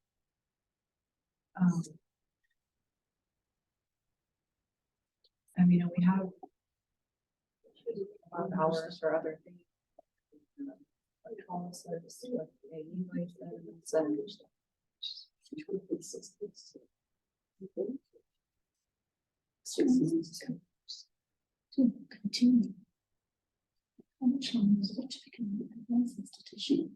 Speaker 1: I mean, we have hours for other things.
Speaker 15: To continue. How much longer is it to become an advanced institution?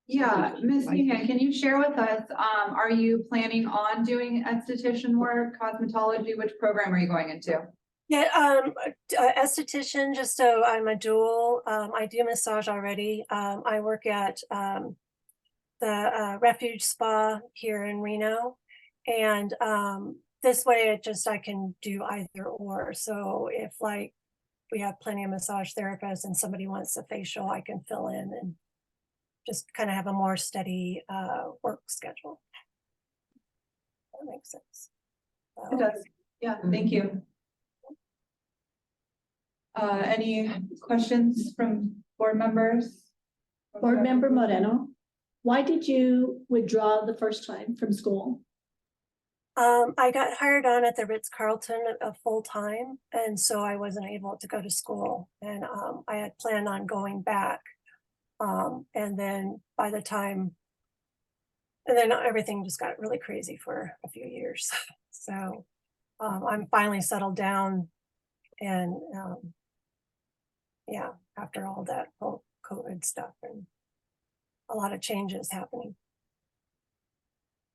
Speaker 1: Yeah, Ms. Meehan, can you share with us, are you planning on doing esthetician work, cosmetology? Which program are you going into?
Speaker 12: Yeah, esthetician, just so I'm a dual, I do massage already. I work at the Refuge Spa here in Reno. And this way I can do either or. So if like we have plenty of massage therapists and somebody wants a facial, I can fill in and just kind of have a more steady work schedule. That makes sense.
Speaker 1: It does. Yeah, thank you. Any questions from board members?
Speaker 15: Board Member Moreno, why did you withdraw the first time from school?
Speaker 12: I got hired on at the Ritz-Carlton full time, and so I wasn't able to go to school, and I had planned on going back. And then by the time, and then everything just got really crazy for a few years. So I'm finally settled down, and yeah, after all that whole COVID stuff and a lot of changes happening.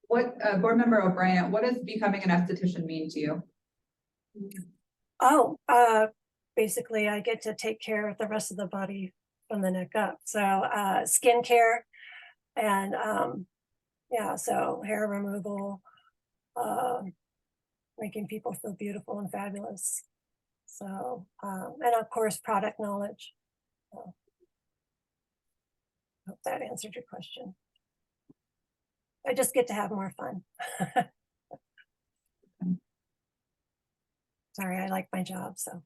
Speaker 1: What, Board Member O'Brien, what does becoming an esthetician mean to you?
Speaker 12: Oh, basically I get to take care of the rest of the body from the neck up. So skincare and yeah, so hair removal, making people feel beautiful and fabulous. So, and of course, product knowledge. So, hope that answered your question. I just get to have more fun. Sorry, I like my job, so.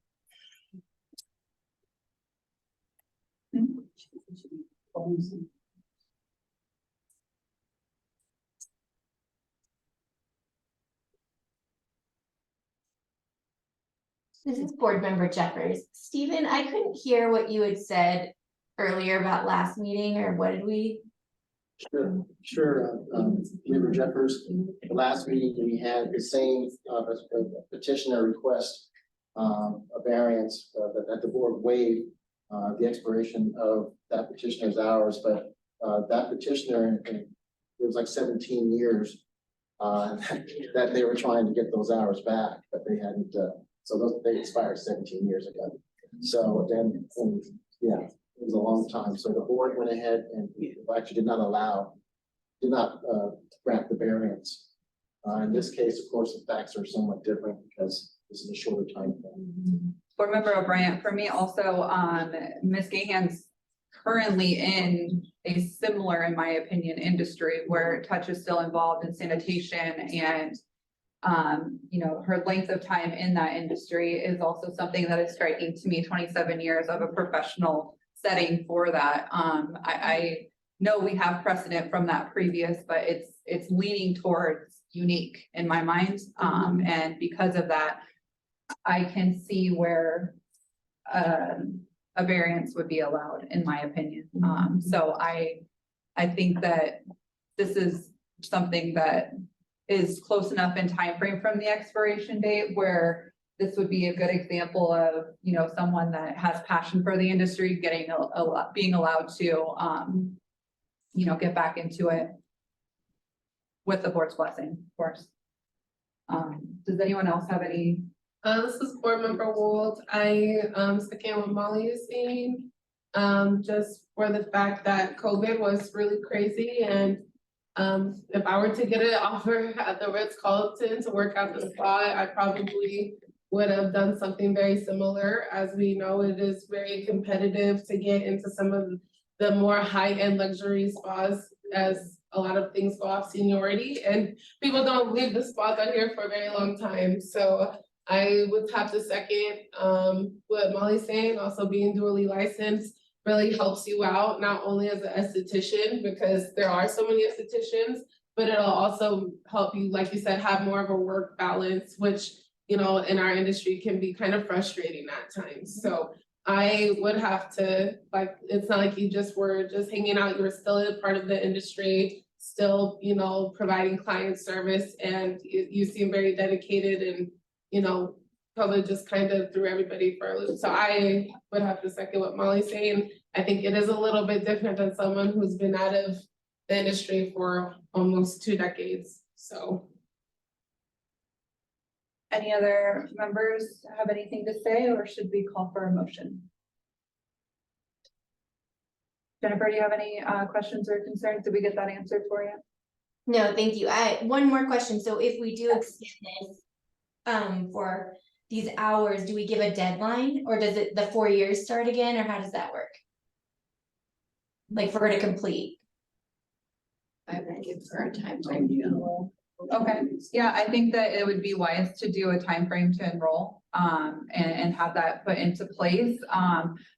Speaker 16: This is Board Member Jeffers. Stephen, I couldn't hear what you had said earlier about last meeting, or what did we?
Speaker 3: Sure. Member Jeffers, the last meeting we had the same petitioner request a variance that the board waived the expiration of that petitioner's hours, but that petitioner, it was like 17 years that they were trying to get those hours back, but they hadn't. So they expired 17 years ago. So then, yeah, it was a long time. So the board went ahead and actually did not grant the variance. In this case, of course, the facts are somewhat different because this is a shorter time frame.
Speaker 1: Board Member O'Brien, for me also, Ms. Gahan's currently in a similar, in my opinion, industry where touch is still involved in sanitation, and you know, her length of time in that industry is also something that is striking to me. 27 years of a professional setting for that. I know we have precedent from that previous, but it's leaning towards unique in my mind. And because of that, I can see where a variance would be allowed, in my opinion. So I think that this is something that is close enough in time frame from the expiration date where this would be a good example of, you know, someone that has passion for the industry getting being allowed to, you know, get back into it with the board's blessing, of course. Does anyone else have any?
Speaker 2: This is Board Member Wold. I second what Molly is saying. Just for the fact that COVID was really crazy, and if I were to get an offer at the Ritz-Carlton to work out the spa, I probably would have done something very similar. As we know, it is very competitive to get into some of the more high-end luxury spas, as a lot of things go off seniority, and people don't leave the spas out here for a very long time. So I would have to second what Molly's saying. Also, being dually licensed really helps you out, not only as an esthetician, because there are so many estheticians, but it'll also help you, like you said, have more of a work balance, which, you know, in our industry can be kind of frustrating at times. So I would have to, like, it's not like you just were just hanging out, you were still a part of the industry, still, you know, providing client service, and you seem very dedicated and, you know, probably just kind of threw everybody for a loop. So I would have to second what Molly's saying. I think it is a little bit different than someone who's been out of the industry for almost 2 decades, so.
Speaker 1: Any other members have anything to say, or should we call for a motion? Jennifer, do you have any questions or concerns? Did we get that answered for you?
Speaker 16: No, thank you. One more question. So if we do extend this for these hours, do we give a deadline, or does it the 4 years start again, or how does that work? Like for her to complete?
Speaker 11: I would give her a time frame.
Speaker 1: Okay, yeah, I think that it would be wise to do a time frame to enroll and have that put into place.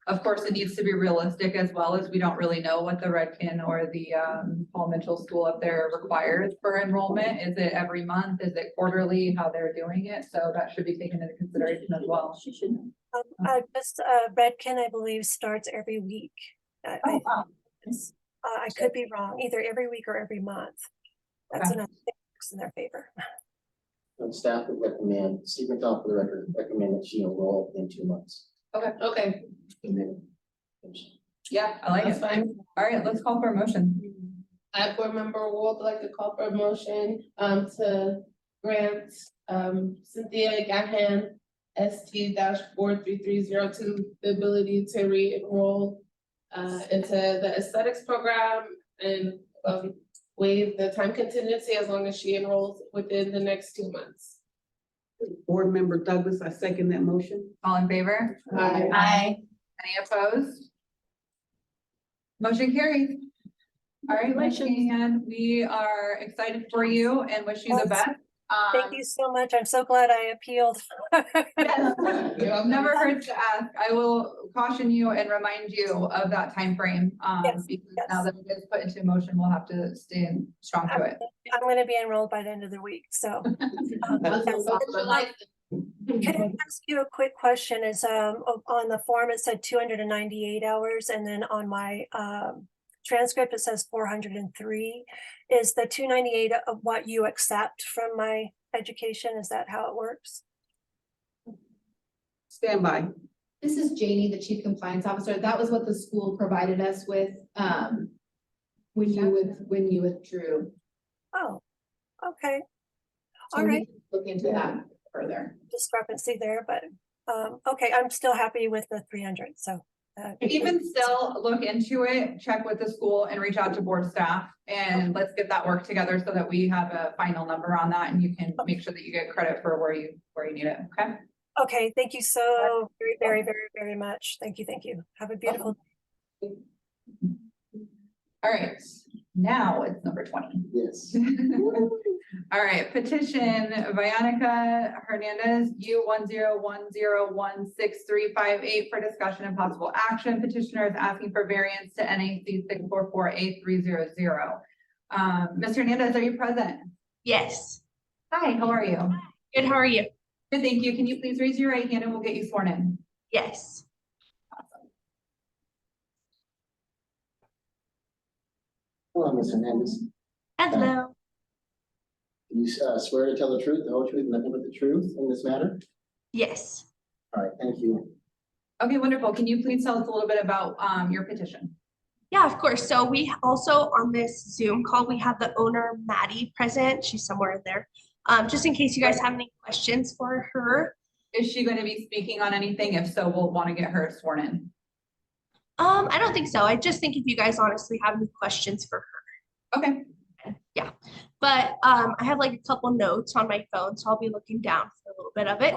Speaker 1: Of course, it needs to be realistic as well, as we don't really know what the Redken or the Paul Mitchell School up there requires for enrollment. Is it every month? Is it quarterly? How they're doing it? So that should be taken into consideration as well.
Speaker 22: She should.
Speaker 12: Redken, I believe, starts every week.
Speaker 1: Wow.
Speaker 12: I could be wrong, either every week or every month. That's another thing in their favor.
Speaker 3: Staff would recommend, Stephen Tom for the record, recommend that she enroll in 2 months.
Speaker 2: Okay.
Speaker 3: And then,
Speaker 1: Yeah, I like
Speaker 2: That's
Speaker 1: it.
Speaker 2: fine.
Speaker 1: All right, let's call for a motion.
Speaker 2: I, Board Member Wold, would like to call for a motion to grant Cynthia Gahan ST-43302 the ability to re-enroll into the aesthetics program and waive the time contingency as long as she enrolls within the next 2 months.
Speaker 4: Board Member Douglas, I second that motion.
Speaker 1: All in favor?
Speaker 16: Aye.
Speaker 1: Any opposed? Motion carries. All right, Gahan, we are excited for you and wish you the best.
Speaker 12: Thank you so much. I'm so glad I appealed.
Speaker 1: I've never heard to ask. I will caution you and remind you of that time frame. Because now that it is put into motion, we'll have to stand strong to it.
Speaker 12: I'm going to be enrolled by the end of the week. So, can I ask you a quick question? Is on the form it said 298 hours, and then on my transcript it says 403. Is the 298 of what you accept from my education? Is that how it works?
Speaker 4: Stand by.
Speaker 11: This is Janie, the Chief Compliance Officer. That was what the school provided us with when you withdrew.
Speaker 12: Oh, okay.
Speaker 11: So
Speaker 12: All right.
Speaker 11: Look into that further.
Speaker 12: Discrepancy there, but okay, I'm still happy with the 300. So
Speaker 1: even still, look into it, check with the school and reach out to board staff, and let's get that work together so that we have a final number on that, and you can make sure that you get credit for where you need it. Okay.
Speaker 12: Okay, thank you so very much. Thank you. Have a beautiful day.
Speaker 1: All right, now it's number 20.
Speaker 3: Yes.
Speaker 1: All right, petition Vianica Hernandez, U10101635 for discussion and possible action. Petitioner is asking for variance to NAC 644A300. Ms. Hernandez, are you present?
Speaker 18: Yes.
Speaker 1: Hi, how are you?
Speaker 18: Good, how are you?
Speaker 1: Good, thank you. Can you please raise your right hand and we'll get you sworn in?
Speaker 18: Yes.
Speaker 3: Hello, Ms. Hernandez.
Speaker 18: Hello.
Speaker 3: Do you swear to tell the truth, the whole truth, and nothing but the truth in this matter?
Speaker 18: Yes.
Speaker 3: All right, thank you.
Speaker 1: Okay, wonderful. Can you please tell us a little bit about your petition?
Speaker 18: Yeah, of course. So we also on this Zoom call, we have the owner, Maddie, present. She's somewhere in there. Just in case you guys have any questions for her.
Speaker 1: Is she going to be speaking on anything? If so, we'll want to get her sworn in.
Speaker 18: I don't think so. I just think if you guys honestly have any questions for her.
Speaker 1: Okay.
Speaker 18: Yeah, but I have like a couple notes on my phone, so I'll be looking down for a little bit of it.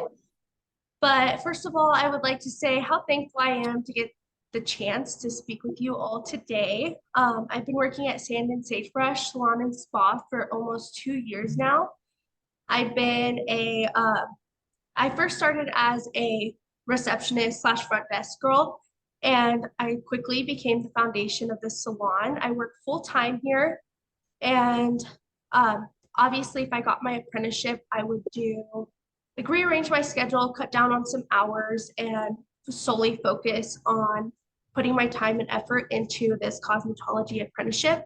Speaker 18: But first of all, I would like to say how thankful I am to get the chance to speak with you all today. I've been working at Sand and Sagebrush Salon and Spa for almost 2 years now. I've been I first started as a receptionist / front desk girl, and I quickly became the foundation of the salon. I work full time here, and Obviously, if I got my apprenticeship, I would rearrange my schedule, cut down on some hours, and solely focus on putting my time and effort into this cosmetology apprenticeship.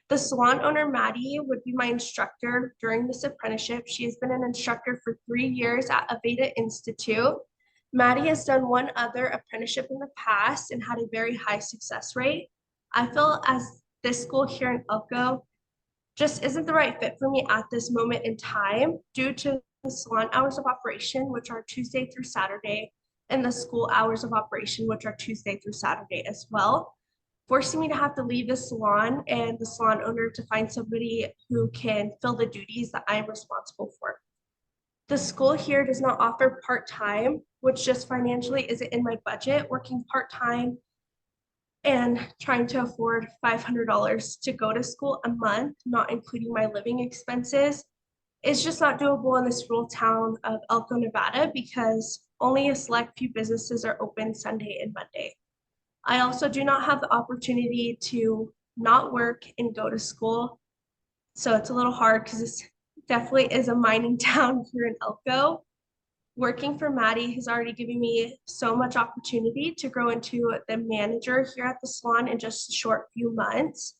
Speaker 18: The salon owner, Maddie, would be my instructor during this apprenticeship. She has been an instructor for 3 years at Aveda Institute. Maddie has done one other apprenticeship in the past and had a very high success rate. I feel as this school here in Elko just isn't the right fit for me at this moment in time due to the salon hours of operation, which are Tuesday through Saturday, and the school hours of operation, which are Tuesday through Saturday as well, forcing me to have to leave the salon and the salon owner to find somebody who can fill the duties that I am responsible for. The school here does not offer part-time, which just financially isn't in my budget. Working part-time and trying to afford $500 to go to school a month, not including my living expenses, is just not doable in this rural town of Elko, Nevada, because only a select few businesses are open Sunday and Monday. I also do not have the opportunity to not work and go to school. So it's a little hard because this definitely is a mining town here in Elko. Working for Maddie has already given me so much opportunity to grow into the manager here at the salon in just a short few months.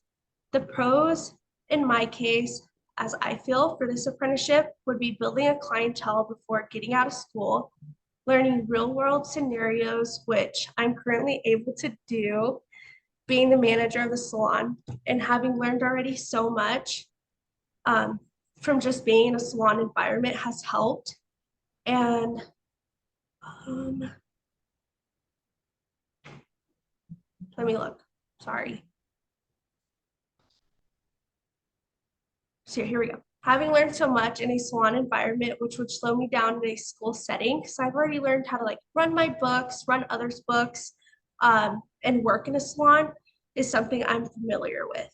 Speaker 18: The pros, in my case, as I feel for this apprenticeship, would be building a clientele before getting out of school, learning real-world scenarios, which I'm currently able to do, being the manager of the salon, and having learned already so much from just being in a salon environment has helped. And let me look, sorry. So here we go. Having learned so much in a salon environment, which would slow me down in a school setting, because I've already learned how to run my books, run others' books, and work in a salon is something I'm familiar with.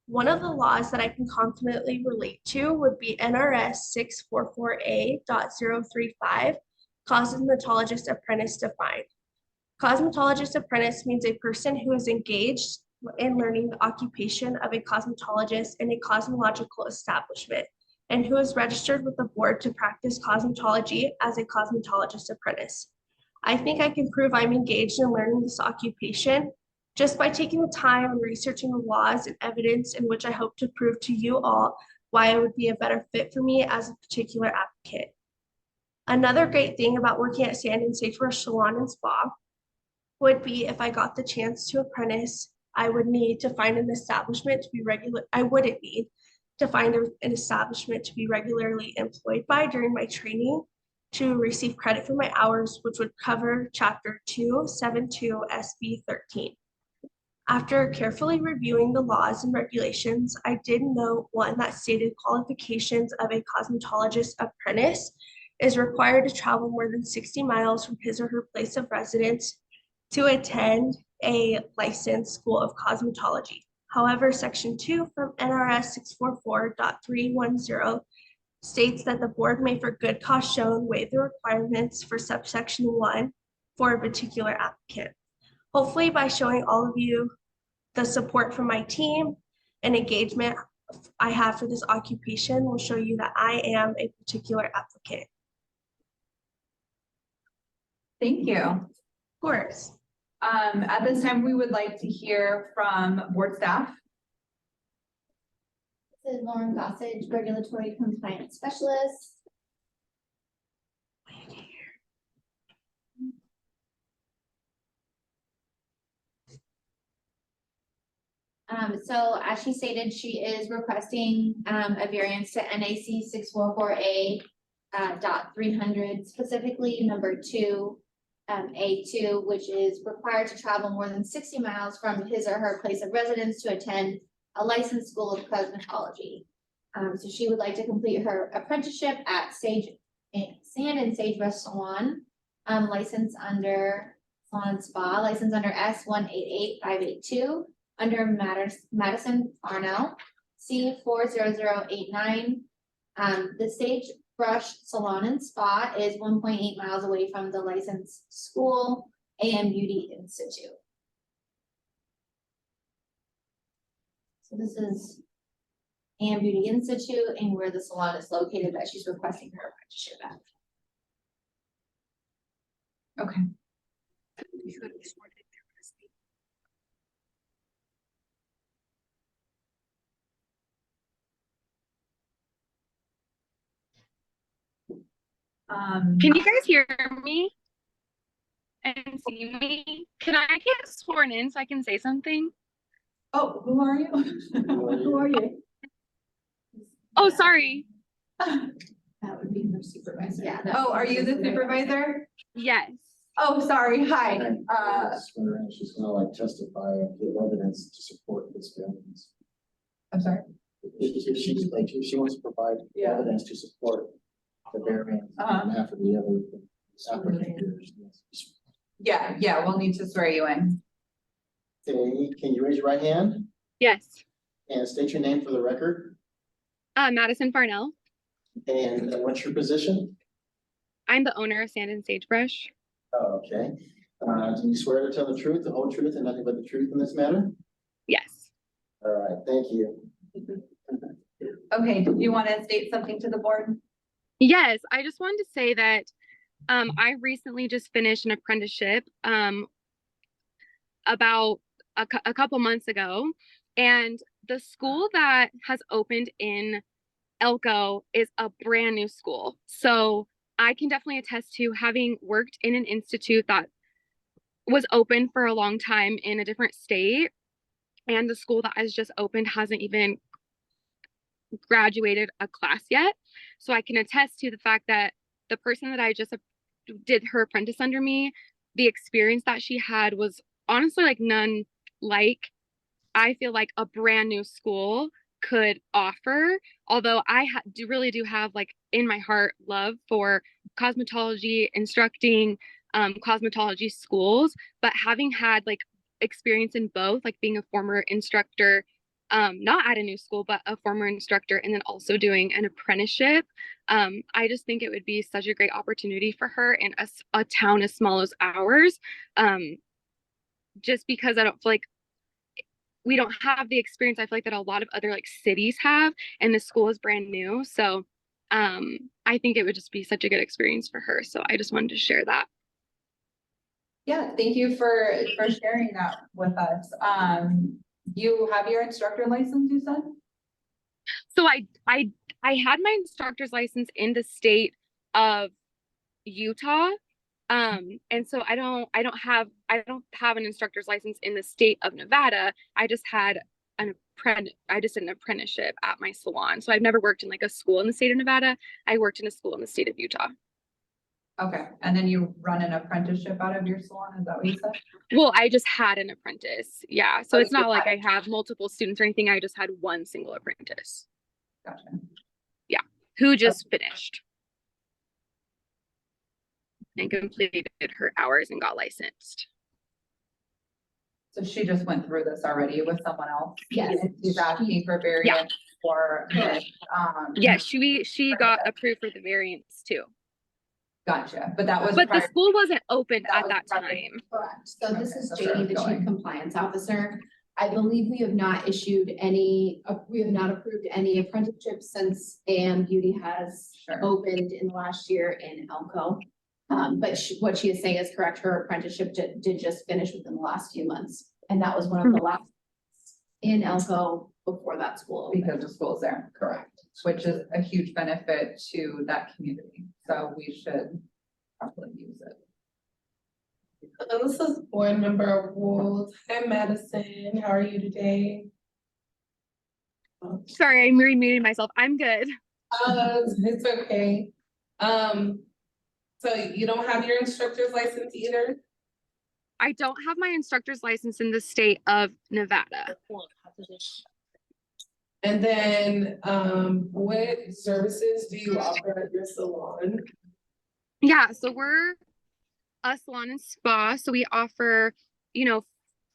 Speaker 18: One of the laws that I can confidently relate to would be NRS 644A.035, cosmetologist apprentice defined. Cosmetologist apprentice means a person who is engaged in learning the occupation of a cosmetologist in a cosmetological establishment and who is registered with the board to practice cosmetology as a cosmetologist apprentice. I think I can prove I'm engaged in learning this occupation just by taking the time and researching the laws and evidence, in which I hope to prove to you all why it would be a better fit for me as a particular applicant. Another great thing about working at Sand and Sagebrush Salon and Spa would be if I got the chance to apprentice, I would need to find an establishment to be I wouldn't need to find an establishment to be regularly employed by during my training to receive credit for my hours, which would cover Chapter 272 SB 13. After carefully reviewing the laws and regulations, I did note one that stated qualifications of a cosmetologist apprentice is required to travel more than 60 miles from his or her place of residence to attend a licensed school of cosmetology. However, Section 2 from NRS 644.310 states that the board may, for good cause shown, waive the requirements for subsection 1 for a particular applicant. Hopefully, by showing all of you the support from my team and engagement I have for this occupation will show you that I am a particular applicant.
Speaker 1: Thank you.
Speaker 18: Of course.
Speaker 1: At this time, we would like to hear from board staff.
Speaker 5: This is Lauren Gossage, Regulatory Compliance Specialist. So as she stated, she is requesting a variance to NAC 644A.300, specifically number 2, A2, which is required to travel more than 60 miles from his or her place of residence to attend a licensed school of cosmetology. So she would like to complete her apprenticeship at Sand and Sagebrush Salon, license under Salon Spa, license under S188582, under Madison Parnell, C40089. The Sagebrush Salon and Spa is 1.8 miles away from the licensed school, AM Beauty Institute. So this is Ann Beauty Institute and where the salon is located that she's requesting her apprenticeship at.
Speaker 1: Okay.
Speaker 19: Can you guys hear me and see me? Can I get sworn in so I can say something?
Speaker 1: Oh, who are you?
Speaker 15: Who are you?
Speaker 19: Oh, sorry.
Speaker 5: That would be her supervisor. Yeah.
Speaker 1: Oh, are you the supervisor?
Speaker 19: Yes.
Speaker 1: Oh, sorry. Hi.
Speaker 3: She's gonna like testify and give evidence to support this variance.
Speaker 1: I'm sorry.
Speaker 3: If she's like, if she wants to provide evidence to support the variance on behalf of the other applicants.
Speaker 1: Yeah, we'll need to swear you in.
Speaker 3: Okay, can you raise your right hand
Speaker 19: Yes.
Speaker 3: and state your name for the record?
Speaker 19: Madison Farnell.
Speaker 3: And what's your position?
Speaker 19: I'm the owner of Sand and Sagebrush.
Speaker 3: Oh, okay. Do you swear to tell the truth, the whole truth, and nothing but the truth in this matter?
Speaker 19: Yes.
Speaker 3: All right, thank you.
Speaker 1: Okay, do you want to state something to the board?
Speaker 19: Yes, I just wanted to say that I recently just finished an apprenticeship about a couple months ago, and the school that has opened in Elko is a brand new school. So I can definitely attest to having worked in an institute that was open for a long time in a different state, and the school that has just opened hasn't even graduated a class yet. So I can attest to the fact that the person that I just did her apprentice under me, the experience that she had was honestly like none like I feel like a brand new school could offer. Although I really do have like in my heart love for cosmetology, instructing cosmetology schools, but having had like experience in both, like being a former instructor, not at a new school, but a former instructor, and then also doing an apprenticeship. I just think it would be such a great opportunity for her in a town as small as ours. Just because I don't feel like we don't have the experience I feel like that a lot of other like cities have, and the school is brand new. So I think it would just be such a good experience for her. So I just wanted to share that.
Speaker 1: Yeah, thank you for sharing that with us. You have your instructor license, you said?
Speaker 19: So I had my instructor's license in the state of Utah. And so I don't have an instructor's license in the state of Nevada. I just had did an apprenticeship at my salon. So I've never worked in like a school in the state of Nevada. I worked in a school in the state of Utah.
Speaker 1: Okay, and then you run an apprenticeship out of your salon, is that what you said?
Speaker 19: Well, I just had an apprentice. Yeah. So it's not like I have multiple students or anything. I just had one single apprentice.
Speaker 1: Gotcha.
Speaker 19: Yeah. Who just finished and completed her hours and got licensed.
Speaker 1: So she just went through this already with someone else?
Speaker 19: Yes.
Speaker 1: And she's asking for variance for this,
Speaker 19: yeah, she got approved for the variance too.
Speaker 1: Gotcha, but that was.
Speaker 19: But the school wasn't open at that time.
Speaker 11: Correct. So this is Jamie, the Chief Compliance Officer. I believe we have not issued any, we have not approved any apprenticeships since AM Beauty has opened in the last year in Elko. But what she is saying is correct. Her apprenticeship did just finish within the last few months. And that was one of the last in Elko before that school opened.
Speaker 1: Because the school's there.
Speaker 11: Correct.
Speaker 1: Which is a huge benefit to that community. So we should probably use it.
Speaker 2: And this is board member Wold. Hi, Madison. How are you today?
Speaker 19: Sorry, I'm remuting myself. I'm good.
Speaker 2: It's okay. So you don't have your instructor's license either?
Speaker 19: I don't have my instructor's license in the state of Nevada.
Speaker 2: And then, what services do you offer at your salon?
Speaker 19: Yeah, so we're a salon and spa. So we offer,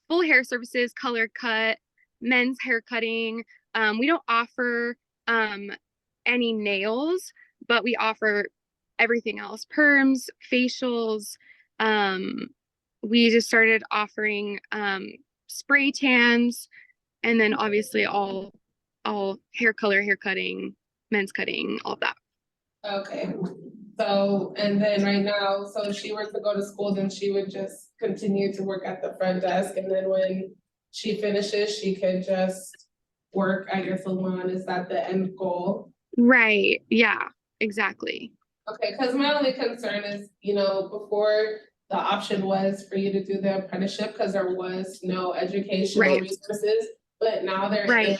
Speaker 19: full hair services, color cut, men's hair cutting. We don't offer any nails, but we offer everything else, perms, facials. We just started offering spray tans, And then obviously all hair color, hair cutting, men's cutting, all of that.
Speaker 2: Okay, so, and then right now, so if she were to go to school, then she would just continue to work at the front desk, and then when she finishes, she could just work at your salon. Is that the end goal?
Speaker 19: Right. Yeah, exactly.
Speaker 2: Okay, because my only concern is, you know, before the option was for you to do the apprenticeship, because there was no educational resources, but now there is.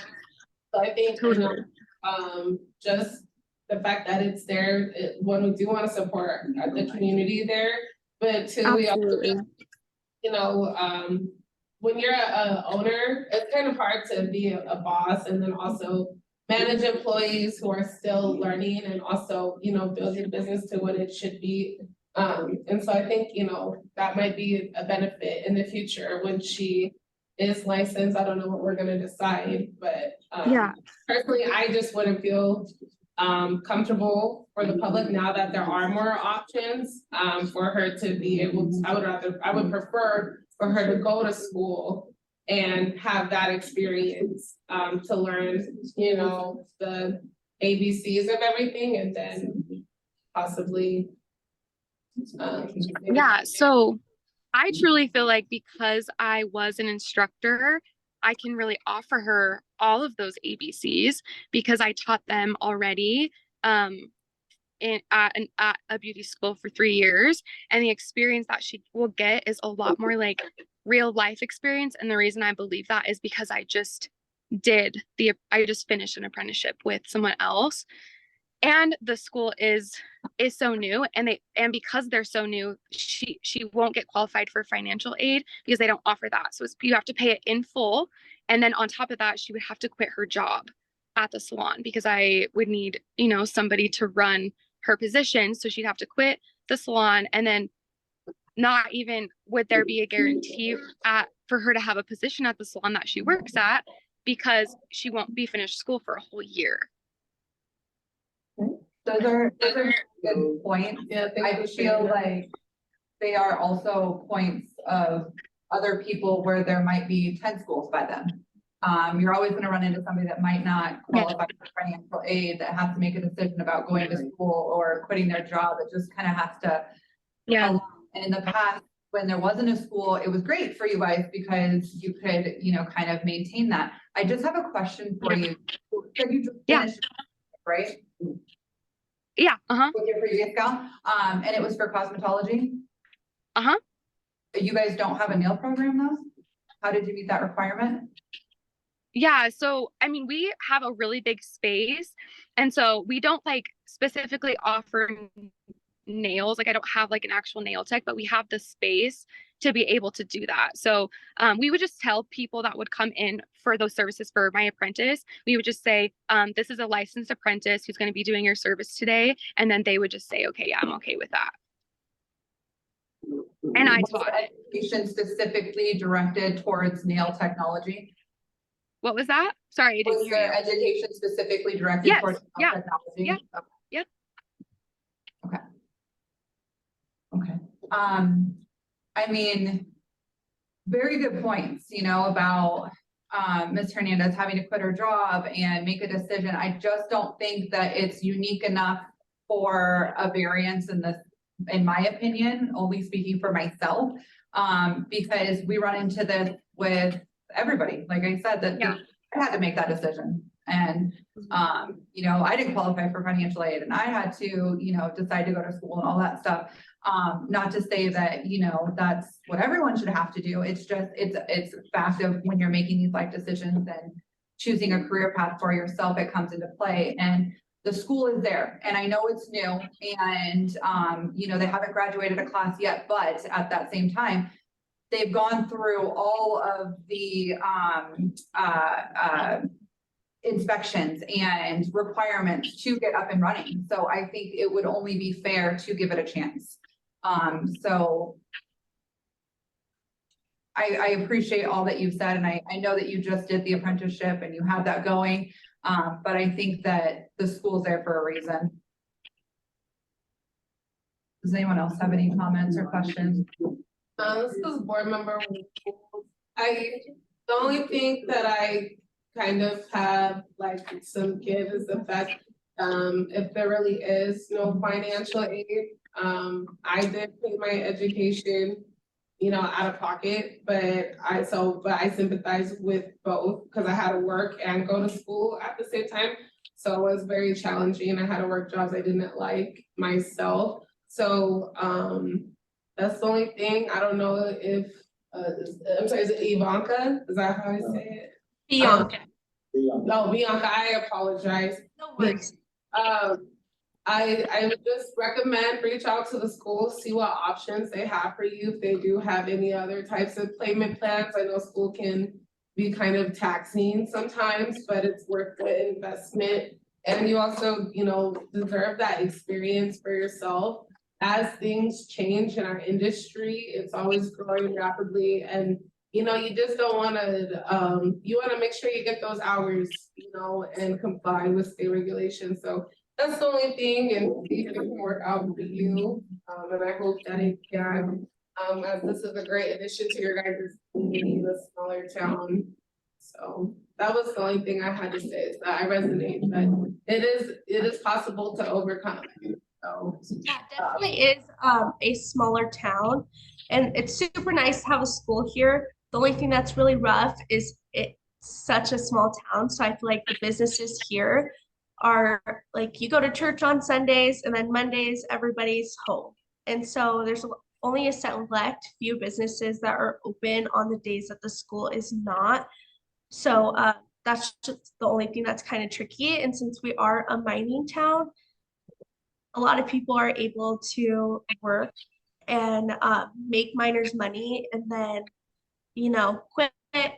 Speaker 2: So I think, you know, just the fact that it's there, one, we do want to support the community there, but two, we also, you know, when you're a owner, it's kind of hard to be a boss and then also manage employees who are still learning and also, you know, build your business to what it should be. And so I think, you know, that might be a benefit in the future when she is licensed. I don't know what we're gonna decide, but personally, I just wouldn't feel comfortable for the public now that there are more options for her to be able to, I would prefer for her to go to school and have that experience to learn, you know, the ABCs of everything, and then possibly
Speaker 19: so I truly feel like because I was an instructor, I can really offer her all of those ABCs because I taught them already at a beauty school for 3 years. And the experience that she will get is a lot more like real life experience. And the reason I believe that is because I just finished an apprenticeship with someone else. And the school is so new, and because they're so new, she won't get qualified for financial aid because they don't offer that. So you have to pay it in full, and then on top of that, she would have to quit her job at the salon because I would need, you know, somebody to run her position. So she'd have to quit the salon, and then not even would there be a guarantee for her to have a position at the salon that she works at because she won't be finished school for a whole year.
Speaker 1: Those are good points.
Speaker 2: Yeah,
Speaker 1: I feel like they are also points of other people where there might be 10 schools by then. You're always going to run into somebody that might not qualify for financial aid, that has to make a decision about going to school or quitting their job. It just kind of has to. And in the past, when there wasn't a school, it was great for you guys because you could, you know, kind of maintain that. I just have a question for you. So you just finished, right?
Speaker 19: Yeah.
Speaker 1: With your previous gal, and it was for cosmetology. You guys don't have a nail program though? How did you meet that requirement?
Speaker 19: Yeah, so I mean, we have a really big space, and so we don't like specifically offer nails. Like I don't have like an actual nail tech, but we have the space to be able to do that. So we would just tell people that would come in for those services for my apprentice, we would just say, this is a licensed apprentice who's going to be doing your service today. And then they would just say, okay, yeah, I'm okay with that. And I taught
Speaker 1: education specifically directed towards nail technology.
Speaker 19: What was that? Sorry, I didn't hear you.
Speaker 1: Education specifically directed towards nail technology?
Speaker 19: Yep.
Speaker 1: Okay. I mean, very good points, you know, about Ms. Hernandez having to quit her job and make a decision. I just don't think that it's unique enough for a variance in this, in my opinion, only speaking for myself, because we run into this with everybody. Like I said, that I had to make that decision. And, you know, I didn't qualify for financial aid and I had to, you know, decide to go to school and all that stuff. Not to say that, you know, that's what everyone should have to do. It's just, it's a fact of when you're making these life decisions and choosing a career path for yourself, it comes into play. And the school is there and I know it's new and, you know, they haven't graduated a class yet, but at that same time, they've gone through all of the, inspections and requirements to get up and running. So I think it would only be fair to give it a chance. So I appreciate all that you've said. And I know that you just did the apprenticeship and you have that going. But I think that the school's there for a reason. Does anyone else have any comments or questions?
Speaker 2: This is board member. The only thing that I kind of have like some give is the fact, if there really is no financial aid, I did pay my education, you know, out of pocket, but I sympathize with both because I had to work and go to school at the same time. So it was very challenging and I had to work jobs I didn't like myself. So, that's the only thing. I don't know if, I'm sorry, is it Ivanka? Is that how I say it?
Speaker 18: Bianca.
Speaker 2: No, Bianca, I apologize.
Speaker 18: No worries.
Speaker 2: I would just recommend reach out to the school, see what options they have for you. If they do have any other types of payment plans. I know school can be kind of taxing sometimes, but it's worth the investment. And you also, you know, deserve that experience for yourself. As things change in our industry, it's always growing rapidly and you know, you just don't wanna, you wanna make sure you get those hours, you know, and comply with state regulations. So that's the only thing and see if it can work out for you. And I hope that it can, as this is a great addition to your guys' community, the smaller town. So that was the only thing I had to say is that I resonate, but it is possible to overcome. So
Speaker 18: Yeah, it definitely is a smaller town and it's super nice to have a school here. The only thing that's really rough is it's such a small town. So I feel like the businesses here are like you go to church on Sundays and then Mondays everybody's home. And so there's only a select few businesses that are open on the days that the school is not. So that's just the only thing that's kind of tricky. And since we are a mining town, a lot of people are able to work and make miners money and then, you know, quit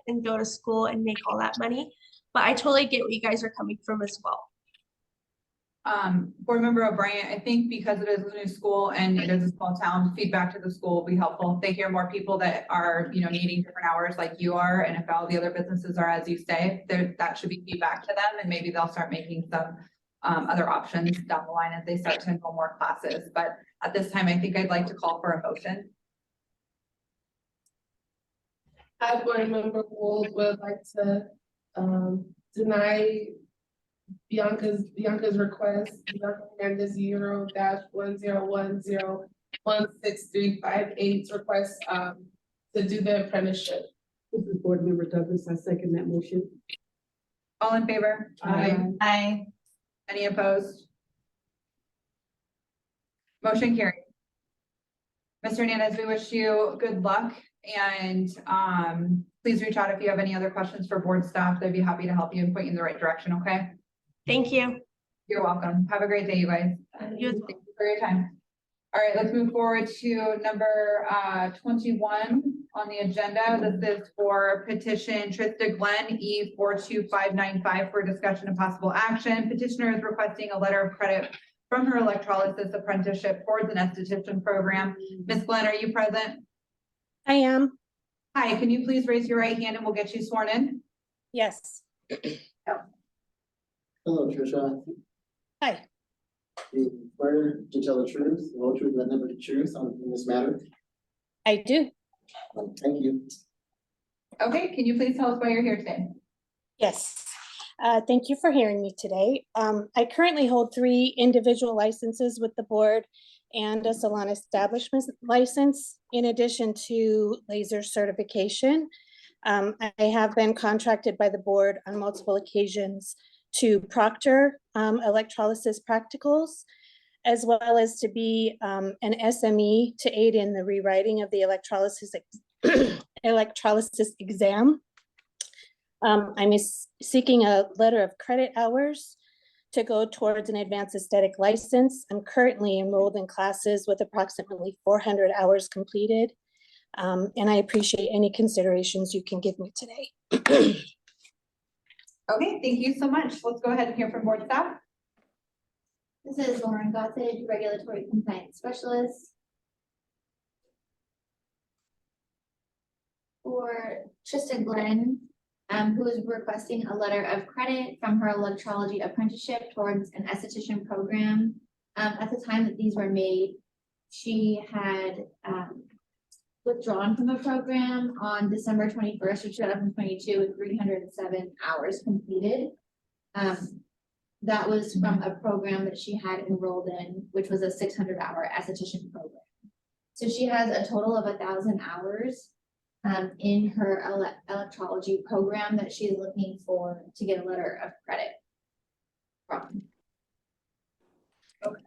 Speaker 18: and go to school and make all that money. But I totally get what you guys are coming from as well.
Speaker 1: Board Member O'Brien, I think because it is a new school and it is a small town, feedback to the school will be helpful. If they hear more people that are, you know, needing different hours like you are, and if all the other businesses are as you say, that should be feedback to them, and maybe they'll start making some other options down the line as they start to enroll more classes. But at this time, I think I'd like to call for a motion.
Speaker 2: I, Board Member Wold, would like to deny Bianca's request, Hernandez 0-10101635 request to do the apprenticeship.
Speaker 4: This is Board Member Douglas. I second that motion.
Speaker 1: All in favor?
Speaker 16: Aye.
Speaker 1: Any opposed? Motion carried. Mr. Hernandez, we wish you good luck and please reach out if you have any other questions for board staff. They'd be happy to help you and point you in the right direction, okay?
Speaker 18: Thank you.
Speaker 1: You're welcome. Have a great day, you guys. Thank you for your time. All right, let's move forward to number 21 on the agenda. This is for petition Trista Glenn E42595 for discussion of possible action. Petitioner is requesting a letter of credit from her electrolysis apprenticeship towards an esthetician program. Ms. Glenn, are you present?
Speaker 22: I am.
Speaker 1: Hi, can you please raise your right hand and we'll get you sworn in?
Speaker 22: Yes.
Speaker 3: Hello, Tricia.
Speaker 22: Hi.
Speaker 3: You swear to tell the truth, the whole truth, and nothing but the truth in this matter?
Speaker 22: I do.
Speaker 3: Thank you.
Speaker 1: Okay, can you please tell us why you're here today?
Speaker 22: Yes. Thank you for hearing me today. I currently hold 3 individual licenses with the board and a salon establishment license, in addition to laser certification. I have been contracted by the board on multiple occasions to proctor electrolysis practicals, as well as to be an SME to aid in the rewriting of the electrolysis exam. I'm seeking a letter of credit hours to go towards an advanced aesthetic license. I'm currently enrolled in classes with approximately 400 hours completed. And I appreciate any considerations you can give me today.
Speaker 1: Okay, thank you so much. Let's go ahead and hear from board staff.
Speaker 5: This is Lauren Gossage, Regulatory Compliance Specialist. For Trista Glenn, who is requesting a letter of credit from her electrology apprenticeship towards an esthetician program. At the time that these were made, she had withdrawn from the program on December 21st of 2022 with 307 hours completed. That was from a program that she had enrolled in, which was a 600-hour esthetician program. So she has a total of 1,000 hours in her electrology program that she's looking for to get a letter of credit from. Okay.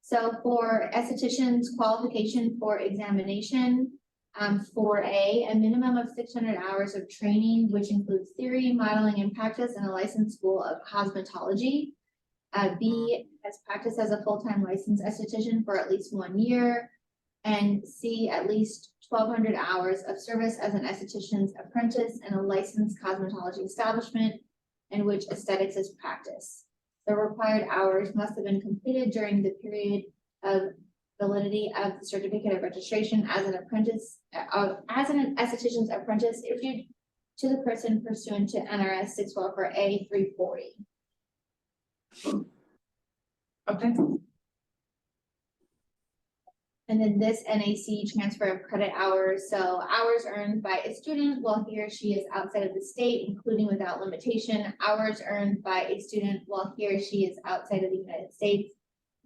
Speaker 5: So for esthetician's qualification for examination, 4A, a minimum of 600 hours of training, which includes theory, modeling, and practice in a licensed school of cosmetology. B, has practiced as a full-time licensed esthetician for at least 1 year. And C, at least 1,200 hours of service as an esthetician's apprentice in a licensed cosmetology establishment in which aesthetics is practiced. The required hours must have been completed during the period of validity of the certificate of registration as an apprentice, as an esthetician's apprentice issued to the person pursuant to NRS 644A 340.
Speaker 1: Okay.
Speaker 5: And then this NAC transfer of credit hours, so hours earned by a student while he or she is outside of the state, including without limitation, hours earned by a student while he or she is outside of the United States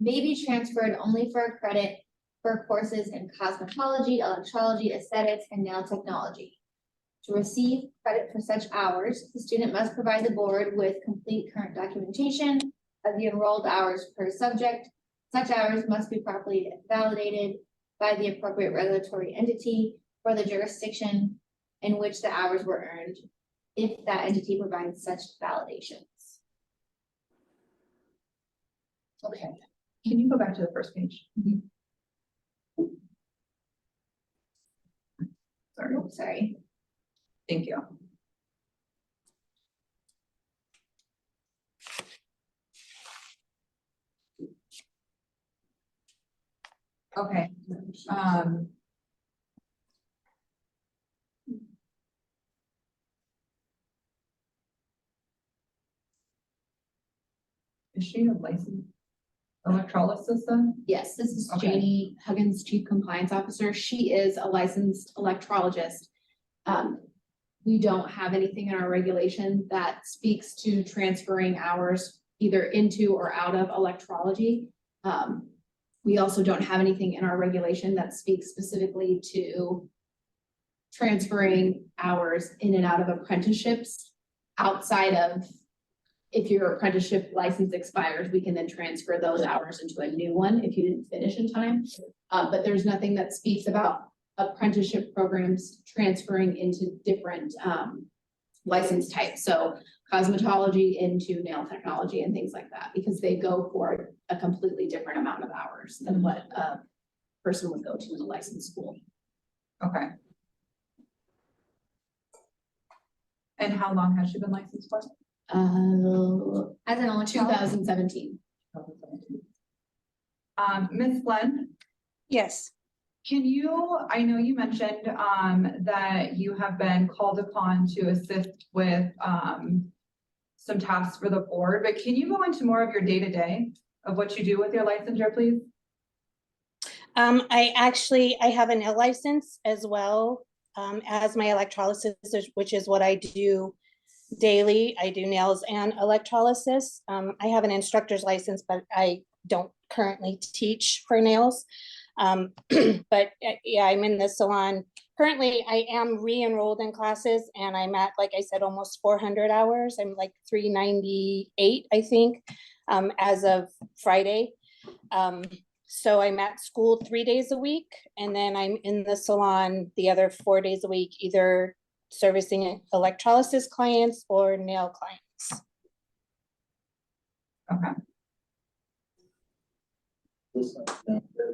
Speaker 5: may be transferred only for a credit for courses in cosmetology, electrology, aesthetics, and nail technology. To receive credit for such hours, the student must provide the board with complete current documentation of the enrolled hours per subject. Such hours must be properly validated by the appropriate regulatory entity for the jurisdiction in which the hours were earned, if that entity provides such validations.
Speaker 1: Okay, can you go back to the first page?
Speaker 5: Sorry.
Speaker 1: Thank you. Okay. Is she a licensed electrolysis then?
Speaker 11: Yes, this is
Speaker 1: Okay.
Speaker 11: Janie Huggins, Chief Compliance Officer. She is a licensed electrologist. We don't have anything in our regulation that speaks to transferring hours either into or out of electrology. We also don't have anything in our regulation that speaks specifically to transferring hours in and out of apprenticeships outside of, if your apprenticeship license expires, we can then transfer those hours into a new one if you didn't finish in time. But there's nothing that speaks about apprenticeship programs transferring into different license types. So cosmetology into nail technology and things like that, because they go for a completely different amount of hours than what a person would go to in a licensed school.
Speaker 1: Okay. And how long has she been licensed for?
Speaker 5: As an electrologist.
Speaker 11: 2017.
Speaker 1: Ms. Glenn?
Speaker 12: Yes.
Speaker 1: Can you, I know you mentioned that you have been called upon to assist with some tasks for the board, but can you go into more of your day-to-day of what you do with your licensure, please?
Speaker 22: I have a nail license as well as my electrolysis, which is what I do daily. I do nails and electrolysis. I have an instructor's license, but I don't currently teach for nails. But yeah, I'm in the salon. Currently, I am re-enrolled in classes and I'm at, like I said, almost 400 hours. I'm like 398, I think, as of Friday. So I'm at school 3 days a week, and then I'm in the salon the other 4 days a week, either servicing electrolysis clients or nail clients.
Speaker 1: Okay.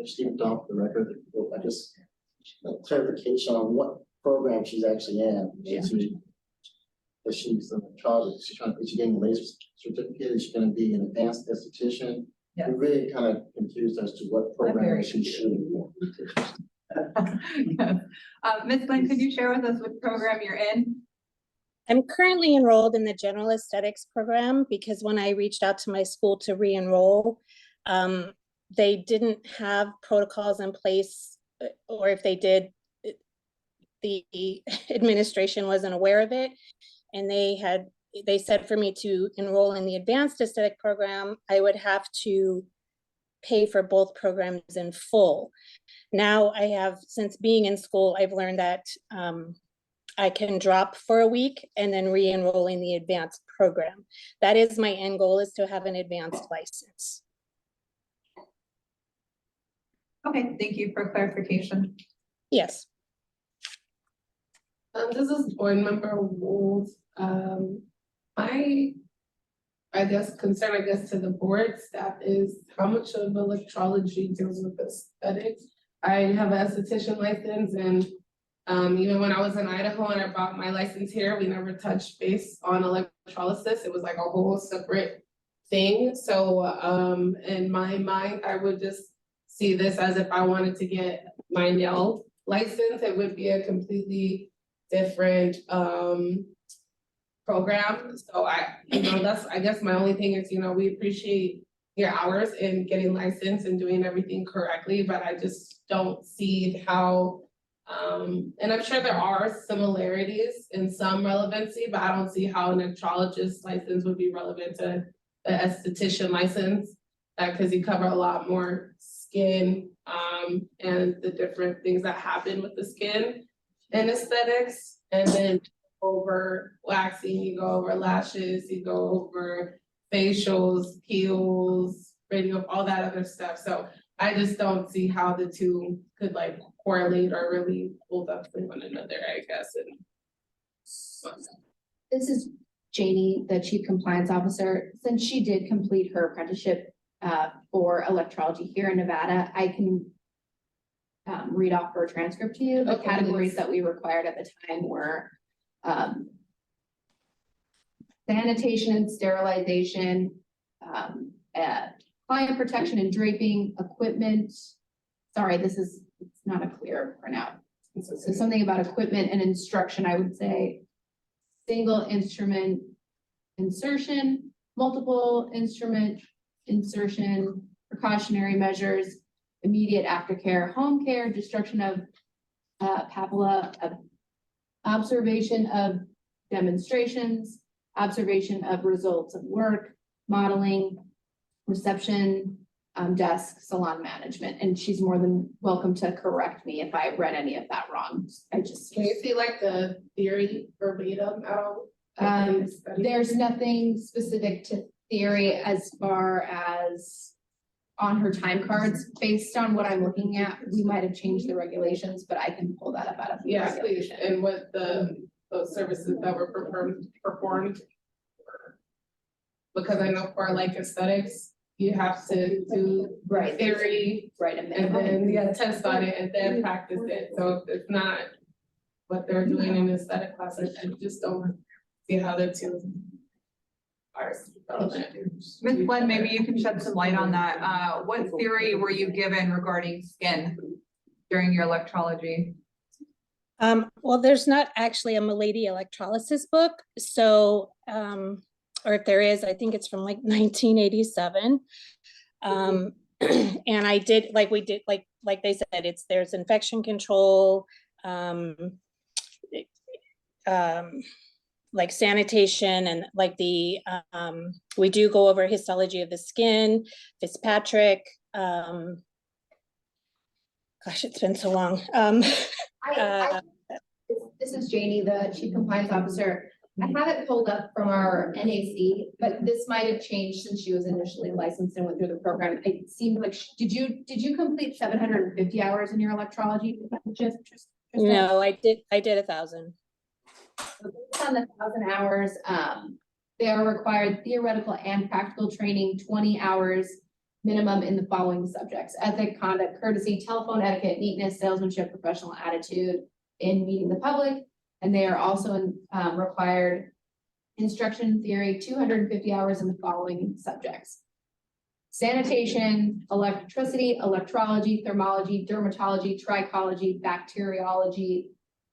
Speaker 3: Steve, off the record, I just clarification on what program she's actually in. She's in charge. She's getting a laser certificate. Is she going to be an advanced esthetician?
Speaker 1: Yeah.
Speaker 3: We're really kind of confused as to what program she should be in.
Speaker 1: Yes. Ms. Glenn, could you share with us what program you're in?
Speaker 22: I'm currently enrolled in the general aesthetics program because when I reached out to my school to re-enroll, they didn't have protocols in place, or if they did, the administration wasn't aware of it. And they said for me to enroll in the advanced aesthetic program, I would have to pay for both programs in full. Now I have, since being in school, I've learned that I can drop for a week and then re-enroll in the advanced program. That is my end goal, is to have an advanced license.
Speaker 1: Okay, thank you for clarification.
Speaker 22: Yes.
Speaker 2: This is board member Wold. I guess concern, to the board staff is how much of electrology deals with aesthetics. I have an esthetician license, and even when I was in Idaho and I brought my license here, we never touched base on electrolysis. It was like a whole separate thing. So in my mind, I would just see this as if I wanted to get my nail license, it would be a completely different program. So that's, I guess my only thing is, we appreciate your hours in getting licensed and doing everything correctly, but I just don't see how, and I'm sure there are similarities in some relevancy, but I don't see how an electrologist license would be relevant to the esthetician license, because you cover a lot more skin and the different things that happen with the skin and aesthetics. And then over waxing, you go over lashes, you go over facials, peels, radio, all that other stuff. So I just don't see how the two could like correlate or really hold up to one another, I guess. And
Speaker 11: This is Janie, the Chief Compliance Officer. Since she did complete her apprenticeship for electrology here in Nevada, I can read off her transcript to you. The categories that we required at the time were sanitation and sterilization, client protection and draping, equipment. Sorry, it's not a clear printout. So something about equipment and instruction, I would say single instrument insertion, multiple instrument insertion, precautionary measures, immediate aftercare, home care, destruction of papilla, observation of demonstrations, observation of results of work, modeling, reception, desk, salon management. And she's more than welcome to correct me if I read any of that wrong. Can
Speaker 2: you see like the theory verbatim at all?
Speaker 11: There's nothing specific to theory as far as on her time cards. Based on what I'm looking at, we might have changed the regulations, but I can pull that up out of the
Speaker 2: Please. And what those services that were performed. Because I know for like aesthetics, you have to do theory, and then you gotta test on it and then practice it. So if it's not what they're doing in aesthetic classes, I just don't see how the two are relevant.
Speaker 1: Ms. Glenn, maybe you can shed some light on that. What theory were you given regarding skin during your electrology?
Speaker 22: Well, there's not actually a Milady electrolysis book. So, or if there is, I think it's from like 1987. And I did, like we did, like they said, there's infection control, like sanitation, and like we do go over histology of the skin, Fitzpatrick. Gosh, it's been so long.
Speaker 11: This is Janie, the Chief Compliance Officer. I have it pulled up from our NAC, but this might have changed since she was initially licensed and went through the program. It seemed like, did you complete 750 hours in your electrology?
Speaker 22: No, I did 1,000.
Speaker 11: On the 1,000 hours, they are required theoretical and practical training, 20 hours minimum in the following subjects: ethic, conduct, courtesy, telephone etiquette, neatness, salesmanship, professional attitude in meeting the public. And they are also required instruction theory, 250 hours in the following subjects: sanitation, electricity, electrology, thermology, dermatology, trichology, bacteriology,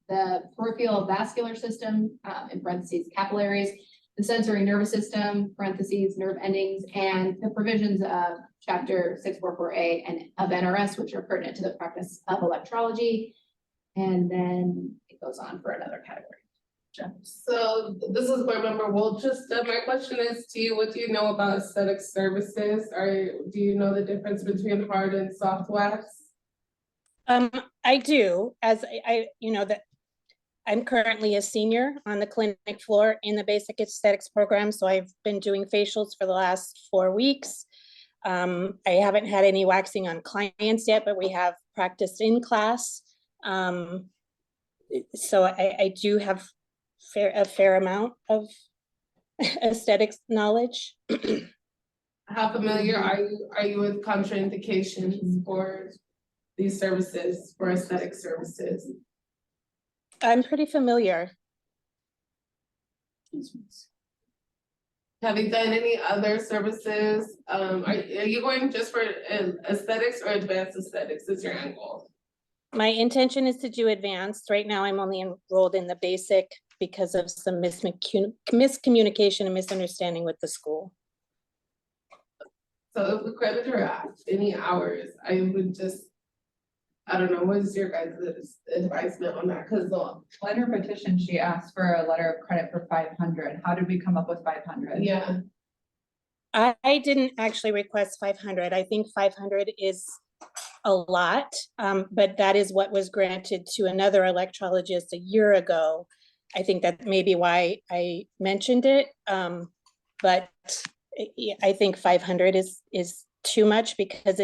Speaker 11: the peripheral vascular system, in parentheses, capillaries, the sensory nervous system, parentheses, nerve endings, and the provisions of chapter 644A and of NRS, which are pertinent to the practice of electrology. And then it goes on for another category.
Speaker 2: So this is board member Wolchester. My question is to you, what do you know about aesthetic services? Do you know the difference between hard and soft wax?
Speaker 22: I do, as you know, that I'm currently a senior on the clinic floor in the basic aesthetics program. So I've been doing facials for the last 4 weeks. I haven't had any waxing on clients yet, but we have practiced in class. So I do have a fair amount of aesthetics knowledge.
Speaker 2: How familiar are you with contraindications for these services, for aesthetic services?
Speaker 22: I'm pretty familiar.
Speaker 2: Have you done any other services? Are you going just for aesthetics or advanced aesthetics is your end goal?
Speaker 22: My intention is to do advanced. Right now, I'm only enrolled in the basic because of some miscommunication and misunderstanding with the school.
Speaker 2: So if the creditor asked any hours, I would just, I don't know, what is your guys' advisement on that? Because
Speaker 1: in her petition, she asked for a letter of credit for 500. How did we come up with 500?
Speaker 2: Yeah.
Speaker 22: I didn't actually request 500. I think 500 is a lot, but that is what was granted to another electrologist a year ago. I think that may be why I mentioned it, but I think 500 is too much because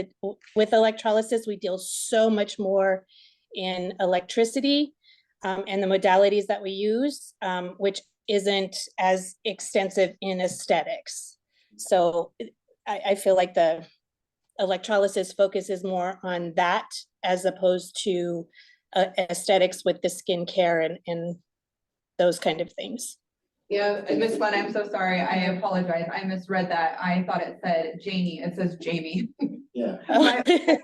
Speaker 22: with electrolysis, we deal so much more in electricity and the modalities that we use, which isn't as extensive in aesthetics. So I feel like the electrolysis focuses more on that as opposed to aesthetics with the skincare and those kind of things.
Speaker 2: Yeah,
Speaker 1: Miss Glenn, I'm so sorry. I apologize. I misread that. I thought it said Janie. It says Jamie.
Speaker 3: Yeah.
Speaker 1: Okay,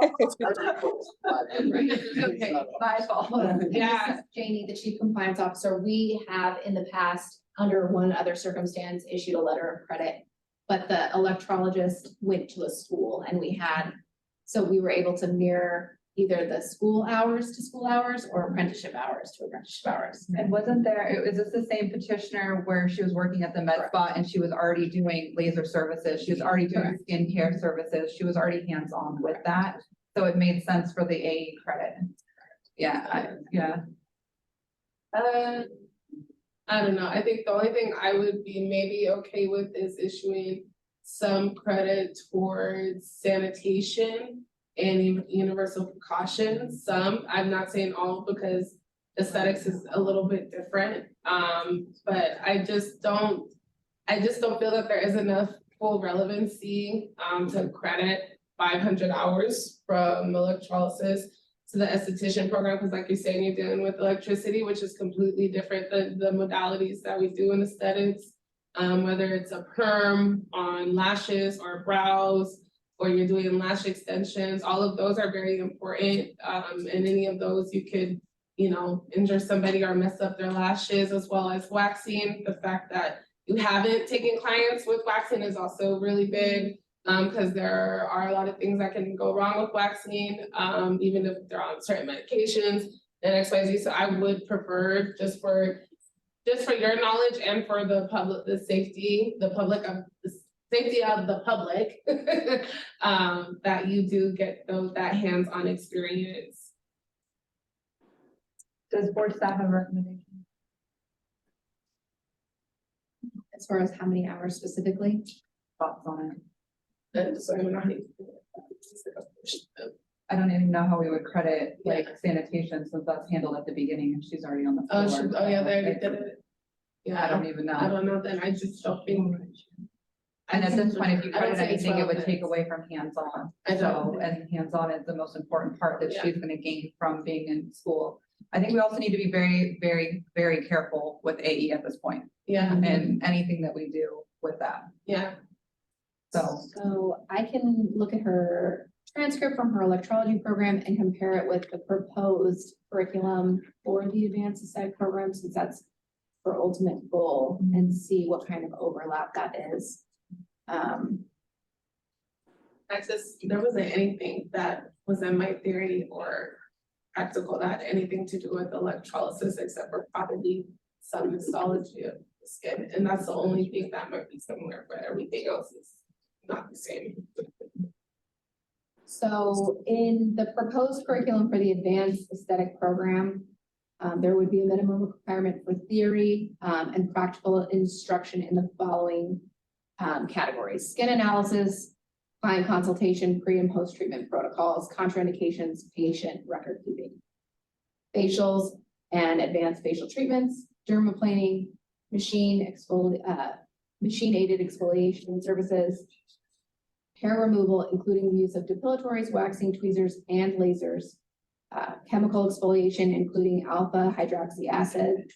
Speaker 1: my fault.
Speaker 11: Yeah, Janie, the Chief Compliance Officer, we have in the past, under one other circumstance, issued a letter of credit. But the electrologist went to a school and so we were able to mirror either the school hours to school hours or apprenticeship hours to apprenticeship hours.
Speaker 1: And is this the same petitioner where she was working at the med spa and she was already doing laser services? She was already doing skincare services. She was already hands-on with that. So it made sense for the AE credit. Yeah,
Speaker 2: I don't know. I think the only thing I would be maybe okay with is issuing some credit towards sanitation and universal precautions. Some, I'm not saying all because aesthetics is a little bit different. But I just don't feel that there is enough full relevancy to credit 500 hours from electrolysis to the esthetician program, because like you're saying, you're dealing with electricity, which is completely different than the modalities that we do in aesthetics. Whether it's a perm on lashes or brows, or you're doing lash extensions, all of those are very important. And any of those you could, injure somebody or mess up their lashes, as well as waxing. The fact that you haven't taken clients with waxing is also really big, because there are a lot of things that can go wrong with waxing, even if they're on certain medications and XYZ. So I would prefer just for your knowledge and for the public, the safety of the public, that you do get that hands-on experience.
Speaker 1: Does board staff have a recommendation?
Speaker 11: As far as how many hours specifically?
Speaker 1: Thoughts on it?
Speaker 2: I
Speaker 1: don't even know how we would credit like sanitation, since that's handled at the beginning and she's already on the floor.
Speaker 2: Oh yeah, they already did it. Yeah,
Speaker 1: I don't even know.
Speaker 2: I don't know, then I just don't think.
Speaker 1: And at this point, if you
Speaker 2: I don't
Speaker 1: credit
Speaker 2: think it's
Speaker 1: anything, it would
Speaker 2: relevant.
Speaker 1: take away from hands-on.
Speaker 2: I
Speaker 1: So,
Speaker 2: don't.
Speaker 1: and hands-on is the most important part that
Speaker 2: Yeah.
Speaker 1: she's gonna gain from being in school. I think we also need to be very, very, very careful with AE at this point,
Speaker 2: Yeah,
Speaker 1: and anything that we do with that.
Speaker 2: yeah.
Speaker 11: So I can look at her transcript from her electrology program and compare it with the proposed curriculum for the advanced aesthetic program, since that's her ultimate goal and see what kind of overlap that is.
Speaker 2: There wasn't anything that was in my theory or practical that had anything to do with electrolysis, except for probably some histology of the skin. And that's the only thing that might be similar, but everything else is not the same.
Speaker 11: So in the proposed curriculum for the advanced aesthetic program, there would be a minimum requirement for theory and practical instruction in the following categories: skin analysis, client consultation, pre and post treatment protocols, contraindications, patient record keeping, facials and advanced facial treatments, dermaplaning, machine aided exfoliation services, hair removal, including the use of depilatories, waxing, tweezers, and lasers, chemical exfoliation, including alpha hydroxy acids,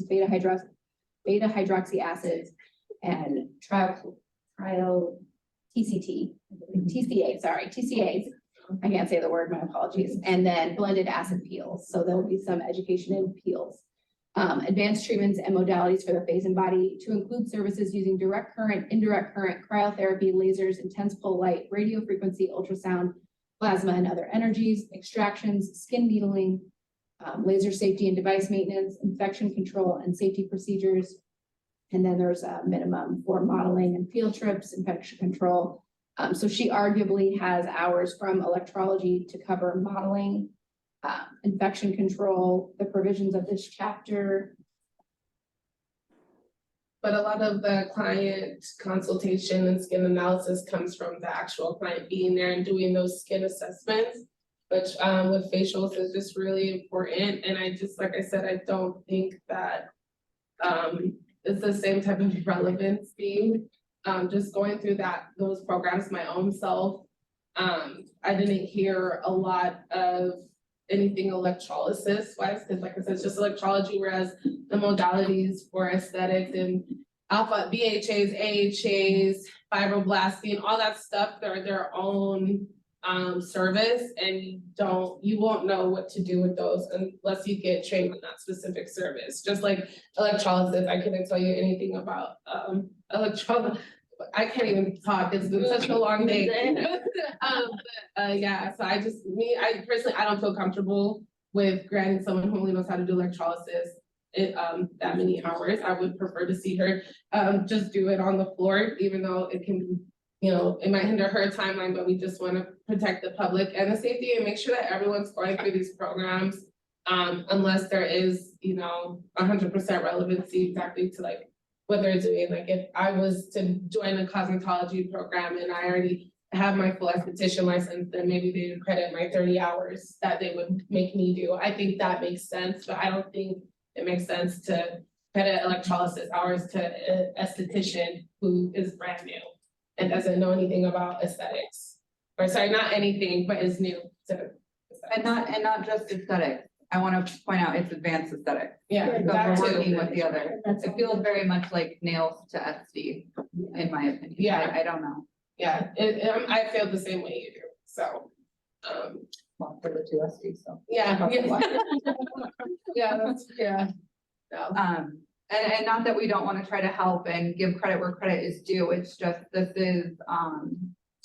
Speaker 11: beta hydroxy acids, and TCAs. I can't say the word, my apologies. And then blended acid peels. So there will be some education in peels. Advanced treatments and modalities for the face and body to include services using direct current, indirect current, cryotherapy, lasers, intense pull light, radio frequency, ultrasound, plasma, and other energies, extractions, skin needling, laser safety and device maintenance, infection control, and safety procedures. And then there's a minimum for modeling and field trips, infection control. So she arguably has hours from electrology to cover modeling, infection control, the provisions of this chapter.
Speaker 2: But a lot of the client consultation and skin analysis comes from the actual client being there and doing those skin assessments, which with facials is just really important. And I just, like I said, I don't think that it's the same type of relevancy. Just going through those programs my own self, I didn't hear a lot of anything electrolysis wise, because like I said, it's just electrology, whereas the modalities for aesthetics and alpha BHAs, AHAs, fibroblasting, all that stuff, they're their own service, and you won't know what to do with those unless you get trained in that specific service. Just like electrolysis, I couldn't tell you anything about electrolysis. I can't even talk, it's been such a long day. Yeah, so I personally, I don't feel comfortable with granting someone who only knows how to do electrolysis that many hours. I would prefer to see her just do it on the floor, even though it can, it might hinder her timeline, but we just want to protect the public and the safety and make sure that everyone's going through these programs, unless there is, 100% relevancy exactly to like what they're doing. Like if I was to join a cosmetology program and I already have my full esthetician license, then maybe they would credit my 30 hours that they would make me do. I think that makes sense, but I don't think it makes sense to credit electrolysis hours to an esthetician who is brand new and doesn't know anything about aesthetics. Or sorry, not anything, but is new to aesthetics.
Speaker 1: And not just aesthetics. I want to point out it's advanced aesthetics.
Speaker 2: Yeah,
Speaker 1: So
Speaker 2: that
Speaker 1: we're
Speaker 2: too.
Speaker 1: working with the other. It feels very much like nails to SD, in my opinion.
Speaker 2: Yeah.
Speaker 1: I don't know.
Speaker 2: Yeah, I feel the same way you do, so.
Speaker 1: Well, for the two SD, so.
Speaker 2: Yeah. Yeah. No.
Speaker 1: And not that we don't want to try to help and give credit where credit is due, it's just, this is,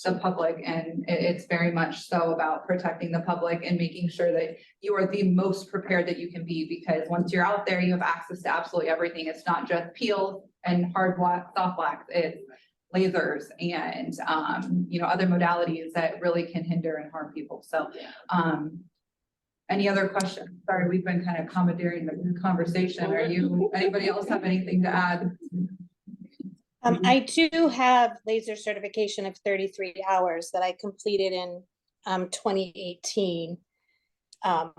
Speaker 1: the public, and it's very much so about protecting the public and making sure that you are the most prepared that you can be, because once you're out there, you have access to absolutely everything. It's not just peels and hard wax, soft wax, it's lasers and, other modalities that really can hinder and harm people. So, any other questions? Sorry, we've been kind of commandeering the conversation. Anybody else have anything to add?
Speaker 22: I do have laser certification of 33 hours that I completed in 2018. I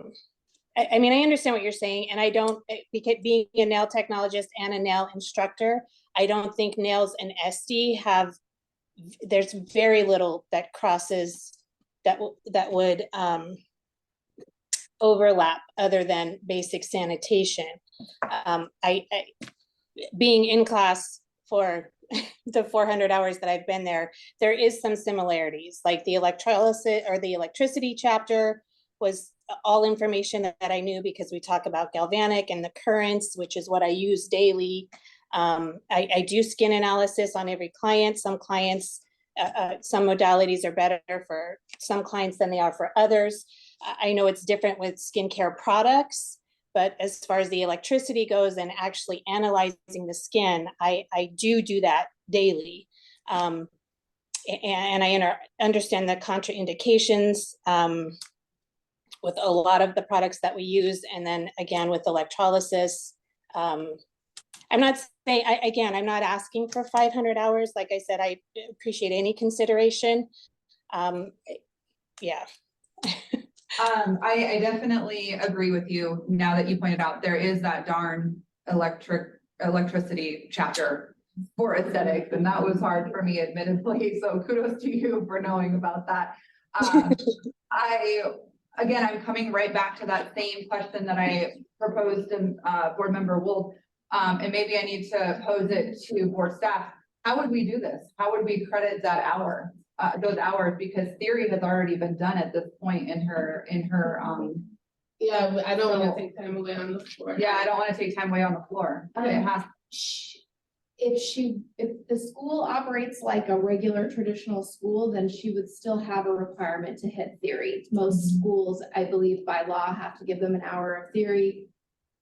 Speaker 22: understand what you're saying, and I don't, because being a nail technologist and a nail instructor, I don't think nails and SD there's very little that crosses that would overlap other than basic sanitation. Being in class for the 400 hours that I've been there is some similarities, like the electrolysis or the electricity chapter was all information that I knew because we talk about galvanic and the currents, which is what I use daily. I do skin analysis on every client. Some clients, some modalities are better for some clients than they are for others. I know it's different with skincare products, but as far as the electricity goes and actually analyzing the skin, I do that daily. And I understand the contraindications with a lot of the products that we use. And then again, with electrolysis, I'm not saying, I'm not asking for 500 hours. Like I said, I appreciate any consideration. Yeah.
Speaker 1: I definitely agree with you. Now that you pointed out, there is that darn electricity chapter for aesthetics, and that was hard for me, admittedly. So kudos to you for knowing about that. I'm coming right back to that same question that I proposed in Board Member Wolf, and maybe I need to pose it to board staff. How would we do this? How would we credit that hour? Those hours, because theory has already been done at this point in her
Speaker 2: Yeah, but I don't want to take time away on the floor.
Speaker 1: Yeah, I don't want to take time away on the floor. It has.
Speaker 11: If the school operates like a regular traditional school, then she would still have a requirement to hit theory. Most schools, I believe by law, have to give them an hour of theory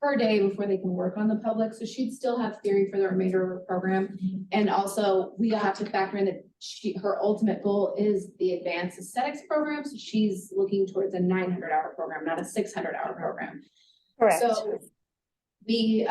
Speaker 11: per day before they can work on the public. So she'd still have theory for the remainder of her program. And also we have to factor in that her ultimate goal is the advanced aesthetics program. So she's looking towards a 900-hour program, not a 600-hour program.
Speaker 22: Correct.
Speaker 11: So we,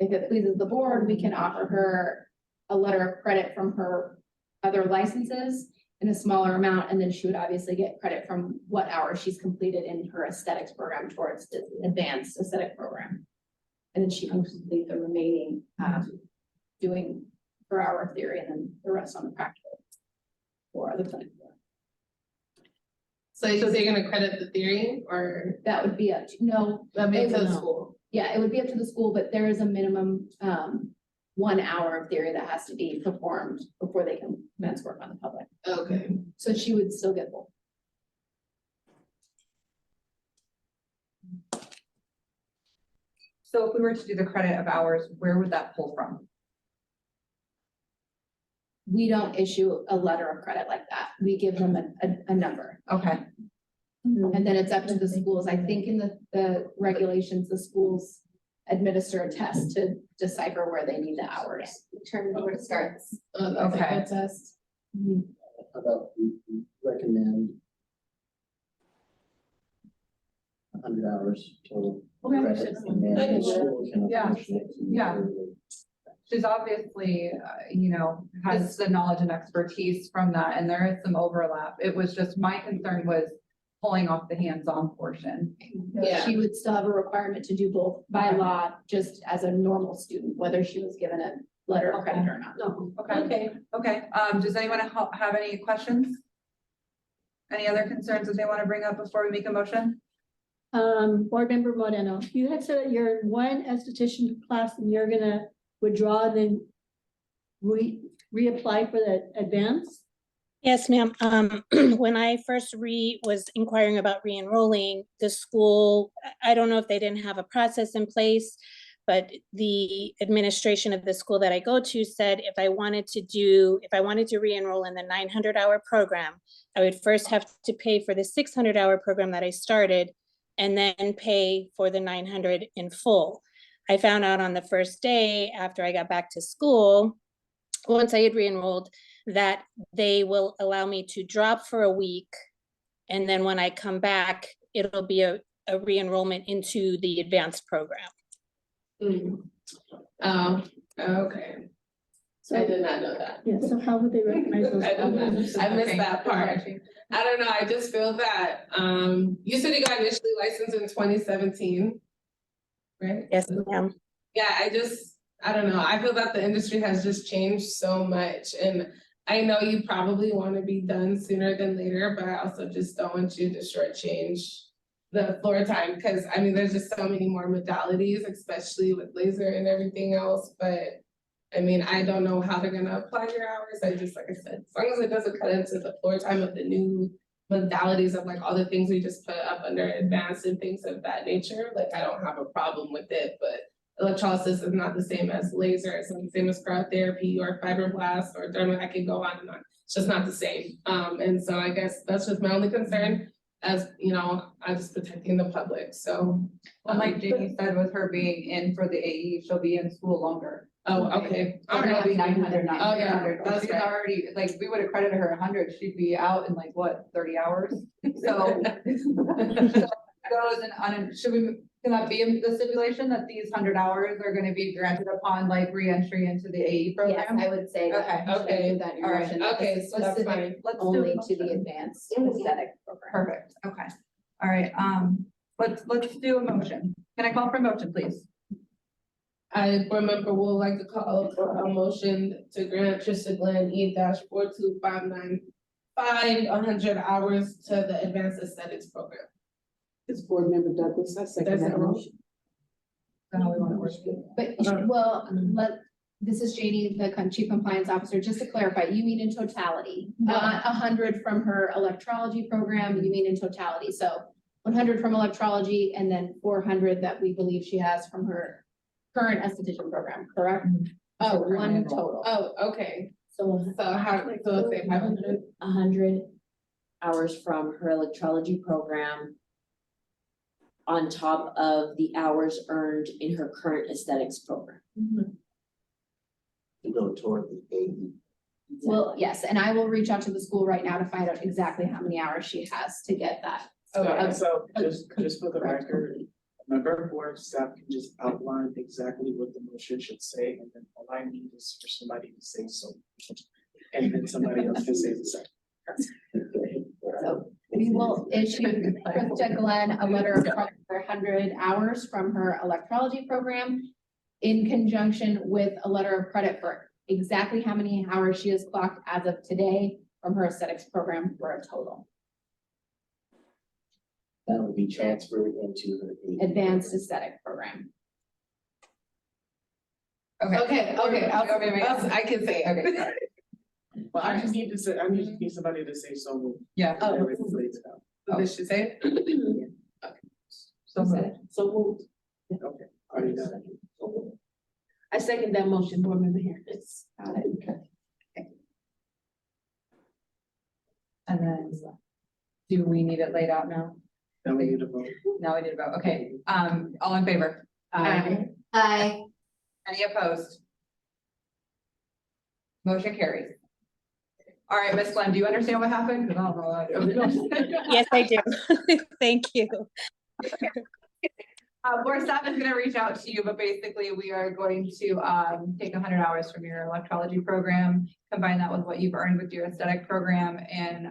Speaker 11: if it pleases the board, we can offer her a letter of credit from her other licenses in a smaller amount, and then she would obviously get credit from what hours she's completed in her aesthetics program towards the advanced aesthetic program. And then she can complete the remaining doing per hour of theory and then the rest on the practical or the clinic.
Speaker 2: So you're gonna credit the theory, or
Speaker 11: that would be up to, no,
Speaker 2: that means the school?
Speaker 11: Yeah, it would be up to the school, but there is a minimum 1 hour of theory that has to be performed before they can commence work on the public.
Speaker 2: Okay.
Speaker 11: So she would still get both.
Speaker 1: So if we were to do the credit of hours, where would that pull from?
Speaker 11: We don't issue a letter of credit like that. We give them a number.
Speaker 1: Okay.
Speaker 11: And then it's up to the schools. I think in the regulations, the schools administer a test to decipher where they need the hours. Determine where it starts.
Speaker 1: Okay.
Speaker 11: Test.
Speaker 3: How about we recommend 100 hours total credit, and then the school can
Speaker 1: Yeah.
Speaker 3: apportion it.
Speaker 1: Yeah. She's obviously, has the knowledge and expertise from that, and there is some overlap. It was just, my concern was pulling off the hands-on portion.
Speaker 11: Yeah. She would still have a requirement to do both by law, just as a normal student, whether she was given a letter of credit or not.
Speaker 1: No. Okay. Does anyone have any questions? Any other concerns that they want to bring up before we make a motion?
Speaker 15: Board Member Moreno, you had said that you're in one esthetician class and you're gonna withdraw and then reapply for the advance?
Speaker 22: Yes, ma'am. When I first was inquiring about re-enrolling, the school, I don't know if they didn't have a process in place, but the administration of the school that I go to said if I wanted to re-enroll in the 900-hour program, I would first have to pay for the 600-hour program that I started and then pay for the 900 in full. I found out on the first day after I got back to school, once I had re-enrolled, that they will allow me to drop for a week. And then when I come back, it'll be a re-enrollment into the advanced program.
Speaker 2: Oh, okay.
Speaker 15: So
Speaker 2: I did not know that.
Speaker 15: Yeah, so how would they recognize those?
Speaker 2: I missed that part. I don't know, I just feel that, you said you got initially licensed in 2017, right?
Speaker 22: Yes, ma'am.
Speaker 2: Yeah, I don't know, I feel that the industry has just changed so much, and I know you probably want to be done sooner than later, but I also just don't want you to shortchange the floor time, because I mean, there's just so many more modalities, especially with laser and everything else, but I mean, I don't know how they're gonna apply your hours. I just, like I said, as long as it doesn't cut into the floor time of the new modalities of like all the things we just put up under advanced and things of that nature, like I don't have a problem with it, but electrolysis is not the same as laser, it's not the same as cryotherapy or fibroblast or derma, I can go on and on. It's just not the same. And so I guess that's just my only concern, as you know, I'm just protecting the public, so.
Speaker 1: Well, like Jamie said, with her being in for the AE, she'll be in school longer.
Speaker 2: Oh, okay.
Speaker 1: So it'll be 900,
Speaker 2: Oh, yeah,
Speaker 1: 900.
Speaker 2: that's
Speaker 1: She's
Speaker 2: right.
Speaker 1: already, like, we would have credited her 100, she'd be out in like, what, 30 hours? So. Goes and, should we, can that be in the stipulation that these 100 hours are gonna be granted upon like re-entry into the AE program?
Speaker 11: Yes, I would say that.
Speaker 2: Okay,
Speaker 11: That in
Speaker 2: all
Speaker 11: your
Speaker 2: right,
Speaker 11: motion, that
Speaker 2: okay,
Speaker 11: this is
Speaker 2: so that's
Speaker 11: specific
Speaker 2: fine.
Speaker 1: Let's do
Speaker 11: only
Speaker 1: a
Speaker 11: to the
Speaker 1: motion.
Speaker 11: advanced aesthetic program.
Speaker 1: Perfect, okay. All right, let's do a motion. Can I call for a motion, please?
Speaker 2: I, board member, would like to call for a motion to grant Trisha Glenn E-42595 100 hours to the advanced aesthetics program.
Speaker 4: It's Board Member Douglas, I second
Speaker 2: That's
Speaker 4: that
Speaker 2: it.
Speaker 4: motion.
Speaker 1: That's how we want to work it.
Speaker 11: But, well, this is Janie, the Chief Compliance Officer, just to clarify, you mean in totality, not 100 from her electrology program, you mean in totality, so 100 from electrology and then 400 that we believe she has from her current esthetician program, correct? Oh, one total.
Speaker 2: Oh, okay,
Speaker 11: So
Speaker 2: so let's say 500.
Speaker 7: 100 hours from her electrology program on top of the hours earned in her current aesthetics program.
Speaker 3: To go toward the AE.
Speaker 11: Well, yes, and I will reach out to the school right now to find out exactly how many hours she has to get that.
Speaker 8: So just for the record, a member of board staff can just outline exactly what the motion should say, and then all I need is for somebody to say so. And then somebody else can say the second.
Speaker 11: So we will issue Krista Glenn a letter of credit for 100 hours from her electrology program in conjunction with a letter of credit for exactly how many hours she has clocked as of today from her aesthetics program for a total.
Speaker 3: That would be transferred into her AE.
Speaker 11: Advanced aesthetic program.
Speaker 2: Okay, I can say it.
Speaker 1: Okay.
Speaker 8: Well, I just need to say, I just need somebody to say so moved.
Speaker 1: Yeah.
Speaker 8: That way it's laid out.
Speaker 2: Oh, did she say it?
Speaker 1: So moved.
Speaker 4: So moved.
Speaker 8: Okay, already done it.
Speaker 4: I second that motion, Board Member Harris.
Speaker 1: And then, do we need it laid out now?
Speaker 8: Now we need to vote.
Speaker 1: Now we need to vote. Okay, all in favor?
Speaker 2: Aye.
Speaker 16: Aye.
Speaker 1: Any opposed? Motion carries. All right, Ms. Glenn, do you understand what happened? 'Cause I don't know.
Speaker 22: Yes, I do. Thank you.
Speaker 1: Board staff is gonna reach out to you, but basically we are going to take 100 hours from your electrology program, combine that with what you've earned with your aesthetic program, and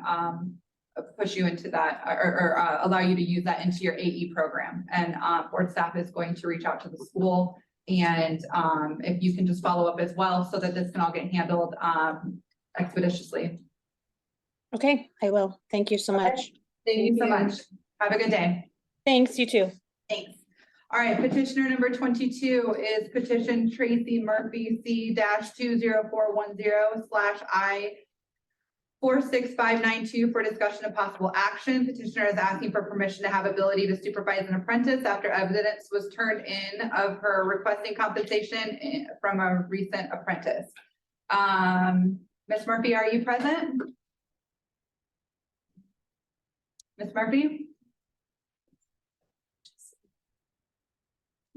Speaker 1: push you into that, or allow you to use that into your AE program. And board staff is going to reach out to the school, and if you can just follow up as well, so that this can all get handled expeditiously.
Speaker 22: Okay, I will. Thank you so much.
Speaker 1: Thank you so much. Have a good day.
Speaker 22: Thanks, you too.
Speaker 1: Thanks. All right, petitioner number 22 is petition Tracy Murphy C-20410/I 46592 for discussion of possible action. Petitioner is asking for permission to have ability to supervise an apprentice after evidence was turned in of her requesting compensation from a recent apprentice. Ms. Murphy, are you present? Ms. Murphy?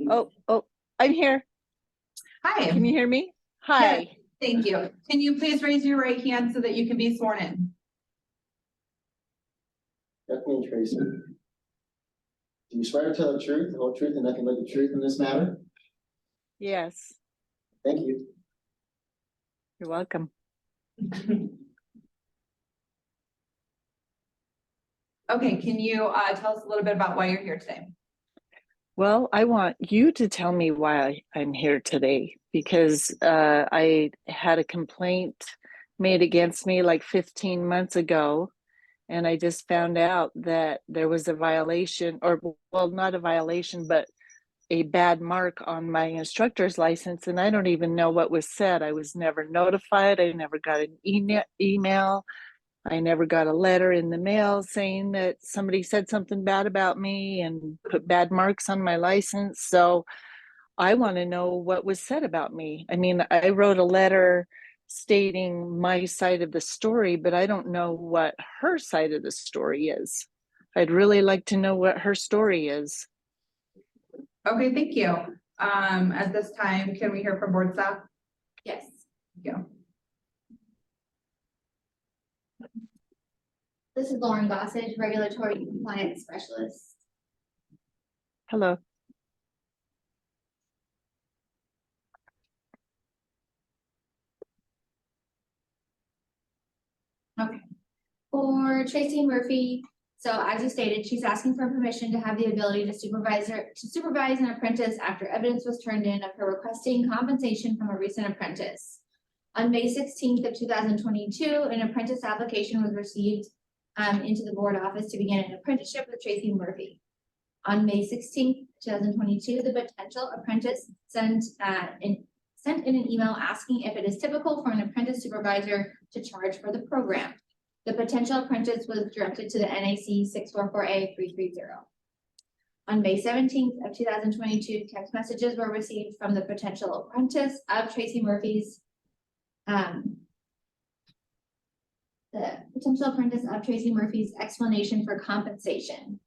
Speaker 21: Oh, I'm here.
Speaker 1: Hi.
Speaker 21: Can you hear me? Hi.
Speaker 1: Yes, thank you. Can you please raise your right hand so that you can be sworn in?
Speaker 3: Definitely, Tracy. Do you swear to tell the truth, the whole truth, and nothing but the truth in this matter?
Speaker 21: Yes,
Speaker 3: Thank you.
Speaker 21: you're welcome.
Speaker 1: Okay, can you tell us a little bit about why you're here today?
Speaker 21: Well, I want you to tell me why I'm here today, because I had a complaint made against me like 15 months ago. And I just found out that there was a violation, or well, not a violation, but a bad mark on my instructor's license. And I don't even know what was said. I was never notified. I never got an email. I never got a letter in the mail saying that somebody said something bad about me and put bad marks on my license. So I want to know what was said about me. I mean, I wrote a letter stating my side of the story, but I don't know what her side of the story is. I'd really like to know what her story is.
Speaker 1: Okay, thank you. At this time, can we hear from board staff?
Speaker 5: Yes.
Speaker 1: Thank you.
Speaker 5: This is Lauren Gossage, Regulatory Compliance Specialist.
Speaker 21: Hello.
Speaker 5: Okay. For Tracy Murphy, so as you stated, she's asking for permission to have the ability to supervise an apprentice after evidence was turned in of her requesting compensation from a recent apprentice. On May 16th of 2022, an apprentice application was received into the board office to begin an apprenticeship with Tracy Murphy. On May 16th, 2022, the potential apprentice sent in an email asking if it is typical for an apprentice supervisor to charge for the program. The potential apprentice was directed to the NAC 644A330. On May 17th of 2022, text messages were received from the potential apprentice of Tracy Murphy's explanation for compensation.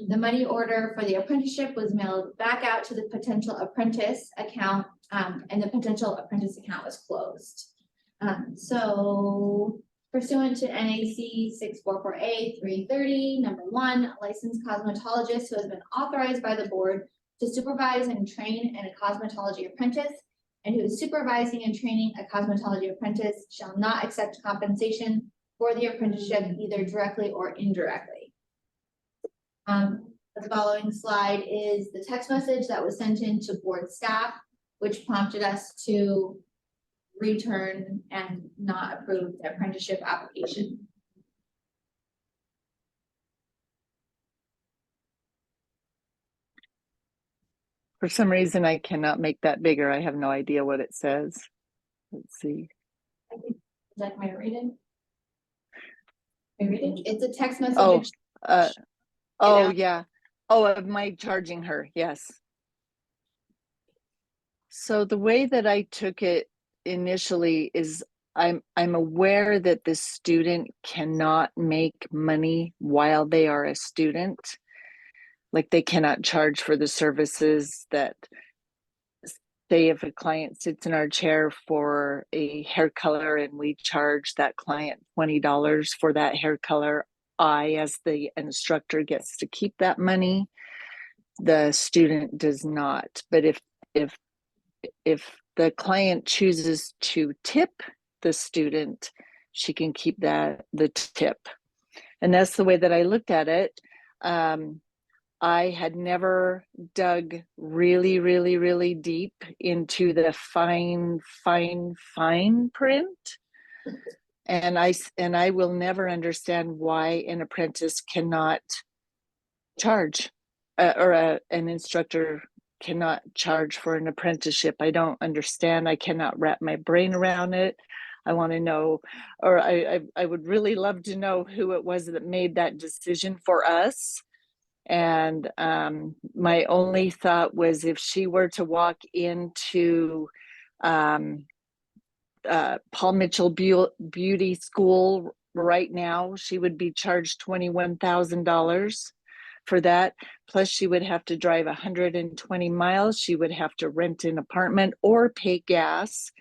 Speaker 5: The money order for the apprenticeship was mailed back out to the potential apprentice account, and the potential apprentice account was closed. So pursuant to NAC 644A330, number 1, a licensed cosmetologist who has been authorized by the board to supervise and train a cosmetology apprentice and who is supervising and training a cosmetology apprentice shall not accept compensation for the apprenticeship either directly or indirectly. The following slide is the text message that was sent in to board staff, which prompted us to return and not approve the apprenticeship application.
Speaker 21: For some reason, I cannot make that bigger. I have no idea what it says. Let's see.
Speaker 5: Would you like me to read it? Can I read it? It's a text message.
Speaker 21: Oh, yeah. Oh, of my charging her. Yes. So the way that I took it initially is I'm aware that the student cannot make money while they are a student. Like they cannot charge for the services that, say if a client sits in our chair for a hair color and we charge that client $20 for that hair color, I, as the instructor, gets to keep that money. The student does not. But if the client chooses to tip the student, she can keep the tip. And that's the way that I looked at it. I had never dug really deep into the fine print. And I will never understand why an apprentice cannot charge or an instructor cannot charge for an apprenticeship. I don't understand. I cannot wrap my brain around it. I want to know, or I would really love to know who it was that made that decision for us. And my only thought was if she were to walk into Paul Mitchell Beauty School right now, she would be charged $21,000 for that. Plus she would have to drive 120 miles. She would have to rent an apartment or pay gas.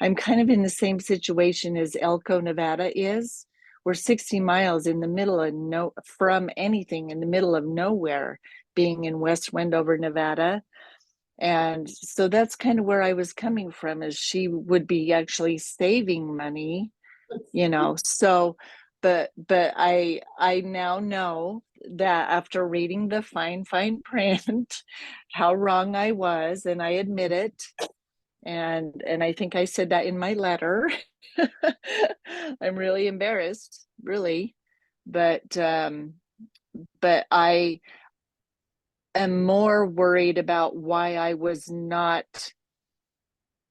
Speaker 21: I'm kind of in the same situation as Elko, Nevada is. We're 60 miles in the middle of from anything in the middle of nowhere, being in West Wendover, Nevada. And so that's kind of where I was coming from, is she would be actually saving money, you know. So, but I now know that after reading the fine print, how wrong I was, and I admit it. And I think I said that in my letter. I'm really embarrassed, really, but I am more worried about why I was not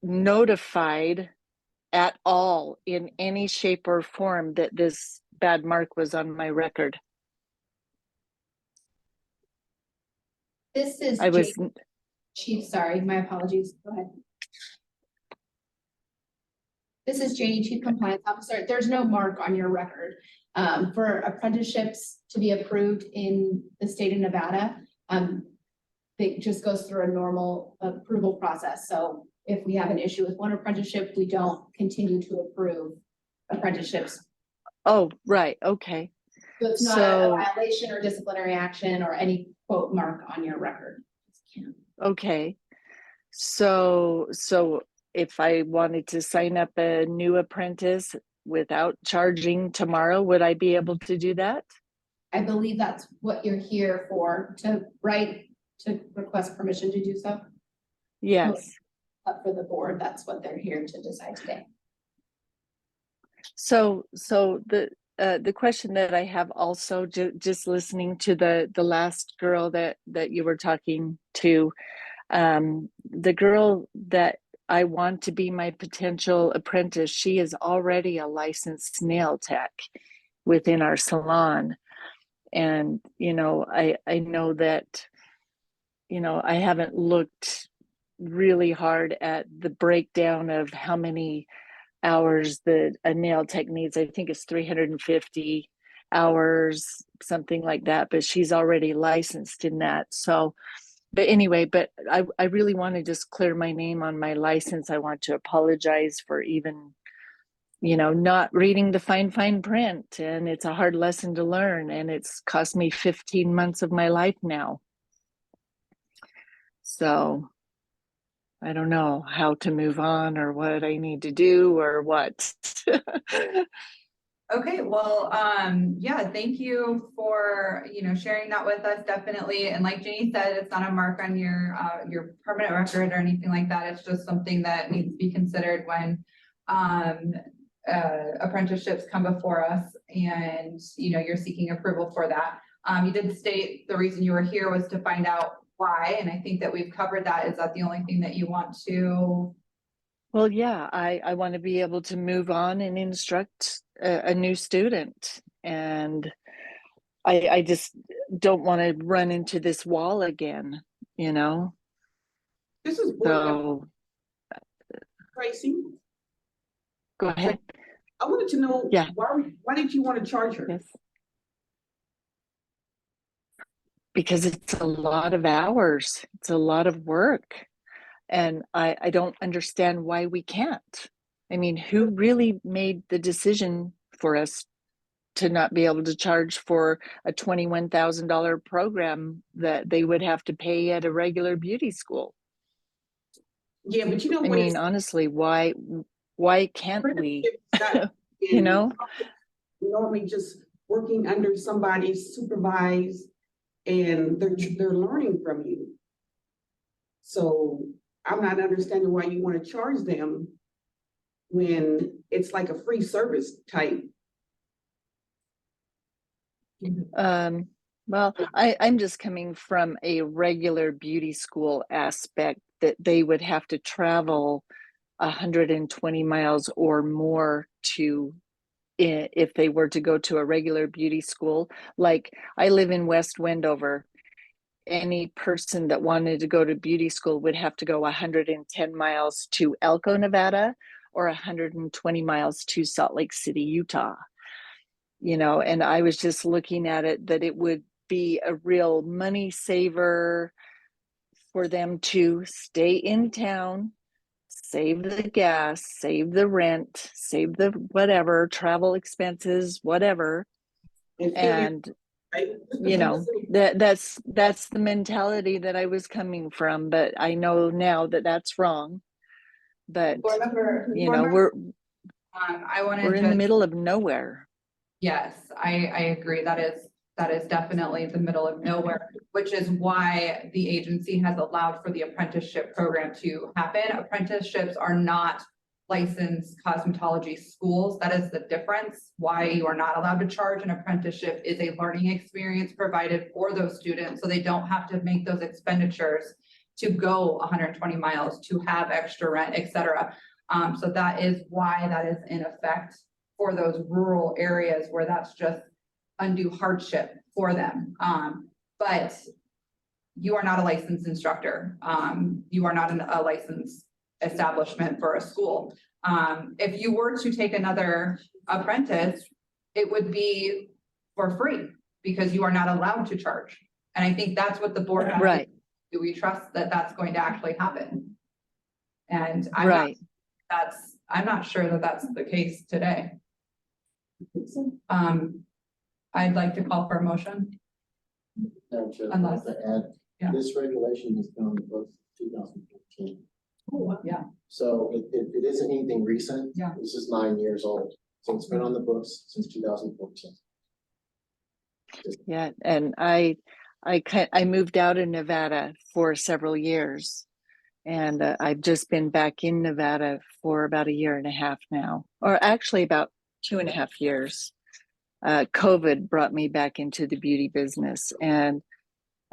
Speaker 21: notified at all in any shape or form that this bad mark was on my record.
Speaker 11: This is
Speaker 21: I was,
Speaker 11: Chief, sorry, my apologies. Go ahead. This is Janie, Chief Compliance Officer. There's no mark on your record. For apprenticeships to be approved in the state of Nevada, it just goes through a normal approval process. So if we have an issue with one apprenticeship, we don't continue to approve apprenticeships.
Speaker 21: oh, right, okay.
Speaker 11: So it's not a violation or disciplinary action or any quote mark on your record.
Speaker 21: Okay. So if I wanted to sign up a new apprentice without charging tomorrow, would I be able to do that?
Speaker 11: I believe that's what you're here for, to request permission to do so.
Speaker 21: Yes.
Speaker 11: Up for the board, that's what they're here to decide today.
Speaker 21: So the question that I have also, just listening to the last girl that you were talking to, the girl that I want to be my potential apprentice, she is already a licensed nail tech within our salon. And, you know, I know that, you know, I haven't looked really hard at the breakdown of how many hours that a nail tech needs. I think it's 350 hours, something like that, but she's already licensed in that. So, but anyway, but I really want to just clear my name on my license. I want to apologize for even, you know, not reading the fine print, and it's a hard lesson to learn, and it's cost me 15 months of my life now. So I don't know how to move on or what I need to do or what.
Speaker 1: Okay, well, yeah, thank you for, you know, sharing that with us, definitely. And like Janie said, it's not a mark on your permanent record or anything like that. It's just something that needs to be considered when apprenticeships come before us and, you know, you're seeking approval for that. You did state the reason you were here was to find out why, and I think that we've covered that. Is that the only thing that you want to?
Speaker 21: Well, yeah, I want to be able to move on and instruct a new student. And I just don't want to run into this wall again, you know?
Speaker 4: This is
Speaker 21: so
Speaker 4: Tracy.
Speaker 21: Go ahead.
Speaker 4: I wanted to know,
Speaker 21: yeah,
Speaker 4: why did you want to charge her?
Speaker 21: Yes. Because it's a lot of hours. It's a lot of work. And I don't understand why we can't. I mean, who really made the decision for us to not be able to charge for a $21,000 program that they would have to pay at a regular beauty school?
Speaker 4: Yeah, but you know,
Speaker 21: I mean, honestly, why can't we? You know,
Speaker 4: normally just working under somebody supervised, and they're learning from you. So I'm not understanding why you want to charge them when it's like a free service type.
Speaker 21: Well, I'm just coming from a regular beauty school aspect that they would have to travel 120 miles or more to, if they were to go to a regular beauty school. Like, I live in West Wendover. Any person that wanted to go to beauty school would have to go 110 miles to Elko, Nevada, or 120 miles to Salt Lake City, Utah. You know, and I was just looking at it that it would be a real money saver for them to stay in town, save the gas, save the rent, save the whatever, travel expenses, whatever. And you know, that's the mentality that I was coming from, but I know now that that's wrong. But you know, we're in the middle of nowhere.
Speaker 1: Yes, I agree. That is definitely the middle of nowhere, which is why the agency has allowed for the apprenticeship program to happen. Apprenticeships are not licensed cosmetology schools. That is the difference. Why you are not allowed to charge. An apprenticeship is a learning experience provided for those students, so they don't have to make those expenditures to go 120 miles, to have extra rent, etc. So that is why that is in effect for those rural areas where that's just undue hardship for them. But you are not a licensed instructor. You are not a licensed establishment for a school. If you were to take another apprentice, it would be for free because you are not allowed to charge. And I think that's what the board has to
Speaker 21: Right.
Speaker 1: do. We trust that that's going to actually happen. And I'm not sure that that's the case today. I'd like to call for a motion.
Speaker 3: Madam Chair,
Speaker 1: Unless-
Speaker 3: to add,
Speaker 1: yeah.
Speaker 3: this regulation has been on the books since 2014.
Speaker 1: Yeah.
Speaker 3: So it isn't anything recent.
Speaker 1: Yeah.
Speaker 3: This is 9 years old. So it's been on the books since 2014.
Speaker 21: Yeah, and I moved out of Nevada for several years. And I've just been back in Nevada for about 1.5 years now, or actually about 2.5 years. COVID brought me back into the beauty business, and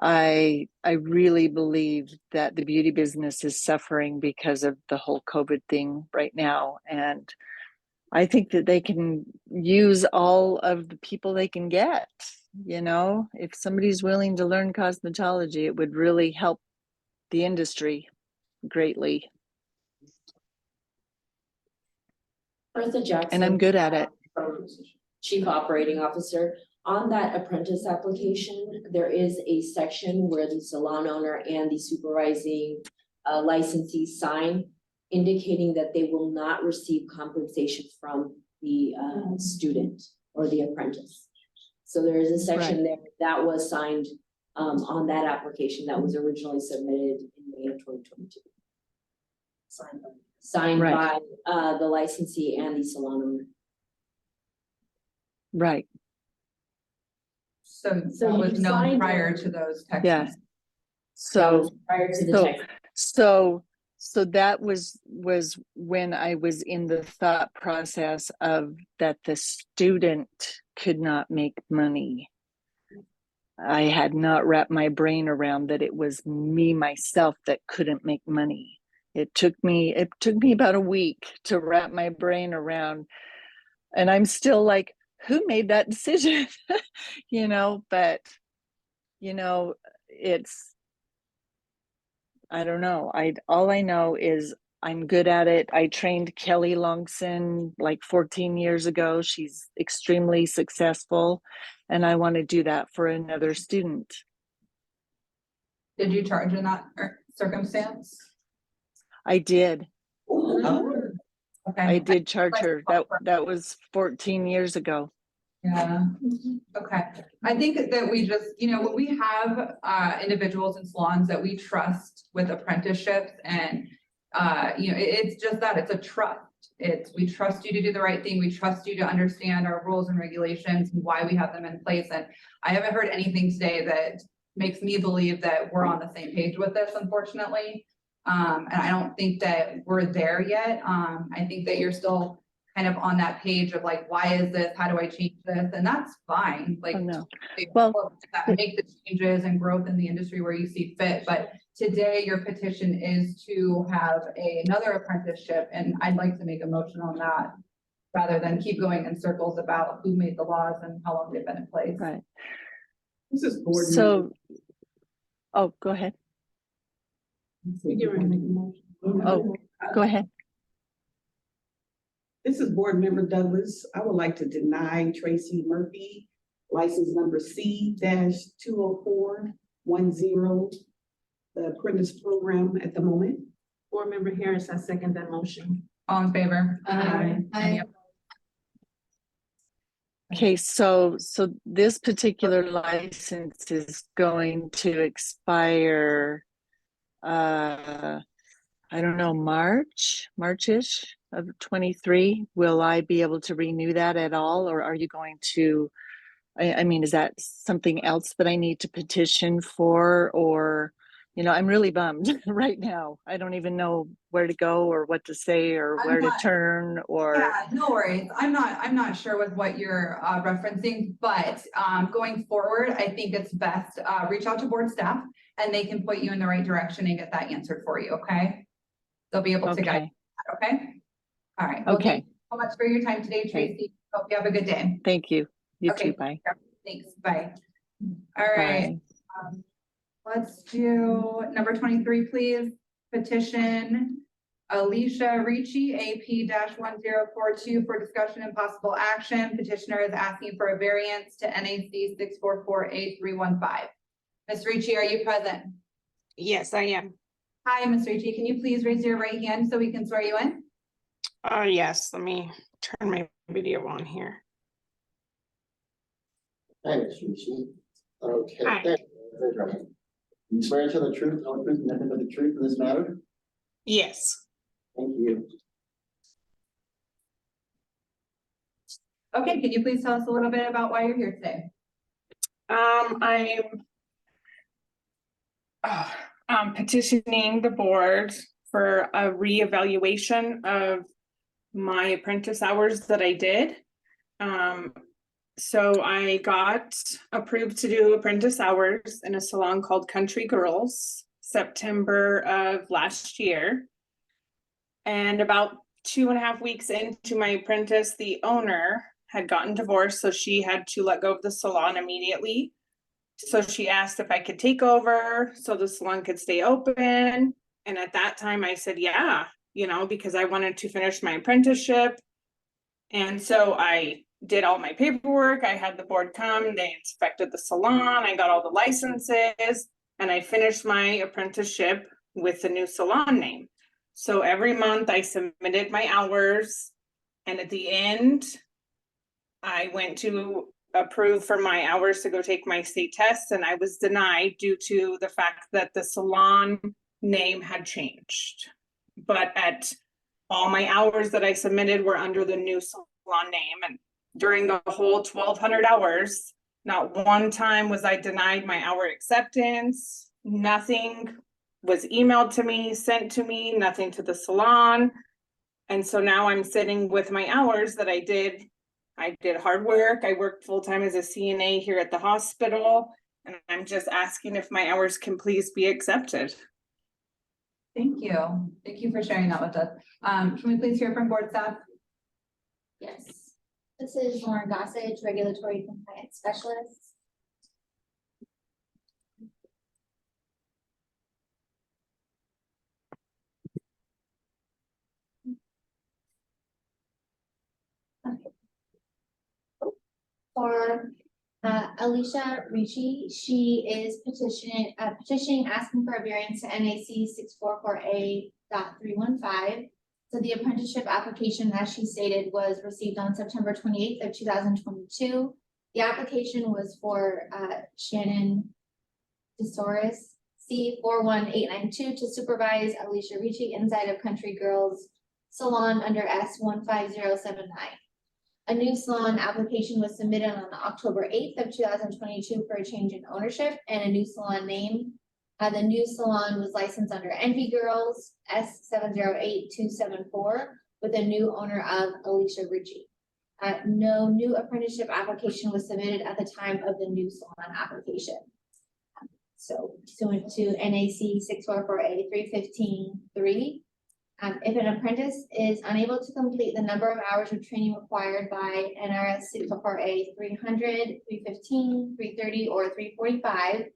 Speaker 21: I really believe that the beauty business is suffering because of the whole COVID thing right now. And I think that they can use all of the people they can get. You know, if somebody's willing to learn cosmetology, it would really help the industry greatly.
Speaker 7: Bertha Jackson.
Speaker 21: And I'm good at it.
Speaker 7: Chief Operating Officer. On that apprentice application, there is a section where the salon owner and the supervising licensee sign indicating that they will not receive compensation from the student or the apprentice. So there is a section there that was signed on that application that was originally submitted in May of 2022. Signed by the licensee and the salon owner.
Speaker 21: Right.
Speaker 1: So that was known prior to those text
Speaker 21: Yes.
Speaker 1: messages.
Speaker 7: Prior to the text.
Speaker 21: So that was when I was in the thought process of that the student could not make money. I had not wrapped my brain around that it was me myself that couldn't make money. It took me about a week to wrap my brain around, and I'm still like, who made that decision? You know, but you know, I don't know. All I know is I'm good at it. I trained Kelly Longson like 14 years ago. She's extremely successful, and I want to do that for another student.
Speaker 1: Did you charge in that circumstance?
Speaker 21: I did.
Speaker 1: Okay.
Speaker 21: I did charge her. That was 14 years ago.
Speaker 1: Yeah. Okay. I think that we just, you know, when we have individuals in salons that we trust with apprenticeships and you know, it's just that it's a trust. We trust you to do the right thing. We trust you to understand our rules and regulations and why we have them in place. And I haven't heard anything today that makes me believe that we're on the same page with this, unfortunately. And I don't think that we're there yet. I think that you're still kind of on that page of like, why is this? How do I change this? And that's fine. Like, make the changes and growth in the industry where you see fit. But today your petition is to have another apprenticeship, and I'd like to make a motion on that rather than keep going in circles about who made the laws and how long they've been in place.
Speaker 21: Right.
Speaker 4: This is board.
Speaker 21: Oh, go ahead. Oh, go ahead.
Speaker 4: This is Board Member Douglas. I would like to deny Tracy Murphy, license number C-20410, the apprentice program at the moment.
Speaker 13: Board Member Harris, I second that motion.
Speaker 1: All in favor?
Speaker 5: Aye.
Speaker 21: Okay, so this particular license is going to expire, I don't know, March-ish of 23. Will I be able to renew that at all, or are you going to, I mean, is that something else that I need to petition for? Or, you know, I'm really bummed right now. I don't even know where to go or what to say or where to turn or.
Speaker 1: Yeah, no worries. I'm not sure with what you're referencing, but going forward, I think it's best reach out to board staff and they can point you in the right direction and get that answered for you. Okay. They'll be able to guide you. Okay. All right. Well,
Speaker 21: Okay.
Speaker 1: thank you so much for your time today, Tracy. Hope you have a good day.
Speaker 21: Thank you. You
Speaker 1: Okay.
Speaker 21: too. Bye.
Speaker 1: Thanks, bye. All right. Let's do number 23, please. Petition Alicia Ricci, AP-1042 for discussion and possible action. Petitioner is asking for a variance to NAC 644A315. Ms. Ricci, are you present?
Speaker 10: Yes, I am.
Speaker 1: Hi, Ms. Ricci. Can you please raise your right hand so we can swear you in?
Speaker 10: Yes, let me turn my video on here.
Speaker 3: Hi, Ms. Ricci. Okay.
Speaker 10: Hi.
Speaker 3: Raise your hand. You swear to tell the truth, the whole truth, and nothing but the truth in this matter?
Speaker 10: Yes.
Speaker 3: Thank you.
Speaker 1: Okay, can you please tell us a little bit about why you're here today?
Speaker 10: I'm petitioning the board for a reevaluation of my apprentice hours that I did. So I got approved to do apprentice hours in a salon called Country Girls, September of last year. And about 2.5 weeks into my apprentice, the owner had gotten divorced, so she had to let go of the salon immediately. So she asked if I could take over so the salon could stay open. And at that time I said, yeah, you know, because I wanted to finish my apprenticeship. And so I did all my paperwork. I had the board come, they inspected the salon, I got all the licenses, and I finished my apprenticeship with the new salon name. So every month I submitted my hours, and at the end, I went to approve for my hours to go take my state test, and I was denied due to the fact that the salon name had changed. But at all my hours that I submitted were under the new salon name, and during the whole 1,200 hours, not one time was I denied my hour acceptance. Nothing was emailed to me, sent to me, nothing to the salon. And so now I'm sitting with my hours that I did. I did hard work. I worked full-time as a CNA here at the hospital, and I'm just asking if my hours can please be accepted.
Speaker 1: Thank you. Thank you for sharing that with us. Can we please hear from board staff?
Speaker 5: Yes. This is Lauren Gossage, Regulatory Compliance Specialist. For Alicia Ricci, she is petitioning asking for a variance to NAC 644A.315. So the apprenticeship application, as she stated, was received on September 28th of 2022. The application was for Shannon DeSoris, C41892, to supervise Alicia Ricci inside of Country Girls Salon under S15079. A new salon application was submitted on October 8th of 2022 for a change in ownership and a new salon name. The new salon was licensed under Envy Girls S708274 with a new owner of Alicia Ricci. No new apprenticeship application was submitted at the time of the new salon application. So pursuant to NAC 644A.315.3, if an apprentice is unable to complete the number of hours of training required by NRS 644A 300, 315, 330, or 345,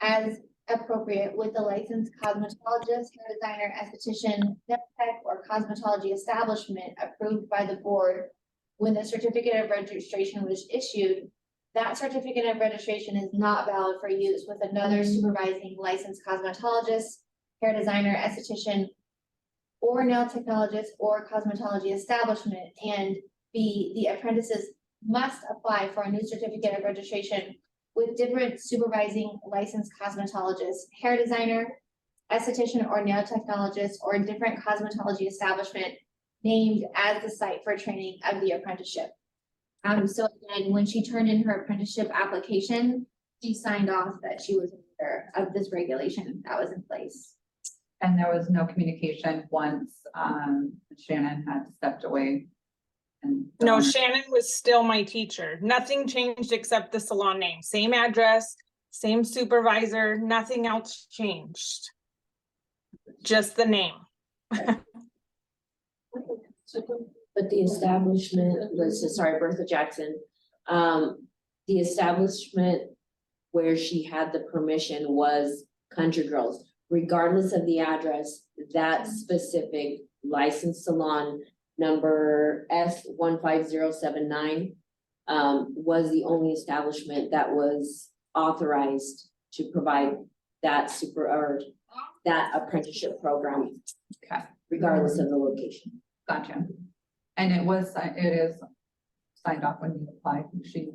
Speaker 5: as appropriate with the licensed cosmetologist, hair designer, esthetician, tech, or cosmetology establishment approved by the board when the certificate of registration was issued, that certificate of registration is not valid for use with another supervising licensed cosmetologist, hair designer, esthetician, or nail technologist or cosmetology establishment. And B, the apprentices must apply for a new certificate of registration with different supervising licensed cosmetologist, hair designer, esthetician, or nail technologist, or different cosmetology establishment named as the site for training of the apprenticeship. So again, when she turned in her apprenticeship application, she signed off that she was aware of this regulation that was in place.
Speaker 1: And there was no communication once Shannon had stepped away. And
Speaker 10: No, Shannon was still my teacher. Nothing changed except the salon name. Same address, same supervisor, nothing else changed. Just the name.
Speaker 7: But the establishment listed, sorry, Bertha Jackson, the establishment where she had the permission was Country Girls. Regardless of the address, that specific licensed salon number F15079 was the only establishment that was authorized to provide that that apprenticeship program.
Speaker 1: Okay.
Speaker 7: Regardless of the location.
Speaker 1: Gotcha. And it is signed off when you apply.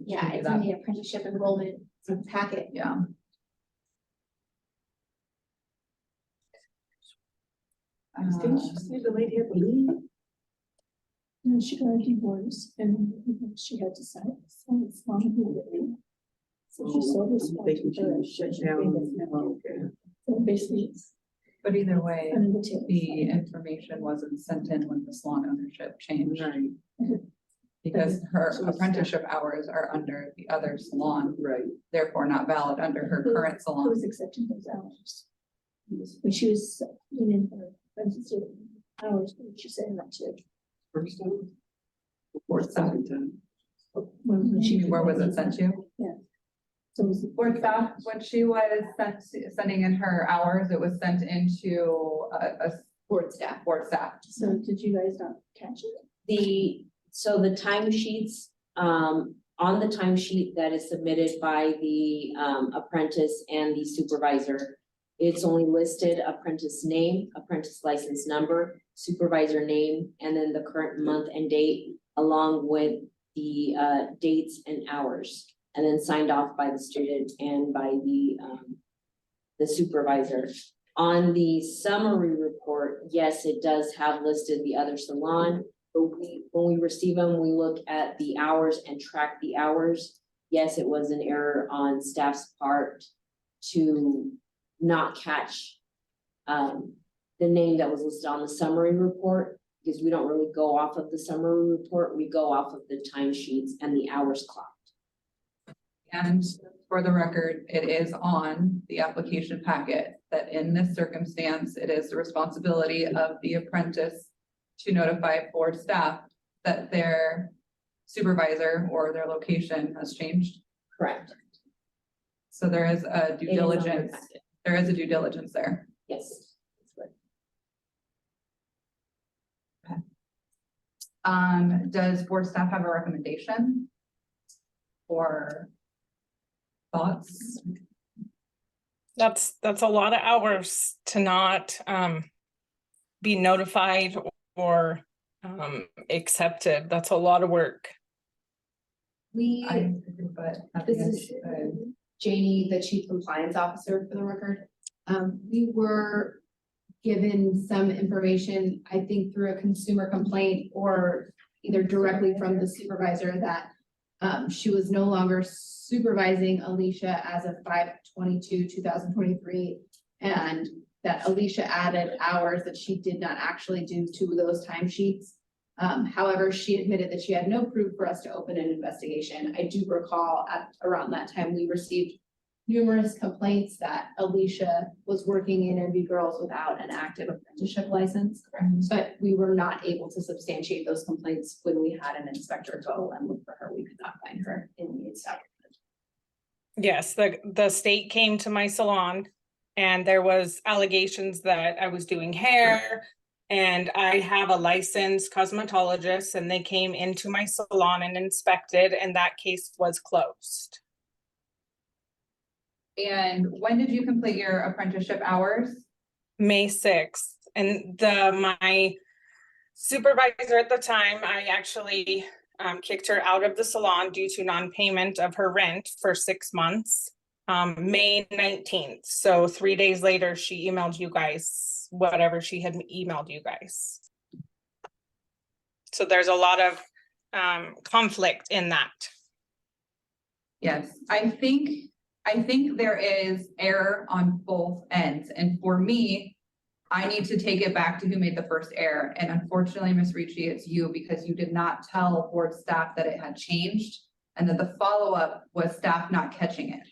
Speaker 5: Yeah, it's in the apprenticeship enrollment packet.
Speaker 1: Yeah.
Speaker 15: Didn't she say the lady had to leave? No, she got a divorce and she had to sign, so it's long immediately. So she sold this one to her. So basically, it's.
Speaker 1: But either way, the information wasn't sent in when the salon ownership changed. Because her apprenticeship hours are under the other salon.
Speaker 4: Right.
Speaker 1: Therefore not valid under her current
Speaker 15: Who
Speaker 1: salon.
Speaker 15: was accepting those hours? When she was in her apprenticeship hours, what did she say that to?
Speaker 4: First time?
Speaker 1: Fourth staff.
Speaker 15: When she.
Speaker 1: Where was it sent to?
Speaker 15: Yeah. So it was the
Speaker 1: Fourth staff, when she was sending in her hours, it was sent into a
Speaker 11: Board staff.
Speaker 15: So did you guys not catch it?
Speaker 7: So the timesheets, on the timesheet that is submitted by the apprentice and the supervisor, it's only listed apprentice name, apprentice license number, supervisor name, and then the current month and date, along with the dates and hours, and then signed off by the student and by the supervisor. On the summary report, yes, it does have listed the other salon. But when we receive them, we look at the hours and track the hours. Yes, it was an error on staff's part to not catch the name that was listed on the summary report, because we don't really go off of the summary report. We go off of the timesheets and the hours clocked.
Speaker 1: And for the record, it is on the application packet that in this circumstance, it is the responsibility of the apprentice to notify board staff that their supervisor or their location has changed.
Speaker 7: Correct.
Speaker 1: So there is a due diligence. There is a due diligence there.
Speaker 7: Yes.
Speaker 1: Does board staff have a recommendation or thoughts?
Speaker 10: That's a lot of hours to not be notified or accepted. That's a lot of work.
Speaker 11: This is Janie, the Chief Compliance Officer, for the record. We were given some information, I think through a consumer complaint or either directly from the supervisor, that she was no longer supervising Alicia as of 5/22/2023, and that Alicia added hours that she did not actually do to those timesheets. However, she admitted that she had no proof for us to open an investigation. I do recall at around that time, we received numerous complaints that Alicia was working in NB Girls without an active apprenticeship license. But we were not able to substantiate those complaints when we had an inspector go and look for her. We could not find her in the establishment.
Speaker 10: Yes, the state came to my salon and there was allegations that I was doing hair, and I have a licensed cosmetologist, and they came into my salon and inspected, and that case was closed.
Speaker 1: And when did you complete your apprenticeship hours?
Speaker 10: May 6th, and my supervisor at the time, I actually kicked her out of the salon due to non-payment of her rent for 6 months. May 19th, so 3 days later, she emailed you guys whatever she had emailed you guys. So there's a lot of conflict in that.
Speaker 1: Yes, I think there is error on both ends, and for me, I need to take it back to who made the first error. And unfortunately, Ms. Ricci, it's you, because you did not tell board staff that it had changed, and that the follow-up was staff not catching it.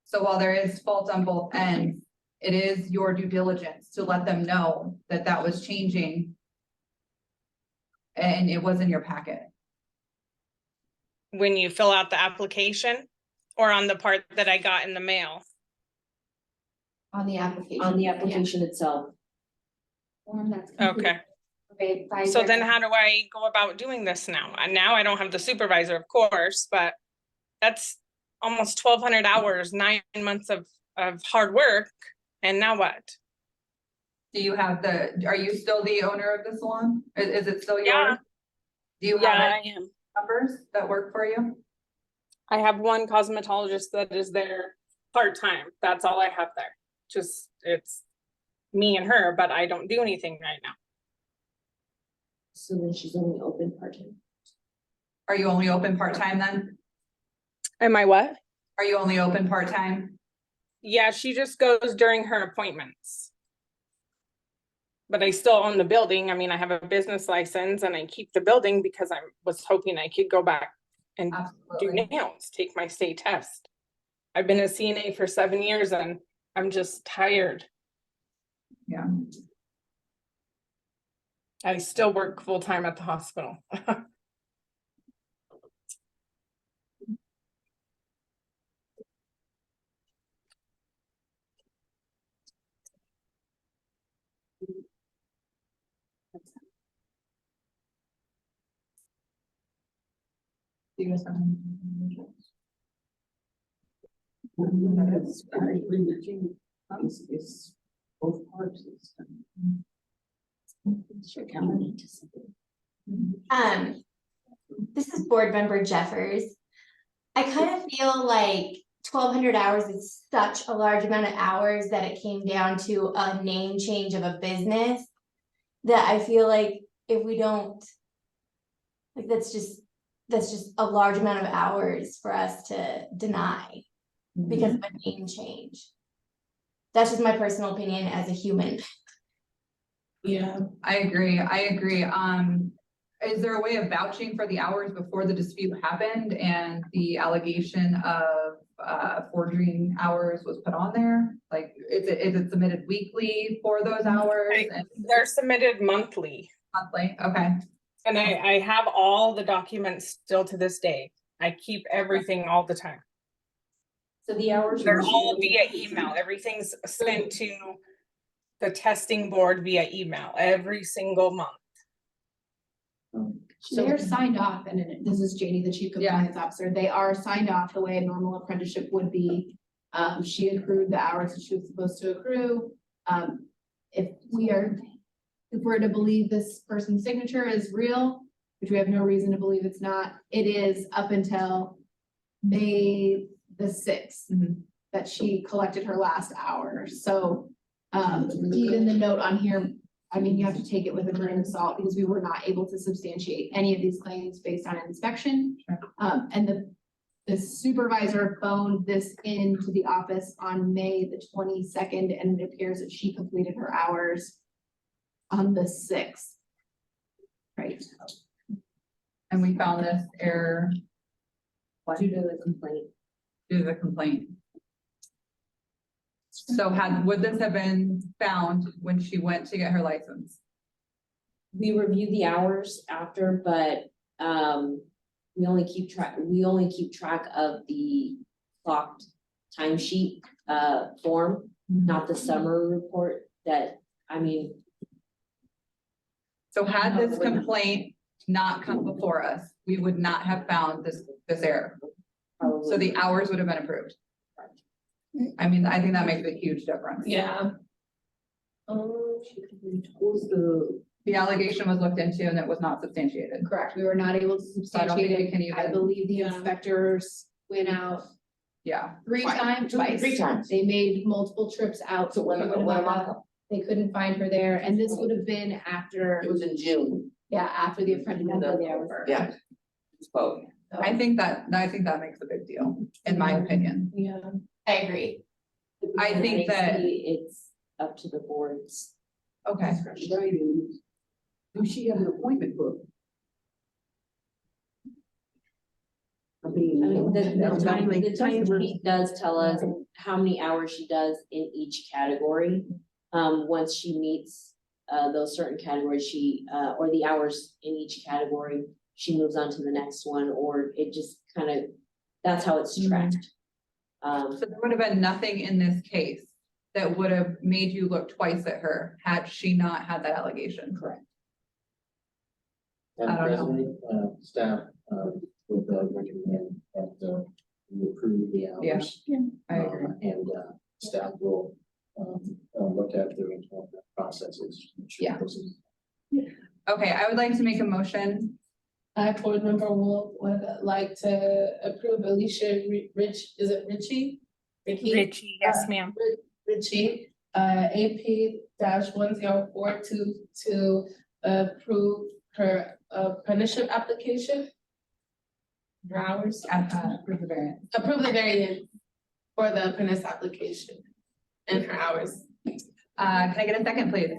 Speaker 1: So while there is fault on both ends, it is your due diligence to let them know that that was changing And it was in your packet.
Speaker 10: When you fill out the application or on the part that I got in the mail?
Speaker 11: On the application.
Speaker 7: On the application itself.
Speaker 5: Form that's complete.
Speaker 10: Okay,
Speaker 5: Okay, by
Speaker 10: so then
Speaker 5: their-
Speaker 10: how do I go about doing this now? And now I don't have the supervisor, of course, but that's almost 1,200 hours, 9 months of hard work. And now what?
Speaker 1: Do you have are you still the owner of the salon? Is it still yours?
Speaker 10: Yeah.
Speaker 1: Do you
Speaker 10: Yeah,
Speaker 1: have
Speaker 10: I
Speaker 1: any
Speaker 10: am.
Speaker 1: numbers that work for you?
Speaker 10: I have one cosmetologist that is there part-time. That's all I have there. Just, it's me and her, but I don't do anything right now.
Speaker 7: So then she's only open part-time.
Speaker 1: Are you only open part-time then?
Speaker 10: Am I what?
Speaker 1: Are you only open part-time?
Speaker 10: Yeah, she just goes during her appointments. But I still own the building. I mean, I have a business license and I keep the building because I was hoping I could go back and do nails, take my state test. I've been a CNA for 7 years and I'm just tired.
Speaker 1: Yeah.
Speaker 10: I still work full-time at the hospital.
Speaker 1: Do you guys have any?
Speaker 4: I agree with you. It's both parts.
Speaker 16: This is board member Jeffers. I kind of feel like 1,200 hours is such a large amount of hours that it came down to a name change of a business. That I feel like if we don't, like that's just a large amount of hours for us to deny because of a name change. That's just my personal opinion as a human.
Speaker 1: Yeah, I agree. Is there a way of vouching for the hours before the dispute happened and the allegation of forging hours was put on there? Like, is it submitted weekly for those hours?
Speaker 10: They're submitted monthly.
Speaker 1: Monthly, okay.
Speaker 10: And I have all the documents still to this day. I keep everything all the time.
Speaker 7: So the hours.
Speaker 10: They're all via email. Everything's sent to the testing board via email every single month.
Speaker 11: They're signed off, and this is Janie, the chief compliance officer. They are signed off the way a normal apprenticeship would be. She accrued the hours that she was supposed to accrue. If we're to believe this person's signature is real, which we have no reason to believe it's not, it is up until May the 6th that she collected her last hour. So even the note on here, I mean, you have to take it with a grain of salt because we were not able to substantiate any of these claims based on inspection. And the supervisor phoned this into the office on May the 22nd, and it appears that she completed her hours on the 6th. Right.
Speaker 1: And we found this error.
Speaker 7: Due to the complaint.
Speaker 1: Due to the complaint. So would this have been found when she went to get her license?
Speaker 7: We review the hours after, but we only keep track of the clocked timesheet form, not the summary report that, I mean.
Speaker 1: So had this complaint not come before us, we would not have found this error.
Speaker 7: Probably.
Speaker 1: So the hours would have been approved. I mean, I think that makes a huge difference.
Speaker 11: Yeah.
Speaker 1: The allegation was looked into and it was not substantiated.
Speaker 11: Correct. We were not able to
Speaker 1: So I don't think we
Speaker 11: substantiate
Speaker 1: can
Speaker 11: it. I
Speaker 1: even,
Speaker 11: believe the inspectors went out
Speaker 1: yeah.
Speaker 11: three times. They made multiple trips out.
Speaker 14: So when
Speaker 11: They couldn't find her there, and this would have been after.
Speaker 14: It was in June.
Speaker 11: Yeah, after the apprenticeship was over.
Speaker 14: Yeah. Spoke.
Speaker 1: I think that makes a big deal, in my opinion.
Speaker 11: Yeah.
Speaker 16: I agree.
Speaker 1: I think that
Speaker 7: It's up to the boards.
Speaker 1: Okay.
Speaker 4: Do she have an appointment book? I mean,
Speaker 7: The time sheet does tell us how many hours she does in each category. Once she meets those certain categories, or the hours in each category, she moves on to the next one, or it just kind of, that's how it's tracked.
Speaker 1: So there would have been nothing in this case that would have made you look twice at her had she not had that allegation.
Speaker 7: Correct.
Speaker 1: I
Speaker 3: Madam
Speaker 1: don't know.
Speaker 3: President, staff, would recommend that we approve the hours.
Speaker 1: Yeah, I agree.
Speaker 3: And staff will look at the internal processes.
Speaker 1: Yeah. Okay, I would like to make a motion.
Speaker 2: I, Board Member Wolf, would like to approve Alicia is it Richie?
Speaker 10: Richie, yes, ma'am.
Speaker 2: Richie, AP-1042 to approve her apprenticeship application. Her hours.
Speaker 1: Approve the variance.
Speaker 2: Approve the variance for the apprentice application and her hours.
Speaker 1: Can I get a second, please?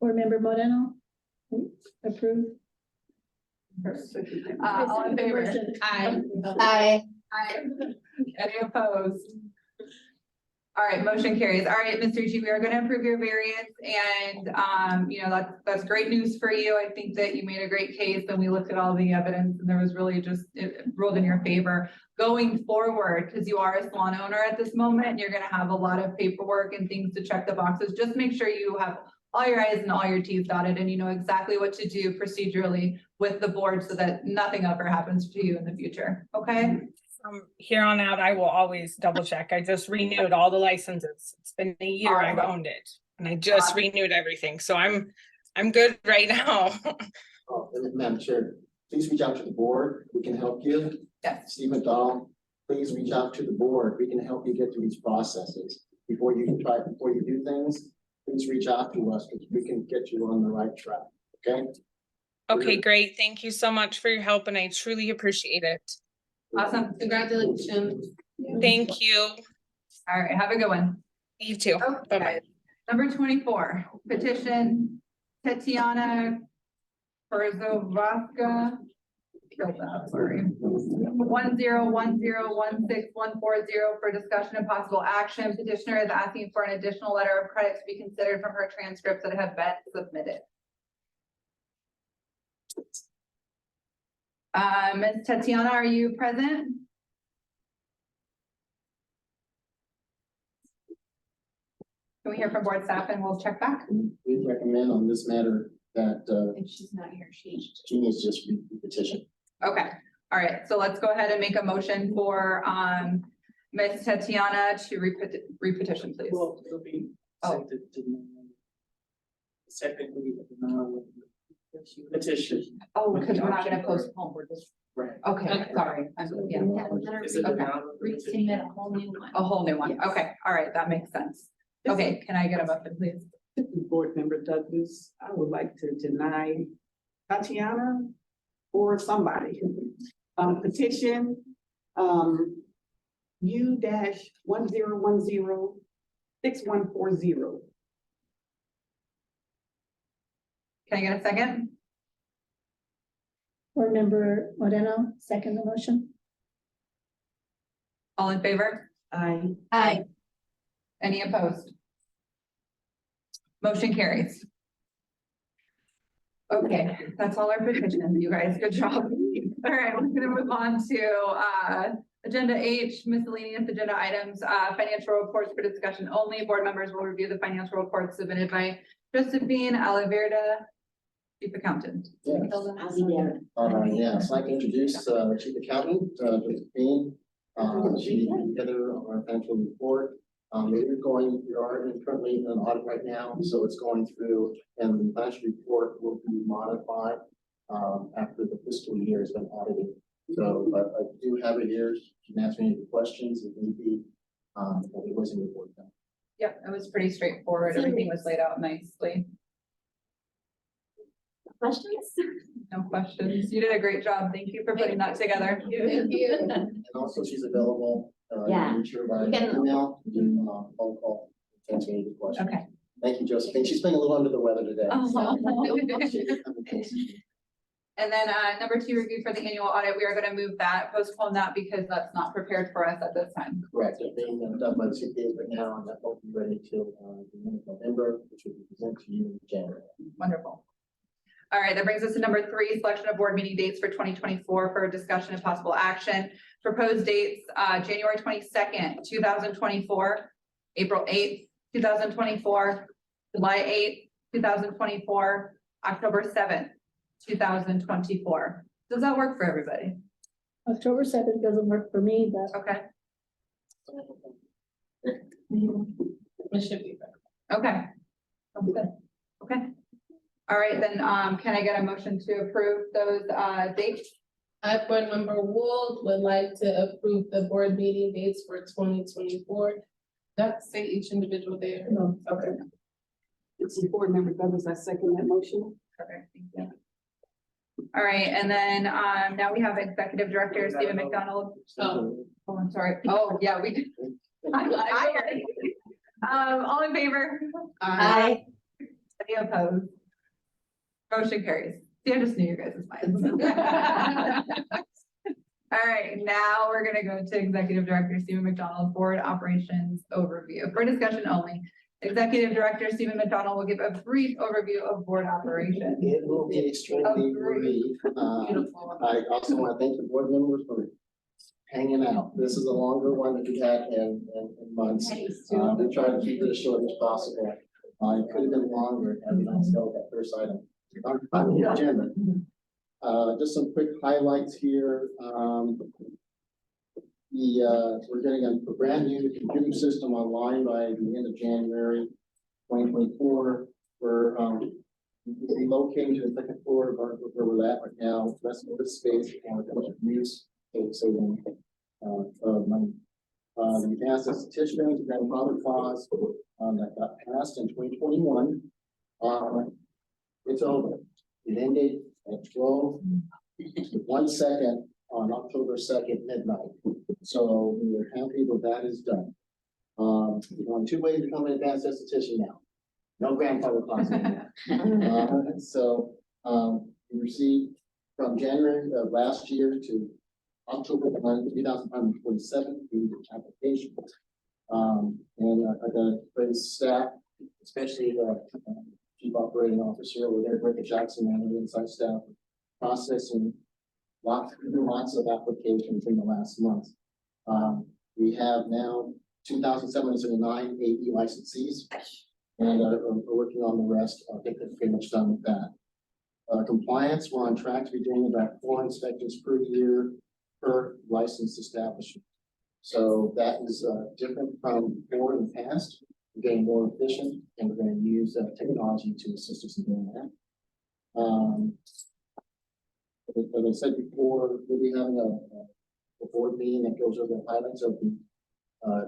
Speaker 15: Board Member Moreno? Approve.
Speaker 1: All in favor?
Speaker 2: Aye.
Speaker 16: Aye.
Speaker 1: Any opposed? All right, motion carries. All right, Mr. G, we are going to approve your variance, and you know, that's great news for you. I think that you made a great case, and we looked at all the evidence, and there was really just, it ruled in your favor. Going forward, because you are a salon owner at this moment, and you're going to have a lot of paperwork and things to check the boxes. Just make sure you have all your I's and all your T's dotted, and you know exactly what to do procedurally with the board so that nothing ever happens to you in the future. Okay?
Speaker 10: From here on out, I will always double check. I just renewed all the licenses. It's been a year I've owned it, and I just renewed everything. So I'm good right now.
Speaker 3: Oh, and Madam Chair, please reach out to the board. We can help you.
Speaker 1: Yes.
Speaker 3: Steve McDonald, please reach out to the board. We can help you get through these processes. Before you do things, please reach out to us because we can get you on the right track. Okay?
Speaker 10: Okay, great. Thank you so much for your help, and I truly appreciate it.
Speaker 1: Awesome.
Speaker 2: Congratulations.
Speaker 10: Thank you.
Speaker 1: All right, have a good one.
Speaker 10: You too.
Speaker 1: Okay.
Speaker 10: Bye-bye.
Speaker 1: Number 24, petition Tatiana Berzovaska. Sorry. 10101614 for discussion and possible action. Petitioner is asking for an additional letter of credit to be considered from her transcripts that have been submitted. Ms. Tatiana, are you present? Can we hear from board staff and we'll check back?
Speaker 3: We recommend on this matter that
Speaker 11: If she's not here,
Speaker 3: she needs just petition.
Speaker 1: Okay, all right, so let's go ahead and make a motion for Ms. Tatiana to repetition, please.
Speaker 8: Well, it'll be
Speaker 1: Oh.
Speaker 8: Secondly, petition.
Speaker 1: Oh, because we're not gonna postpone, we're just,
Speaker 8: Right.
Speaker 1: okay, sorry. Yeah,
Speaker 8: Is it
Speaker 1: Okay.
Speaker 8: now?
Speaker 11: resubmit a whole new one.
Speaker 1: a whole new one.
Speaker 11: Yes.
Speaker 1: Okay, all right, that makes sense. Okay, can I get a motion, please?
Speaker 4: Board Member Douglas, I would like to deny Tatiana or somebody. Petition, U-10106140.
Speaker 1: Can I get a second?
Speaker 15: Board Member Moreno, second the motion.
Speaker 1: All in favor?
Speaker 4: Aye.
Speaker 16: Aye.
Speaker 1: Any opposed? Motion carries. Okay, that's all our petitions, you guys, good job. All right, we're gonna move on to agenda H, miscellaneous agenda items, financial reports for discussion only. Board members will review the financial reports submitted by Josephine Alaverda, Chief Accountant.
Speaker 3: Yeah. Yes, I'd like to introduce Chief Accountant, Josephine. She put together our financial report. We are currently in an audit right now, so it's going through, and the financial report will be modified after the fiscal year has been audited. So, but I do have it here. You can ask me any questions if need be. It was in the report.
Speaker 1: Yep, it was pretty straightforward. Everything was laid out nicely.
Speaker 11: Questions?
Speaker 1: No questions. You did a great job. Thank you for putting that together.
Speaker 11: Thank you.
Speaker 3: And also she's available,
Speaker 11: Yeah.
Speaker 3: reach her by
Speaker 11: You can-
Speaker 3: email, phone call, to answer any questions.
Speaker 1: Okay.
Speaker 3: Thank you, Josephine. She's been a little under the weather today.
Speaker 1: Oh. And then number 2, review for the annual audit. We are going to move that, postpone that because that's not prepared for us at this time.
Speaker 3: Correct, they're being done by the CPAs right now, and that won't be ready till the end of November, which will be presented to you in January.
Speaker 1: Wonderful. All right, that brings us to number 3, selection of board meeting dates for 2024 for discussion of possible action. Proposed dates, January 22nd, 2024, April 8th, 2024, July 8th, 2024, October 7th, 2024. Does that work for everybody?
Speaker 15: October 7th doesn't work for me, but.
Speaker 1: Okay.
Speaker 2: It should be better.
Speaker 1: Okay. Sounds good. Okay. All right, then, can I get a motion to approve those dates?
Speaker 2: Board Member Wold would like to approve the board meeting dates for 2024. Not say each individual day.
Speaker 4: No.
Speaker 1: Okay.
Speaker 4: It's the board member Douglas, I second that motion.
Speaker 1: Okay, thank you. All right, and then now we have Executive Director Stephen McDonald. Oh, I'm sorry. Oh, yeah, we did. All in favor?
Speaker 5: Aye.
Speaker 1: Any opposed? Motion carries. See, I just knew you guys was fine. All right, now we're gonna go to Executive Director Stephen McDonald, Board Operations Overview. For discussion only, Executive Director Stephen McDonald will give a brief overview of board operations.
Speaker 3: It will be extremely brief. I also want to thank the board members for hanging out. This is a longer one that we've had in months. We try to keep it as short as possible. It could have been longer had we not spelled that first item on the agenda. Just some quick highlights here. We're getting a brand new computer system online by the end of January 2024. We're relocating to the second floor of where we're at right now. Rest of the space and use saving money. The advanced esthetician grandfather clause that got passed in 2021. It's over. It ended at 12:01 on October 2nd, midnight. So we are happy that that is done. There's only 2 ways to become an advanced esthetician now. No grandfather clause anymore. We received from January of last year to October 2027 the application. I got a great staff, especially the Chief Operating Officer over there, Rick Jackson, and the inside staff, processing lots of applications in the last month. We have now 2,779 AE licensees, and we're working on the rest. I think that's pretty much done with that. Compliance, we're on track to be doing about 4 inspections per year per licensed establishment. So that is different from before in the past. We're getting more efficient, and we're going to use technology to assist us in doing that. As I said before, we'll be having a board meeting that goes over the highlights of the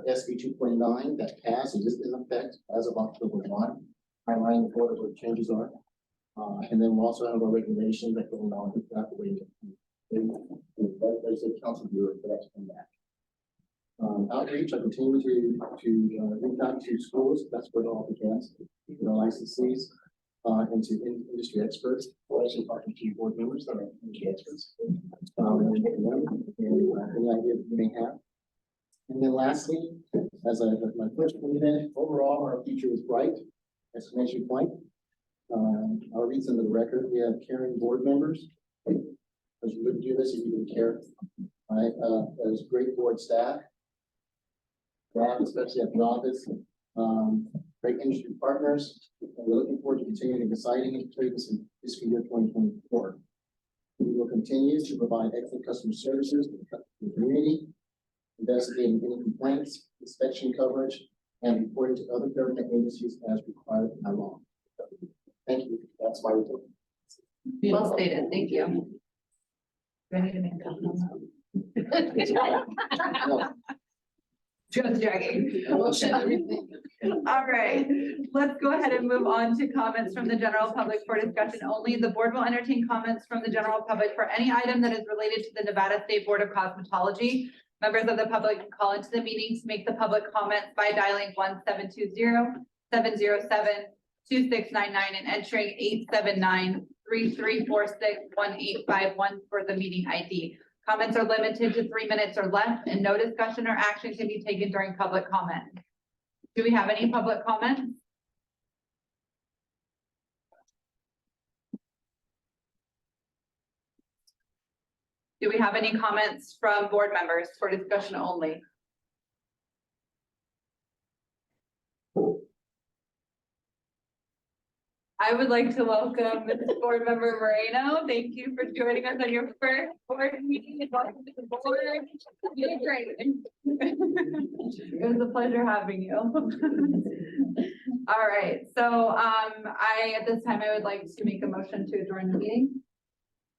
Speaker 3: SB 229 that passed. It is in effect as of October 1. Highlighting what the changes are. And then we'll also have our regulations that go along with that. There's a council viewer for that to come back. Outreach, I continue to reach out to schools. That's where it all begins. Licensees and to industry experts, or actually talking to board members that are industry experts. Any idea that you may have. And then lastly, as my first event, overall, our future is bright. Exclamation point. I'll read some of the record. We have caring board members. Because you wouldn't do this if you didn't care. There's great board staff, especially at the office. Great industry partners. And we're looking forward to continuing deciding and this in fiscal year 2024. We will continue to provide excellent customer services to the community, investigating any complaints, inspection coverage, and reporting to other government agencies as required by law. Thank you. That's my report.
Speaker 1: Well stated. Thank you. Do I need a name card? Just joking. All right, let's go ahead and move on to comments from the general public for discussion only. The board will entertain comments from the general public for any item that is related to the Nevada State Board of Cosmetology. Members of the public can call into the meeting to make the public comments by dialing 1-720-707-1010 2699 and entering 879-3346-1851 for the meeting ID. Comments are limited to 3 minutes or less, and no discussion or action can be taken during public comment. Do we have any public comments? Do we have any comments from board members for discussion only? I would like to welcome Mrs. Board Member Moreno. Thank you for joining us on your first board meeting. And welcome to the board. You did great. It was a pleasure having you. All right, so at this time, I would like to make a motion to adjourn the meeting.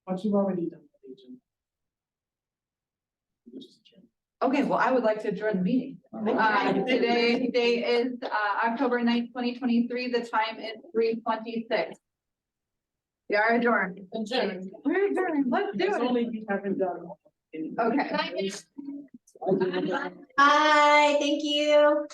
Speaker 8: What you've already done.
Speaker 1: Okay, well, I would like to adjourn the meeting. Today is October 9th, 2023. The time is 3:26. We are adjourned. We're adjourned. Let's do it.
Speaker 8: Only you haven't done.
Speaker 1: Okay.
Speaker 16: Bye, thank you.